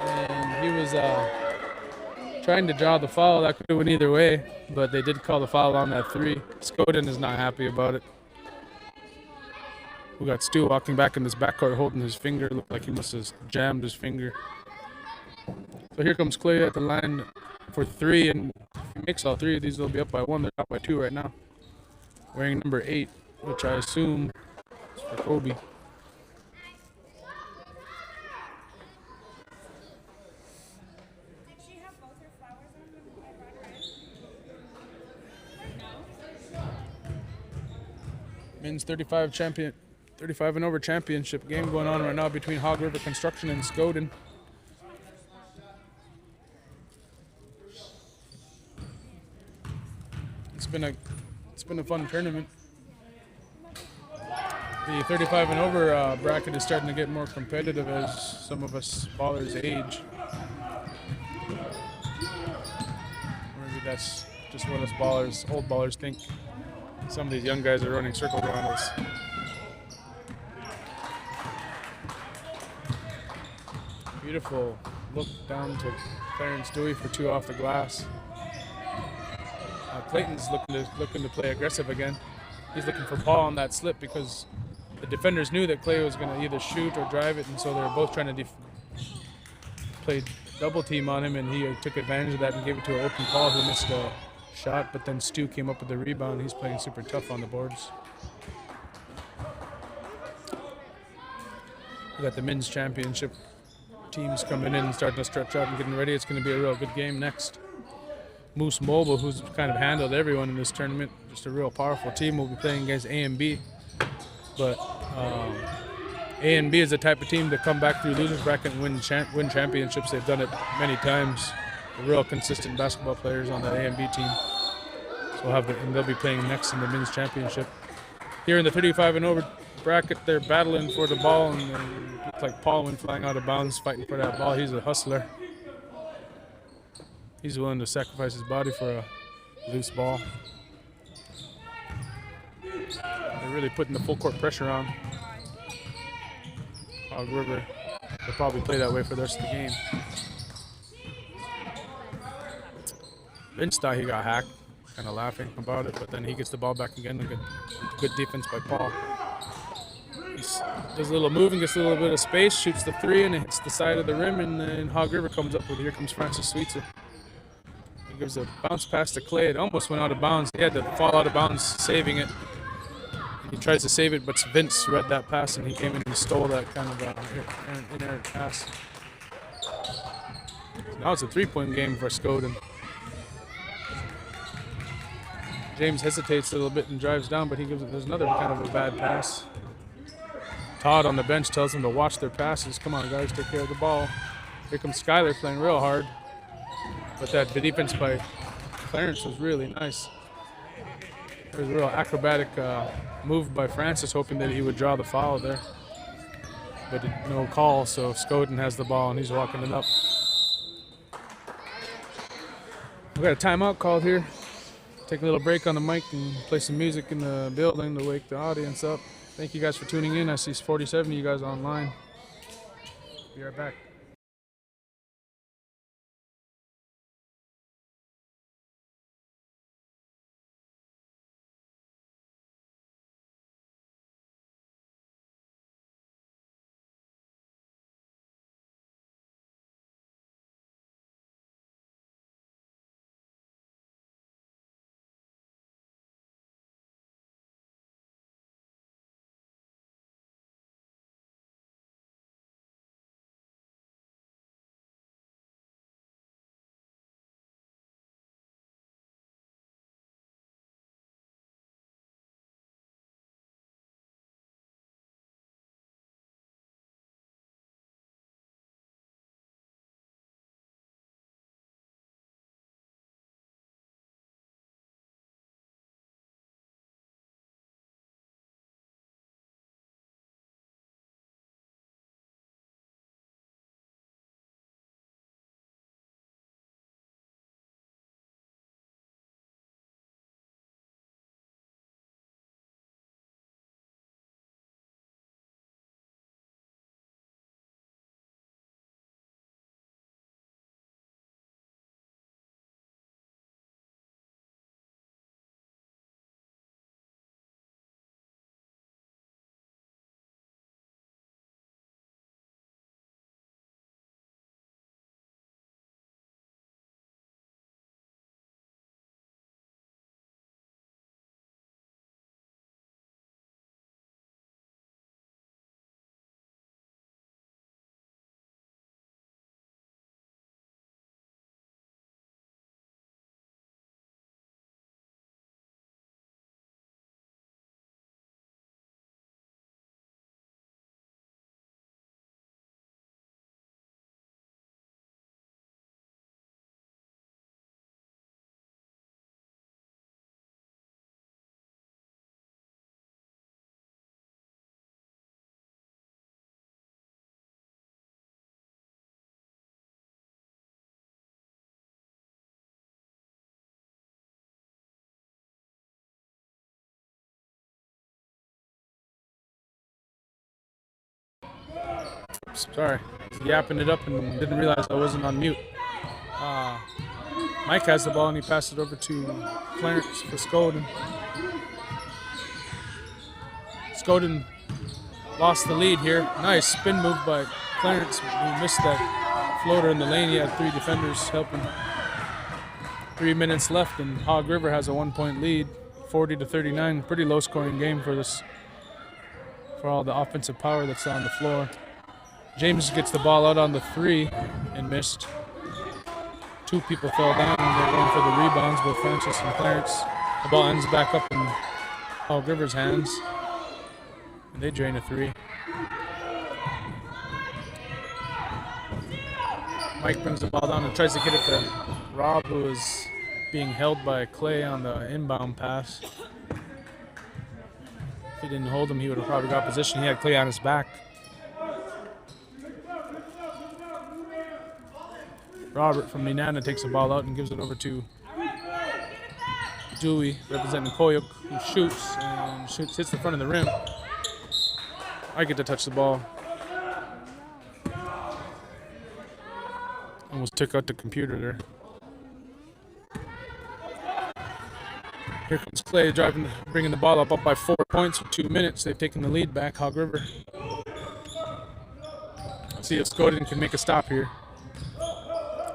A: And he was trying to draw the foul. That could have went either way, but they did call the foul on that 3. Skoden is not happy about it. We got Stu walking back in this backcourt holding his finger. Looked like he must have jammed his finger. So here comes Clay at the line for 3, and if he makes all 3 of these, they'll be up by 1. They're up by 2 right now. Wearing number 8, which I assume is for Kobe. Men's 35 and over championship game going on right now between Hog River Construction and Skoden. It's been a fun tournament. The 35 and over bracket is starting to get more competitive as some of us ballers age. Maybe that's just what us ballers, old ballers, think. Some of these young guys are running circles around us. Beautiful look down to Clarence Dewey for 2 off the glass. Clayton's looking to play aggressive again. He's looking for Paul on that slip because the defenders knew that Clay was going to either shoot or drive it, and so they were both trying to play double team on him, and he took advantage of that and gave it to an open Paul who missed a shot, but then Stu came up with the rebound. He's playing super tough on the boards. We got the men's championship teams coming in and starting to stretch out and getting ready. It's going to be a real good game next. Moose Mobile, who's kind of handled everyone in this tournament, just a real powerful team, will be playing against A and B. But A and B is the type of team to come back through losers bracket and win championships. They've done it many times. They're real consistent basketball players on the A and B team. So and they'll be playing next in the men's championship. Here in the 35 and over bracket, they're battling for the ball, and it looks like Paul went flying out of bounds fighting for that ball. He's a hustler. He's willing to sacrifice his body for a loose ball. They're really putting the full court pressure on Hog River. They'll probably play that way for the rest of the game. Vince thought he got hacked, kind of laughing about it, but then he gets the ball back again. Good defense by Paul. He does a little move and gets a little bit of space, shoots the 3, and it hits the side of the rim, and then Hog River comes up with it. Here comes Francis Sweetser. He gives a bounce pass to Clay. It almost went out of bounds. He had to fall out of bounds, saving it. He tries to save it, but Vince read that pass and he came in and stole that kind of inerrant pass. So now it's a 3-point game for Skoden. James hesitates a little bit and drives down, but there's another kind of a bad pass. Todd on the bench tells them to watch their passes. Come on, guys, take care of the ball. Here comes Skyler playing real hard. But that defense by Clarence was really nice. There was a real acrobatic move by Francis, hoping that he would draw the foul there. But no call, so Skoden has the ball and he's walking it up. We got a timeout called here. Take a little break on the mic and play some music in the building to wake the audience up. Thank you guys for tuning in. I see 47 of you guys online. Be right back. Sorry, yapping it up and didn't realize I wasn't on mute. Mike has the ball and he passed it over to Clarence for Skoden. Skoden lost the lead here. Nice spin move by Clarence. He missed that floater in the lane. He had 3 defenders helping. 3 minutes left and Hog River has a 1-point lead, 40-39. Pretty low scoring game for all the offensive power that's on the floor. James gets the ball out on the 3 and missed. 2 people fell down and they're going for the rebounds, both Francis and Clarence. The ball ends back up in Hog River's hands. And they drain a 3. Mike brings the ball down and tries to get it to Rob, who is being held by Clay on the inbound pass. If he didn't hold him, he would have probably got position. He had Clay on his back. Robert from Nenana takes the ball out and gives it over to Dewey, representing Koyuk, who shoots, hits the front of the rim. I get to touch the ball. Almost took out the computer there. Here comes Clay driving, bringing the ball up by 4 points with 2 minutes. They've taken the lead back, Hog River. Let's see if Skoden can make a stop here.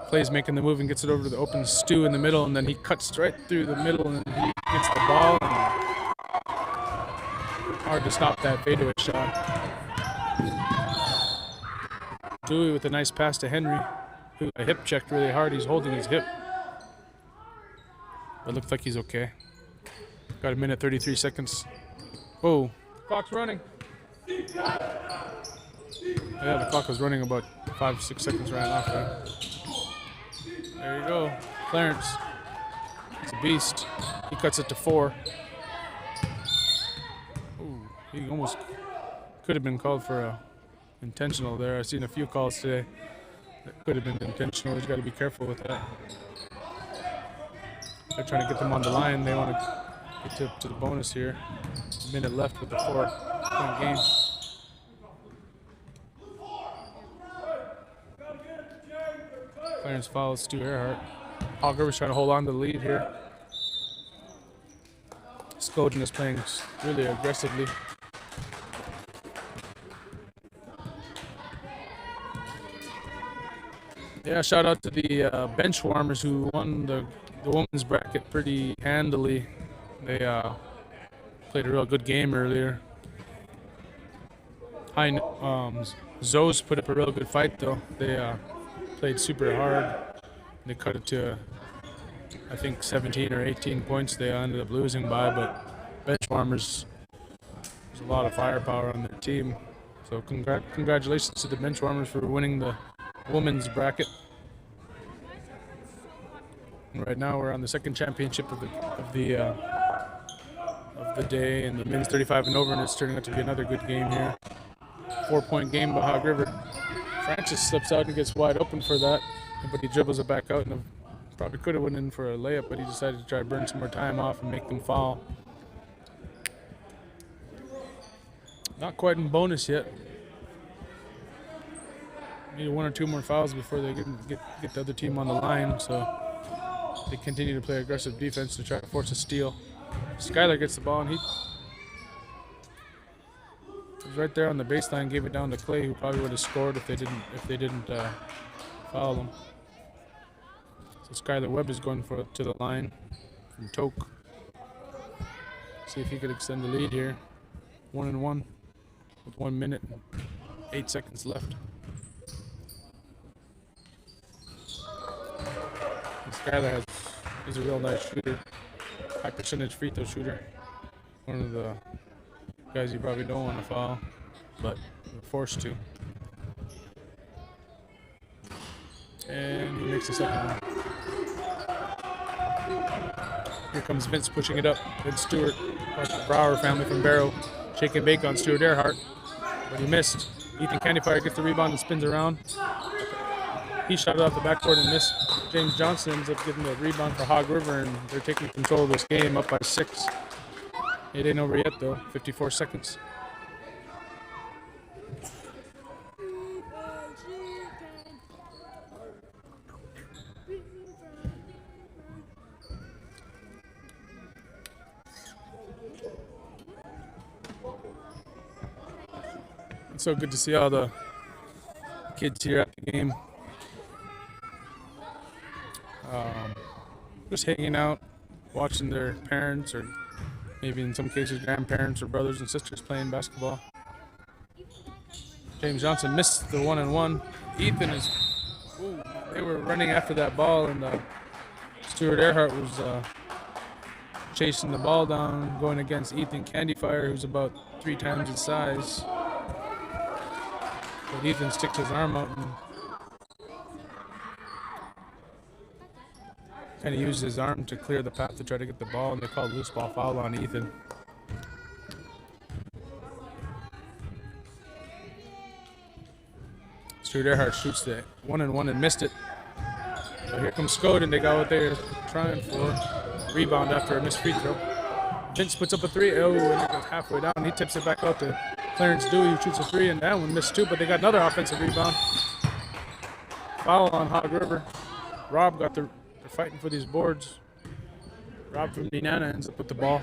A: Clay's making the move and gets it over to the open Stu in the middle, and then he cuts right through the middle and he gets the ball. And hard to stop that fadeaway shot. Dewey with a nice pass to Henry, who hip checked really hard. He's holding his hip. But looks like he's okay. Got a minute 33 seconds. Oh, clock's running. Yeah, the clock was running about 5-6 seconds right off there. There you go. Clarence. He's a beast. He cuts it to 4. Ooh, he almost could have been called for a intentional there. I've seen a few calls today that could have been intentional. He's got to be careful with that. They're trying to get them on the line. They want to get to the bonus here. A minute left with the 4-point game. Clarence fouls Stu Earhart. Hog River's trying to hold on to the lead here. Skoden is playing really aggressively. Yeah, shout out to the bench warmers who won the women's bracket pretty handily. They played a real good game earlier. Zoes put up a real good fight though. They played super hard. They cut it to, I think, 17 or 18 points they ended up losing by, but bench warmers, there's a lot of firepower on their team. So congratulations to the bench warmers for winning the women's bracket. And right now we're on the second championship of the day, and the men's 35 and over, and it's turning out to be another good game here. 4-point game by Hog River. Francis slips out and gets wide open for that, but he dribbles it back out and probably could have went in for a layup, but he decided to try to burn some more time off and make them foul. Not quite in bonus yet. Need 1 or 2 more fouls before they get the other team on the line, so they continue to play aggressive defense to try to force a steal. Skyler gets the ball and he was right there on the baseline, gave it down to Clay, who probably would have scored if they didn't foul him. So Skyler Webb is going to the line from Toke. See if he could extend the lead here. 1-1 with 1 minute and 8 seconds left. And Skyler is a real nice shooter, high percentage free throw shooter. One of the guys you probably don't want to foul, but you're forced to. And he makes the second one. Here comes Vince pushing it up. Vince Stewart, part of the Brower family from Barrow, shake and bake on Stuart Earhart, but he missed. Ethan Candyfire gets the rebound and spins around. He shot it off the backboard and missed. James Johnson ends up getting the rebound for Hog River, and they're taking control of this game, up by 6. It ain't over yet though, 54 seconds. It's so good to see all the kids here at the game. Just hanging out, watching their parents, or maybe in some cases grandparents or brothers and sisters playing basketball. James Johnson missed the 1-and-1. Ethan is, they were running after that ball, and Stuart Earhart was chasing the ball down, going against Ethan Candyfire, who's about 3 times his size. But Ethan sticks his arm out and kind of used his arm to clear the path to try to get the ball, and they called loose ball foul on Ethan. Stuart Earhart shoots the 1-and-1 and missed it. So here comes Skoden. They got what they were trying for. Rebound after a missed free throw. Vince puts up a 3. Oh, and it goes halfway down. He tips it back out to Clarence Dewey, who shoots a 3, and that one missed 2, but they got another offensive rebound. Foul on Hog River. Rob got they're fighting for these boards. Rob from Dinana ends up with the ball.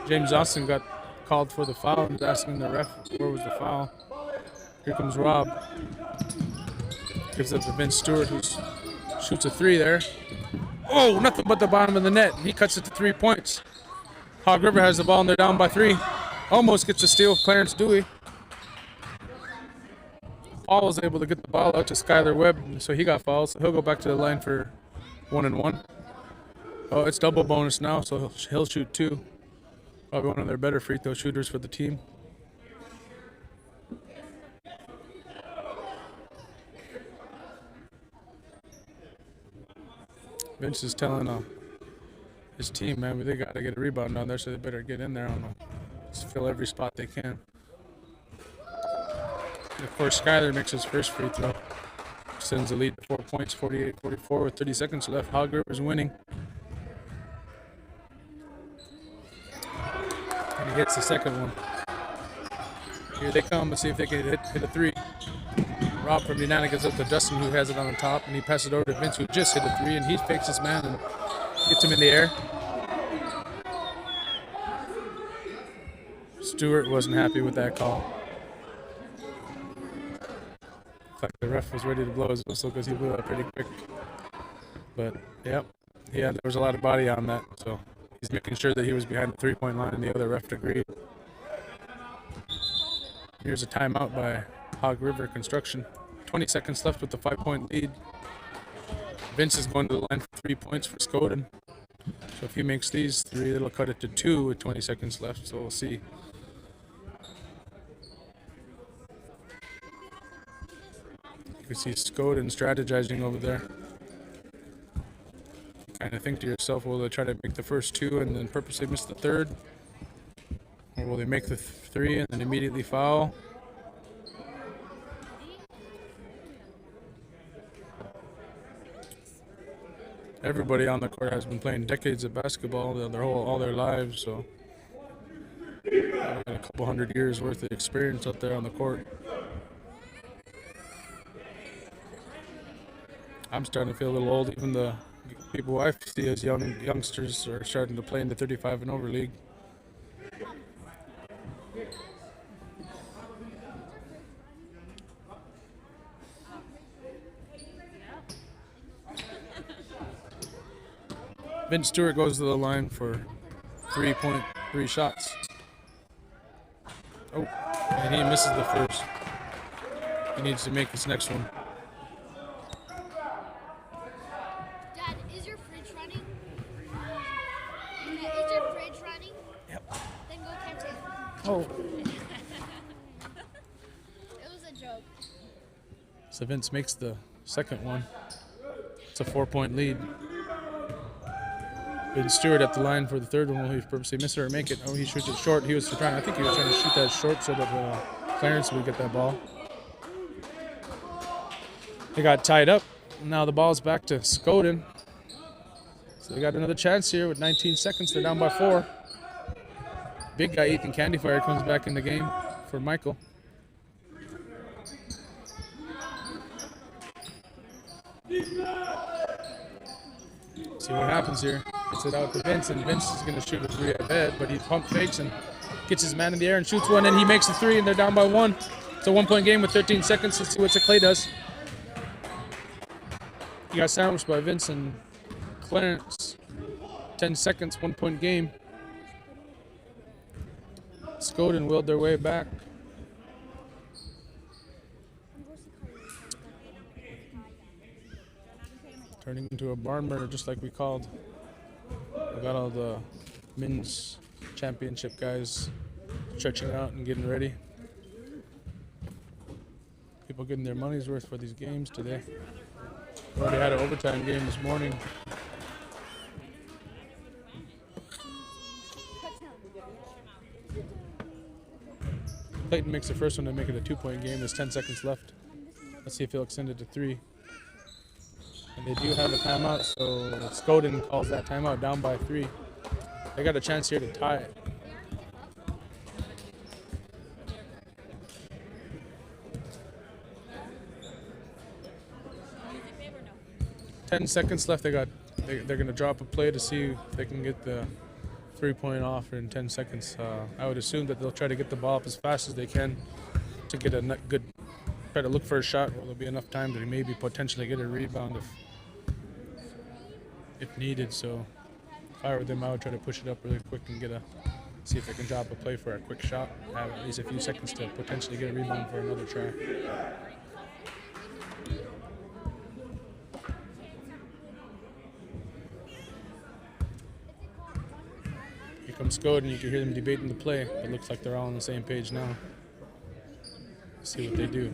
A: James Austin got called for the foul and was asking the ref where was the foul. Here comes Rob. Gives it to Vince Stewart, who shoots a 3 there. Oh, nothing but the bottom of the net. He cuts it to 3 points. Hog River has the ball and they're down by 3. Almost gets a steal, Clarence Dewey. Paul was able to get the ball out to Skylar Webb, so he got fouled. So he'll go back to the line for 1 and 1. Oh, it's double bonus now, so he'll shoot 2. Probably one of their better free throw shooters for the team. Vince is telling his team, man, they got to get a rebound down there, so they better get in there on them. Just fill every spot they can. And of course, Skyler makes his first free throw. Sends the lead to 4 points, 48-44 with 30 seconds left. Hog River's winning. And he hits the second one. Here they come. Let's see if they can hit a 3. Rob from United gets up to Dustin, who has it on the top, and he passes it over to Vince, who just hit a 3, and he fakes his man and gets him in the air. Stewart wasn't happy with that call. In fact, the ref was ready to blow his whistle because he blew that pretty quick. But, yep, yeah, there was a lot of body on that, so he's making sure that he was behind the 3-point line, and the other ref agreed. Here's a timeout by Hog River Construction. 20 seconds left with the 5-point lead. Vince is going to the line for 3 points for Skoden. So if he makes these 3, it'll cut it to 2 with 20 seconds left, so we'll see. You can see Skoden strategizing over there. Kind of think to yourself, will they try to make the first 2 and then purposely miss the third? Or will they make the 3 and then immediately foul? Everybody on the court has been playing decades of basketball, all their lives, so a couple hundred years worth of experience out there on the court. I'm starting to feel a little old. Even the people I see as youngsters are starting to play in the 35 and over league. Vince Stewart goes to the line for 3 shots. Oh, and he misses the first. He needs to make this next one.
M: Dad, is your fridge running? Is your fridge running?
A: Yep.
M: Then go catch it.
A: Oh.
M: It was a joke.
A: So Vince makes the second one. It's a 4-point lead. Vince Stewart at the line for the third one. Will he purposely miss it or make it? Oh, he shoots it short. I think he was trying to shoot that short so that Clarence would get that ball. They got tied up. Now the ball's back to Skoden. So they got another chance here with 19 seconds. They're down by 4. Big guy Ethan Candyfire comes back in the game for Michael. See what happens here. Gets it out to Vince, and Vince is going to shoot a 3 at bed, but he pump fakes and gets his man in the air and shoots one, and he makes the 3, and they're down by 1. It's a 1-point game with 13 seconds. Let's see what Clay does. He got sandwiched by Vince and Clarence. 10 seconds, 1-point game. Skoden willed their way back. Turning into a barn burner just like we called. We got all the men's championship guys stretching out and getting ready. People getting their money's worth for these games today. We already had an overtime game this morning. Clayton makes the first one to make it a 2-point game. There's 10 seconds left. Let's see if he'll extend it to 3. And they do have a timeout, so Skoden calls that timeout down by 3. They got a chance here to tie it. Ten seconds left. They're gonna drop a play to see if they can get the 3-point off in 10 seconds. I would assume that they'll try to get the ball up as fast as they can to get a good. Try to look for a shot where there'll be enough time to maybe potentially get a rebound if needed. So If I were them, I would try to push it up really quick and see if I can drop a play for a quick shot. Have at least a few seconds to potentially get a rebound for another try. Here comes Skoden, and you can hear them debating the play. It looks like they're all on the same page now. Let's see what they do.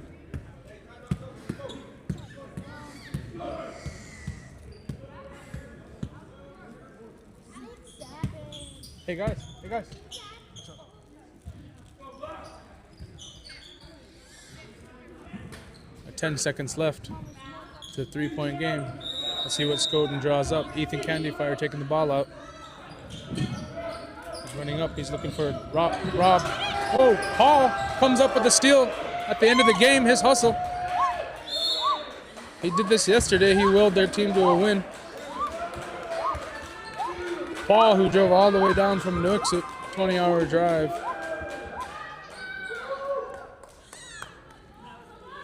A: Hey guys. 10 seconds left. It's a 3-point game. Let's see what Skoden draws up. Ethan Candyfire taking the ball out. He's running up. He's looking for Rob. Oh, Paul comes up with a steal at the end of the game. His hustle. He did this yesterday. He willed their team to a win. Paul, who drove all the way down from Nooksut, 20-hour drive,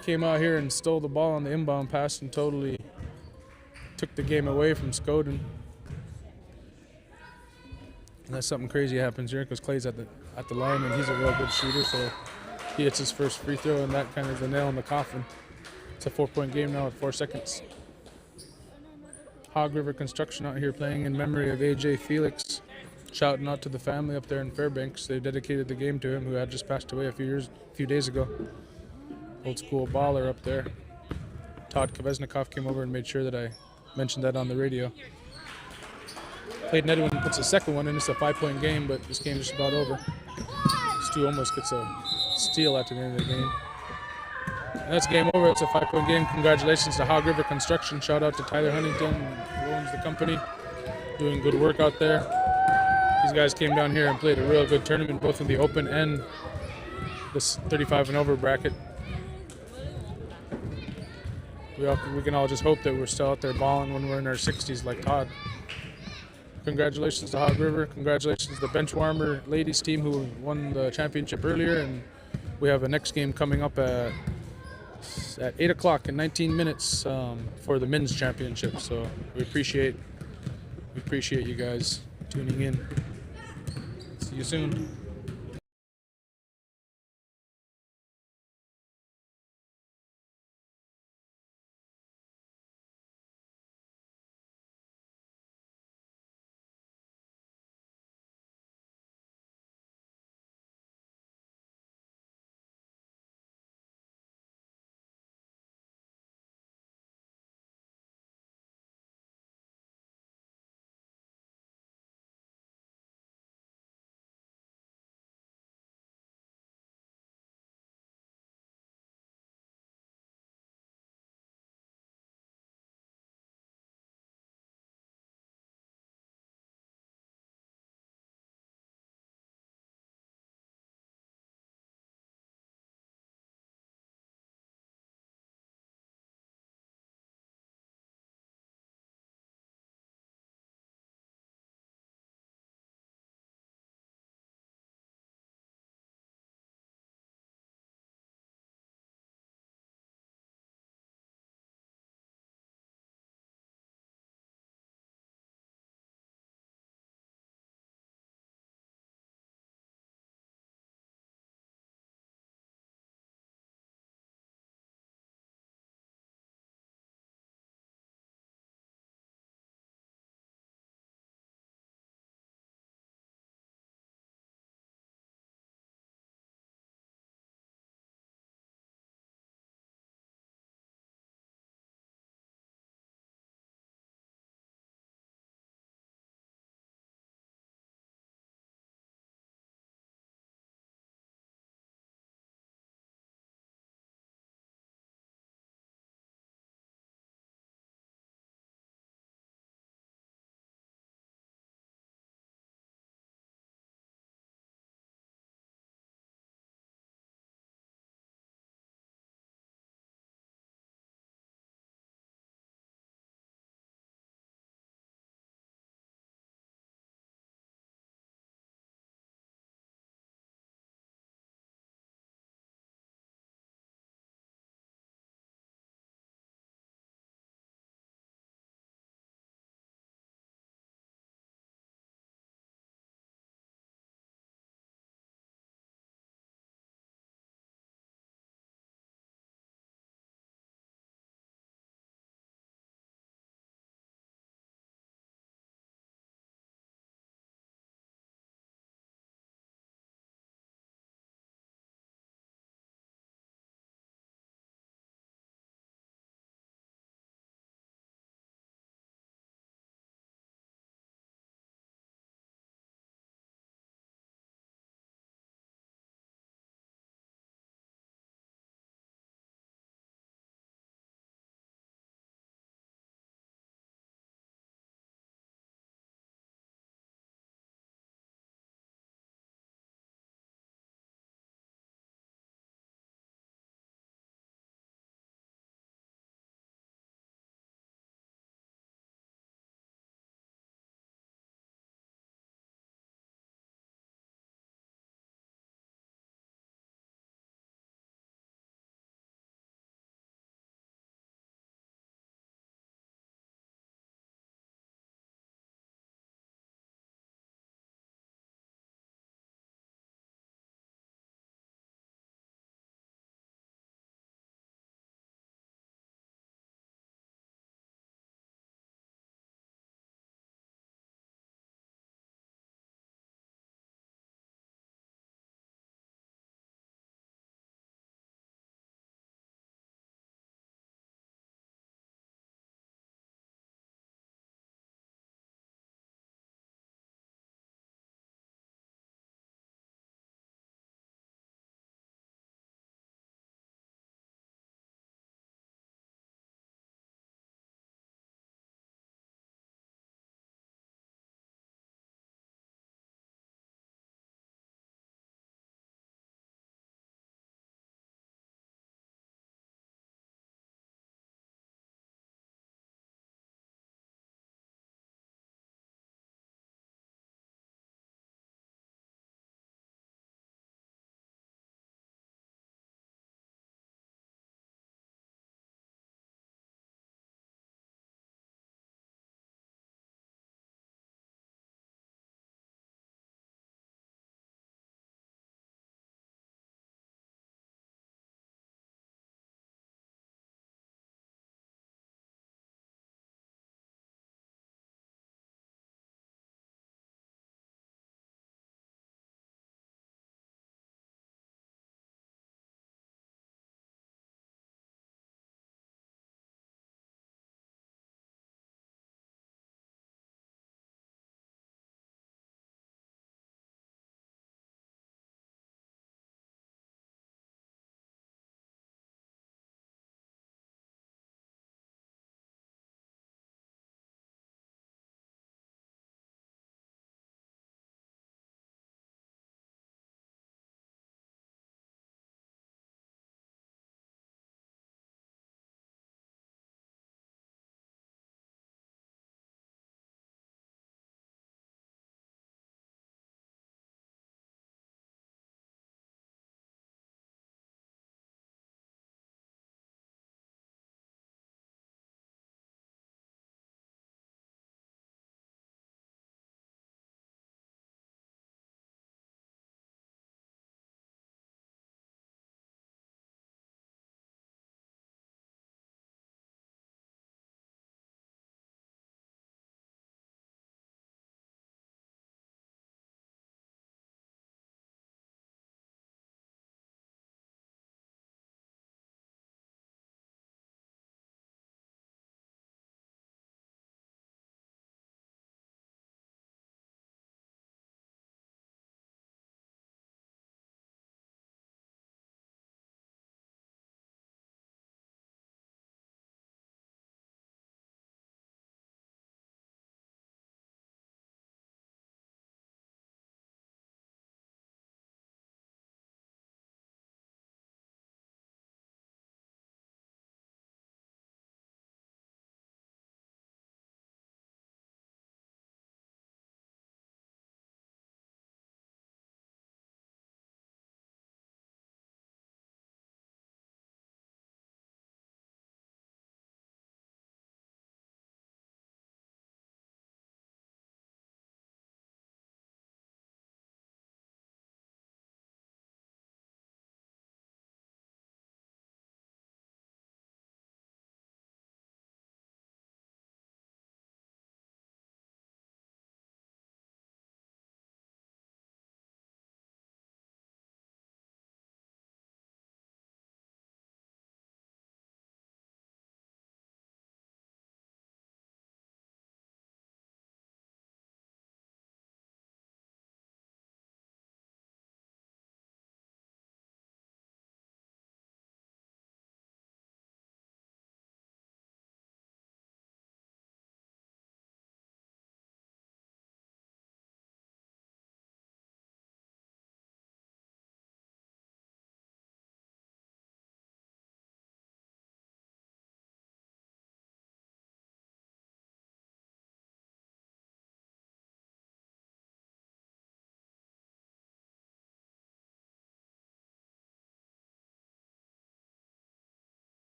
A: came out here and stole the ball on the inbound pass and totally took the game away from Skoden. Unless something crazy happens here, because Clay's at the line and he's a real good shooter, so he hits his first free throw, and that kind of is the nail in the coffin. It's a 4-point game now with 4 seconds. Hog River Construction out here playing in memory of AJ Felix. Shouting out to the family up there in Fairbanks. They dedicated the game to him, who had just passed away a few days ago. Old school baller up there. Todd Kvesnikov came over and made sure that I mentioned that on the radio. Clayton Edwin puts a second one in. It's a 5-point game, but this game's just about over. Stu almost gets a steal at the end of the game. And that's game over. It's a 5-point game. Congratulations to Hog River Construction. Shout out to Tyler Huntington, who owns the company, doing good work out there. These guys came down here and played a real good tournament, both in the open and this 35 and over bracket. We can all just hope that we're still out there balling when we're in our 60s like Todd. Congratulations to Hog River. Congratulations to the Benchwarmer ladies team who won the championship earlier. And we have a next game coming up at 8 o'clock in 19 minutes for the men's championship. So we appreciate you guys tuning in. See you soon.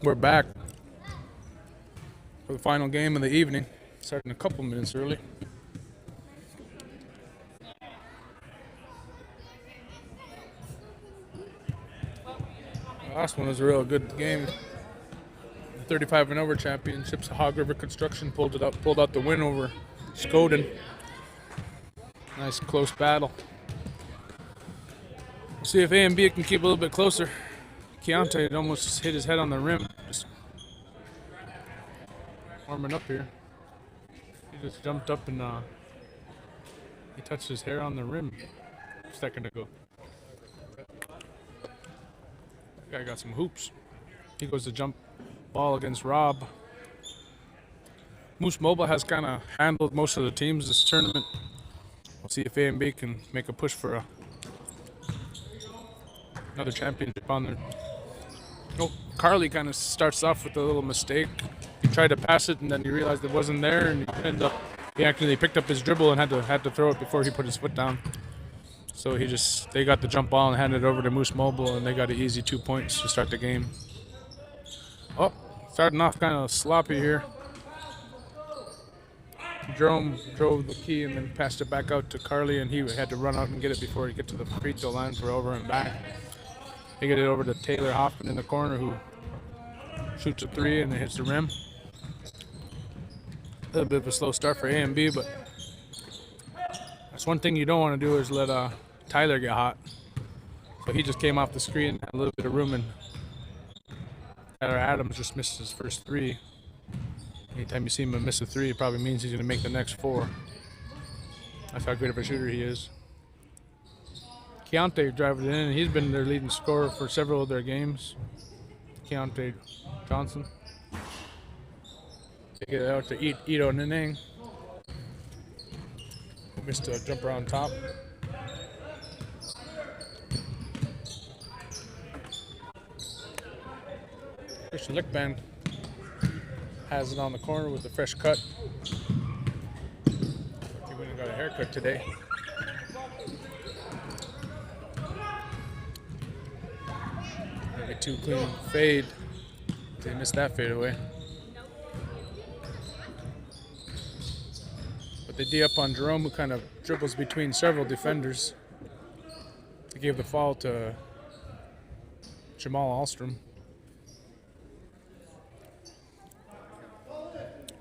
A: We're back for the final game of the evening, starting a couple minutes early. The last one was a real good game. The 35 and over championships, Hog River Construction pulled out the win over Skoden. Nice close battle. We'll see if A and B can keep a little bit closer. Keontae almost hit his head on the rim. Just warming up here. He just jumped up and he touched his hair on the rim a second ago. Guy got some hoops. He goes to jump ball against Rob. Moose Mobile has kind of handled most of the teams this tournament. We'll see if A and B can make a push for another championship on there. Oh, Carly kind of starts off with a little mistake. He tried to pass it and then he realized it wasn't there, and he actually picked up his dribble and had to throw it before he put his foot down. So they got the jump ball and handed it over to Moose Mobile, and they got an easy 2 points to start the game. Oh, starting off kind of sloppy here. Jerome drove the key and then passed it back out to Carly, and he had to run out and get it before he get to the free throw line for over and back. They get it over to Taylor Hoffman in the corner, who shoots a three and then hits the rim. A little bit of a slow start for A and B, but that's one thing you don't want to do is let Tyler get hot. So he just came off the screen, had a little bit of room, and Tyler Adams just missed his first three. Anytime you see him miss a three, it probably means he's going to make the next four. That's how great of a shooter he is. Keontae driving it in, and he's been their leading scorer for several of their games. Keontae Johnson. Take it out to Ito Nineng. Missed a jumper on top. Christian Lickband has it on the corner with a fresh cut. He went and got a haircut today. Maybe too clean fade. They missed that fade away. But they D up on Jerome, who kind of dribbles between several defenders. They gave the foul to Jamal Alstrom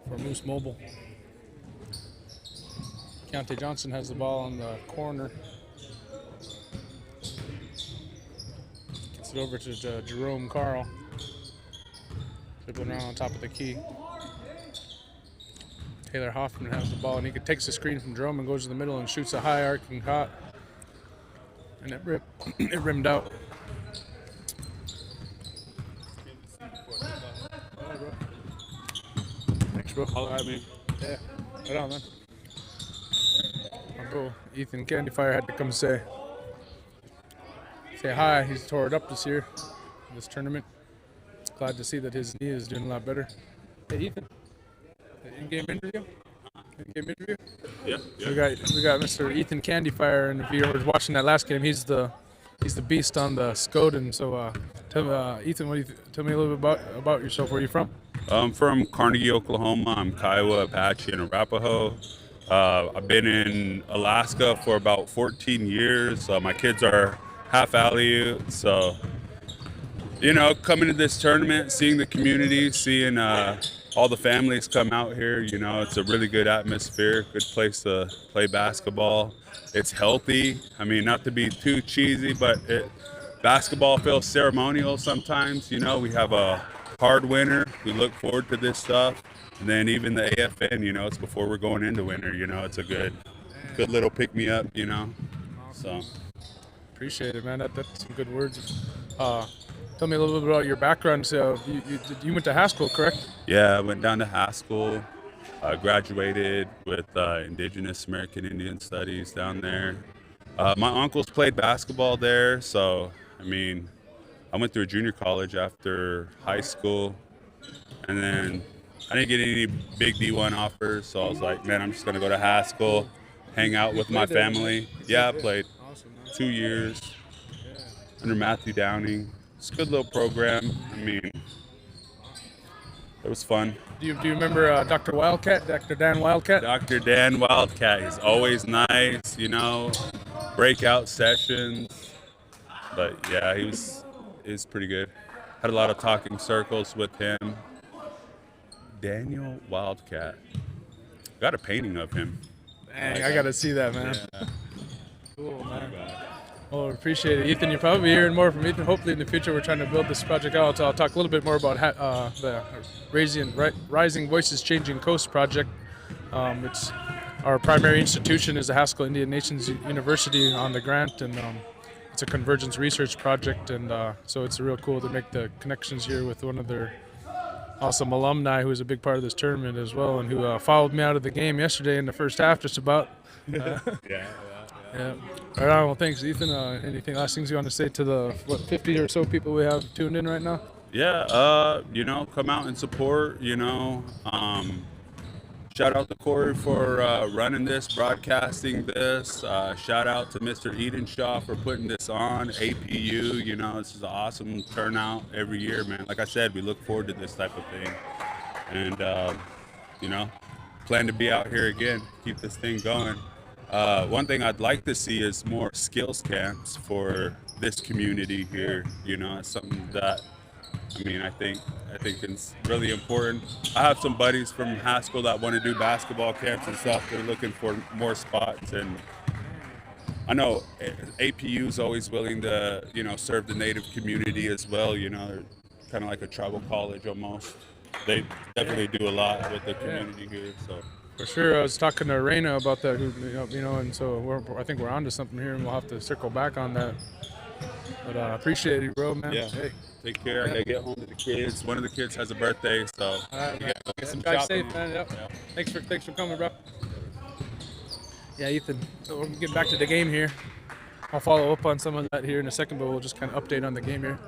A: for Moose Mobile. Keontae Johnson has the ball on the corner. Gets it over to Jerome Carl. Dribbling around on top of the key. Taylor Hoffman has the ball, and he takes the screen from Jerome and goes to the middle and shoots a high arcing shot. And it rimmed out. Thanks, bro. Holler at me. Yeah, right on, man. My bro, Ethan Candyfire, had to come say hi. He's tore it up this year, this tournament. Glad to see that his knee is doing a lot better. Hey, Ethan. In-game interview? In-game interview?
N: Yeah.
A: We got Mr. Ethan Candyfire, and if you were watching that last game, he's the beast on the Skoden. So, Ethan, tell me a little bit about yourself. Where are you from?
N: I'm from Carnegie, Oklahoma. I'm Kiowa, Apache, and Arapaho. I've been in Alaska for about 14 years. My kids are half Aleut, so coming to this tournament, seeing the community, seeing all the families come out here, it's a really good atmosphere, good place to play basketball. It's healthy. I mean, not to be too cheesy, but basketball feels ceremonial sometimes. We have a hard winter. We look forward to this stuff. And then even the AFN, it's before we're going into winter, it's a good little pick-me-up, So.
A: Appreciate it, man. That's some good words. Tell me a little bit about your background. So you went to Haskell, correct?
N: Yeah, I went down to Haskell, graduated with Indigenous American Indian Studies down there. My uncles played basketball there, so, I went through a junior college after high school, and then I didn't get any big D1 offers, so I was like, man, I'm just going to go to Haskell, hang out with my family. Yeah, I played 2 years under Matthew Downing. It's a good little program. it was fun.
A: Do you remember Dr. Wildcat, Dr. Dan Wildcat?
N: Dr. Dan Wildcat is always nice, you know, breakout sessions. But yeah, he was pretty good. Had a lot of talking circles with him. Daniel Wildcat. Got a painting of him.
A: Dang, I got to see that, man.
N: Yeah.
A: Cool, man. Well, appreciate it. Ethan, you'll probably be hearing more from Ethan. Hopefully in the future we're trying to build this project out. So I'll talk a little bit more about the Rising Voices Changing Coast project. It's our primary institution is the Haskell Indian Nations University on the grant, and it's a convergence research project, and so it's real cool to make the connections here with one of their awesome alumni who is a big part of this tournament as well, and who followed me out of the game yesterday in the first half just about.
N: Yeah.
A: Yeah. All right, well, thanks, Ethan. Anything last things you want to say to the 50 or so people we have tuned in right now?
N: Yeah, you know, come out and support, you know. Shout out to Corey for running this, broadcasting this. Shout out to Mr. Edenshaw for putting this on. APU, you know, this is an awesome turnout every year, man. Like I said, we look forward to this type of thing. And, you know, plan to be out here again, keep this thing going. One thing I'd like to see is more skills camps for this community here. You know, it's something that, I mean, I think it's really important. I have some buddies from Haskell that want to do basketball camps and stuff. They're looking for more spots, and I know APU is always willing to, you know, serve the Native community as well. You know, they're kind of like a tribal college almost. They definitely do a lot with the community here. So.
A: For sure, I was talking to Reina about that, you know, and so I think we're onto something here, and we'll have to circle back on that. But appreciate it, bro, man.
N: Yeah.
A: Hey.
N: Take care. I gotta get home to the kids. One of the kids has a birthday, so
A: all right,
N: get some
A: drive
N: shopping.
A: safe, man. Yep.
N: Yeah.
A: Thanks for coming, bro. Yeah, Ethan. So we're getting back to the game here. I'll follow up on some of that here in a second, but we'll just kind of update on the game here.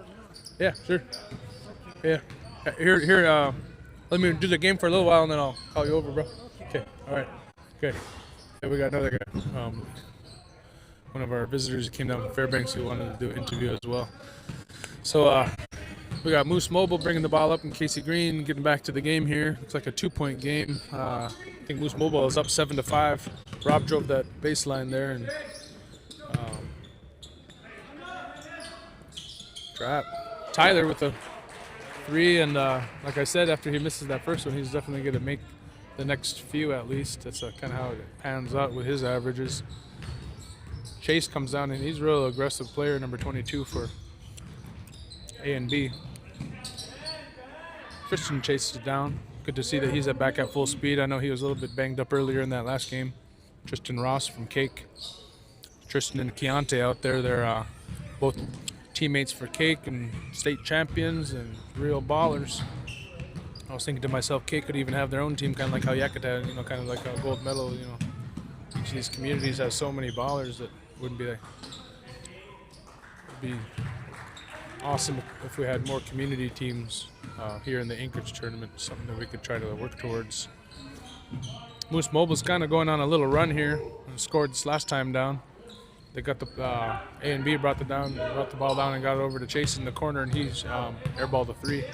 A: Yeah, sure. Yeah. Here. Let me do the game for a little while, and then I'll call you over, bro. Okay. All right. Okay. Yeah, we got another guy. One of our visitors came down from Fairbanks who wanted to do an interview as well. So we got Moose Mobile bringing the ball up, and Casey Green getting back to the game here. Looks like a 2-point game. I think Moose Mobile is up 7-5. Rob drove that baseline there, and trap. Tyler with a 3, and like I said, after he misses that first one, he's definitely going to make the next few at least. That's kind of how it pans out with his averages. Chase comes down, and he's a real aggressive player, number 22 for A&B. Christian chases it down. Good to see that he's back at full speed. I know he was a little bit banged up earlier in that last game. Tristan Ross from Cake. Tristan and Keontae out there. They're both teammates for Cake and state champions and real ballers. I was thinking to myself, Cake could even have their own team, kind of like how Yakat had, you know, kind of like a gold medal, you know. Each of these communities has so many ballers that wouldn't be, it'd be awesome if we had more community teams here in the Anchorage tournament, something that we could try to work towards. Moose Mobile's kind of going on a little run here and scored this last time down. They got the A&B brought the ball down and got it over to Chase in the corner, and he's airballed a 3.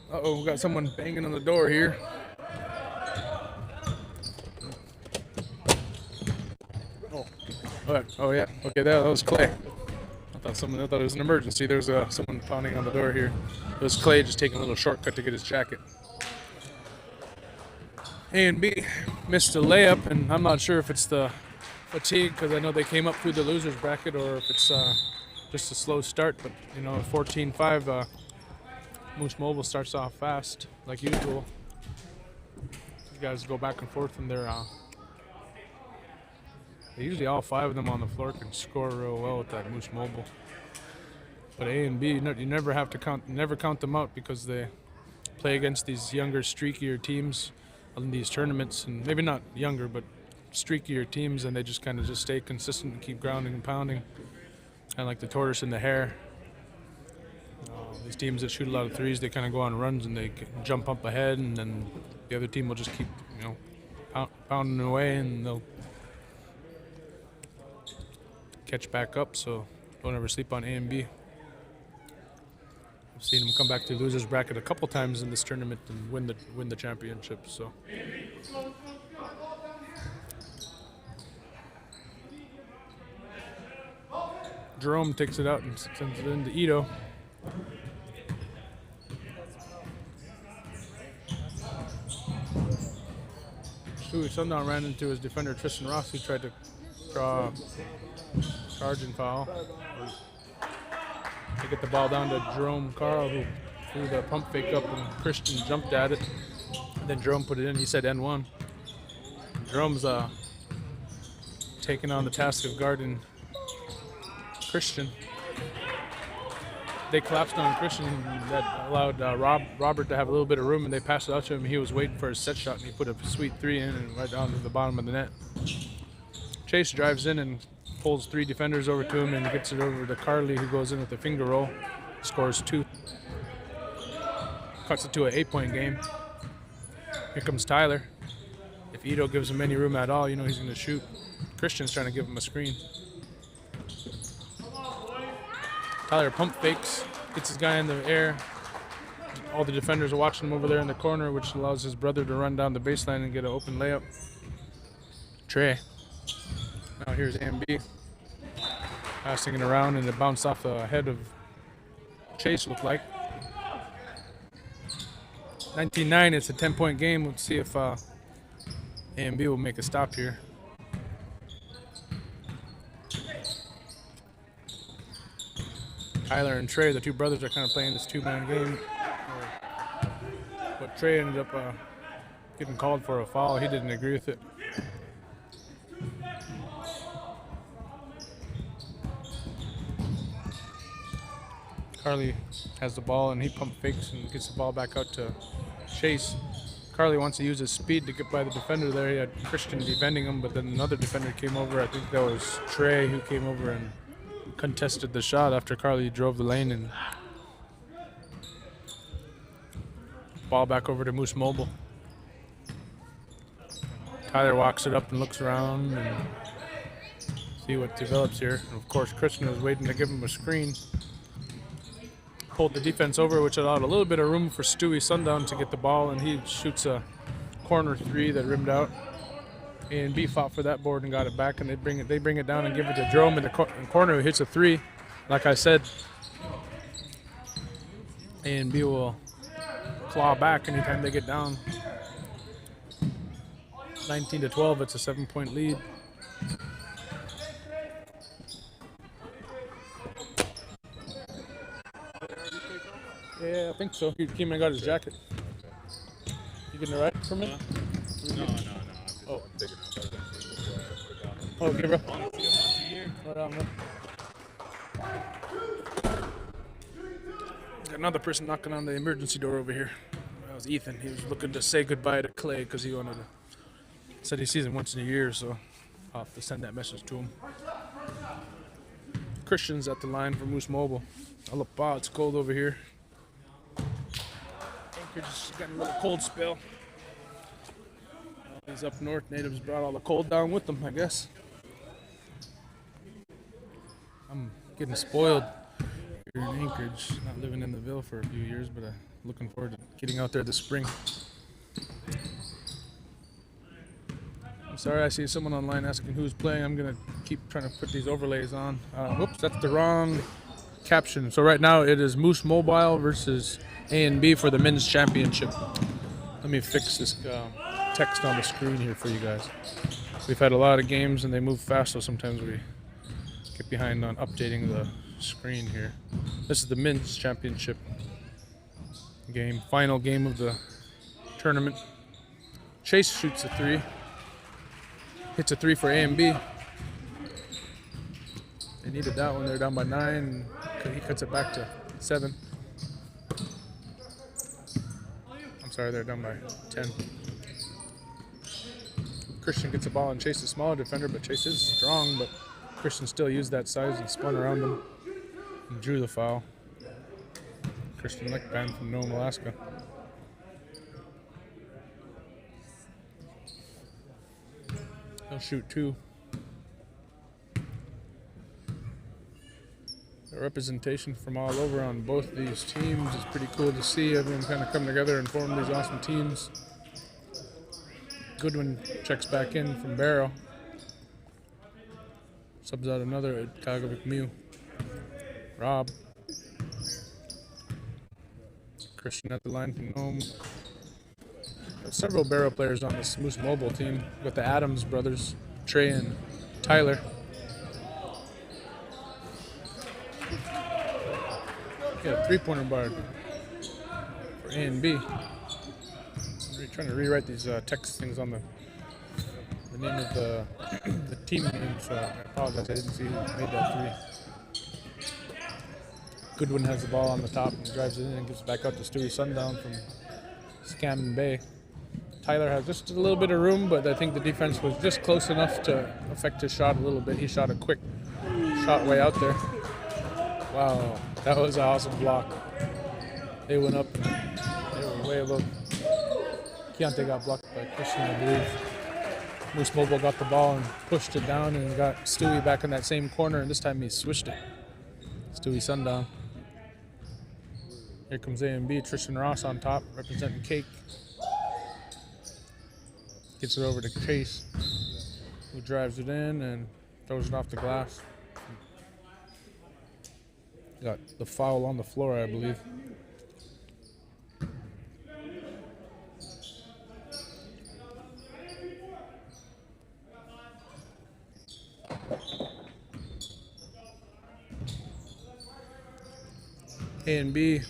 A: Uh-oh, we got someone banging on the door here. Oh yeah. Okay, that was Clay. I thought it was an emergency. There's someone pounding on the door here. It was Clay just taking a little shortcut to get his jacket. A&B missed a layup, and I'm not sure if it's the fatigue, because I know they came up through the losers bracket, or if it's just a slow start. But you know, 14-5, Moose Mobile starts off fast like usual. You guys go back and forth, and they're usually all 5 of them on the floor can score real well with that Moose Mobile. But A&B, you never have to count them out, because they play against these younger, streakier teams in these tournaments, and maybe not younger, but streakier teams, and they just kind of just stay consistent and keep grounding and pounding, kind of like the tortoise and the hare. These teams that shoot a lot of threes, they kind of go on runs and they jump up ahead, and then the other team will just keep, you know, pounding away, and they'll catch back up. So don't ever sleep on A&B. I've seen him come back to losers bracket a couple times in this tournament and win the championship. So. Jerome takes it out and sends it into Ito. Stewie Sundown ran into his defender Tristan Ross, who tried to draw a charge and foul. To get the ball down to Jerome Carl, who threw the pump fake up and Christian jumped at it. And then Jerome put it in. He said N1. Jerome's taking on the task of guarding Christian. They collapsed on Christian. That allowed Robert to have a little bit of room, and they passed it out to him. He was waiting for his set shot, and he put a sweet 3 in and right down to the bottom of the net. Chase drives in and pulls 3 defenders over to him and gets it over to Carly, who goes in with a finger roll, scores 2. Cuts it to an 8-point game. Here comes Tyler. If Ito gives him any room at all, you know he's going to shoot. Christian's trying to give him a screen. Tyler pump fakes, gets his guy in the air. All the defenders are watching him over there in the corner, which allows his brother to run down the baseline and get an open layup. Trey. Now here's AMB. Passing it around, and it bounced off the head of Chase, looked like. 19-9, it's a 10-point game. Let's see if AMB will make a stop here. Tyler and Trey, the 2 brothers, are kind of playing this 2-man game. But Trey ended up getting called for a foul. He didn't agree with it. Carly has the ball, and he pump fakes and gets the ball back out to Chase. Carly wants to use his speed to get by the defender there. He had Christian defending him, but then another defender came over. I think that was Trey who came over and contested the shot after Carly drove the lane, and ball back over to Moose Mobile. Tyler walks it up and looks around and see what develops here. And of course, Christian was waiting to give him a screen. Pulled the defense over, which allowed a little bit of room for Stewie Sundown to get the ball, and he shoots a corner 3 that rimmed out. A&B fought for that board and got it back, and they bring it down and give it to Jerome in the corner, who hits a 3. Like I said, A&B will claw back anytime they get down. 19-12, it's a 7-point lead. Yeah, I think so. He came and got his jacket. You getting it right for me?
N: No.
A: Oh. Okay, bro. Right on, man. Got another person knocking on the emergency door over here. That was Ethan. He was looking to say goodbye to Clay because he wanted to. Said he sees him once in a year, so I'll have to send that message to him. Christian's at the line for Moose Mobile. Alapa, it's cold over here. Anchorage has gotten a little cold spell. He's up north. Natives brought all the cold down with them, I guess. I'm getting spoiled here in Anchorage. Not living in the Ville for a few years, but looking forward to getting out there this spring. I'm sorry, I see someone online asking who's playing. I'm going to keep trying to put these overlays on. Whoops, that's the wrong caption. So right now it is Moose Mobile versus A&B for the men's championship. Let me fix this text on the screen here for you guys. We've had a lot of games and they move fast, so sometimes we get behind on updating the screen here. This is the men's championship game, final game of the tournament. Chase shoots a 3. Hits a 3 for A&B. They needed that one. They're down by 9. He cuts it back to 7. I'm sorry, they're down by 10. Christian gets the ball and Chase is a smaller defender, but Chase is strong, but Christian still used that size and spun around him and drew the foul. Christian Lickband from Nome, Alaska. He'll shoot 2. The representation from all over on both these teams is pretty cool to see. Everyone kind of come together and form these awesome teams. Goodwin checks back in from Barrow. Subs out another at Kagovic Mew. Rob. Christian at the line from home. Got several Barrow players on this Moose Mobile team. Got the Adams brothers, Trey and Tyler. Got a three-pointer bar for A and B. I'm trying to rewrite these text things on the name of the team name, so I apologize. I didn't see who made that three. Goodwin has the ball on the top and drives it in and gives it back out to Stewie Sundown from Scammon Bay. Tyler has just a little bit of room, but I think the defense was just close enough to affect his shot a little bit. He shot a quick shot way out there. Wow, that was an awesome block. They went up, they were way above. Keontae got blocked by Christian, I believe. Moose Mobile got the ball and pushed it down and got Stewie back in that same corner, and this time he switched it. Stewie Sundown. Here comes A&B, Tristan Ross on top, representing Cake. Gets it over to Chase, who drives it in and throws it off the glass. Got the foul on the floor, I believe. A and B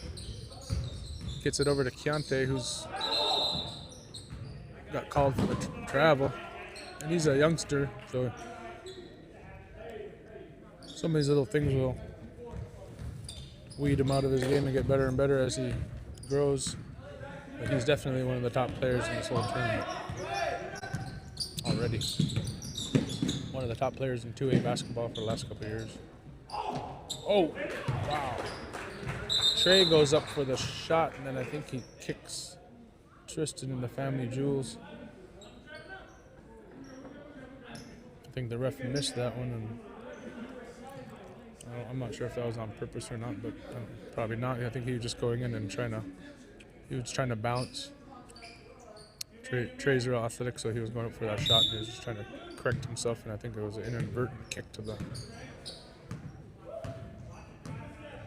A: gets it over to Keontae, who's got called for the travel. And he's a youngster, so some of these little things will weed him out of his game and get better and better as he grows. But he's definitely one of the top players in this whole tournament already. One of the top players in 2A basketball for the last couple of years. Oh, wow. Trey goes up for the shot, and then I think he kicks Tristan in the family jewels. I think the ref missed that one, and I'm not sure if that was on purpose or not, but probably not. I think he was just going in and trying to bounce. Trey's real athletic, so he was going up for that shot. He was just trying to correct himself, and I think it was an inadvertent kick to the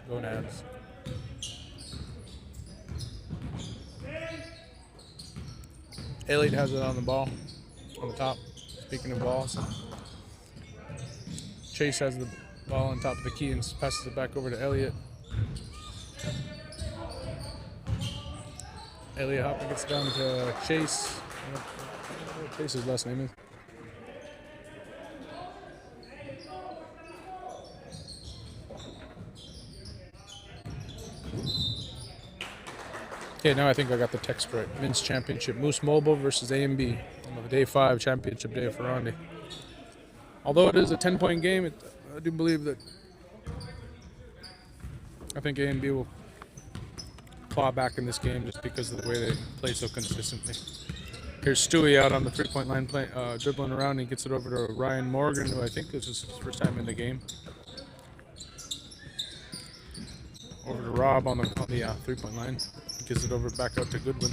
A: gonads. Elliott has it on the ball, on the top. Speaking of balls, Chase has the ball on top of the key and passes it back over to Elliott. Elliott Hopper gets down to Chase. I don't know what Chase's last name is. Okay, now I think I got the text right. Men's Championship, Moose Mobile versus A&B on the Day 5 championship day for Rondy. Although it is a 10-point game, I do believe that I think A&B will claw back in this game just because of the way they play so consistently. Here's Stewie out on the three-point line, dribbling around. He gets it over to Ryan Morgan, who I think this is his first time in the game. Over to Rob on the three-point line. Gives it over back out to Goodwin.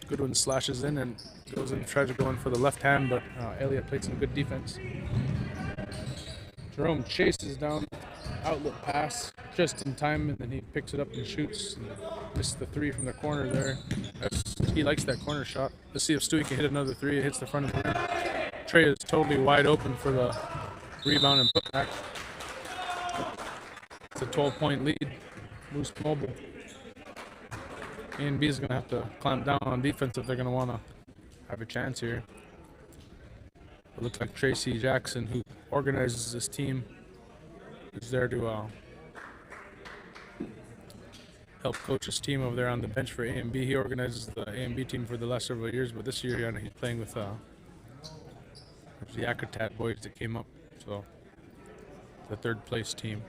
A: Goodwin slashes in and goes in, tries to go in for the left hand, but Elliott played some good defense. Jerome chases down, outlet pass just in time, and then he picks it up and shoots. And missed the three from the corner there. He likes that corner shot. Let's see if Stewie can hit another three. It hits the front of the rim. Trey is totally wide open for the rebound and putback. It's a 12-point lead. Moose Mobile. A&B is going to have to clamp down on defense if they're going to want to have a chance here. It looks like Tracy Jackson, who organizes this team, is there to help coach his team over there on the bench for A&B. He organizes the A&B team for the last several years, but this year he's playing with the Yakat boys that came up, so the third place team.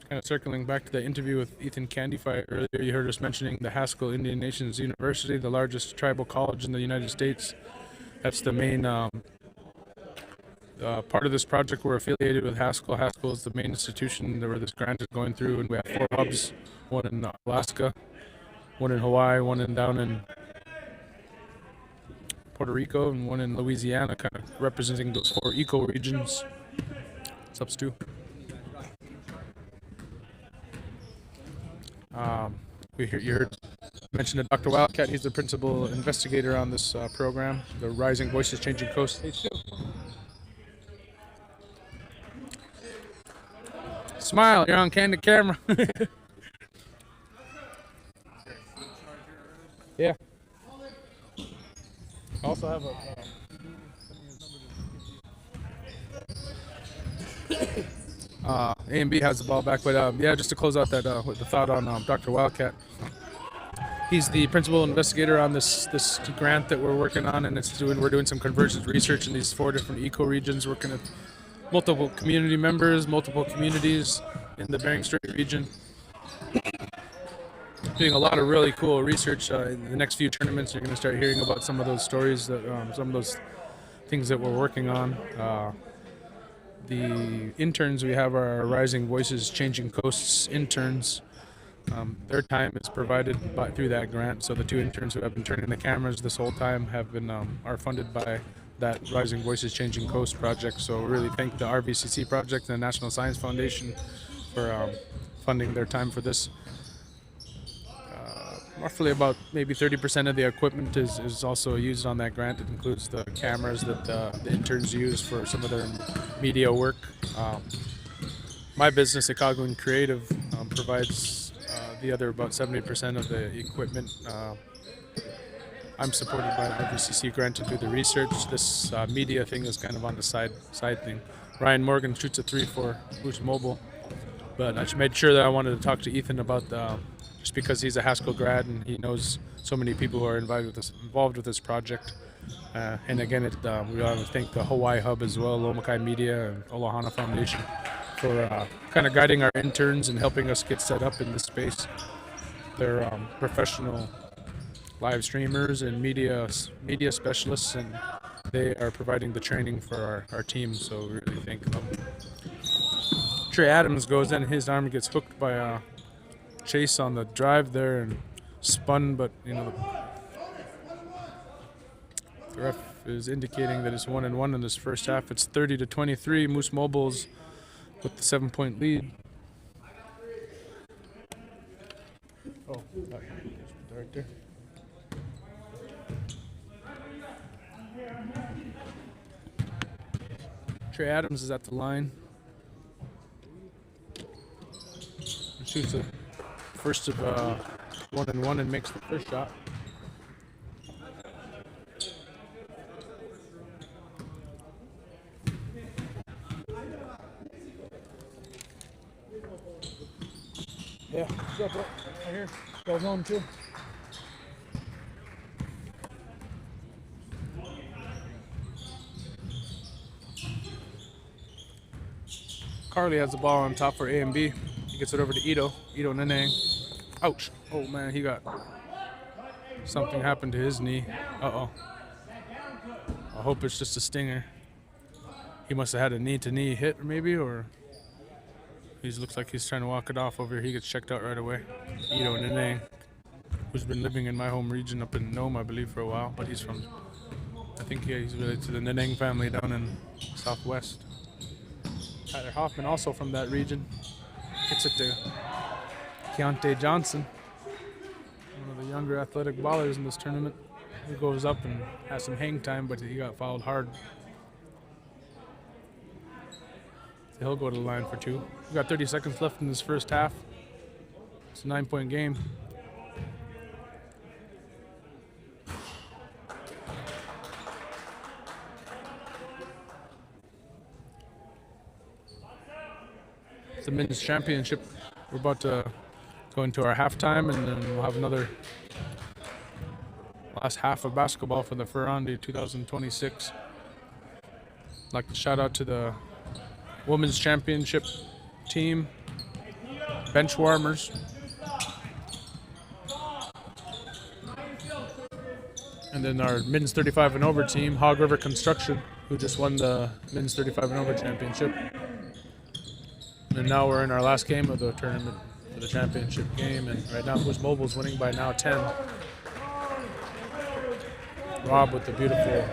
A: Kind of circling back to the interview with Ethan Candyfire earlier, you heard us mentioning the Haskell Indian Nations University, the largest tribal college in the United States. That's the main Part of this project, we're affiliated with Haskell. Haskell is the main institution where this grant is going through, and we have 4 hubs, one in Alaska, one in Hawaii, one down in Puerto Rico, and one in Louisiana, kind of representing those 4 eco-regions. What's up, Stu? You heard mentioned Dr. Wildcat. He's the principal investigator on this program, the Rising Voices Changing Coast. Hey, Stu. Smile, you're on candid camera. Yeah. Also have a A and B has the ball back, but yeah, just to close out that with the thought on Dr. Wildcat. He's the principal investigator on this grant that we're working on, and we're doing some convergence research in these 4 different eco-regions, working with multiple community members, multiple communities in the Bering Strait region. Doing a lot of really cool research. In the next few tournaments, you're going to start hearing about some of those stories, that some of those things that we're working on. The interns we have are Rising Voices Changing Coasts interns. Their time is provided through that grant. So the 2 interns who have been turning the cameras this whole time have been are funded by that Rising Voices Changing Coast project. So really thank the RVCC project and the National Science Foundation for funding their time for this. Roughly about maybe 30% of the equipment is also used on that grant. It includes the cameras that the interns use for some of their media work. My business, Ikagoan Creative, provides the other about 70% of the equipment. I'm supported by the RVCC grant to do the research. This media thing is kind of on the side thing. Ryan Morgan shoots a 3 for Boost Mobile, but I made sure that I wanted to talk to Ethan about just because he's a Haskell grad and he knows so many people who are involved with this project. And again, we want to thank the Hawaii Hub as well, Lomakai Media and Olahana Foundation for kind of guiding our interns and helping us get set up in this space. They're professional live streamers and media specialists, and they are providing the training for our team, so we really thank them. Trey Adams goes in, his arm gets hooked by a chase on the drive there and spun, but the ref is indicating that it's 1-1 in this first half. It's 30-23. Moose Mobiles with the 7-point lead. Oh, right there. Trey Adams is at the line. He shoots a first of 1-1 and makes the first shot. Yeah, what's up, bro? Right here. Goes home too. Carly has the ball on top for A and B. He gets it over to Ito Neneng. Ouch. Oh man, something happened to his knee. Uh-oh. I hope it's just a stinger. He must have had a knee-to-knee hit maybe, or he looks like he's trying to walk it off over here. He gets checked out right away. Ito Neneng, who's been living in my home region up in Nome, I believe, for a while, but he's related to the Neneng family down in Southwest. Tyler Hoffman, also from that region, gets it to Keontae Johnson, one of the younger athletic ballers in this tournament. He goes up and has some hang time, but he got fouled hard. So he'll go to the line for 2. We've got 30 seconds left in this first half. It's a 9-point game. It's the men's championship. We're about to go into our halftime, and then we'll have another last half of basketball for the Rondy 2026. I'd like to shout out to the women's championship team, bench warmers. And then our men's 35 and over team, Hog River Construction. who just won the men's 35 and over championship. And now we're in our last game of the tournament for the championship game, and right now Who's Mobile's winning by now 10. Rob with the beautiful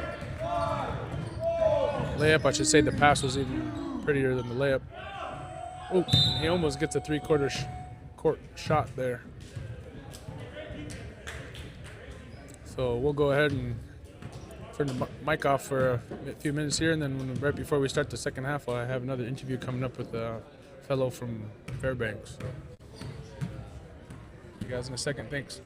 A: layup. I should say the pass was even prettier than the layup. Oh, he almost gets a three-quarter court shot there. So we'll go ahead and turn the mic off for a few minutes here, and then right before we start the second half, I have another interview coming up with a fellow from Fairbanks. So, see you guys in a second. Thanks.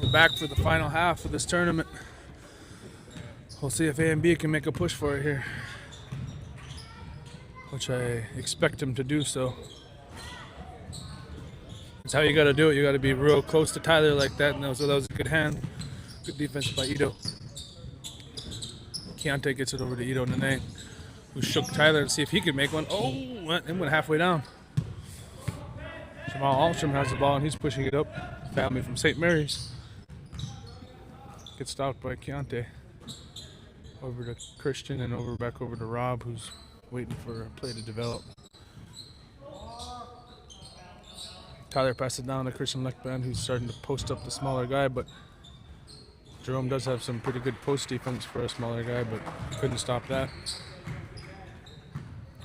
A: We're back for the final half of this tournament. We'll see if A and B can make a push for it here, which I expect them to do so. That's how you got to do it. You got to be real close to Tyler like that. And so that was a good hand. Good defense by Ito. Keontae gets it over to Ito Nene, who shook Tyler and see if he could make one. Oh, went halfway down. Jamal Alstrom has the ball and he's pushing it up. Family from St. Mary's. Gets stopped by Keontae. Over to Christian and back over to Rob, who's waiting for a play to develop. Tyler passes it down to Christian Leckband, who's starting to post up the smaller guy, but Jerome does have some pretty good post defense for a smaller guy, but couldn't stop that.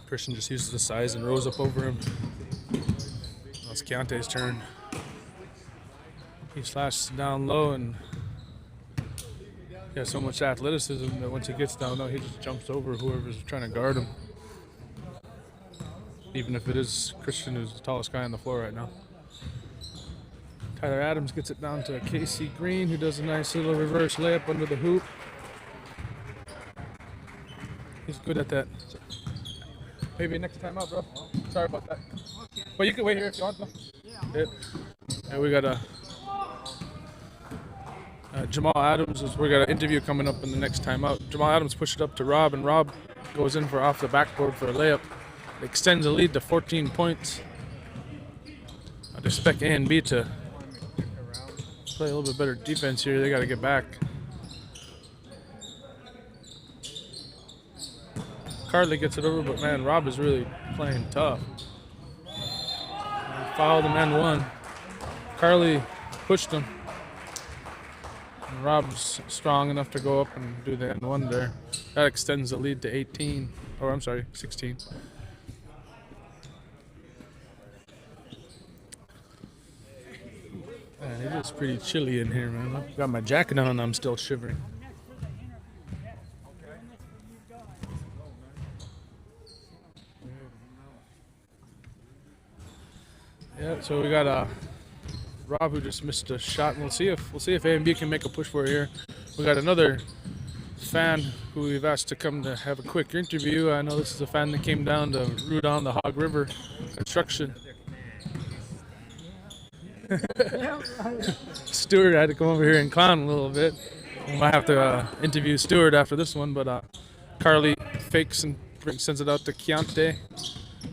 A: Christian just uses the size and rose up over him. Now it's Keontae's turn. He slashes down low and he has so much athleticism that once he gets down low, he just jumps over whoever's trying to guard him. Even if it is Christian, who's the tallest guy on the floor right now. Tyler Adams gets it down to Casey Green, who does a nice little reverse layup under the hoop. He's good at that. Maybe next time out, bro. Sorry about that. But you can wait here if you want. Yeah. And we got a Jamal Adams. We got an interview coming up in the next time out. Jamal Adams pushed it up to Rob, and Rob goes in for off the backboard for a layup. It extends the lead to 14 points. I'd expect A and B to play a little bit better defense here. They got to get back. Carly gets it over, but man, Rob is really playing tough. He fouled him and one. Carly pushed him. And Rob's strong enough to go up and do the end one there. That extends the lead to 18. Or I'm sorry, 16. Man, it is pretty chilly in here, man. I've got my jacket on and I'm still shivering. Yeah, so we got Rob who just missed a shot, and we'll see if A and B can make a push for it here. We got another fan who we've asked to come to have a quick interview. I know this is a fan that came down to root on the Hog River construction. Stuart had to come over here and clown a little bit. We might have to interview Stuart after this one, but Carly fakes and sends it out to Keontae,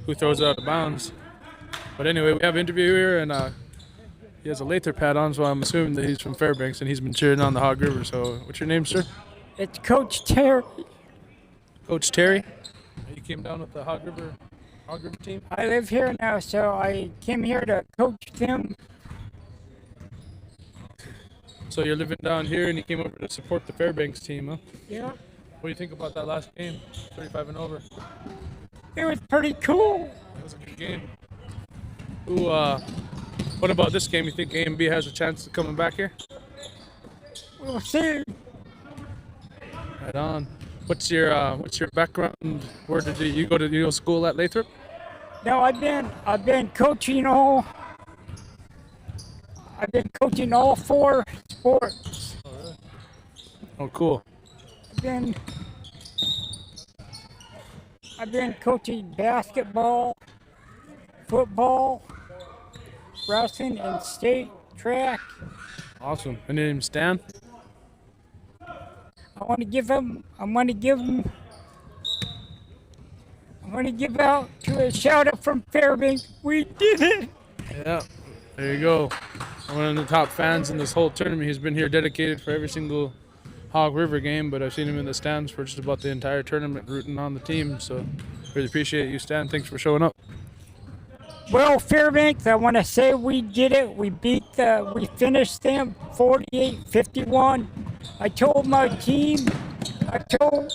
A: who throws it out of bounds. But anyway, we have an interview here, and he has a Lathrop pad on, so I'm assuming that he's from Fairbanks, and he's been cheering on the Hog River. So what's your name, sir?
O: It's Coach Terry.
A: Coach Terry? You came down with the Hog River team?
O: I live here now, so I came here to coach them.
A: So you're living down here, and you came over to support the Fairbanks team, huh?
O: Yeah.
A: What do you think about that last game, 35 and over?
O: It was pretty cool.
A: It was a good game. What about this game? You think A and B has a chance of coming back here?
O: We'll see.
A: Right on. What's your background? Where did you go to school at Lathrop?
O: No, I've been coaching all 4 sports.
A: Oh, really? Oh, cool.
O: I've been coaching basketball, football, wrestling, and state track.
A: Awesome. And your name's Stan?
O: I want to give out to a shout out from Fairbanks. We did it.
A: Yeah. There you go. One of the top fans in this whole tournament. He's been here dedicated for every single Hog River game, but I've seen him in the stands for just about the entire tournament rooting on the team. So really appreciate you, Stan. Thanks for showing up.
O: Well, Fairbanks, I want to say we did it. We finished them 48-51. I told my team, I told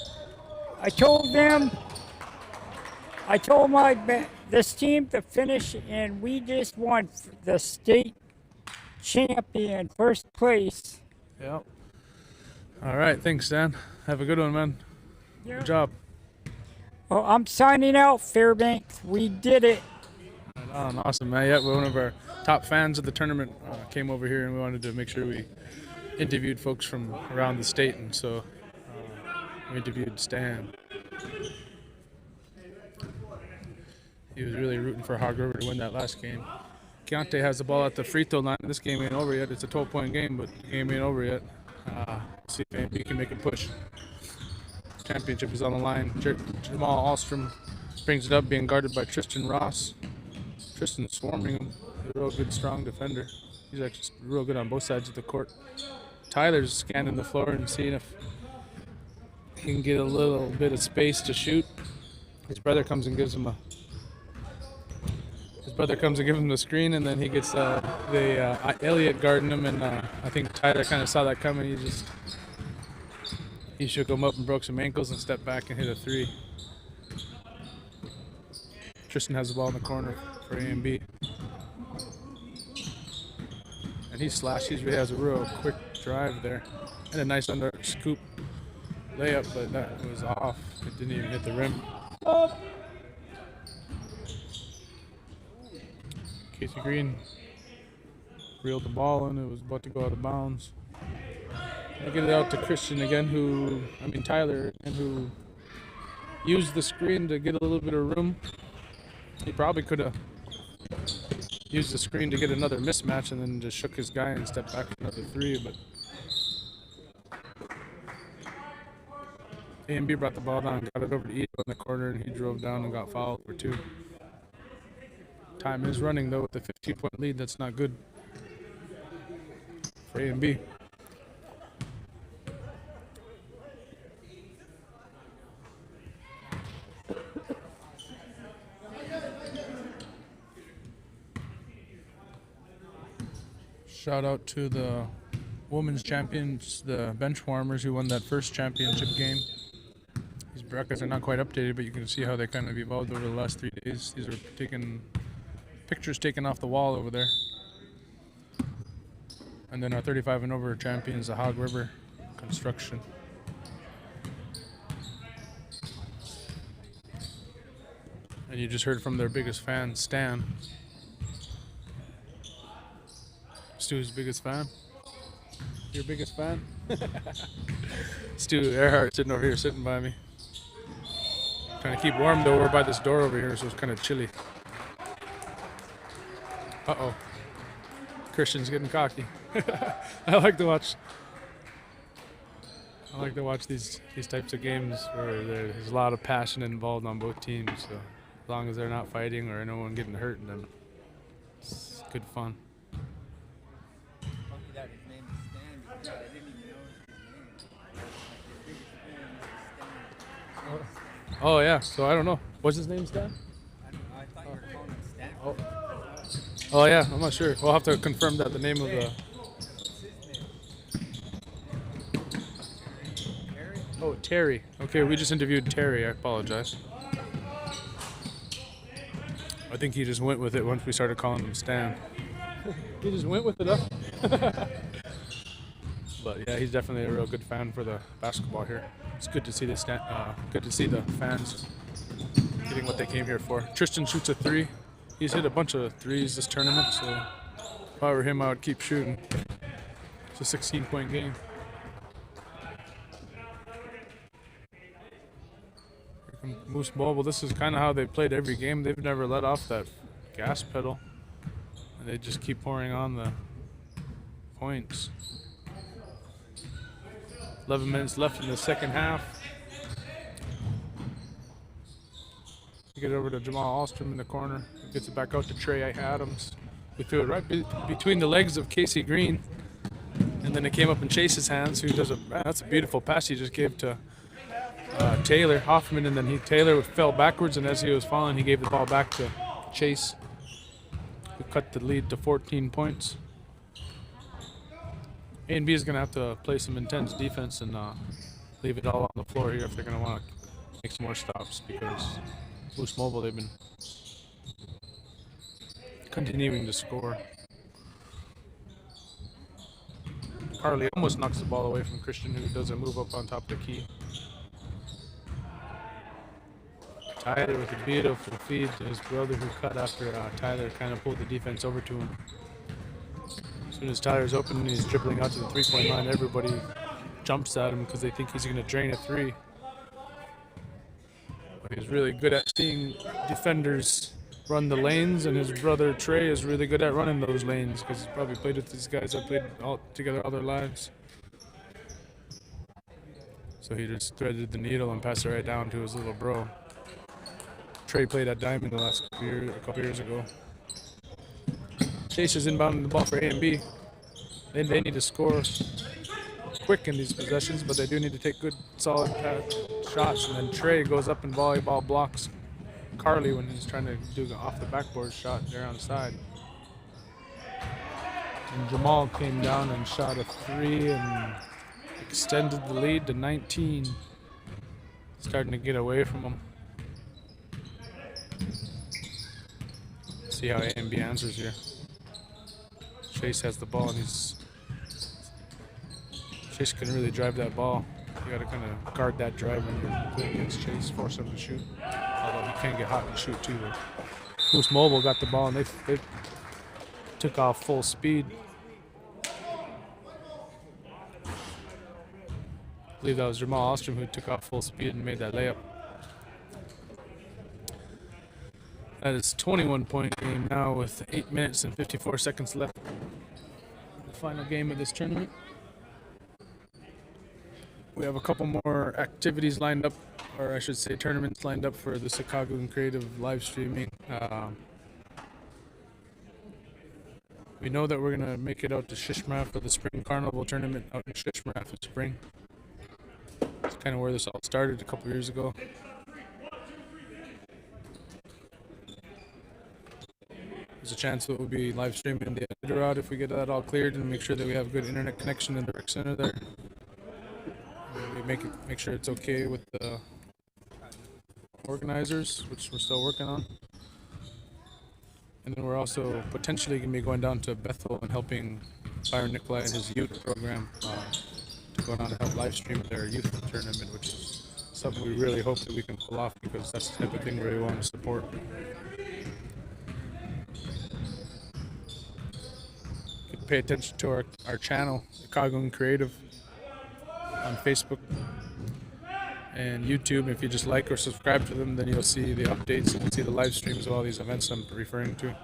O: this team to finish, and we just won the state champion, first place.
A: Yep. All right, thanks, Stan. Have a good one, man.
O: Yeah.
A: Good job.
O: Well, I'm signing out, Fairbanks. We did it.
A: Right Awesome, man. Yeah, one of our top fans of the tournament came over here, and we wanted to make sure we interviewed folks from around the state, and so we interviewed Stan. He was really rooting for Hog River to win that last game. Keontae has the ball at the free throw line. This game ain't over yet. It's a 12-point game, but the game ain't over yet. See if AMB can make a push. Championship is on the line. Jamal Alstrom brings it up, being guarded by Tristan Ross. Tristan's swarming him. He's a real good, strong defender. He's actually real good on both sides of the court. Tyler's scanning the floor and seeing if he can get a little bit of space to shoot. His brother comes and gives him the screen, and then he gets Elliott guarding him, and I think Tyler kind of saw that coming. He shook him up and broke some ankles and stepped back and hit a three. Tristan has the ball in the corner for A&B. And he has a real quick drive there. And a nice under scoop layup, but that was off. It didn't even hit the rim. Casey Green reeled the ball in. It was about to go out of bounds. I get it out to Christian again, Tyler, and who used the screen to get a little bit of room. He probably could have used the screen to get another mismatch and then just shook his guy and stepped back for another three, but A&B brought the ball down, got it over to Edo in the corner, and he drove down and got fouled for two. Time is running, though, with the 15-point lead. That's not good for A&B. Shout out to the women's champions, the bench warmers who won that first championship game. These brackets are not quite updated, but you can see how they kind of evolved over the last 3 days. These are pictures taken off the wall over there. And then our 35 and over champions, the Hog River Construction. And you just heard from their biggest fan, Stan. Stu's biggest fan? Your biggest fan? Stu Earhart sitting over here, sitting by me. Trying to keep warm though, we're by this door over here, so it's kind of chilly. Uh-oh. Christian's getting cocky. I like to watch these types of games where there's a lot of passion involved on both teams. So as long as they're not fighting or no one getting hurt, then it's good fun. Oh yeah, so I don't know. What's his name, Stan?
P: I thought you were calling him Stan.
A: Oh yeah, I'm not sure. We'll have to confirm that the name of the. Oh, Terry. Okay, we just interviewed Terry. I apologize. I think he just went with it once we started calling him Stan. He just went with it up. But yeah, he's definitely a real good fan for the basketball here. It's good to see the fans getting what they came here for. Tristan shoots a three. He's hit a bunch of threes this tournament, so if I were him, I would keep shooting. It's a 16-point game. Here comes Moose Mobile. This is kind of how they played every game. They've never let off that gas pedal. And they just keep pouring on the points. 11 minutes left in the second half. You get over to Jamal Alstrom in the corner. He gets it back out to Trey Adams. We threw it right between the legs of Casey Green. And then it came up in Chase's hands, who does that's a beautiful pass he just gave to Taylor Hoffman. And then Taylor fell backwards, and as he was falling, he gave the ball back to Chase, who cut the lead to 14 points. A&B is going to have to play some intense defense and leave it all on the floor here if they're going to want to make some more stops, because Moose Mobile, they've been continuing to score. Carly almost knocks the ball away from Christian, who doesn't move up on top of the key. Tyler with a beautiful feed to his brother who cut after Tyler kind of pulled the defense over to him. As soon as Tyler's open and he's dribbling out to the three-point line, everybody jumps at him because they think he's going to drain a three. But he's really good at seeing defenders run the lanes, and his brother Trey is really good at running those lanes because he's probably played with these guys that played all together all their lives. So he just threaded the needle and passed it right down to his little bro. Trey played at Diamond the last couple years ago. Chase is inbounding the ball for A and B. They need to score quick in these possessions, but they do need to take good, solid shots. And then Trey goes up and volleyball blocks Carly when he's trying to do the off the backboard shot there on the side. And Jamal came down and shot a three and extended the lead to 19. Starting to get away from him. See how A and B answers here. Chase has the ball and Chase can really drive that ball. You gotta kind of guard that drive when you're playing against Chase, force him to shoot. Although he can get hot and shoot too. Moose Mobile got the ball and they took off full speed. I believe that was Jamal Ostrom who took off full speed and made that layup. That is 21-point game now with 8 minutes and 54 seconds left. The final game of this tournament. We have a couple more activities lined up, or I should say tournaments lined up for the Chicago and Creative live streaming. We know that we're going to make it out to Shishmaref for the Spring Carnival tournament out in Shishmaref in spring. It's kind of where this all started a couple years ago. There's a chance that we'll be live streaming the Iditarod if we get that all cleared and make sure that we have good internet connection in the rec center there. We make sure it's okay with the organizers, which we're still working on. And then we're also potentially going to be going down to Bethel and helping Byron Nikolai and his youth program to go down and help live stream their youth tournament, which is something we really hope that we can pull off because that's the type of thing we really want to support. Pay attention to our channel, Chicago and Creative, on Facebook and YouTube. If you just like or subscribe to them, then you'll see the updates and see the live streams of all these events I'm referring to.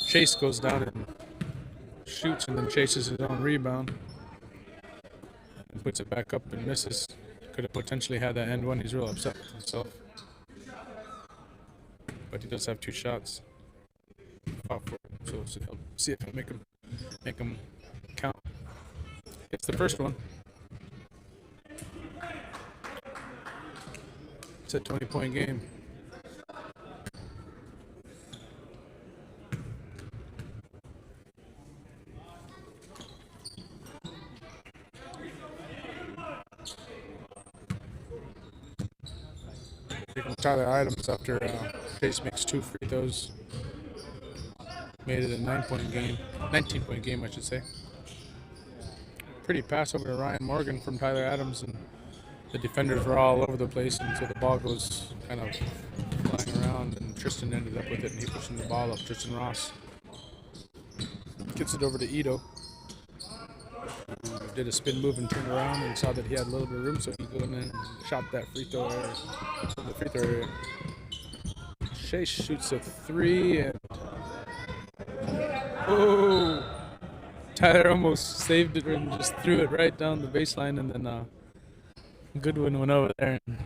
A: Chase goes down and shoots and then chases his own rebound and puts it back up and misses. Could have potentially had that end one. He's real upset with himself. But he does have 2 shots. So he'll see if he'll make them count. It's the first one. It's a 20-point game. Tyler Items after Chase makes 2 free throws. Made it a 9-point game, 19-point game, I should say. Pretty pass over to Ryan Morgan from Tyler Adams, and the defenders were all over the place, and so the ball goes kind of flying around, and Tristan ended up with it, and he pushing the ball up. Tristan Ross gets it over to Ito, who did a spin move and turned around and saw that he had a little bit of room, so he went in and shot that free throw area, from the free throw area. Chase shoots a 3, and oh, Tyler almost saved it and just threw it right down the baseline, and then Goodwin went over there and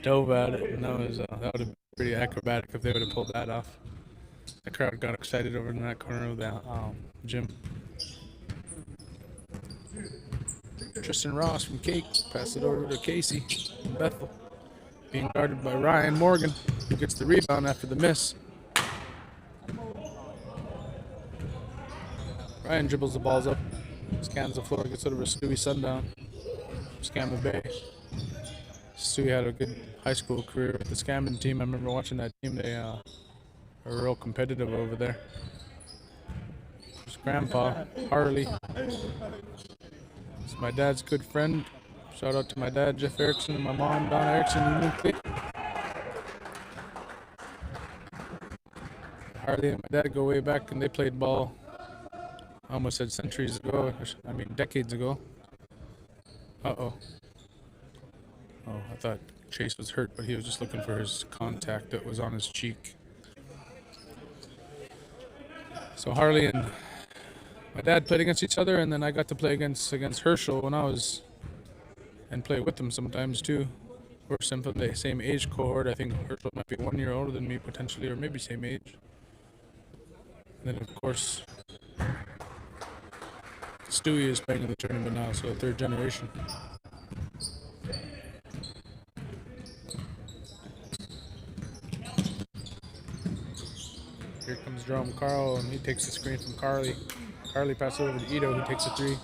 A: dove at it, and that would have been pretty acrobatic if they would have pulled that off. The crowd got excited over in that corner of the gym. Tristan Ross from Cake passed it over to Casey from Bethel, being guarded by Ryan Morgan, who gets the rebound after the miss. Ryan dribbles the balls up, scans the floor, gets it over to Stewie Sundown, Scamma Bay. Stewie had a good high school career with the Scamman team. I remember watching that team. They are real competitive over there. There's Grandpa, Harley. It's my dad's good friend. Shout out to my dad, Jeff Erickson, and my mom, Donna Erickson. Harley and my dad go way back, and they played ball. I almost said centuries ago. I mean, decades ago. Uh-oh. Oh, I thought Chase was hurt, but he was just looking for his contact that was on his cheek. So Harley and my dad played against each other, and then I got to play against Herschel when I was, and play with him sometimes too. We're from the same age cohort. I think Herschel might be 1 year older than me potentially, or maybe same age. And then of course, Stewie is playing in the tournament now, so third generation. Here comes Jerome Carl, and he takes the screen from Carly. Carly passes over to Ito, who takes a three.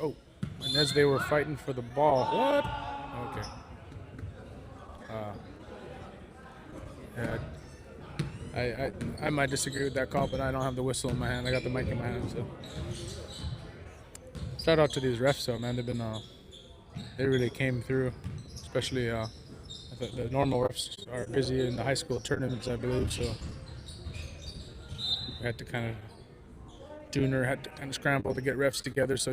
A: Oh, and as they were fighting for the ball. What? Okay. Yeah, I might disagree with that call, but I don't have the whistle in my hand. I got the mic in my hand, so. Shout out to these refs, though, man. They've been, they really came through, especially the normal refs are busy in the high school tournaments, I believe, so. We had to kind of, Junior had to kind of scramble to get refs together, so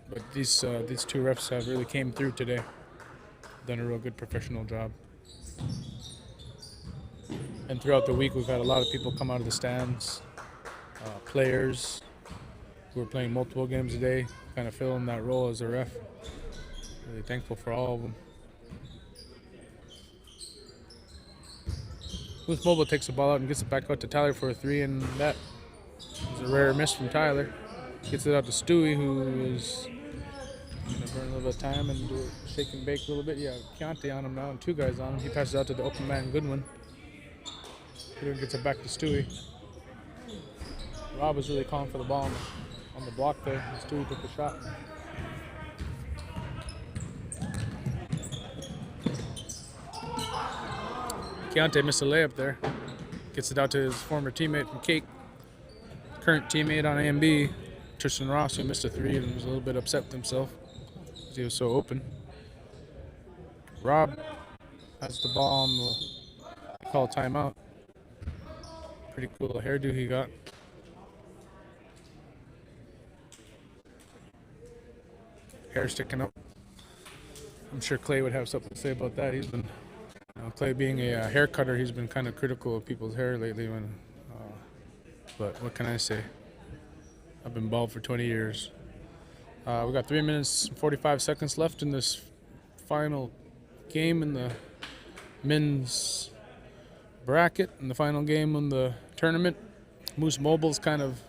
A: but these two refs have really came through today. Done a real good professional job. And throughout the week, we've had a lot of people come out of the stands, players who are playing multiple games a day, kind of filling that role as a ref. Really thankful for all of them. Booth Mobile takes the ball out and gets it back out to Tyler for a three, and that is a rare miss from Tyler. Gets it out to Stewie, who is going to burn a little bit of time and do a shake and bake a little bit. Yeah, Keontae on him now and two guys on him. He passes out to the open man, Goodwin. Goodwin gets it back to Stewie. Rob was really calling for the ball on the block there, and Stewie took the shot. Keontae missed a layup there. Gets it out to his former teammate from Cake. Current teammate on AMB, Tristan Ross, who missed a three and was a little bit upset with himself because he was so open. Rob has the ball on the call timeout. Pretty cool hairdo he got. Hair sticking up. I'm sure Clay would have something to say about that. He's been, Clay being a hair cutter, he's been kind of critical of people's hair lately. But what can I say? I've been bald for 20 years. We got 3 minutes and 45 seconds left in this final game in the men's bracket, and the final game in the tournament. Moose Mobile's kind of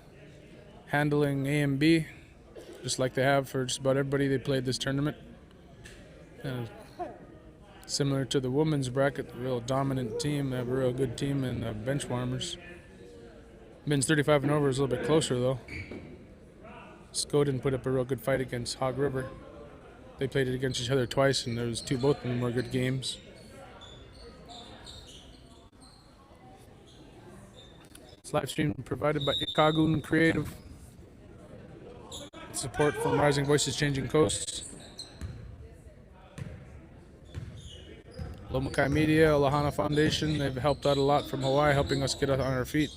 A: handling A and B, just like they have for just about everybody they played this tournament. Similar to the women's bracket, a real dominant team. They have a real good team and bench warmers. Men's 35 and over is a little bit closer, though. Scoden put up a real good fight against Hog River. They played it against each other twice, and both of them were good games. This live stream provided by Ikagun Creative. Support from Rising Voices Changing Coasts. Lomakai Media, Lahana Foundation, they've helped out a lot from Hawaii, helping us get on our feet.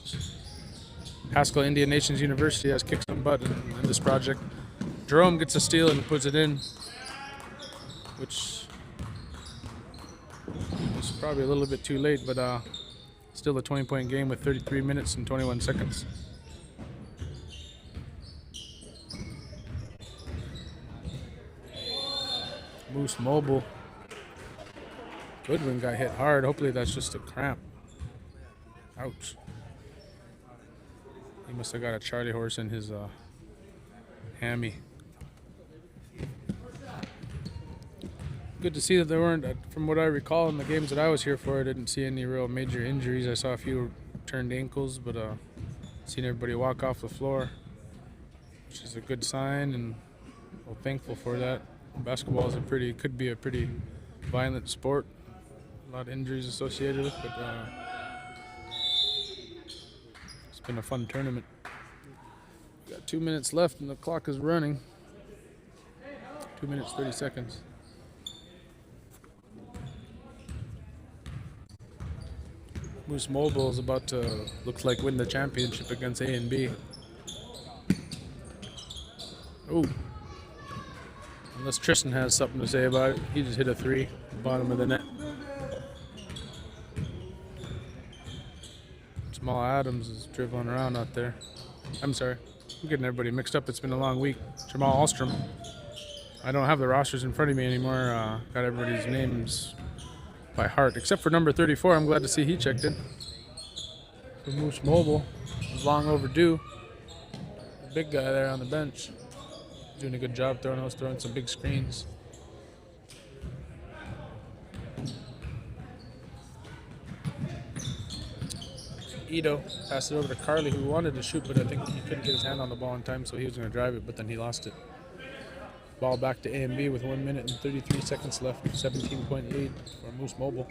A: Haskell Indian Nations University has kicked some butt in this project. Jerome gets a steal and puts it in, which is probably a little bit too late, but still a 20-point game with 33 minutes and 21 seconds. Moose Mobile. Goodwin got hit hard. Hopefully that's just a cramp. Ouch. He must have got a Charlie horse in his hammy. Good to see that there weren't, from what I recall in the games that I was here for, I didn't see any real major injuries. I saw a few turned ankles, but seen everybody walk off the floor, which is a good sign, and we're thankful for that. Basketball is could be a pretty violent sport. A lot of injuries associated with it, but it's been a fun tournament. We've got 2 minutes left and the clock is running. 2 minutes, 30 seconds. Moose Mobile is about to, looks like, win the championship against A and B. Ooh. Unless Tristan has something to say about it. He just hit a 3, bottom of the net. Jamal Adams is dribbling around out there. I'm sorry. I'm getting everybody mixed up. It's been a long week. Jamal Alstrom. I don't have the rosters in front of me anymore. Got everybody's names by heart, except for number 34. I'm glad to see he checked in. For Moose Mobile. It was long overdue. The big guy there on the bench. Doing a good job throwing some big screens. Ito passed it over to Carly, who wanted to shoot, but I think he couldn't get his hand on the ball in time, so he was going to drive it, but then he lost it. Ball back to A&B with 1 minute and 33 seconds left. 17-point lead for Moose Mobile.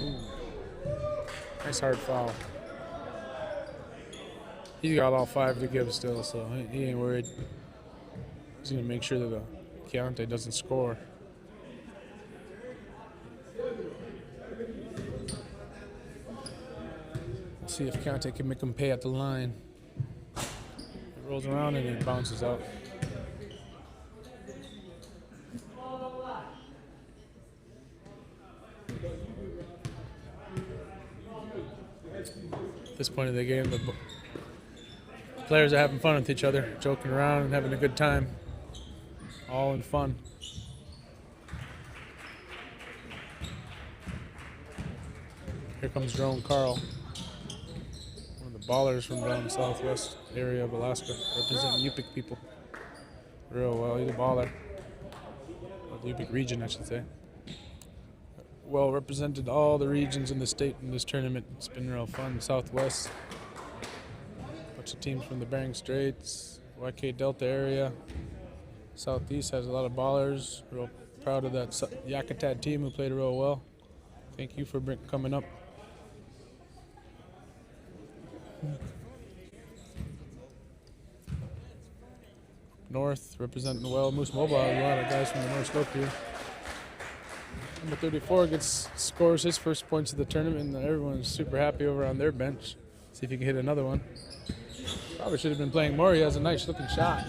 A: Ooh. Nice hard foul. He's got all 5 to give still, so he ain't worried. He's going to make sure that Keontae doesn't score. We'll see if Keontae can make him pay at the line. It rolls around and it bounces out. At this point of the game, the players are having fun with each other, joking around and having a good time. All in fun. Here comes Jerome Carl, one of the ballers from down the southwest area of Alaska, representing Yupik people real well. He's a baller. Or the Yupik region, I should say. Well represented all the regions in the state in this tournament. It's been real fun. Southwest, bunch of teams from the Bering Straits, YK Delta area. Southeast has a lot of ballers. Real proud of that Yakat team who played real well. Thank you for coming up. North representing well. Moose Mobile, a lot of guys from the North Slope here. Number 34 scores his first points of the tournament, and everyone's super happy over on their bench. See if he can hit another one. Probably should have been playing more. He has a nice looking shot.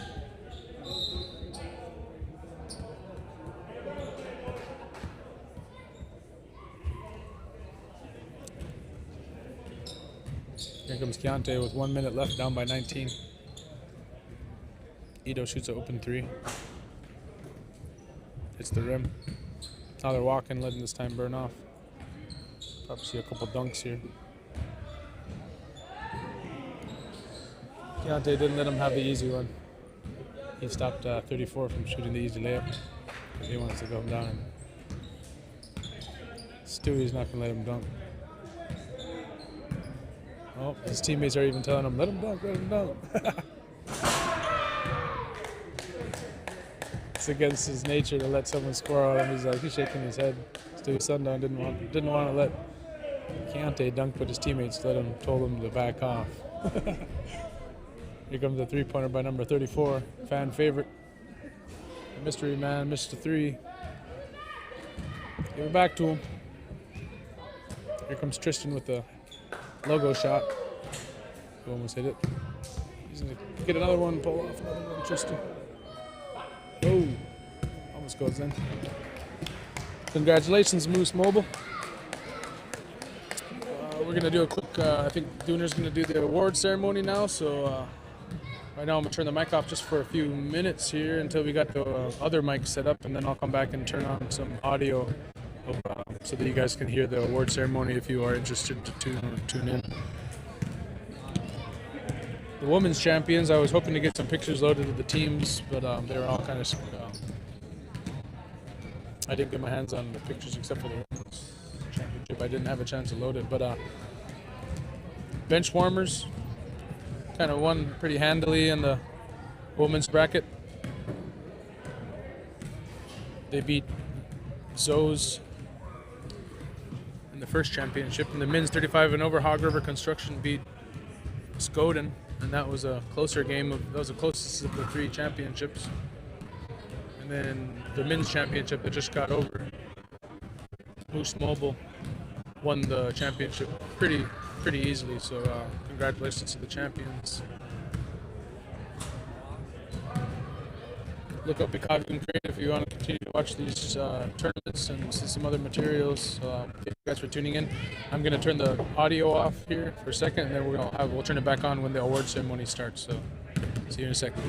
A: Here comes Keontae with 1 minute left, down by 19. Ito shoots an open 3. Hits the rim. Now they're walking, letting this time burn off. Probably see a couple dunks here. Keontae didn't let him have the easy one. He stopped 34 from shooting the easy layup. He wants to go down. Stewie's not going to let him dunk. Oh, his teammates are even telling him, let him dunk, let him dunk. It's against his nature to let someone score on him. He's shaking his head. Stewie Sundown didn't want to let Keontae dunk, but his teammates told him to back off. Here comes the 3-pointer by number 34, fan favorite. Mystery man, Mr. 3. Give it back to him. Here comes Tristan with the logo shot. He almost hit it. He's going to get another one, pull off another one, Tristan. Oh, almost goes in. Congratulations, Moose Mobile. We're going to do a quick, I think Dooner's going to do the award ceremony now, so right now I'm going to turn the mic off just for a few minutes here until we got the other mic set up, and then I'll come back and turn on some audio so that you guys can hear the award ceremony if you are interested to tune in. The women's champions, I was hoping to get some pictures loaded of the teams, but they were all kind of... I didn't get my hands on the pictures except for the women's championship. I didn't have a chance to load it, but bench warmers kind of won pretty handily in the women's bracket. They beat Zoes in the first championship. In the men's 35 and over, Hog River Construction beat Skoden. And that was a closer game. That was the closest of the 3 championships. And then the men's championship that just got over, Moose Mobile won the championship pretty easily. So congratulations to the champions. Look up Yakat and Create if you want to continue to watch these tournaments and see some other materials. Thank you guys for tuning in. I'm gonna turn the audio off here for a second, and then we'll turn it back on when the award ceremony starts. So see you in a second.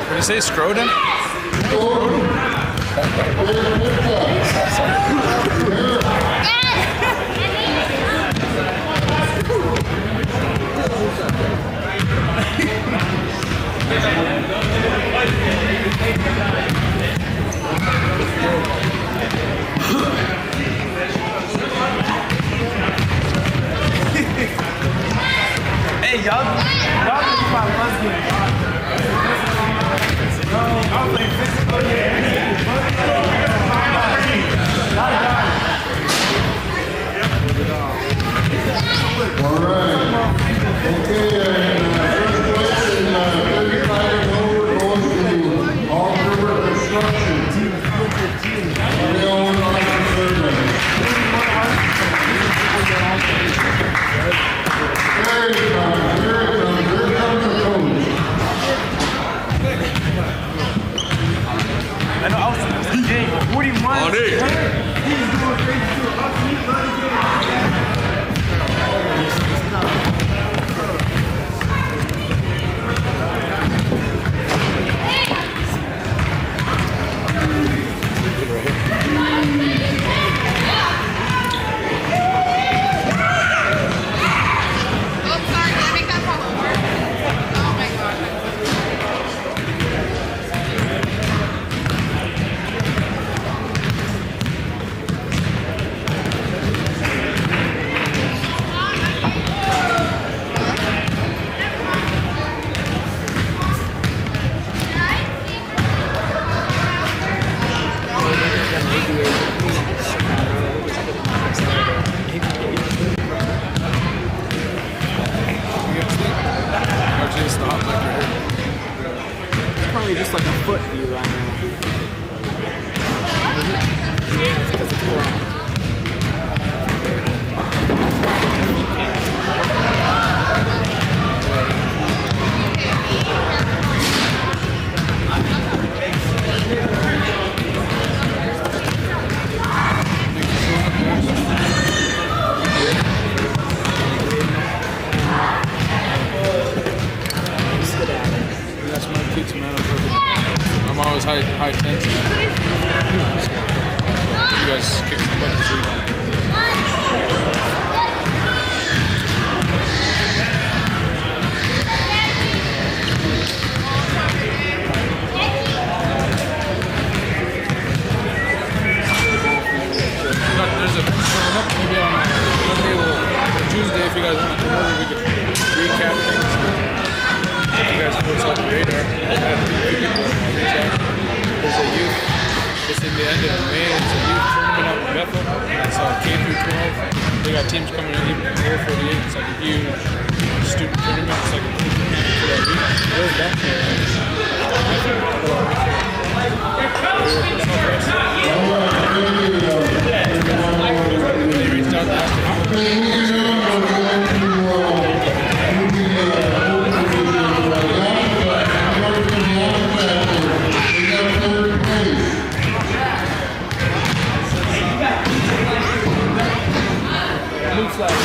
E: Did you say scrotum? Hey, y'all think about lesbian. I'm playing physical game.
B: like a foot view right now. Yeah, it's because it's wrong.
A: That's my kids, man. I'm always high tension. You guys kick some butt this week. There's a coming up maybe on Monday or Tuesday if you guys want to come over, we could recap things. If you guys put us on the radar, there's a youth. It's in the end of May. It's a youth tournament out in Bethel. It's K through 12. They got teams coming in even below 48. It's like a huge student tournament. It's like a big tournament for that week. Where's that? They reached out to blue flag.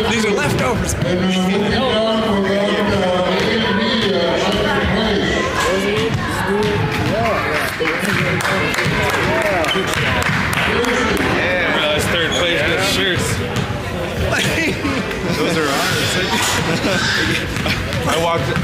E: These are leftovers.
L: That's third place with shirts.
E: Those are ours.
L: I walked up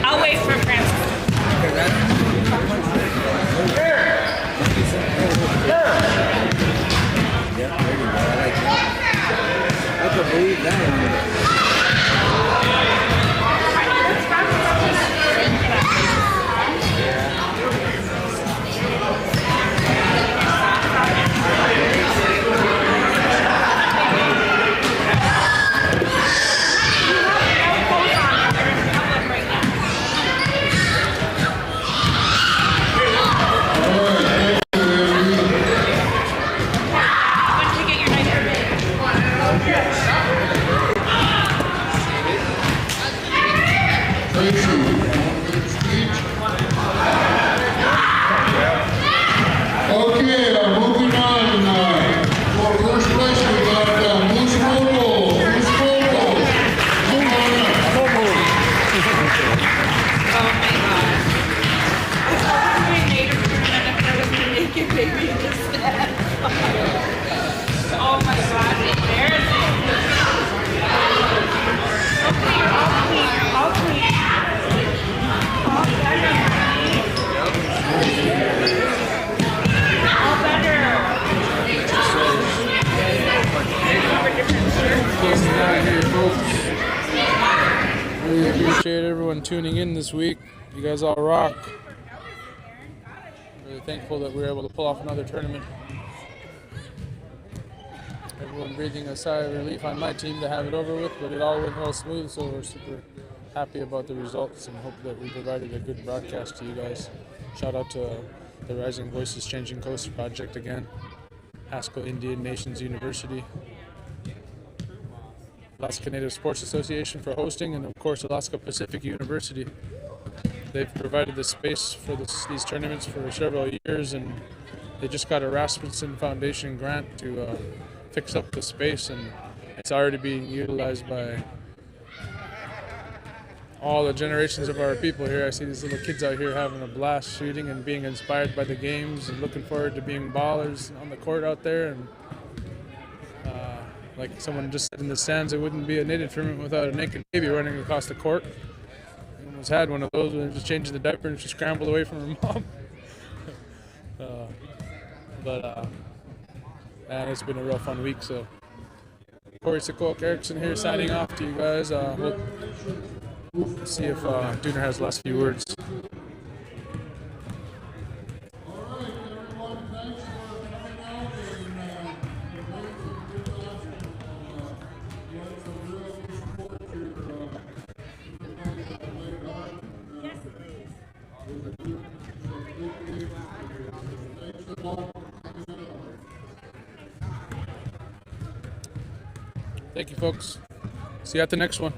Q: I'll wait for Francis.
P: I can believe that.
A: Really appreciate everyone tuning in this week. You guys all rock. Really thankful that we were able to pull off another tournament. Everyone breathing a sigh of relief on my team to have it over with, but it all went well smooth, so we're super happy about the results and hope that we provided a good broadcast to you guys. Shout out to the Rising Voices Changing Coast Project again, Haskell Indian Nations University, Alaska Native Sports Association for hosting, and of course Alaska Pacific University. They've provided the space for these tournaments for several years, and they just got a Rasmussen Foundation grant to fix up the space, and it's already being utilized by all the generations of our people here. I see these little kids out here having a blast shooting and being inspired by the games and looking forward to being ballers on the court out there. And like someone just said in the stands, it wouldn't be a native tournament without a naked baby running across the court. I almost had one of those when just changing the diaper and she scrambled away from her mom. And it's been a real fun week. So Corey Sekoak Erickson here signing off to you guys. We'll see if Dooner has the last few words. Thank you, folks. See you at the next one.